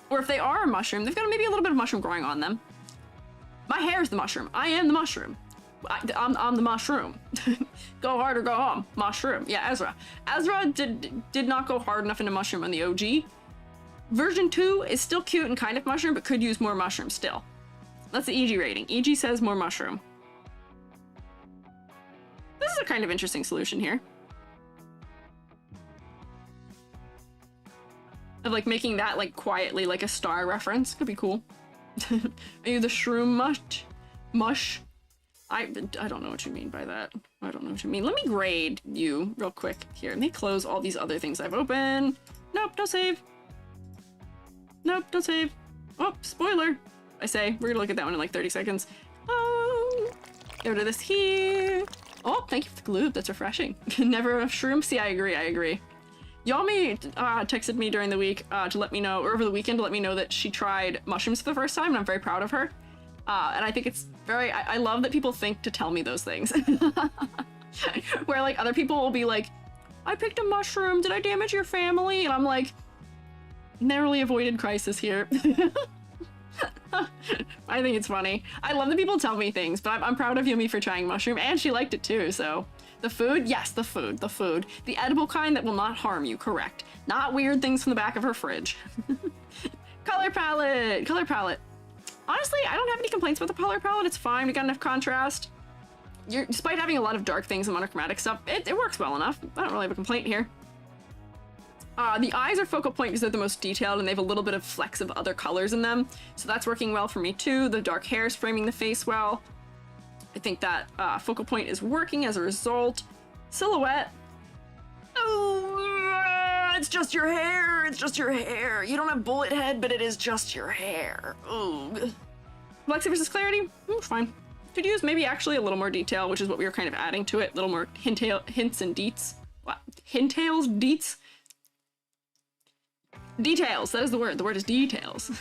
Or if they are a mushroom, they've got maybe a little bit of mushroom growing on them. My hair is the mushroom. I am the mushroom. I'm the mushroom. Go hard or go home. Mushroom. Yeah, Ezra. Ezra did not go hard enough into mushroom on the OG. Version 2 is still cute and kind of mushroom, but could use more mushroom still. That's the EG rating. EG says more mushroom. This is a kind of interesting solution here. Of like making that like quietly like a star reference. Could be cool. Are you the shroom mush? I don't know what you mean by that. I don't know what you mean. Let me grade you real quick here. Let me close all these other things I've opened. Nope, don't save. Nope, don't save. Oh, spoiler. I say, we're gonna look at that one in like 30 seconds. Oh, go to this here. Oh, thank you for the glue. That's refreshing. Never enough shroom. See, I agree. Yami texted me during the week to let me know, or over the weekend to let me know that she tried mushrooms for the first time, and I'm very proud of her. And I think it's very, I love that people think to tell me those things. Where like other people will be like, I picked a mushroom, did I damage your family? And I'm like, narrowly avoided crisis here. I think it's funny. I love that people tell me things, but I'm proud of Yumi for trying mushroom, and she liked it too, so. The food? Yes, the food. The edible kind that will not harm you, correct. Not weird things from the back of her fridge. Color palette. Honestly, I don't have any complaints about the color palette. It's fine, we got enough contrast. Despite having a lot of dark things and monochromatic stuff, it works well enough. I don't really have a complaint here. The eyes are focal point because they're the most detailed and they have a little bit of flecks of other colors in them. So that's working well for me too. The dark hair is framing the face well. I think that focal point is working as a result. Silhouette. Oh, it's just your hair. You don't have bullet head, but it is just your hair. Ooh. Complexity versus clarity? Fine. Could use maybe actually a little more detail, which is what we were kind of adding to it. A little more hints and deets. What? Hintails? Deets? Details. That is the word. The word is details.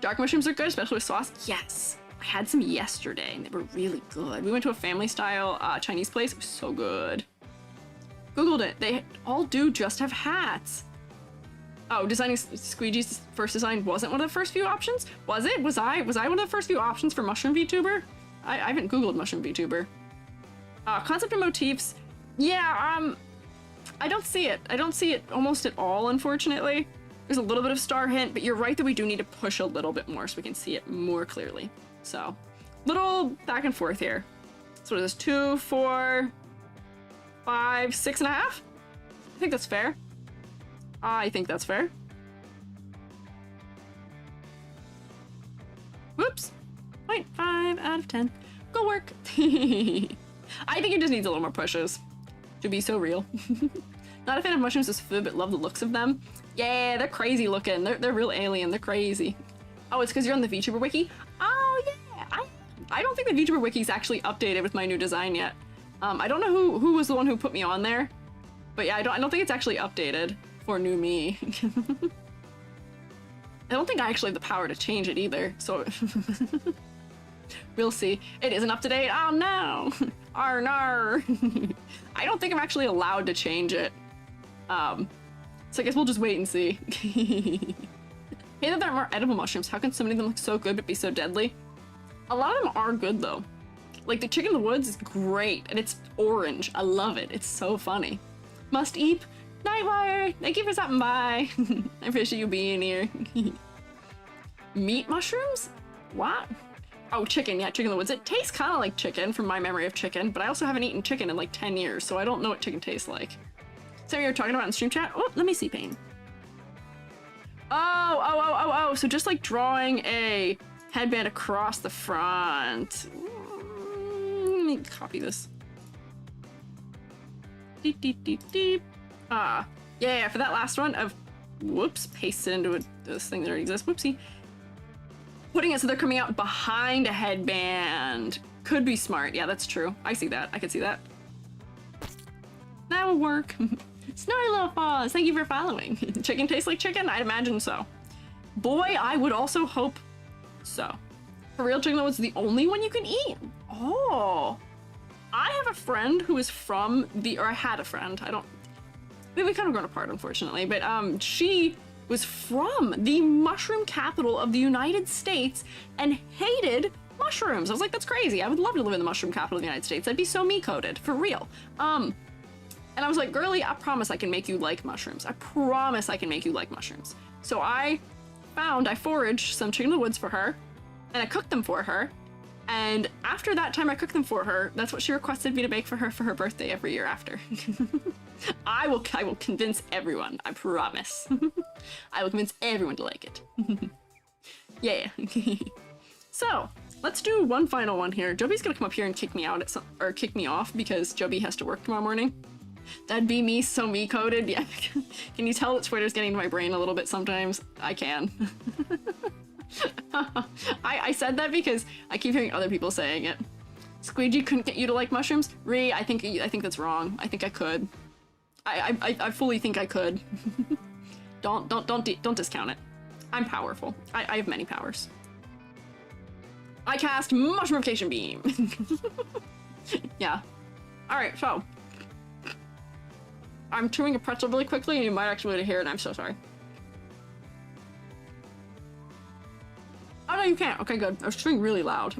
Dark mushrooms are good, especially with sauce. Yes. I had some yesterday and they were really good. We went to a family style Chinese place. It was so good. Googled it. They all do just have hats. Oh, designing Squiiji's first design wasn't one of the first few options? Was it? Was I one of the first few options for Mushroom VTuber? I haven't Googled Mushroom VTuber. Concept and motifs. Yeah, I don't see it. I don't see it almost at all, unfortunately. There's a little bit of star hint, but you're right that we do need to push a little bit more so we can see it more clearly. So, little back and forth here. So what is this? 2, 4, 5, 6.5? I think that's fair. I think that's fair. Whoops. 0.5 out of 10. Go work. I think it just needs a little more pushes to be so real. Not a fan of mushrooms as food, but love the looks of them. Yeah, they're crazy looking. They're real alien. They're crazy. Oh, it's because you're on the VTuber wiki? Oh, yeah. I don't think the VTuber wiki's actually updated with my new design yet. I don't know who was the one who put me on there. But yeah, I don't think it's actually updated for new me. I don't think I actually have the power to change it either, so we'll see. It isn't up to date. Oh no! Arnar! I don't think I'm actually allowed to change it. So I guess we'll just wait and see. Hey, that there are more edible mushrooms. How can so many of them look so good but be so deadly? A lot of them are good though. Like the chicken in the woods is great, and it's orange. I love it. It's so funny. Must eat. Nightwire, thank you for stopping by. I appreciate you being here. Meat mushrooms? What? Oh, chicken. Yeah, chicken in the woods. It tastes kind of like chicken from my memory of chicken, but I also haven't eaten chicken in like 10 years, so I don't know what chicken tastes like. So you're talking about in stream chat? Oh, let me see, Payne. Oh, so just like drawing a headband across the front. Let me copy this. Deep, deep, deep, deep. Yeah, for that last one of, whoops, paste it into this thing that already exists, whoopsie. Putting it so they're coming out behind a headband. Could be smart, yeah, that's true. I see that, I could see that. That will work. Snowy Little Paws, thank you for following. Chicken tastes like chicken? I'd imagine so. Boy, I would also hope so. For real, chicken was the only one you can eat. Oh. I have a friend who is from the, or I had a friend, we kind of grown apart, unfortunately, but she was from the mushroom capital of the United States and hated mushrooms. I was like, that's crazy. I would love to live in the mushroom capital of the United States. That'd be so me-coded, for real. And I was like, girly, I promise I can make you like mushrooms. I promise I can make you like mushrooms. So I foraged some chicken in the woods for her, and I cooked them for her. And after that time I cooked them for her, that's what she requested me to make for her birthday every year after. I will convince everyone, I promise. I will convince everyone to like it. Yeah. So, let's do one final one here. Joby's gonna come up here and kick me out or kick me off because Joby has to work tomorrow morning. That'd be me, so me-coded. Yeah. Can you tell that Twitter's getting to my brain a little bit sometimes? I can. I said that because I keep hearing other people saying it. Squiiji couldn't get you to like mushrooms? Ree, I think that's wrong. I think I could. I fully think I could. Don't discount it. I'm powerful. I have many powers. I cast Mushroomfication Beam. Yeah. Alright, so. I'm chewing a pretzel really quickly and you might actually be able to hear it, and I'm so sorry. Oh no, you can't. Okay, good. I was chewing really loud.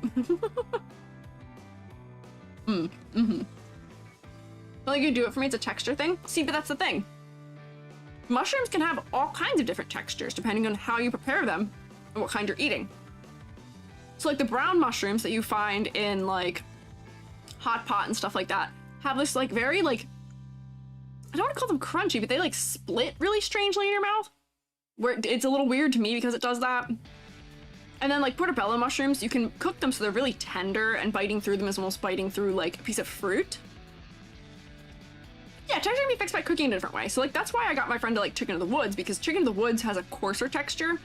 I think you do it for me, it's a texture thing. See, but that's the thing. Mushrooms can have all kinds of different textures depending on how you prepare them and what kind you're eating. So like the brown mushrooms that you find in like hot pot and stuff like that have this like very like, I don't want to call them crunchy, but they like split really strangely in your mouth. Where it's a little weird to me because it does that. And then like portobello mushrooms, you can cook them so they're really tender, and biting through them is almost biting through like a piece of fruit. Yeah, texture can be fixed by cooking in a different way. So like that's why I got my friend to like chicken of the woods, because chicken of the woods has a coarser texture.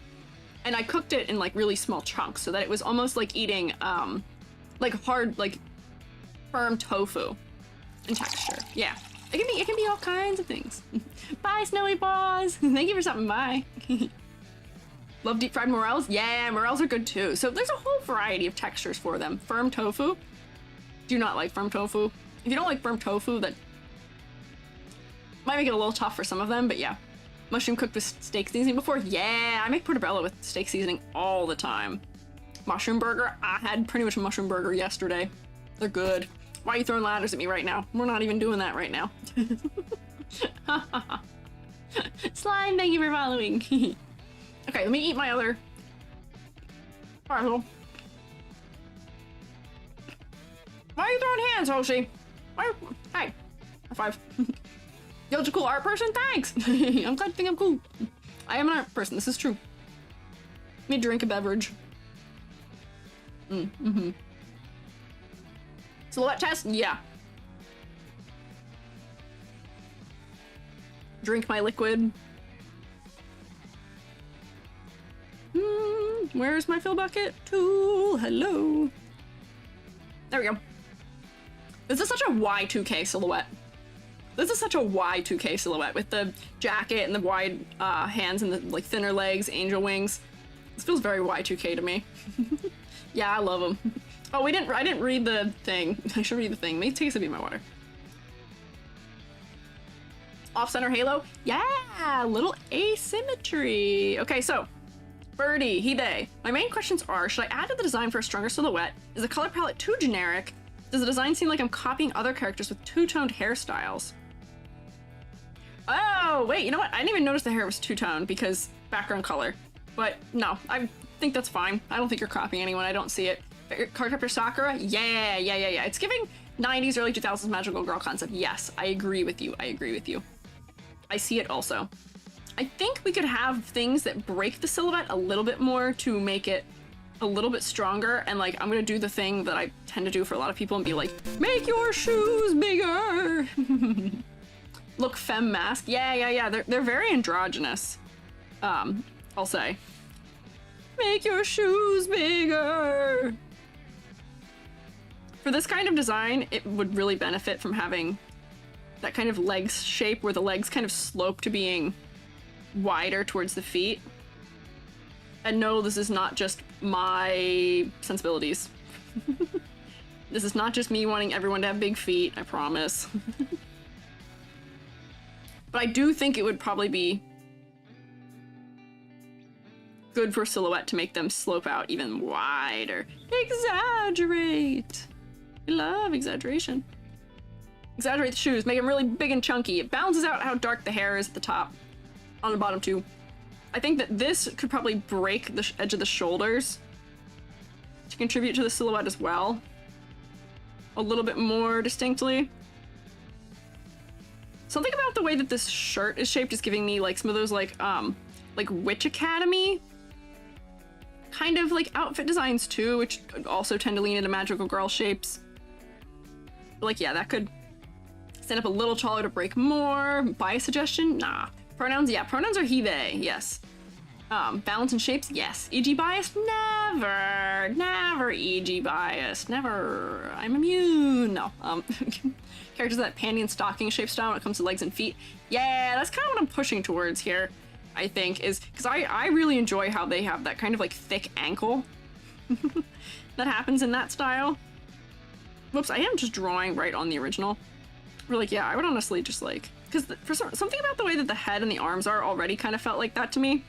And I cooked it in like really small chunks so that it was almost like eating like hard, like firm tofu in texture. Yeah. It can be all kinds of things. Bye, Snowy Paws. Thank you for stopping by. Love deep fried morels? Yeah, morels are good too. So there's a whole variety of textures for them. Firm tofu. Do not like firm tofu. If you don't like firm tofu, that might make it a little tough for some of them, but yeah. Mushroom cooked with steak seasoning before? Yeah, I make portobello with steak seasoning all the time. Mushroom burger? I had pretty much a mushroom burger yesterday. They're good. Why are you throwing ladders at me right now? We're not even doing that right now. Slime, thank you for following. Okay, let me eat my other parcel. Why are you throwing hands, Hoshi? Hey, high five. You're a cool art person? Thanks! I'm glad you think I'm cool. I am an art person, this is true. Let me drink a beverage. Silhouette test? Yeah. Drink my liquid. Where's my fill bucket? Tool, hello. There we go. This is such a Y2K silhouette. This is such a Y2K silhouette with the jacket and the wide hands and the like thinner legs, angel wings. This feels very Y2K to me. Yeah, I love them. Oh, I didn't read the thing. I should read the thing. Let me take a sip of my water. Off-center halo? Yeah, little asymmetry. Okay, so Birdie, he, they. My main questions are, should I add to the design for a stronger silhouette? Is the color palette too generic? Does the design seem like I'm copying other characters with two-toned hairstyles? Oh, wait, you know what? I didn't even notice the hair was two-toned because background color. But no, I think that's fine. I don't think you're copying anyone. I don't see it. Cardcaptor Sakura? Yeah. It's giving 90s, early 2000s magical girl concept. Yes, I agree with you. I see it also. I think we could have things that break the silhouette a little bit more to make it a little bit stronger, and like I'm gonna do the thing that I tend to do for a lot of people and be like, make your shoes bigger. Look, femme mask. Yeah. They're very androgynous. I'll say. Make your shoes bigger. For this kind of design, it would really benefit from having that kind of legs shape where the legs kind of slope to being wider towards the feet. And no, this is not just my sensibilities. This is not just me wanting everyone to have big feet, I promise. But I do think it would probably be good for silhouette to make them slope out even wider. Exaggerate. I love exaggeration. Exaggerate the shoes, make them really big and chunky. It balances out how dark the hair is at the top, on the bottom too. I think that this could probably break the edge of the shoulders to contribute to the silhouette as well. A little bit more distinctly. Something about the way that this shirt is shaped is giving me like some of those like Witch Academy kind of like outfit designs too, which also tend to lean into magical girl shapes. But like, yeah, that could stand up a little taller to break more. Bias suggestion? Nah. Pronouns? Yeah, pronouns are he, they, yes. Balance and shapes? Yes. EG bias? Never. Never EG bias. Never. I'm immune. No. Characters that panty and stocking shape style when it comes to legs and feet. Yeah, that's kind of what I'm pushing towards here, I think, is because I really enjoy how they have that kind of like thick ankle that happens in that style. Whoops, I am just drawing right on the original. We're like, yeah, I would honestly just like, because for something about the way that the head and the arms are already kind of felt like that to me.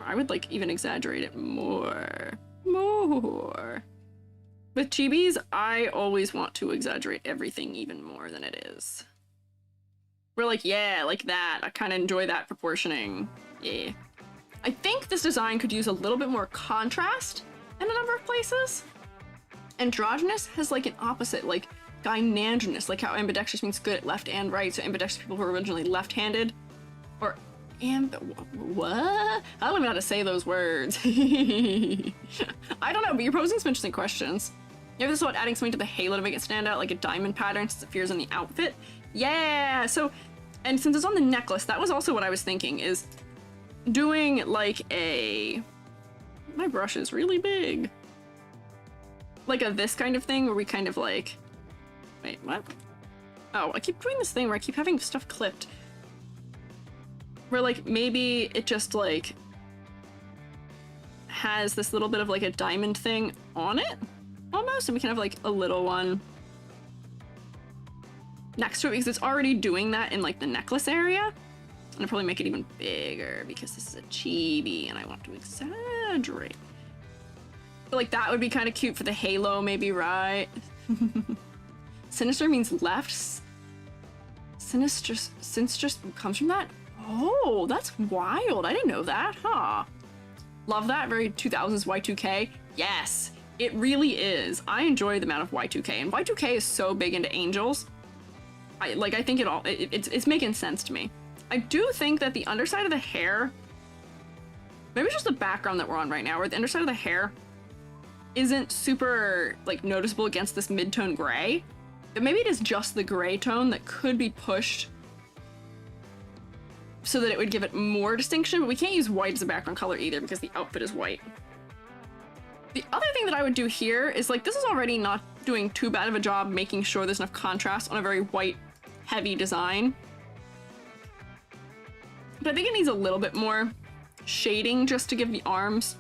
I would like even exaggerate it more. With chibis, I always want to exaggerate everything even more than it is. We're like, yeah, like that. I kind of enjoy that proportioning. Yeah. I think this design could use a little bit more contrast in a number of places. Androgynous has like an opposite, like gynandrous, like how ambidextrous means good at left and right, so ambidextrous people who were originally left-handed, or what? I don't even know how to say those words. I don't know, but you're posing some interesting questions. You ever thought adding something to the halo to make it stand out, like a diamond pattern since it appears on the outfit? Yeah, so, and since it's on the necklace, that was also what I was thinking, is doing like a, my brush is really big. Like a this kind of thing where we kind of like, wait, what? Oh, I keep doing this thing where I keep having stuff clipped. Where like maybe it just like has this little bit of like a diamond thing on it almost, and we can have like a little one next to it because it's already doing that in like the necklace area. And I'll probably make it even bigger because this is a chibi and I want to exaggerate. But like that would be kind of cute for the halo, maybe, right? Sinister means left. Sinister comes from that? Oh, that's wild. I didn't know that, huh? Love that. Very 2000s Y2K. Yes, it really is. I enjoy the amount of Y2K, and Y2K is so big into angels. I think it's making sense to me. I do think that the underside of the hair, maybe it's just the background that we're on right now, where the underside of the hair isn't super like noticeable against this mid-tone gray, but maybe it is just the gray tone that could be pushed so that it would give it more distinction, but we can't use white as a background color either because the outfit is white. The other thing that I would do here is like, this is already not doing too bad of a job making sure there's enough contrast on a very white heavy design. But I think it needs a little bit more shading just to give the arms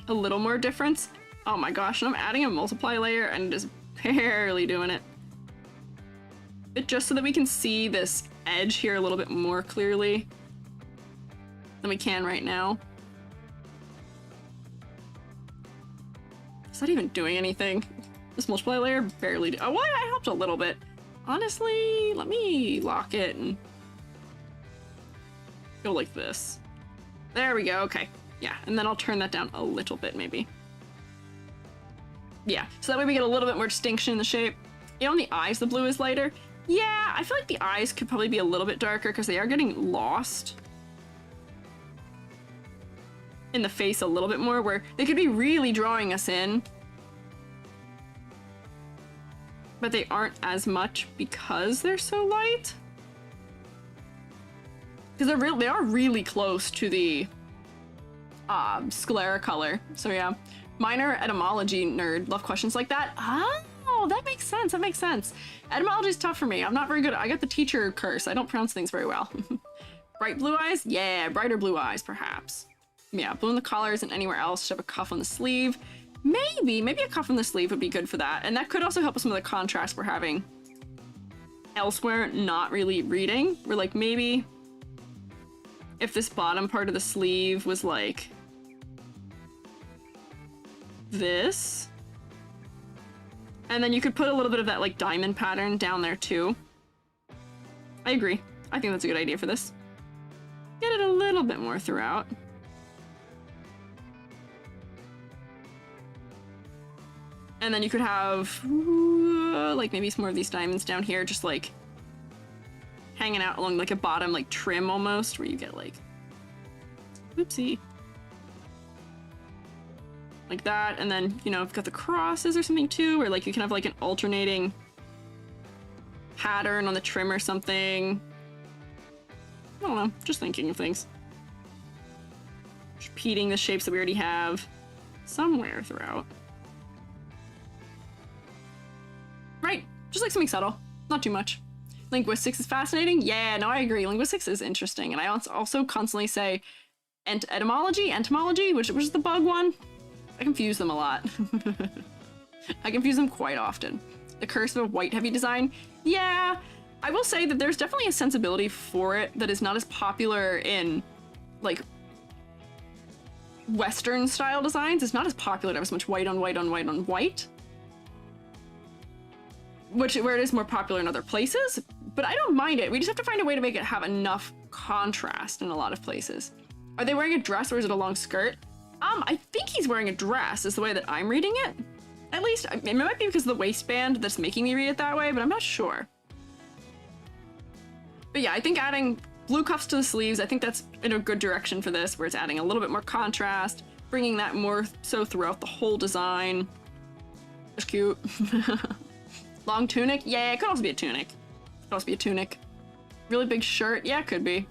a little more difference. Oh my gosh, and I'm adding a multiply layer and just barely doing it. But just so that we can see this edge here a little bit more clearly than we can right now. It's not even doing anything. This multiply layer barely do. Oh, well, I helped a little bit. Honestly, let me lock it and go like this. There we go, okay. Yeah, and then I'll turn that down a little bit, maybe. Yeah, so that way we get a little bit more distinction in the shape. You know, on the eyes, the blue is lighter. Yeah, I feel like the eyes could probably be a little bit darker because they are getting lost in the face a little bit more, where they could be really drawing us in, but they aren't as much because they're so light. Because they are really close to the sclera color. So yeah, minor etymology nerd. Love questions like that. Oh, that makes sense. That makes sense. Etymology is tough for me. I'm not very good. I got the teacher curse. I don't pronounce things very well. Bright blue eyes? Yeah, brighter blue eyes, perhaps. Yeah, blue in the collar isn't anywhere else. Should have a cuff on the sleeve. Maybe a cuff on the sleeve would be good for that. And that could also help with some of the contrast we're having elsewhere, not really reading. We're like, maybe if this bottom part of the sleeve was like this. And then you could put a little bit of that like diamond pattern down there too. I agree. I think that's a good idea for this. Get it a little bit more throughout. And then you could have like maybe some more of these diamonds down here, just like hanging out along like a bottom like trim almost, where you get like, whoopsie. Like that, and then, you know, I've got the crosses or something too, or like you can have like an alternating pattern on the trim or something. I don't know, just thinking of things. Repeating the shapes that we already have somewhere throughout. Right, just like something subtle, not too much. Linguistics is fascinating. Yeah, no, I agree. Linguistics is interesting, and I also constantly say entomology, which is the bug one. I confuse them a lot. I confuse them quite often. The curse of a white heavy design. Yeah, I will say that there's definitely a sensibility for it that is not as popular in like Western style designs. It's not as popular to have as much white on white on white on white. Where it is more popular in other places, but I don't mind it. We just have to find a way to make it have enough contrast in a lot of places. Are they wearing a dress or is it a long skirt? I think he's wearing a dress is the way that I'm reading it. At least, it might be because of the waistband that's making me read it that way, but I'm not sure. But yeah, I think adding blue cuffs to the sleeves, I think that's in a good direction for this, where it's adding a little bit more contrast, bringing that more so throughout the whole design. That's cute. Long tunic? Yeah, it could also be a tunic. Could also be a tunic. Really big shirt? Yeah, it could be.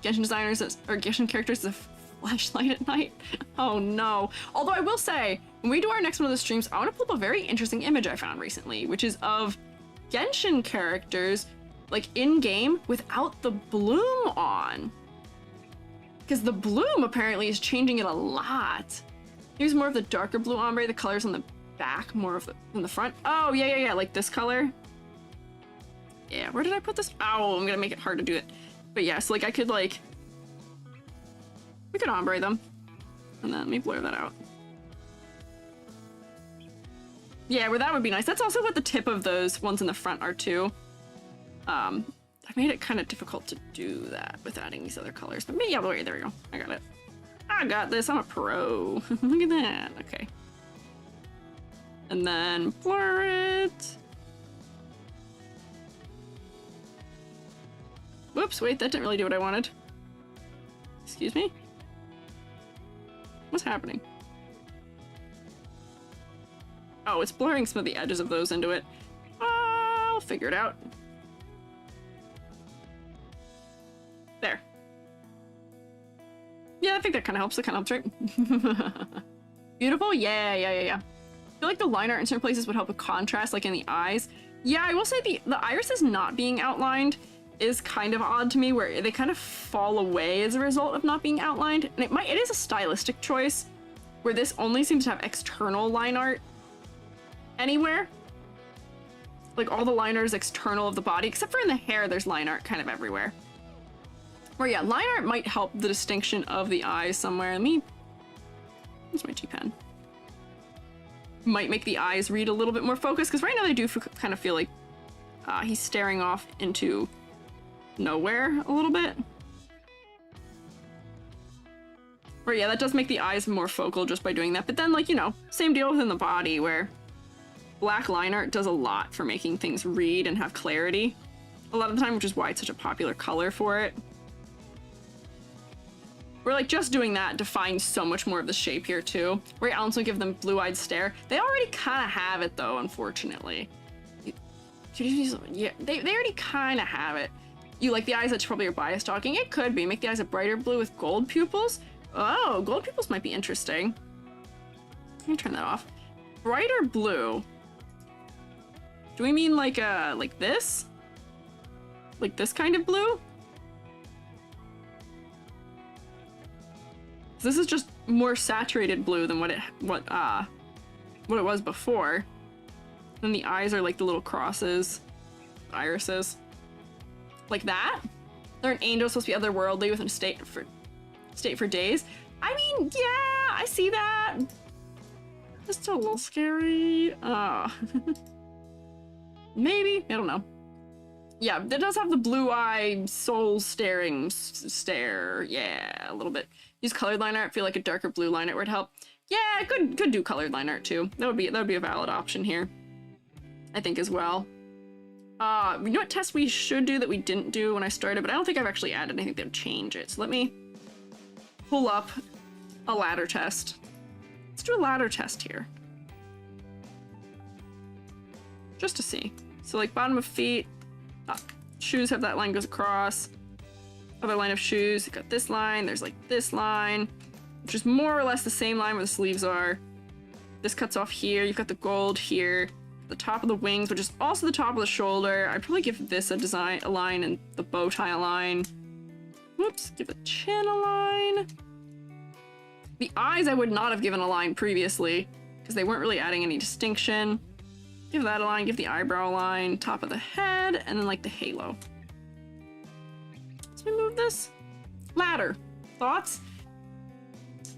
Genshin designers, or Genshin characters as a flashlight at night. Oh no. Although I will say, when we do our next one of the streams, I want to pull up a very interesting image I found recently, which is of Genshin characters, like in-game, without the bloom on. Because the bloom apparently is changing it a lot. Here's more of the darker blue ombre, the colors on the back, more of the in the front. Oh, yeah, like this color. Yeah, where did I put this? Oh, I'm gonna make it hard to do it. But yes, like I could like, we could ombre them. And then let me blur that out. Yeah, where that would be nice. That's also what the tip of those ones in the front are too. I made it kind of difficult to do that with adding these other colors, but maybe, yeah, wait, there we go. I got it. I got this, I'm a pro. Look at that, okay. And then blur it. Whoops, wait, that didn't really do what I wanted. Excuse me? What's happening? Oh, it's blurring some of the edges of those into it. I'll figure it out. There. Yeah, I think that kind of helps. That kind of helps, right? Beautiful? Yeah. I feel like the line art in certain places would help with contrast, like in the eyes. Yeah, I will say the irises not being outlined is kind of odd to me, where they kind of fall away as a result of not being outlined. And it is a stylistic choice, where this only seems to have external line art anywhere. Like all the line art is external of the body, except for in the hair, there's line art kind of everywhere. Where yeah, line art might help the distinction of the eyes somewhere. Where's my G-pen? Might make the eyes read a little bit more focused, because right now they do kind of feel like he's staring off into nowhere a little bit. Or yeah, that does make the eyes more focal just by doing that. But then, like, you know, same deal within the body, where black line art does a lot for making things read and have clarity a lot of the time, which is why it's such a popular color for it. Where like just doing that defines so much more of the shape here too. Where I also give them blue-eyed stare. They already kind of have it though, unfortunately. Yeah, they already kind of have it. You like the eyes that probably are bias talking. It could be. Make the eyes a brighter blue with gold pupils. Oh, gold pupils might be interesting. Let me turn that off. Brighter blue. Do we mean like this? Like this kind of blue? This is just more saturated blue than what it was before. Then the eyes are like the little crosses, irises, like that. They're an angel supposed to be otherworldly with a state for State for days. I mean, yeah, I see that. It's still a little scary. Maybe, I don't know. Yeah, it does have the blue eye soul staring stare. Yeah, a little bit. Use colored line art. Feel like a darker blue line art would help. Yeah, could do colored line art too. That would be a valid option here, I think, as well. You know what test we should do that we didn't do when I started, but I don't think I've actually added anything that would change it. So let me pull up a ladder test. Let's do a ladder test here. Just to see. So like bottom of feet, shoes have that line goes across. Other line of shoes, you've got this line, there's like this line, which is more or less the same line where the sleeves are. This cuts off here, you've got the gold here. The top of the wings, which is also the top of the shoulder. I'd probably give this a line, and the bow tie a line. Whoops, give the chin a line. The eyes I would not have given a line previously, because they weren't really adding any distinction. Give that a line, give the eyebrow a line, top of the head, and then like the halo. Let's remove this. Ladder. Thoughts?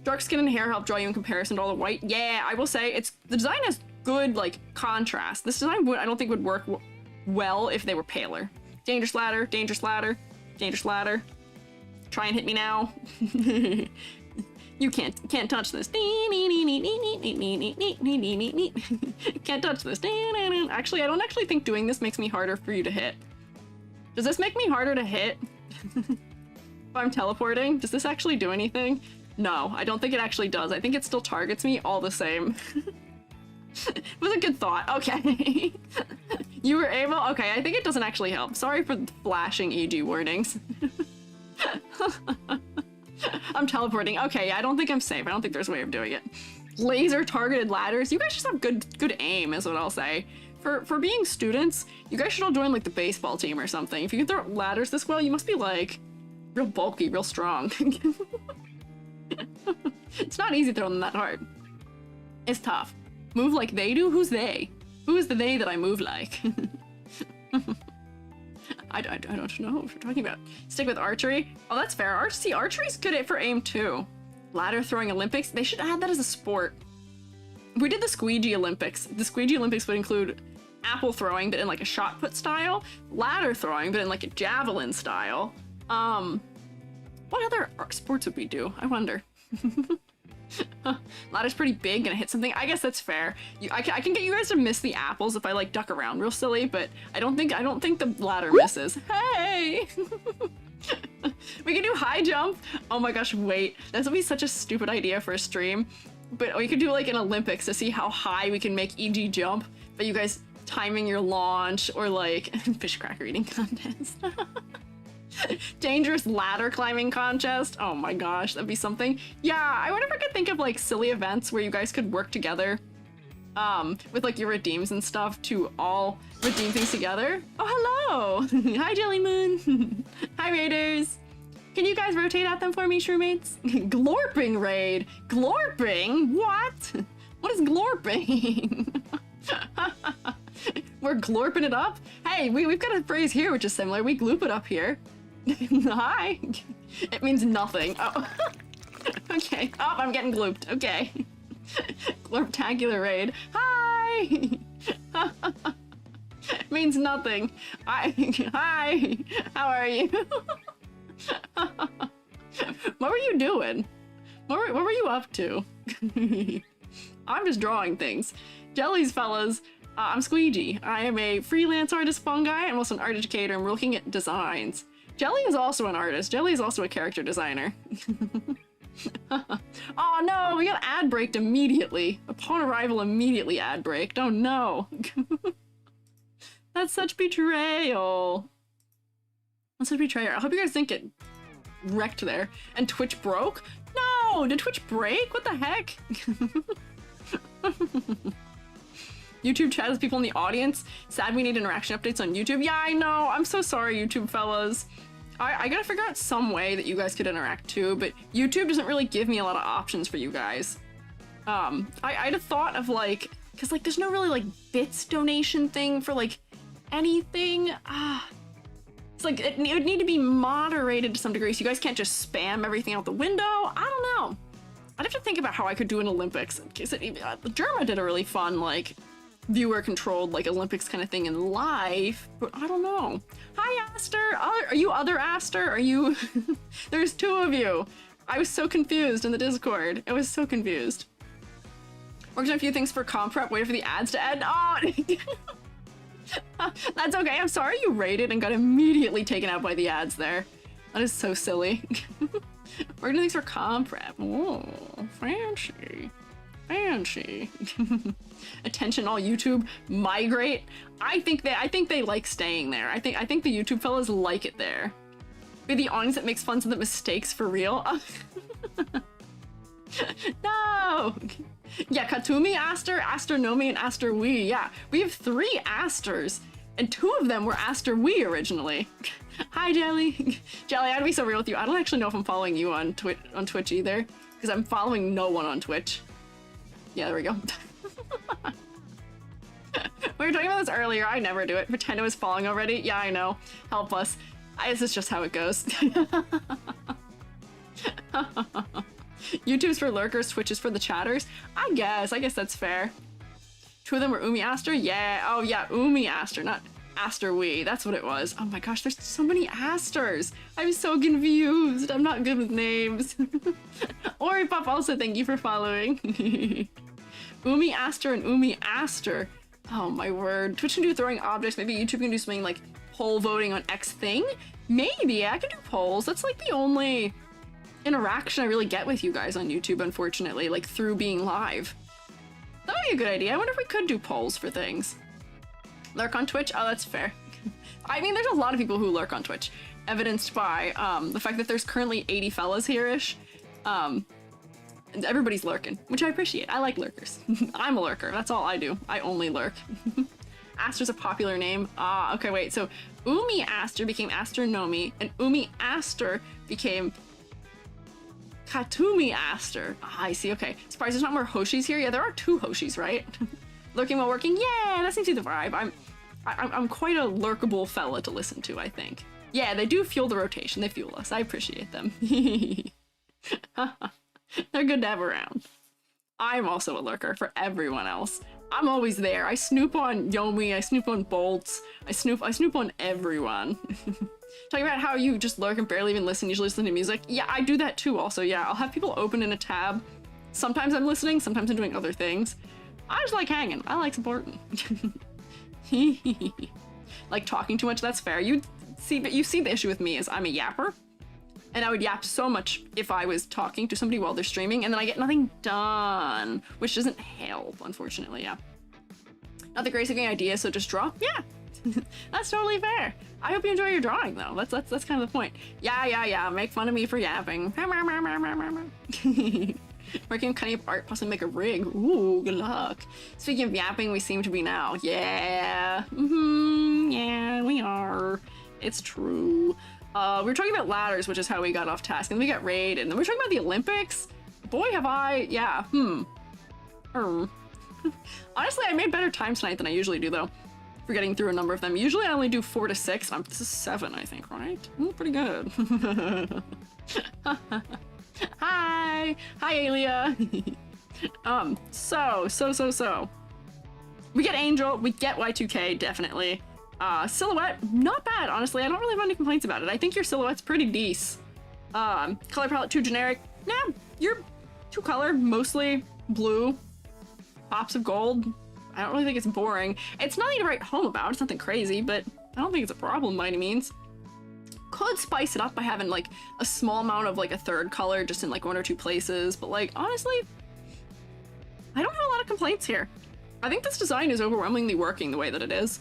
Dark skin and hair help draw you in comparison to all the white. Yeah, I will say the design has good like contrast. This design I don't think would work well if they were paler. Dangerous ladder, dangerous ladder, dangerous ladder. Try and hit me now. You can't touch this. Can't touch this. Actually, I don't actually think doing this makes me harder for you to hit. Does this make me harder to hit? If I'm teleporting, does this actually do anything? No, I don't think it actually does. I think it still targets me all the same. It was a good thought. Okay. You were able? Okay, I think it doesn't actually help. Sorry for the flashing EG warnings. I'm teleporting. Okay, I don't think I'm safe. I don't think there's a way of doing it. Laser targeted ladders. You guys just have good aim, is what I'll say. For being students, you guys should all join like the baseball team or something. If you can throw ladders this well, you must be like real bulky, real strong. It's not easy throwing them that hard. It's tough. Move like they do? Who's they? Who is the they that I move like? I don't know what we're talking about. Stick with archery. Oh, that's fair. Archery's good for aim too. Ladder throwing Olympics. They should add that as a sport. If we did the Squiiji Olympics, the Squiiji Olympics would include apple throwing, but in like a shot put style. Ladder throwing, but in like a javelin style. What other sports would we do? I wonder. Ladder's pretty big, gonna hit something. I guess that's fair. I can get you guys to miss the apples if I like duck around real silly, but I don't think the ladder misses. Hey! We can do high jump. Oh my gosh, wait. This would be such a stupid idea for a stream. But we could do like an Olympics to see how high we can make EG jump, but you guys timing your launch, or like fish cracker eating contest. Dangerous ladder climbing contest. Oh my gosh, that'd be something. Yeah, I wonder if I could think of like silly events where you guys could work together with like your redeems and stuff to all redeem things together. Oh, hello. Hi, Jelly Moon. Hi, Raiders. Can you guys rotate at them for me, SHROOMATEs? Glorping raid. Glorping? What? What is glorping? We're glorping it up? Hey, we've got a phrase here which is similar. We gloop it up here. Hi. It means nothing. Oh. Okay. Oh, I'm getting glooped. Okay. Glorptacular raid. Hi. It means nothing. Hi. How are you? What were you doing? What were you up to? I'm just drawing things. Jellies, fellas. I'm Squiiji. I am a freelance artist fungi. I'm also an art educator. I'm looking at designs. Jelly is also an artist. Jelly is also a character designer. Oh no, we got ad braked immediately. Upon arrival, immediately ad braked. Oh no. That's such betrayal. That's such betrayal. I hope you guys didn't get wrecked there. And Twitch broke? No! Did Twitch break? What the heck? YouTube chat has people in the audience. Sad we need interaction updates on YouTube. Yeah, I know. I'm so sorry, YouTube fellas. I gotta figure out some way that you guys could interact too, but YouTube doesn't really give me a lot of options for you guys. I'd have thought of like, cause like there's no really like bits donation thing for like anything. It's like, it would need to be moderated to some degree, so you guys can't just spam everything out the window. I don't know. I'd have to think about how I could do an Olympics. In case Germa did a really fun, like, viewer-controlled, like, Olympics kind of thing in live, but I don't know. Hi, Aster! Are you other Aster? Are you... There's two of you! I was so confused in the Discord. I was so confused. Worked on a few things for comp prep, waited for the ads to end. Oh! That's okay, I'm sorry you raided and got immediately taken out by the ads there. That is so silly. We're gonna things for comp prep. Oh, fancy. Fancy. Attention all YouTube, migrate. I think they like staying there. I think the YouTube fellas like it there. Be the audience that makes fun of the mistakes for real. No! Yeah, Katumi, Aster, Aster Nomi, and Aster Wii. Yeah, we have 3 Asters, and 2 of them were Aster Wii originally. Hi, Jelly. Jelly, I gotta be so real with you. I don't actually know if I'm following you on Twitch either, because I'm following no one on Twitch. Yeah, there we go. We were talking about this earlier. I never do it. Pretend I was following already. Yeah, I know. Help us. This is just how it goes. YouTube's for lurkers, Twitch is for the chatters. I guess that's fair. 2 of them were Umi Aster? Yeah, oh yeah, Umi Aster, not Aster Wii. That's what it was. Oh my gosh, there's so many Asters. I'm so confused. I'm not good with names. Ori Pop also, thank you for following. Umi Aster and Umi Aster. Oh my word. Twitch can do throwing objects. Maybe YouTube can do something like poll voting on X thing? Maybe, I can do polls. That's like the only interaction I really get with you guys on YouTube, unfortunately, like through being live. That would be a good idea. I wonder if we could do polls for things. Lurk on Twitch? Oh, that's fair. I mean, there's a lot of people who lurk on Twitch, evidenced by the fact that there's currently 80 fellas here-ish. And everybody's lurking, which I appreciate. I like lurkers. I'm a lurker. That's all I do. I only lurk. Aster's a popular name. Ah, okay, wait. So Umi Aster became Aster Nomi, and Umi Aster became Katumi Aster. Ah, I see, okay. Surprised there's not more Hoshis here? Yeah, there are 2 Hoshis, right? Lurking while working? Yeah, that seems to be the vibe. I'm quite a lurkable fella to listen to, I think. Yeah, they do fuel the rotation. They fuel us. I appreciate them. They're good to have around. I'm also a lurker for everyone else. I'm always there. I snoop on Yomi, I snoop on Bolts, I snoop on everyone. Talking about how you just lurk and barely even listen, usually listen to music. Yeah, I do that too also, yeah. I'll have people open in a tab. Sometimes I'm listening, sometimes I'm doing other things. I just like hanging. I like supporting. Like talking too much, that's fair. You see the issue with me is I'm a yapper. And I would yap so much if I was talking to somebody while they're streaming, and then I get nothing done, which doesn't help, unfortunately, yeah. Not the greatest looking idea, so just draw? Yeah, that's totally fair. I hope you enjoy your drawing, though. That's kind of the point. Yeah, make fun of me for yapping. Working on cutting up art, possibly make a rig. Ooh, good luck. Speaking of yapping, we seem to be now. Yeah, yeah, we are. It's true. We were talking about ladders, which is how we got off task, and we got raid, and then we were talking about the Olympics. Boy, have I, yeah, Honestly, I made better time tonight than I usually do, though, for getting through a number of them. Usually I only do 4 to 6, and this is 7, I think, right? Pretty good. Hi, Alia. So. We get Angel, we get Y2K, definitely. Silhouette, not bad, honestly. I don't really have any complaints about it. I think your silhouette's pretty decent. Color palette, too generic. Nah, you're 2 color, mostly blue, pops of gold. I don't really think it's boring. It's nothing to write home about, it's nothing crazy, but I don't think it's a problem by any means. Could spice it up by having like a small amount of like a 3rd color just in like 1 or 2 places, but like honestly, I don't have a lot of complaints here. I think this design is overwhelmingly working the way that it is.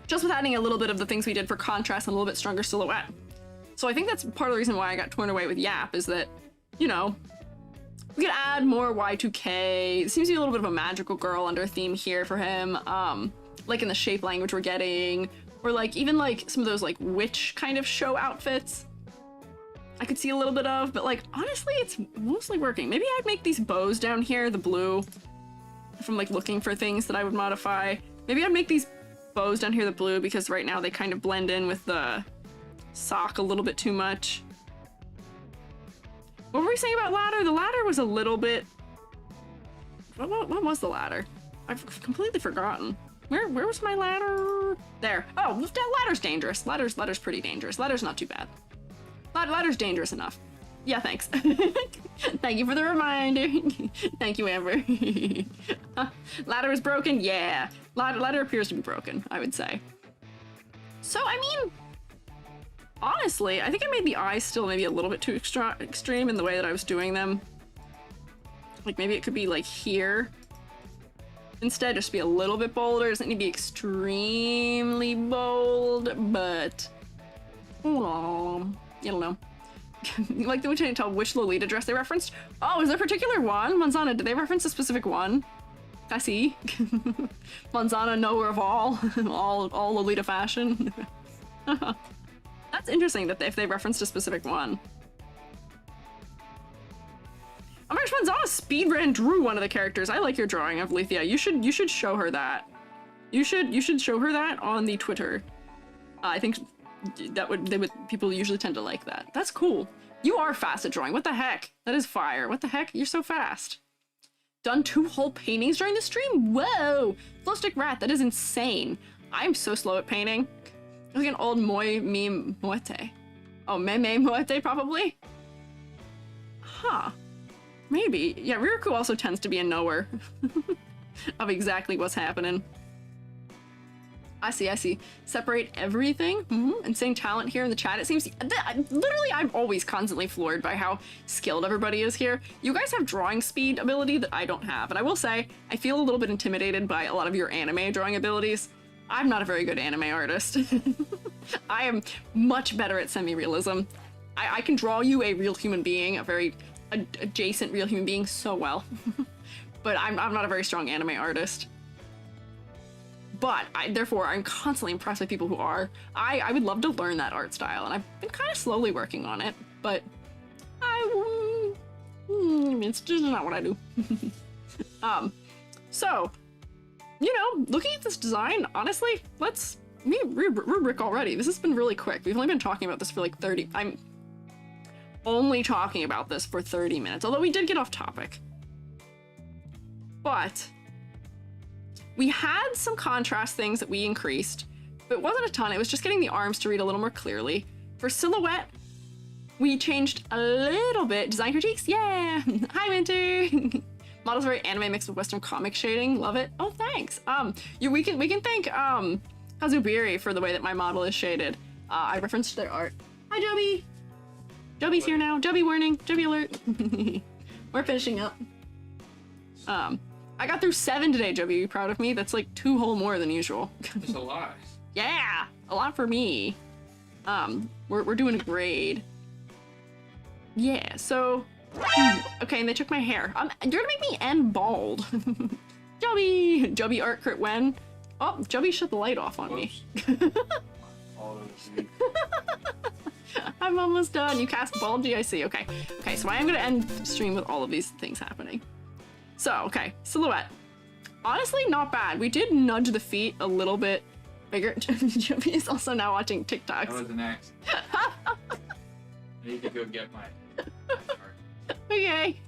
Just with adding a little bit of the things we did for contrast and a little bit stronger silhouette. So I think that's part of the reason why I got torn away with Yap, is that, you know, we could add more Y2K. It seems to be a little bit of a magical girl under theme here for him. Like in the shape language we're getting, or like even like some of those like witch kind of show outfits. I could see a little bit of, but like honestly, it's mostly working. Maybe I'd make these bows down here, the blue, if I'm like looking for things that I would modify. Maybe I'd make these bows down here, the blue, because right now they kind of blend in with the sock a little bit too much. What were we saying about ladder? The ladder was a little bit... What was the ladder? I've completely forgotten. Where was my ladder? There. Oh, ladder's dangerous. Ladder's pretty dangerous. Ladder's not too bad. Ladder's dangerous enough. Yeah, thanks. Thank you for the reminder. Thank you, Amber. Ladder is broken? Yeah. Ladder appears to be broken, I would say. So, I mean, honestly, I think I made the eyes still maybe a little bit too extreme in the way that I was doing them. Like, maybe it could be, like, here. Instead, just be a little bit bolder. It doesn't need to be extremely bold, but... I don't know. Like, we can't tell which Lolita dress they referenced. Oh, is there a particular one? Manzana, did they reference a specific one? I see. Manzana, knower of all. all Lolita fashion. That's interesting that if they referenced a specific one. Oh my gosh, Manzana speedran drew one of the characters. I like your drawing of Lethia. You should show her that. You should show her that on the Twitter. I think people usually tend to like that. That's cool. You are fast at drawing. What the heck? That is fire. What the heck? You're so fast. Done 2 whole paintings during the stream? Whoa! Flow stick rat, that is insane. I'm so slow at painting. Like an old meme moete. Oh, meme moete probably? Huh. Maybe. Yeah, Riraku also tends to be a knower of exactly what's happening. I see. Separate everything. Insane talent here in the chat. It seems literally I'm always constantly floored by how skilled everybody is here. You guys have drawing speed ability that I don't have, and I will say I feel a little bit intimidated by a lot of your anime drawing abilities. I'm not a very good anime artist. I am much better at semi-realism. I can draw you a real human being, a very adjacent real human being so well. But I'm not a very strong anime artist. But therefore, I'm constantly impressed by people who are. I would love to learn that art style, and I've been kind of slowly working on it, but it's just not what I do. So, you know, looking at this design, honestly, Rubric already. This has been really quick. We've only been talking about this for like 30. I'm only talking about this for 30 minutes, although we did get off topic. But we had some contrast things that we increased, but it wasn't a ton. It was just getting the arms to read a little more clearly. For silhouette, we changed a little bit. Design critiques, yeah! Hi, Winter! Model's very anime mixed with Western comic shading. Love it. Oh, thanks. We can thank Kazubiri for the way that my model is shaded. I referenced their art. Hi, Joby! Joby's here now. Joby warning. Joby alert. We're finishing up. I got through 7 today, Joby. Are you proud of me? That's like 2 whole more than usual. That's a lot. Yeah, a lot for me. We're doing a grade. Yeah, so... okay, and they took my hair. You're gonna make me end bald. Joby art crit when? Oh, Joby shut the light off on me. I'm almost done. You cast Baldy, I see. Okay, so I am gonna end stream with all of these things happening. So, okay, silhouette. Honestly, not bad. We did nudge the feet a little bit bigger. Joby is also now watching TikToks. That was the next. I need to go get my art. Okay.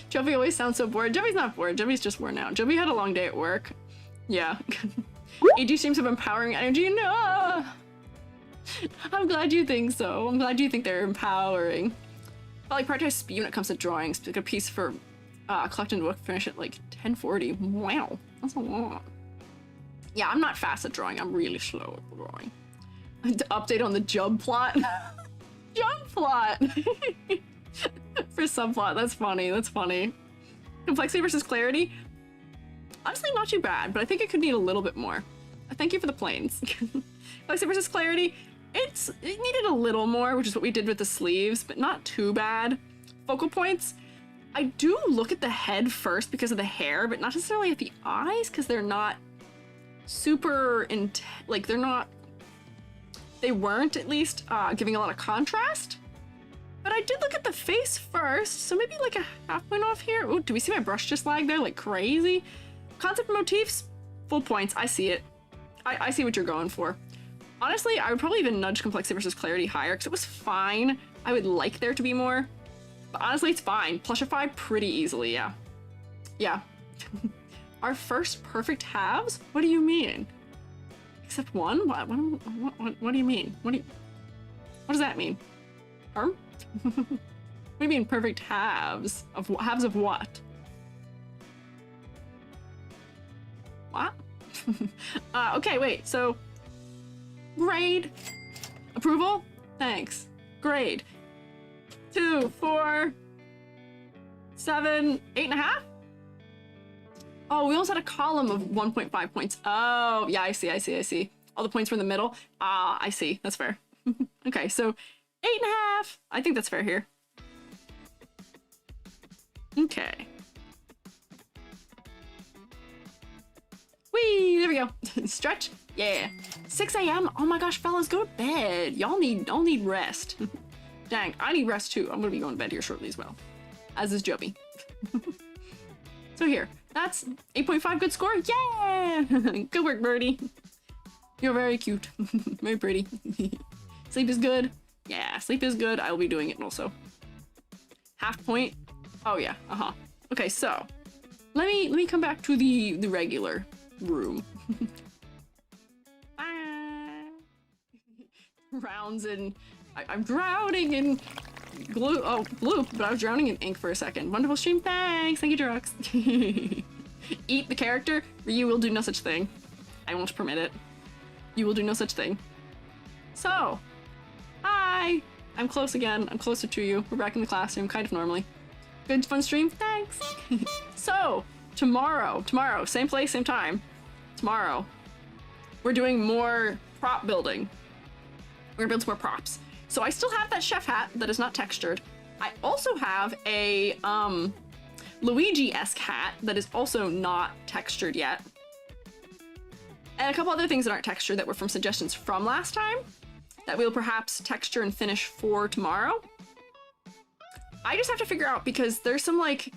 Joby always sounds so bored. Joby's not bored. Joby's just worn out. Joby had a long day at work. Yeah. AG streams have empowering energy. No! I'm glad you think so. I'm glad you think they're empowering. But like prioritize speed when it comes to drawings. Pick a piece for collecting book, finish at like 10:40. Wow, that's a lot. Yeah, I'm not fast at drawing. I'm really slow at drawing. Update on the Jub plot. Jub plot. For subplot. That's funny. That's funny. Complexity versus clarity. Honestly, not too bad, but I think it could need a little bit more. Thank you for the planes. Complexity versus clarity. It needed a little more, which is what we did with the sleeves, but not too bad. Focal points. I do look at the head first because of the hair, but not necessarily at the eyes because they're not super they weren't at least giving a lot of contrast. But I did look at the face first, so maybe like a half point off here. Oh, do we see my brush just lag there like crazy? Concept motifs, Full points. I see it. I see what you're going for. Honestly, I would probably even nudge complexity versus clarity higher because it was fine. I would like there to be more. But honestly, it's fine. Plushify pretty easily, yeah. Yeah. Our first perfect halves? What do you mean? Except one? What do you mean? What does that mean? What do you mean perfect halves? Halves of what? What? Okay, wait, so grade. Approval? Thanks. Grade. 2, 4, 7, 8.5? Oh, we almost had a column of 1.5 points. Oh, yeah, I see. All the points were in the middle. Ah, I see. That's fair. Okay, so 8.5. I think that's fair here. Okay. Whee! There we go. Stretch. Yeah. 6 a.m. Oh my gosh, fellas, go to bed. Y'all need rest. Dang, I need rest too. I'm gonna be going to bed here shortly as well. As is Joby. So here, that's 8.5 good score. Yeah! Good work, Birdie. You're very cute. Very pretty. Sleep is good. Yeah, sleep is good. I will be doing it also. Half point. Oh yeah, Okay, so let me come back to the regular room. Rounds in. I'm drowning in glue. Oh, glue, but I was drowning in ink for a second. Wonderful stream. Thanks. Thank you, Drux. Eat the character. You will do no such thing. I won't permit it. You will do no such thing. So, hi. I'm close again. I'm closer to you. We're back in the classroom, kind of normally. Good fun stream. Thanks. So, tomorrow, same place, same time. Tomorrow, we're doing more prop building. We're gonna build some more props. So I still have that chef hat that is not textured. I also have a Luigi-esque hat that is also not textured yet. And a couple other things that aren't textured that were from suggestions from last time that we'll perhaps texture and finish for tomorrow. I just have to figure out because there's some like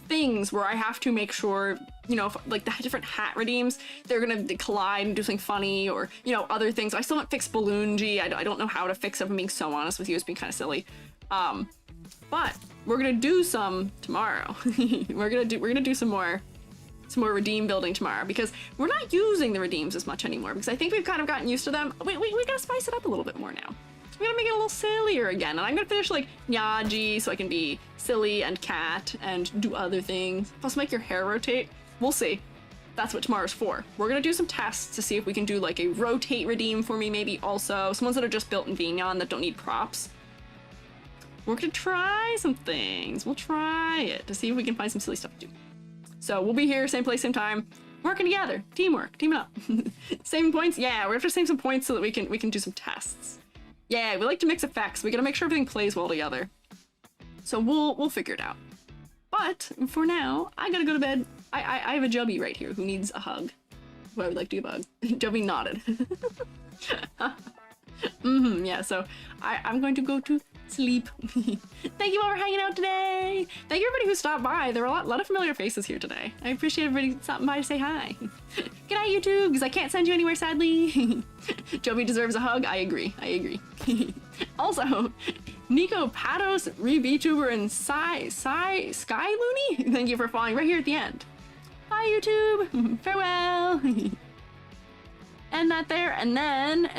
things where I have to make sure, you know, if, like the different hat redeems, they're gonna collide and do something funny or, you know, other things. I still haven't fixed Balloonji. I don't know how to fix it, if I'm being so honest with you. It's been kind of silly. But we're gonna do some tomorrow. we're gonna do some more redeem building tomorrow because we're not using the redeems as much anymore because I think we've kind of gotten used to them. We gotta spice it up a little bit more now. We gotta make it a little sillier again, and I'm gonna finish like Nyaji so I can be silly and cat and do other things. Plus make your hair rotate. We'll see. That's what tomorrow's for. We're gonna do some tests to see if we can do like a rotate redeem for me maybe also. Some ones that are just built in Vignon that don't need props. We're gonna try some things. We'll try it to see if we can find some silly stuff to do. So we'll be here, same place, same time, working together. Teamwork, teaming up. Saving points? Yeah, we have to save some points so that we can do some tests. Yeah, we like to mix effects. We gotta make sure everything plays well together. So we'll figure it out. But for now, I gotta go to bed. I have a Jubby right here who needs a hug. Who I would like to give a hug. Jubby nodded. Yeah, so I'm going to go to sleep. Thank you all for hanging out today. Thank you everybody who stopped by. There were a lot of familiar faces here today. I appreciate everybody stopping by to say hi. Good night, YouTube, because I can't send you anywhere, sadly. Joby deserves a hug. I agree. Also, Nico Patos, Vtuber, and Sky Looney, thank you for following right here at the end. Bye, YouTube. Farewell. And that there, and then